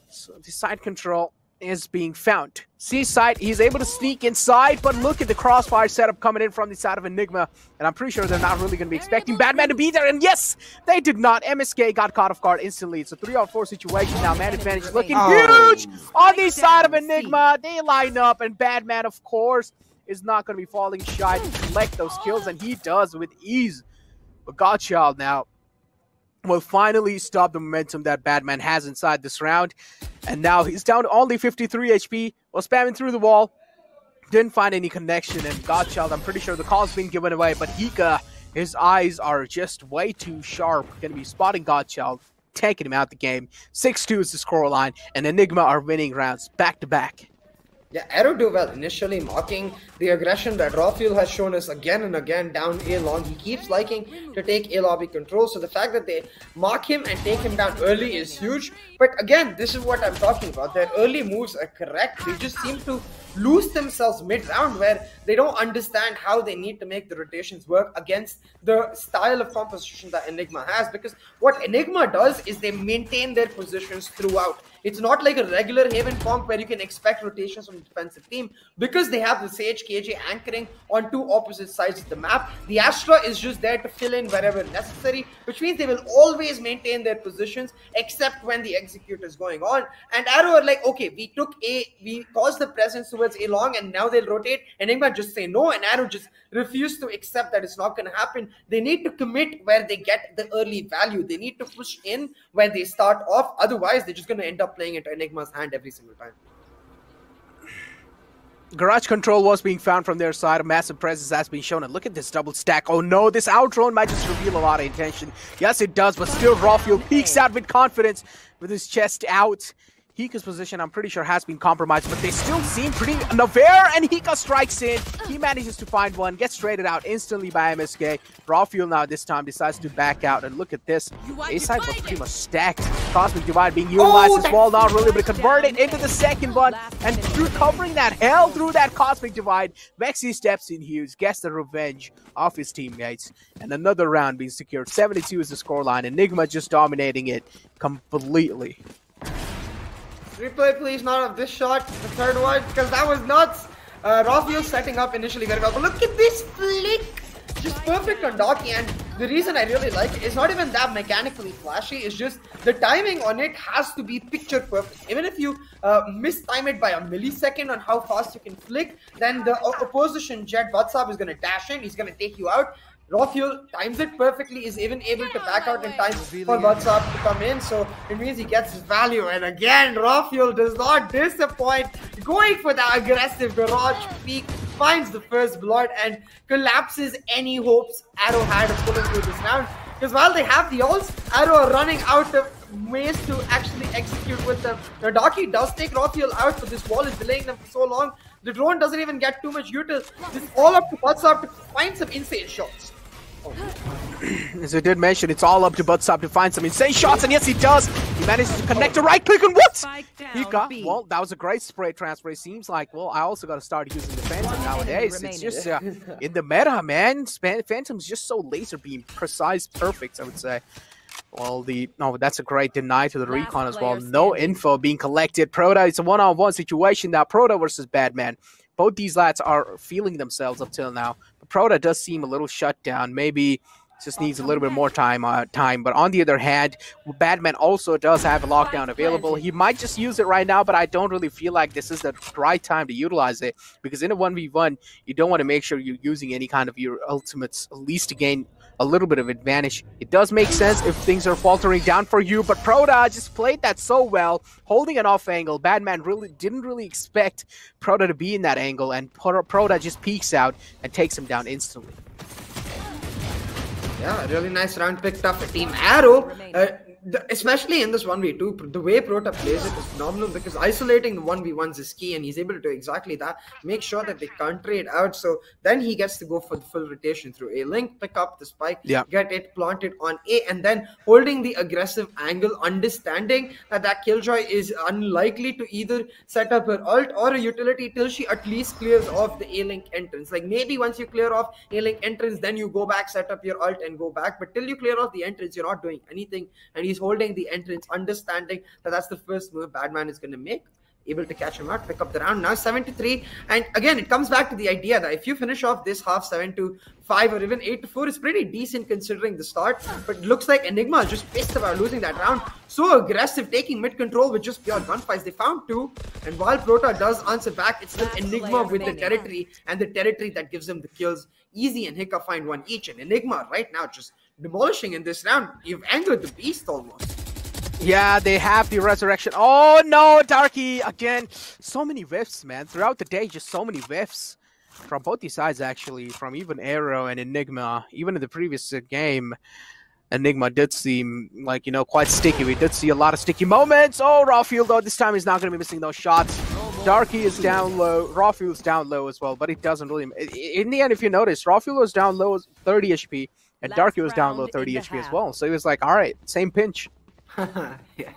So the side control is being found. C-side, he's able to sneak inside, but look at the crossfire setup coming in from the side of Enigma, and I'm pretty sure they're not really going to be expecting Batman to be there, and yes, they did not. MSK got caught off guard instantly. It's a 3-on-4 situation now. Man advantage looking huge on the side of Enigma. They line up, and Batman, of course, is not going to be falling shy to collect those kills, and he does with ease. But Godchild now will finally stop the momentum that Batman has inside this round. And now he's down to only 53 HP, was spamming through the wall, didn't find any connection, and Godchild, I'm pretty sure the call's been given away, but Hika, his eyes are just way too sharp, gonna be spotting Godchild, taking him out the game. 6-2 is the scoreline, and Enigma are winning rounds back-to-back. Yeah, Arrow do well initially, mocking the aggression that Rafuel has shown us again and again down A long. He keeps liking to take A lobby control, so the fact that they mock him and take him down early is huge. But again, this is what I'm talking about. Their early moves are correct. They just seem to lose themselves mid-round, where they don't understand how they need to make the rotations work against the style of composition that Enigma has. Because what Enigma does is they maintain their positions throughout. It's not like a regular Haven Conk where you can expect rotations from the defensive team. Because they have the Sage KJ anchoring on two opposite sides of the map, the Astra is just there to fill in wherever necessary, which means they will always maintain their positions except when the execute is going on. And Arrow are like, okay, we caused the presence towards A long, and now they'll rotate. Enigma just say no, and Arrow just refuse to accept that it's not going to happen. They need to commit where they get the early value. They need to push in when they start off. Otherwise, they're just going to end up playing into Enigma's hand every single time. Garage control was being found from their side. A massive presence has been shown. And look at this double stack. Oh no, this out drone might just reveal a lot of intention. Yes, it does, but still Rafuel peeks out with confidence with his chest out. Hika's position, I'm pretty sure, has been compromised, but they still seem pretty... Navarre, and Hika strikes in. He manages to find one, gets traded out instantly by MSK. Rafuel now this time decides to back out, and look at this. A-side was pretty much stacked. Cosmic Divide being utilized as well, not really able to convert it into the second one. And through covering that hell through that Cosmic Divide, Vexy steps in huge, gets the revenge of his teammates. And another round being secured. 72 is the scoreline. Enigma just dominating it completely. Replay, please, not of this shot, the third one, because that was nuts. Rafuel setting up initially very well, but look at this flick, just perfect on Docky. And the reason I really like it is not even that mechanically flashy, it's just the timing on it has to be picture perfect. Even if you mistime it by a millisecond on how fast you can flick, then the opposition Jet WhatsApp is going to dash in, he's going to take you out. Rafuel times it perfectly, is even able to back out in time for WhatsApp to come in, so it means he gets his value. And again, Rafuel does not disappoint, going for the aggressive garage peek, finds the first blood and collapses any hopes Arrow had of pulling through this round. Because while they have the ults, Arrow are running out of ways to actually execute with them. Now Darky does take Raphael out, but this wall is delaying them for so long. The drone doesn't even get too much util. This is all up to Butsop to find some insane shots. As I did mention, it's all up to Butsop to find some insane shots, and yes, he does. He manages to connect a right click, and what? He got, well, that was a great spray transfer. It seems like, well, I also got to start using the Phantom nowadays. It's just in the meta, man. Phantom's just so laser beam, precise, perfect, I would say. Well, that's a great deny to the recon as well. No info being collected. Proda, it's a one-on-one situation now. Proda versus Badman. Both these lads are feeling themselves up till now. But Proda does seem a little shut down. Maybe just needs a little bit more time. But on the other hand, Badman also does have a lockdown available. He might just use it right now, but I don't really feel like this is the right time to utilize it. Because in a 1v1, you don't want to make sure you're using any kind of your ultimates, at least to gain a little bit of advantage. It does make sense if things are faltering down for you, but Proda just played that so well, holding an off angle. Badman didn't really expect Proda to be in that angle, and Proda just peeks out and takes him down instantly. Yeah, really nice round picked up for Team Arrow. Especially in this 1v2, the way Proda plays it is phenomenal because isolating the 1v1s is key, and he's able to do exactly that. Make sure that they counter it out, so then he gets to go for the full rotation through A link, pick up the spike, get it planted on A, and then holding the aggressive angle, understanding that Killjoy is unlikely to either set up her ult or a utility till she at least clears off the A link entrance. Like maybe once you clear off A link entrance, then you go back, set up your ult and go back, but till you clear off the entrance, you're not doing anything, and he's holding the entrance, understanding that that's the first move Badman is going to make. Able to catch him out, pick up the round. Now 7-3, and again it comes back to the idea that if you finish off this half 7-5 or even 8-4, is pretty decent considering the start. But it looks like Enigma is just pissed about losing that round. So aggressive, taking mid control with just pure gunfights. They found 2, and while Proda does answer back, it's still Enigma with the territory, and the territory that gives them the kills. Easy and Hiccup find 1 each, and Enigma right now just demolishing in this round. You've angered the beast almost. Yeah, they have the resurrection. Oh no, Darky again. So many whiffs, man. Throughout the day, just so many whiffs from both these sides, actually, from even Arrow and Enigma. Even in the previous game, Enigma did seem like, quite sticky. We did see a lot of sticky moments. Oh, Raphael, though, this time he's not going to be missing those shots. Darky is down low. Raphael's down low as well, but it doesn't really... In the end, if you notice, Raphael was down low 30 HP, and Darky was down low 30 HP as well. So he was like, all right, same pinch. Yeah.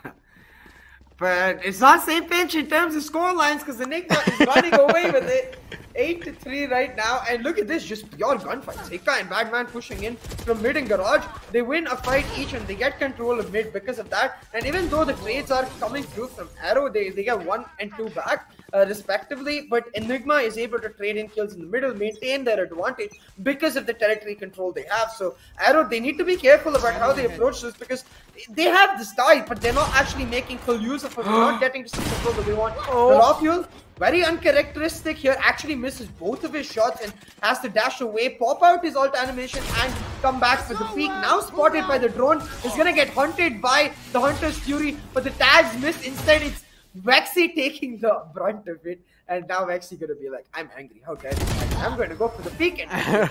But it's not same pinch in terms of score lines because Enigma is running away with it. 8-3 right now, and look at this, just pure gunfights. Hika and Badman pushing in from mid and garage. They win a fight each and they get control of mid because of that. And even though the trades are coming through from Arrow, they get 1 and 2 back respectively. But Enigma is able to trade in kills in the middle, maintain their advantage because of the territory control they have. So Arrow, they need to be careful about how they approach this because they have this die, but they're not actually making full use of it. They're not getting to see the control that they want. Raphael, very uncharacteristic here, actually misses both of his shots and has to dash away, pop out his ult animation and come back for the peak. Now spotted by the drone, is gonna get hunted by the Hunter's Fury, but the tags missed. Instead, it's Vexy taking the brunt of it, and now Vexy gonna be like, I'm angry, how dare you? I'm gonna go for the peak. And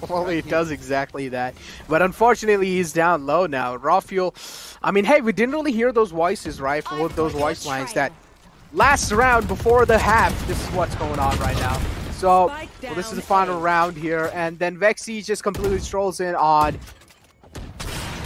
well, he does exactly that, but unfortunately he's down low now. Raphael, I mean, hey, we didn't really hear those voices, right? For those voice lines that last round before the half, this is what's going on right now. So, well, this is the final round here, and then Vexy just completely strolls in on.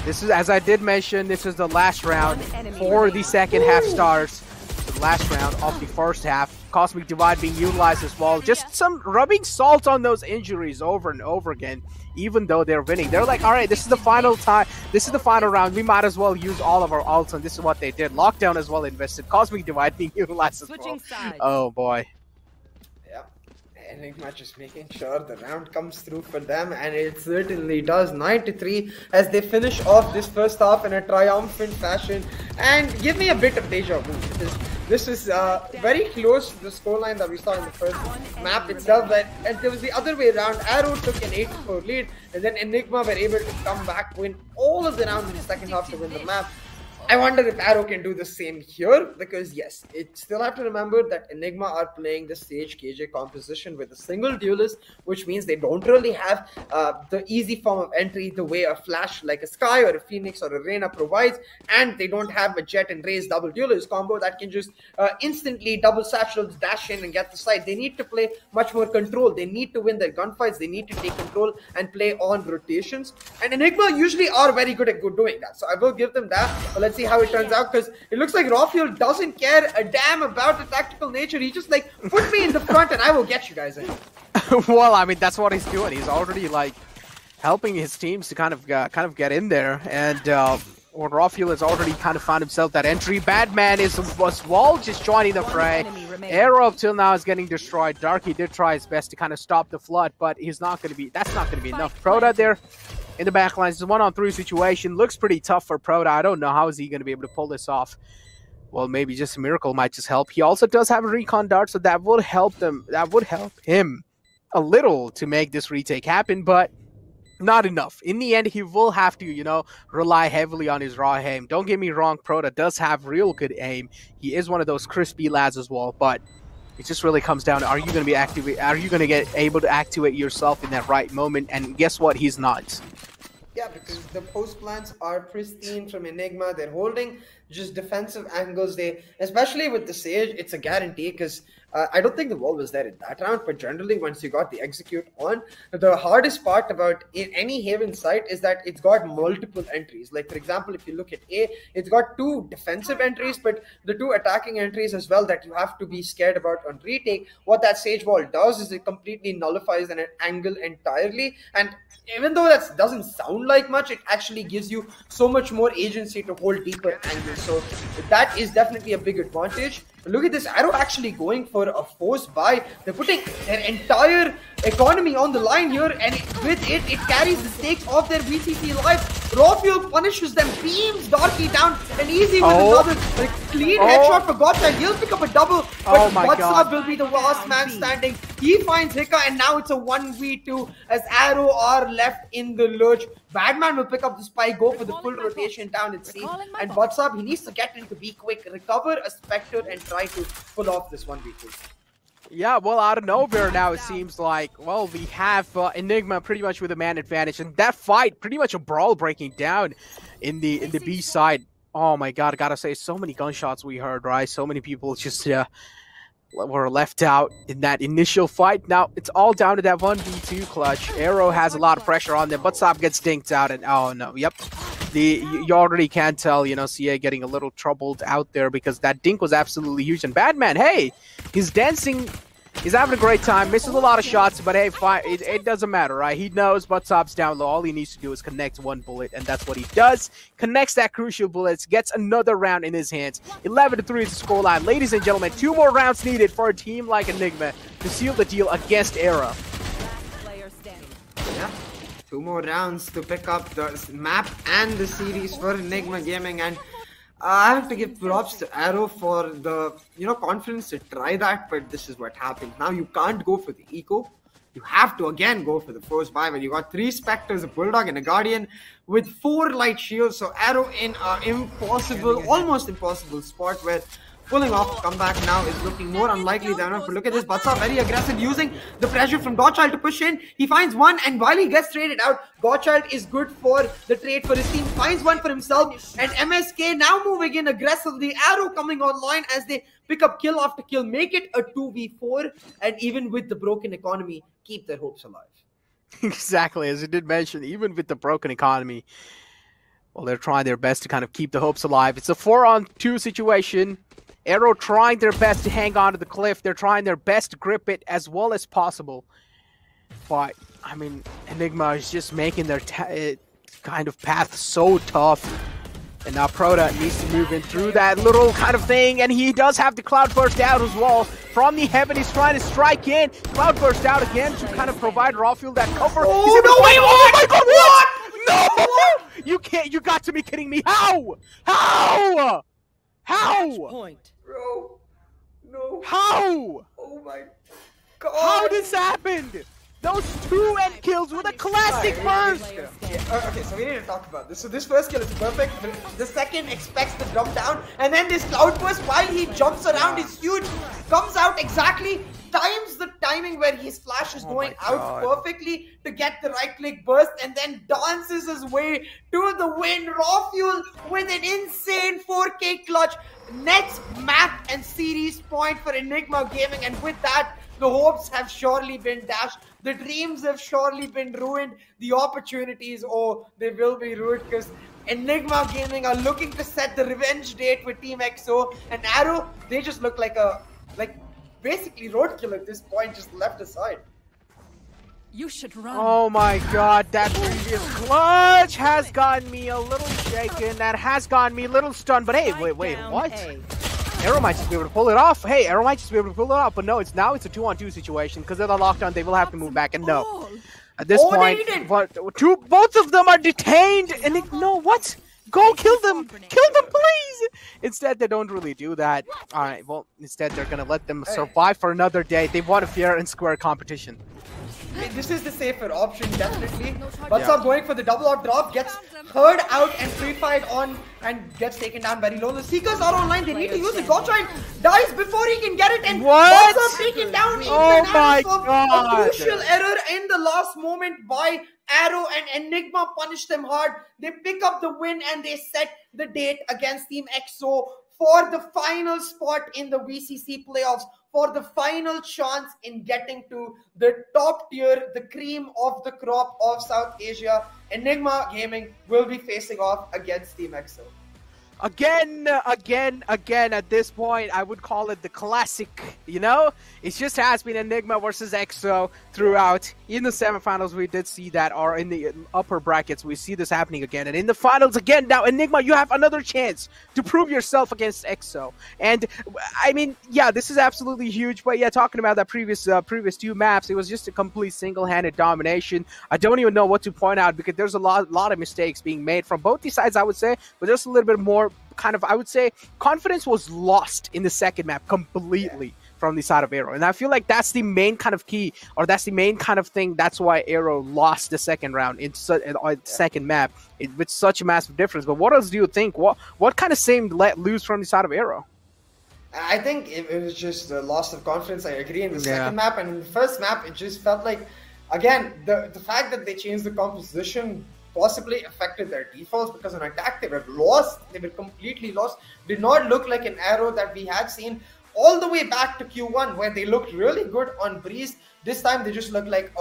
This is, as I did mention, this is the last round for the second half starts. The last round of the first half. Cosmic Divide being utilized as well. Just some rubbing salt on those injuries over and over again, even though they're winning. They're like, all right, this is the final time. This is the final round. We might as well use all of our ults, and this is what they did. Lockdown as well invested. Cosmic Divide being utilized as well. Oh, boy. Yeah. Enigma just making sure the round comes through for them, and it certainly does. 9-3 as they finish off this first half in a triumphant fashion. And give me a bit of deja vu, because this is very close to the scoreline that we saw in the first map itself. And there was the other way around. Arrow took an 8-4 lead, and then Enigma were able to come back, win all of the rounds in the second half to win the map. I wonder if Arrow can do the same here, because yes, it still have to remember that Enigma are playing the Sage KJ composition with a single duelist, which means they don't really have the easy form of entry the way a Flash like a Sky or a Phoenix or a Reyna provides, and they don't have a Jet and Raze double duelist combo that can just instantly double satchels, dash in and get the side. They need to play much more control. They need to win their gunfights. They need to take control and play on rotations. And Enigma usually are very good at doing that. So I will give them that. But let's see how it turns out, because it looks like Rafiel doesn't care a damn about the tactical nature. He's just like, put me in the front and I will get you guys in. Well, I mean, that's what he's doing. He's already like helping his teams to kind of get in there, and or Rafiel has already kind of found himself that entry. Badman was Wall just joining the fray. Arrow up till now is getting destroyed. Darky did try his best to kind of stop the flood, but he's not going to be. That's not going to be enough. Proda there in the back lines. It's a 1-on-3 situation. Looks pretty tough for Proda. I don't know how is he going to be able to pull this off. Well, maybe just a miracle might just help. He also does have a recon dart, so that would help them. That would help him a little to make this retake happen, but not enough. In the end, he will have to, you know, rely heavily on his raw aim. Don't get me wrong, Proda does have real good aim. He is one of those crispy lads as well, but it just really comes down to, are you going to be are you going to get able to activate yourself in that right moment? And guess what? He's not. Yeah, because the post plans are pristine from Enigma. They're holding just defensive angles. They, especially with the Sage, it's a guarantee, because I don't think the wall was there in that round, but generally once you got the execute on, the hardest part about any Haven site is that it's got multiple entries. Like, for example, if you look at A, it's got 2 defensive entries, but the 2 attacking entries as well that you have to be scared about on retake. What that Sage wall does is it completely nullifies an angle entirely, and even though that doesn't sound like much, it actually gives you so much more agency to hold deeper angles. So that is definitely a big advantage. Look at this, Arrow actually going for a forced buy. They're putting their entire economy on the line here, and with it carries the stakes of their VCC life. Rafiel punishes them, beams Darky down, and easy with another clean headshot for Gotcha. He'll pick up a double, but WhatsApp will be the last man standing. He finds Hika, and now it's a 1v2 as Arrow are left in the lurch. Badman will pick up the spike, go for the full rotation down at C, and WhatsApp, he needs to get into be quick, recover a Spectre, and try to pull off this 1v2. Yeah, well, out of nowhere now it seems like, well, we have Enigma pretty much with a man advantage, and that fight, pretty much a brawl breaking down in the B side. Oh my god, I gotta say, so many gunshots we heard, right? So many people just were left out in that initial fight. Now, it's all down to that 1v2 clutch. Arrow has a lot of pressure on them, but Sop gets dinked out, and oh no, yep. You already can tell, you know, CA getting a little troubled out there because that dink was absolutely huge. And Badman, hey, he's dancing, he's having a great time, misses a lot of shots, but hey, fine, it doesn't matter, right? He knows Buttop's down low. All he needs to do is connect one bullet, and that's what he does. Connects that crucial bullet, gets another round in his hands. 11-3 is the scoreline. Ladies and gentlemen, 2 more rounds needed for a team like Enigma to seal the deal against Arrow. Yeah. 2 more rounds to pick up the map and the series for Enigma Gaming, and I have to give props to Arrow for the, you know, confidence to try that, but this is what happens. Now you can't go for the eco. You have to again go for the force buy when you got 3 Spectres, a Bulldog, and a Guardian with 4 light shields. So Arrow in an impossible, almost impossible spot where pulling off a comeback now is looking more unlikely than ever. But look at this, Batsa very aggressive, using the pressure from Godchild to push in. He finds one, and while he gets traded out, Godchild is good for the trade for his team. Finds one for himself, and MSK now moving in aggressively. Arrow coming online as they pick up kill after kill, make it a 2v4, and even with the broken economy, keep their hopes alive. Exactly, as you did mention, even with the broken economy, well, they're trying their best to kind of keep the hopes alive. It's a 4-on-2 situation. Arrow trying their best to hang on to the cliff. They're trying their best to grip it as well as possible. But, I mean, Enigma is just making their kind of path so tough. And now Proda needs to move in through that little kind of thing. And he does have the Cloudburst out as well. From the heaven, he's trying to strike in. Cloudburst out again to kind of provide Rafiel that cover. Oh, no, wait, oh my god, what? No! What? You can't, you got to be kidding me. How? How? How? Point. Bro, no. How? Oh my god. How this happened? Those 2 end kills with a classic burst. Okay, so we need to talk about this. So this first kill is perfect. The second expects the jump down, and then this cloud burst while he jumps around is huge. Comes out exactly, times the timing where his flash is going out perfectly to get the right click burst, and then dances his way to the win. Raw Fuel with an insane 4K clutch. Next map and series point for Enigma Gaming, and with that, the hopes have surely been dashed. The dreams have surely been ruined. The opportunities, oh, they will be ruined, because Enigma Gaming are looking to set the revenge date with Team XO. And Arrow, they just look like basically roadkill at this point, just left aside. You should run. Oh my god, that previous clutch has gotten me a little shaken. That has gotten me a little stunned. But hey, wait, what? Arrow might just be able to pull it off. Hey, Arrow might just be able to pull it off. But no, it's a 2-on-2 situation. Because of the lockdown, they will have to move back. And no, at this point, both of them are detained. And no, what? Go kill them! Kill them, please! Instead, they don't really do that. Alright, well, instead, they're gonna let them survive for another day. They want a fair and square competition. This is the safer option, definitely. But going for the double out drop, gets heard out and pre-fired on and gets taken down very low. The Seekers are online, they need to use it. Gotcha dies before he can get it, and What's taken down. Oh my god! A crucial error in the last moment by Arrow, and Enigma punish them hard. They pick up the win and they set the date against Team XO for the final spot in the VCC playoffs, for the final chance in getting to the top tier, the cream of the crop of South Asia. Enigma Gaming will be facing off against Team XO. Again, at this point, I would call it the classic, you know? It just has been Enigma versus XO throughout. In the semifinals, we did see that, or in the upper brackets, we see this happening again. And in the finals, again, now, Enigma, you have another chance to prove yourself against XO. And, I mean, yeah, this is absolutely huge. But, yeah, talking about that previous 2 maps, it was just a complete single-handed domination. I don't even know what to point out, because there's a lot of mistakes being made from both these sides, I would say. But just a little bit more kind of, I would say, confidence was lost in the second map completely from the side of Arrow. And I feel like that's the main kind of key, or that's the main kind of thing. That's why Arrow lost the second round in second map with such a massive difference. But what else do you think? What kind of seemed let loose from the side of Arrow? I think it was just a loss of confidence. I agree in the second map, and in the first map, it just felt like, again, the fact that they changed the composition possibly affected their defaults, because on attack they were lost. They were completely lost. Did not look like an Arrow that we had seen all the way back to Q1, where they looked really good on Breeze. This time they just look like,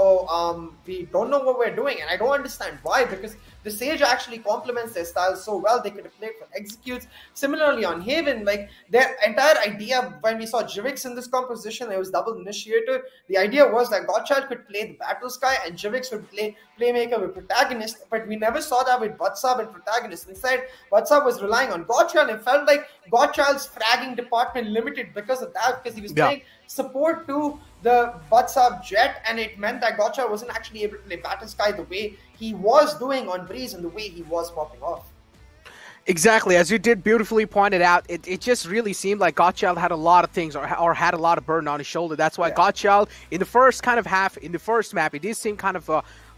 we don't know what we're doing, and I don't understand why, because the Sage actually complements their style so well. They could have played for Executes. Similarly on Haven, like their entire idea when we saw Jivix in this composition, it was double initiator. The idea was that Godchild could play the Battle Sky and Jivix would play Playmaker with Protagonist, but we never saw that with Vatsab and Protagonist. Instead, Vatsab was relying on Godchild, and it felt like Godchild's fragging department limited because of that, because he was playing support to the Vatsab Jet, and it meant that Godchild wasn't actually able to play Battle Sky the way he was doing on Breeze and the way he was popping off. Exactly, as you did beautifully pointed out, it just really seemed like Godchild had a lot of things, or had a lot of burden on his shoulder. That's why Godchild, in the first kind of half, in the first map, it did seem kind of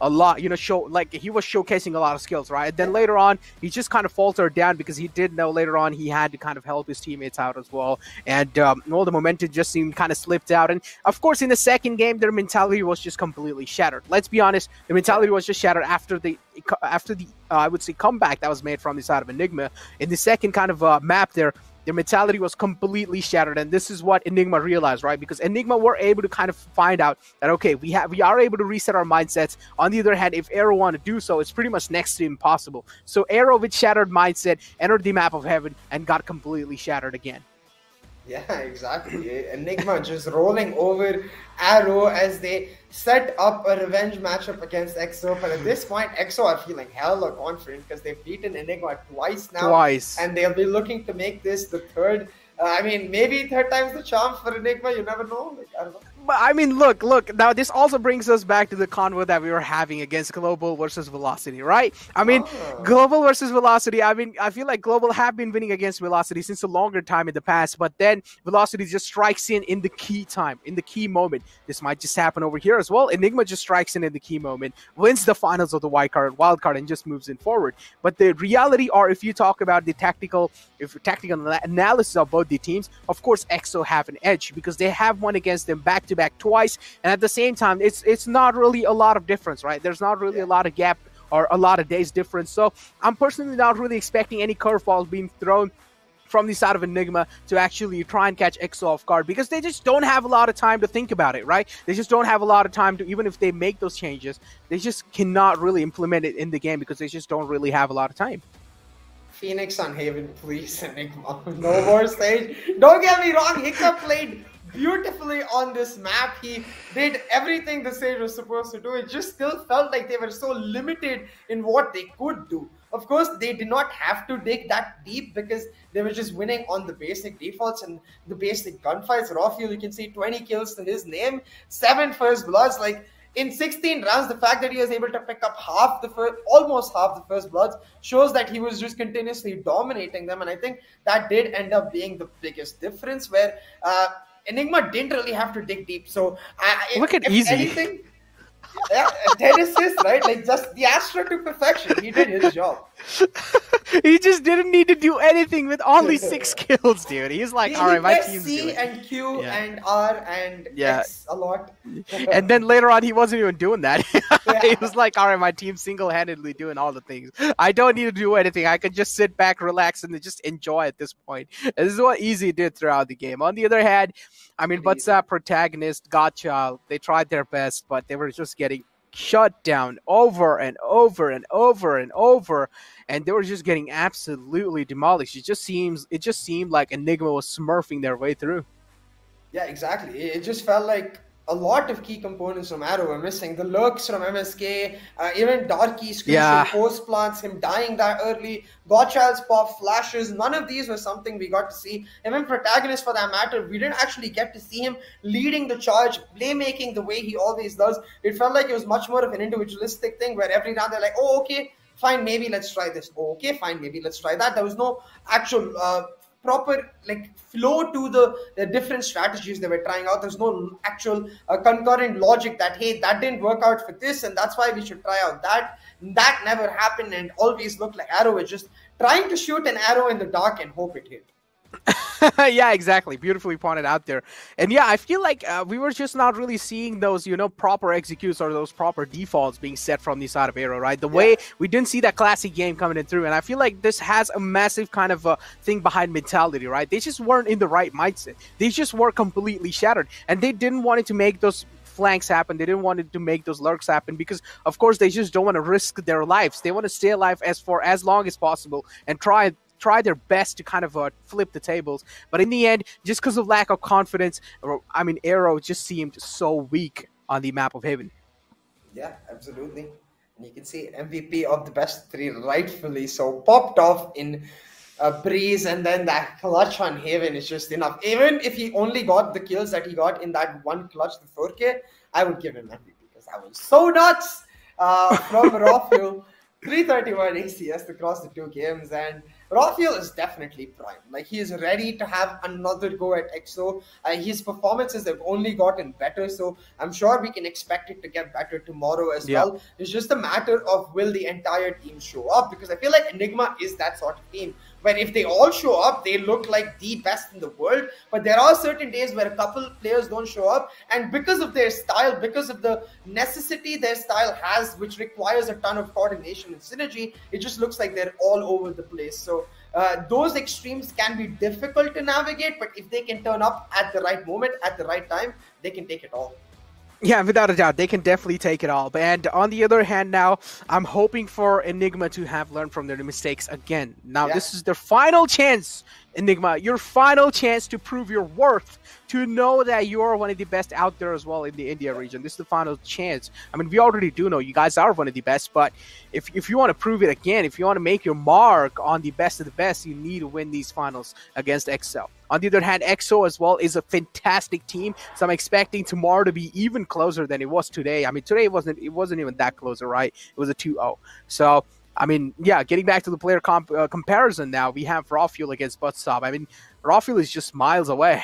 a lot, you know, like he was showcasing a lot of skills, right? And then later on, he just kind of faltered down, because he did know later on he had to kind of help his teammates out as well. And all the momentum just seemed kind of slipped out. And of course, in the second game, their mentality was just completely shattered. Let's be honest, the mentality was just shattered after the I would say comeback that was made from the side of Enigma. In the second kind of map there, their mentality was completely shattered, and this is what Enigma realized, right? Because Enigma were able to kind of find out that, okay, we are able to reset our mindsets. On the other hand, if Arrow want to do so, it's pretty much next to impossible. So Arrow, with shattered mindset, entered the map of Heaven and got completely shattered again. Yeah, exactly. Enigma just rolling over Arrow as they set up a revenge matchup against XO. But at this point, XO are feeling hella confident, because they've beaten Enigma twice now. And they'll be looking to make this the third. I mean, maybe third time's the charm for Enigma. You never know. Like, I don't know. But I mean, look. Now this also brings us back to the convo that we were having against Global versus Velocity, right? I mean, Global versus Velocity. I mean, I feel like Global have been winning against Velocity since a longer time in the past, but then Velocity just strikes in the key time, in the key moment. This might just happen over here as well. Enigma just strikes in the key moment, wins the finals of the Wildcard, and just moves in forward. But the reality, or if you talk about the tactical analysis of both the teams, of course, EXO have an edge because they have won against them back-to-back twice, and at the same time, it's not really a lot of difference, right? There's not really a lot of gap or a lot of days difference. So I'm personally not really expecting any curveballs being thrown from the side of Enigma to actually try and catch EXO off guard, because they just don't have a lot of time to think about it, right? They just don't have a lot of time to, even if they make those changes, they just cannot really implement it in the game because they just don't really have a lot of time. Phoenix on Haven, please, Enigma. No more stage. Don't get me wrong, Hiccup played beautifully on this map. He did everything the stage was supposed to do. It just still felt like they were so limited in what they could do. Of course, they did not have to dig that deep because they were just winning on the basic defaults and the basic gunfights. Rafiel, you can see 20 kills to his name, 7 first bloods. Like, in 16 rounds, the fact that he was able to pick up almost half the first bloods shows that he was just continuously dominating them. And I think that did end up being the biggest difference, where Enigma didn't really have to dig deep. So look at Easy. Anything, yeah, 10 assists, right? Like, just the Astra to perfection. He did his job. He just didn't need to do anything with only 6 kills, dude. He's like, all right, my team's C doing and Q and R and X a lot. And then later on, he wasn't even doing that. He was like, all right, my team's single-handedly doing all the things. I don't need to do anything. I could just sit back, relax, and just enjoy at this point. And this is what Easy did throughout the game. On the other hand, I mean, WhatsApp protagonist, Gotcha, they tried their best, but they were just getting shut down over and over and over and over, and they were just getting absolutely demolished. It just seemed like Enigma was smurfing their way through. Yeah, exactly. It just felt like a lot of key components from Arrow were missing. The lurks from MSK, even Darky's crucial post plants, him dying that early, Gottschalk's pop flashes, none of these were something we got to see. Even protagonist for that matter, we didn't actually get to see him leading the charge, playmaking the way he always does. It felt like it was much more of an individualistic thing where every round they're like, oh, okay, fine, maybe let's try this. Oh, okay, fine, maybe let's try that. There was no actual proper flow to the different strategies they were trying out. There's no actual concurrent logic that, hey, that didn't work out for this and that's why we should try out that. That never happened, and always looked like Arrow was just trying to shoot an arrow in the dark and hope it hit. Yeah, exactly. Beautifully pointed out there. And yeah, I feel like we were just not really seeing those, proper executes or those proper defaults being set from the side of Arrow, right? The way we didn't see that classic game coming in through. And I feel like this has a massive kind of thing behind mentality, right? They just weren't in the right mindset. They just were completely shattered. And they didn't want it to make those flanks happen. They didn't want it to make those lurks happen because, of course, they just don't want to risk their lives. They want to stay alive for as long as possible and try their best to kind of flip the tables. But in the end, just because of lack of confidence, Arrow just seemed so weak on the map of Haven. Yeah, absolutely. And you can see MVP of the best 3 rightfully so popped off in Breeze, and then that clutch on Haven is just enough. Even if he only got the kills that he got in that one clutch, the 4K, I would give him MVP because that was so nuts from Rafiel. 331 ACS across the 2 games, and Rafiel is definitely prime. Like, he is ready to have another go at EXO. His performances have only gotten better, so I'm sure we can expect it to get better tomorrow as well. It's just a matter of will the entire team show up, because I feel like Enigma is that sort of team where if they all show up, they look like the best in the world. But there are certain days where a couple players don't show up, and because of their style, because of the necessity their style has, which requires a ton of coordination and synergy, it just looks like they're all over the place. So those extremes can be difficult to navigate, but if they can turn up at the right moment, at the right time, they can take it all. Yeah, without a doubt, they can definitely take it all. And on the other hand now, I'm hoping for Enigma to have learned from their mistakes again. Now, this is their final chance Enigma, your final chance to prove your worth, to know that you are one of the best out there as well in the India region. This is the final chance. I mean, we already do know you guys are one of the best, but if you want to prove it again, if you want to make your mark on the best of the best, you need to win these finals against XO. On the other hand, XO as well is a fantastic team, so I'm expecting tomorrow to be even closer than it was today. I mean, today it wasn't even that closer, right? It was a 2-0. So I mean, yeah, getting back to the player comparison now, we have Rawfuel against Buttstop. I mean, Rawfuel is just miles away.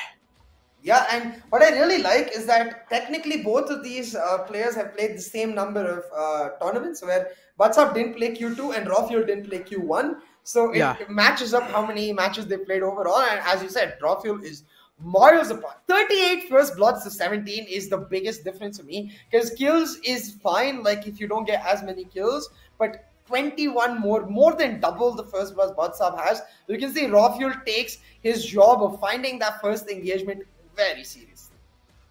Yeah, and what I really like is that technically both of these players have played the same number of tournaments, where Buttstop didn't play Q2 and Rawfuel didn't play Q1. So it matches up how many matches they played overall. And as you said, Rawfuel is miles apart. 38 first bloods to 17 is the biggest difference for me, because kills is fine, like if you don't get as many kills, but 21 more than double the first blood Buttstop has. You can see Rawfuel takes his job of finding that first engagement very seriously.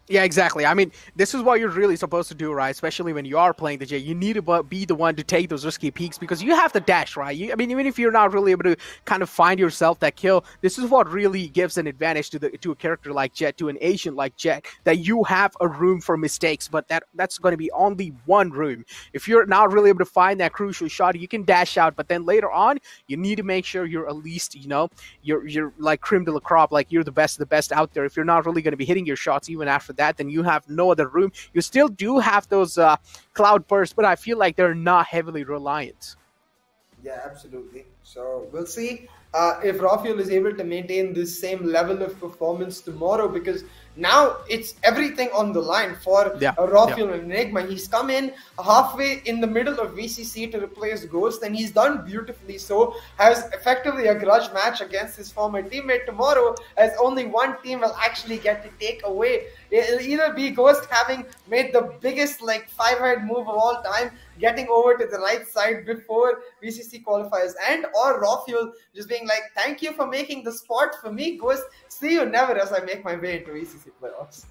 Yeah, exactly. I mean, this is what you're really supposed to do, right? Especially when you are playing the J. You need to be the one to take those risky peeks, because you have the dash, right? I mean, even if you're not really able to kind of find yourself that kill, this is what really gives an advantage to a character like Jet, to an agent like Jet, that you have a room for mistakes, but that's going to be only one room. If you're not really able to find that crucial shot, you can dash out, but then later on, you need to make sure you're at least, you know, you're like creme de la crop, like you're the best of the best out there. If you're not really going to be hitting your shots even after that, then you have no other room. You still do have those cloud bursts, but I feel like they're not heavily reliant. Yeah, absolutely. So we'll see if Rawfuel is able to maintain this same level of performance tomorrow, because now it's everything on the line for Rawfuel and Enigma. He's come in halfway in the middle of VCC to replace Ghost, and he's done beautifully so. Has effectively a grudge match against his former teammate tomorrow, as only one team will actually get to take away. It'll either be Ghost having made the biggest like 5-head move of all time, getting over to the right side before VCC qualifiers end, or Rawfuel just being like, thank you for making the spot for me, Ghost. See you never, as I make my way into VCC playoffs.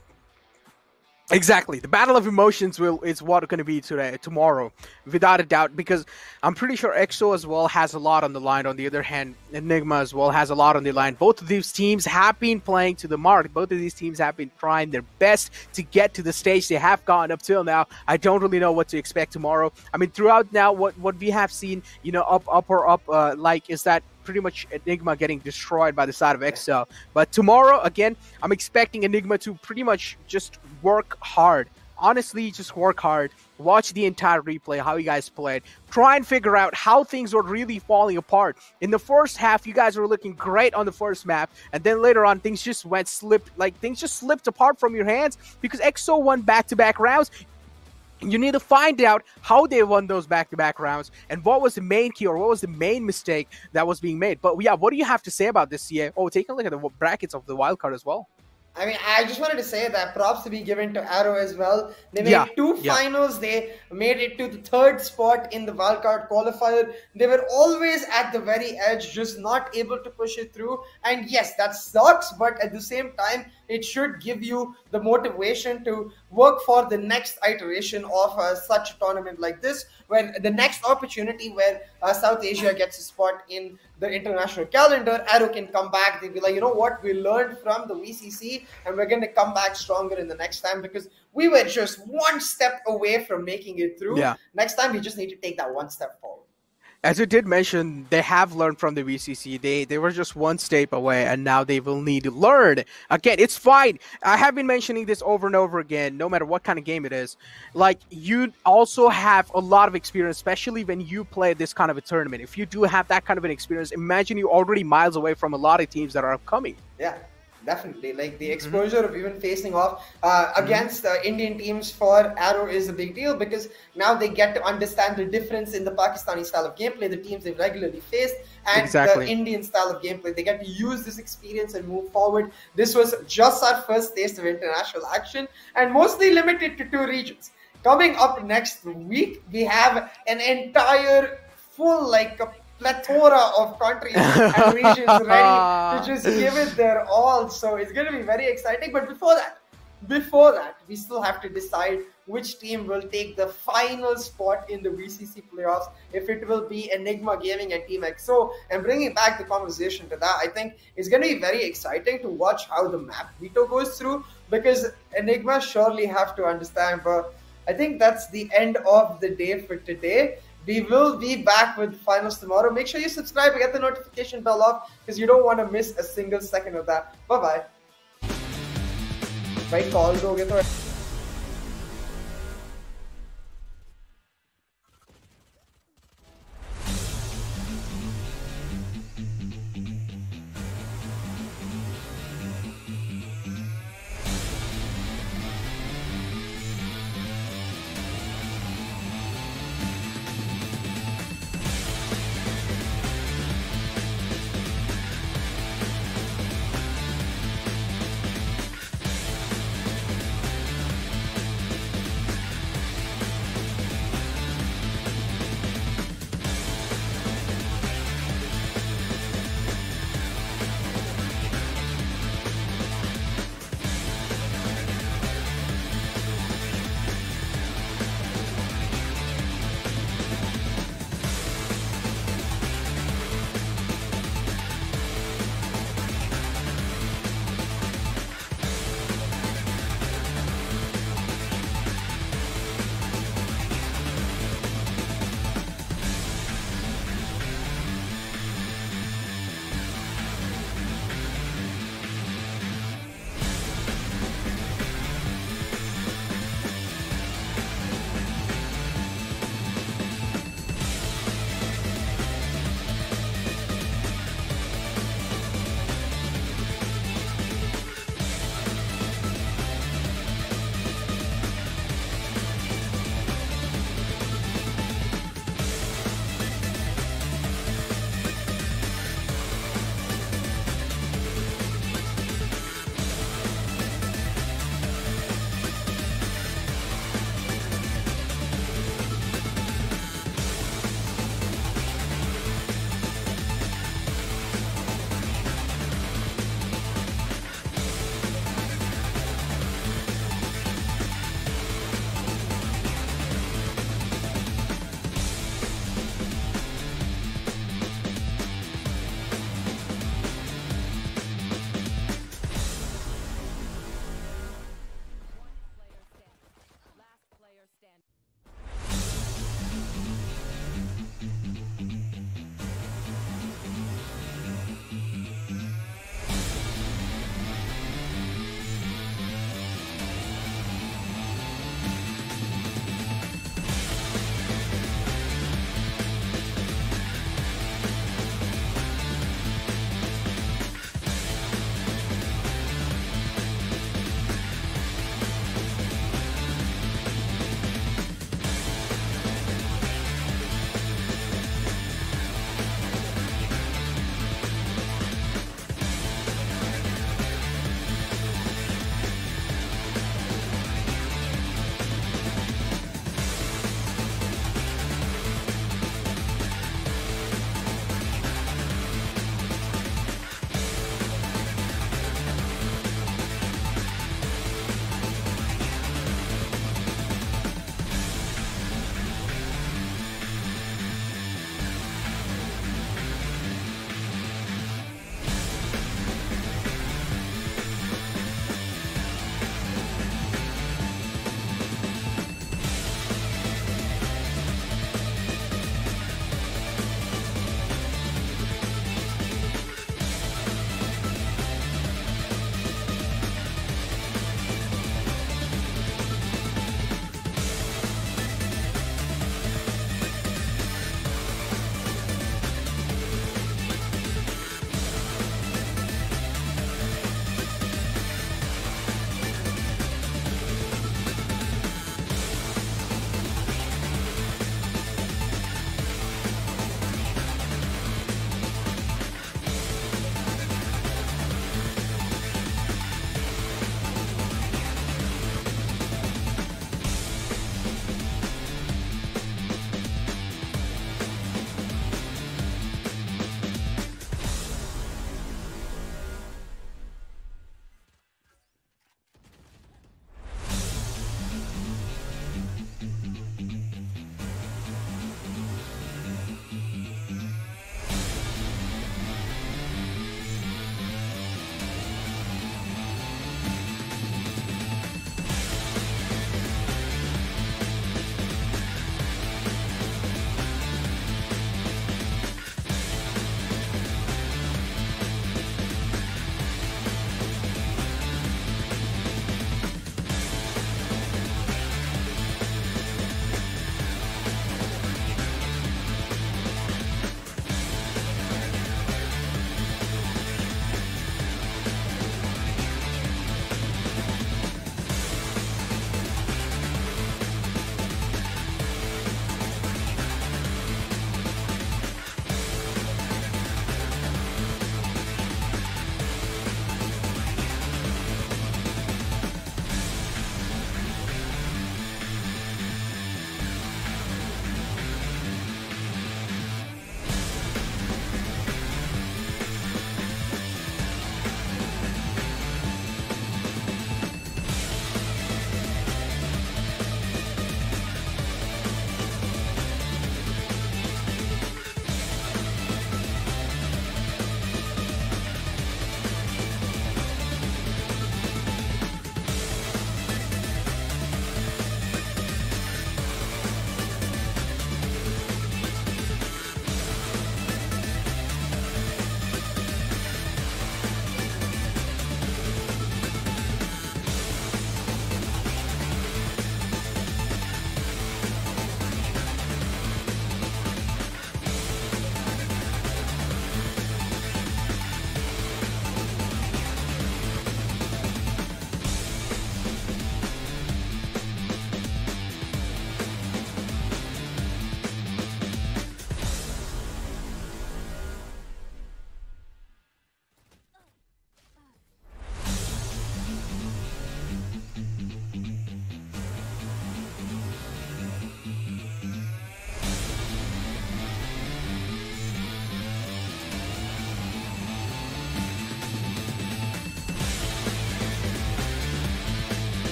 Exactly. The battle of emotions is what going to be tomorrow, without a doubt, because I'm pretty sure EXO as well has a lot on the line. On the other hand, Enigma as well has a lot on the line. Both of these teams have been playing to the mark. Both of these teams have been trying their best to get to the stage they have gotten up till now. I don't really know what to expect tomorrow. I mean, throughout now, what we have seen, you know, up, is that pretty much Enigma getting destroyed by the side of XL. But tomorrow, again, I'm expecting Enigma to pretty much just work hard. Honestly, just work hard. Watch the entire replay, how you guys played. Try and figure out how things were really falling apart. In the first half, you guys were looking great on the first map, and then later on, things just slipped apart from your hands because XO won back-to-back rounds. You need to find out how they won those back-to-back rounds and what was the main key or what was the main mistake that was being made. But yeah, what do you have to say about this, CA? Oh, take a look at the brackets of the wildcard as well. I mean, I just wanted to say that props to be given to Arrow as well. They made two finals. They made it to the third spot in the Wildcard qualifier. They were always at the very edge, just not able to push it through. And yes, that sucks, but at the same time, it should give you the motivation to work for the next iteration of such a tournament like this, when the next opportunity where South Asia gets a spot in the international calendar, Arrow can come back. They'll be like, you know what, we learned from the VCC and we're going to come back stronger in the next time, because we were just one step away from making it through. Next time, we just need to take that one step forward. As you did mention, they have learned from the VCC. They were just one step away, and now they will need to learn. Again, it's fine. I have been mentioning this over and over again, no matter what kind of game it is. Like, you also have a lot of experience, especially when you play this kind of a tournament. If you do have that kind of an experience, imagine you're already miles away from a lot of teams that are upcoming. Yeah. Definitely, like the exposure of even facing off against Indian teams for Arrow is a big deal, because now they get to understand the difference in the Pakistani style of gameplay, the teams they've regularly faced, and the Indian style of gameplay. They get to use this experience and move forward. This was just our first taste of international action, and mostly limited to 2 regions. Coming up next week, we have an entire full, like, a plethora of countries and regions ready to just give it their all. So it's going to be very exciting. But before that, before that, we still have to decide which team will take the final spot in the VCC playoffs, if it will be Enigma Gaming and Team XO. And bringing back the conversation to that, I think it's going to be very exciting to watch how the map veto goes through, because Enigma surely have to understand. But I think that's the end of the day for today. We will be back with finals tomorrow. Make sure you subscribe and get the notification bell off, because you don't want to miss a single second of that. Bye-bye. भाई call दोगे तो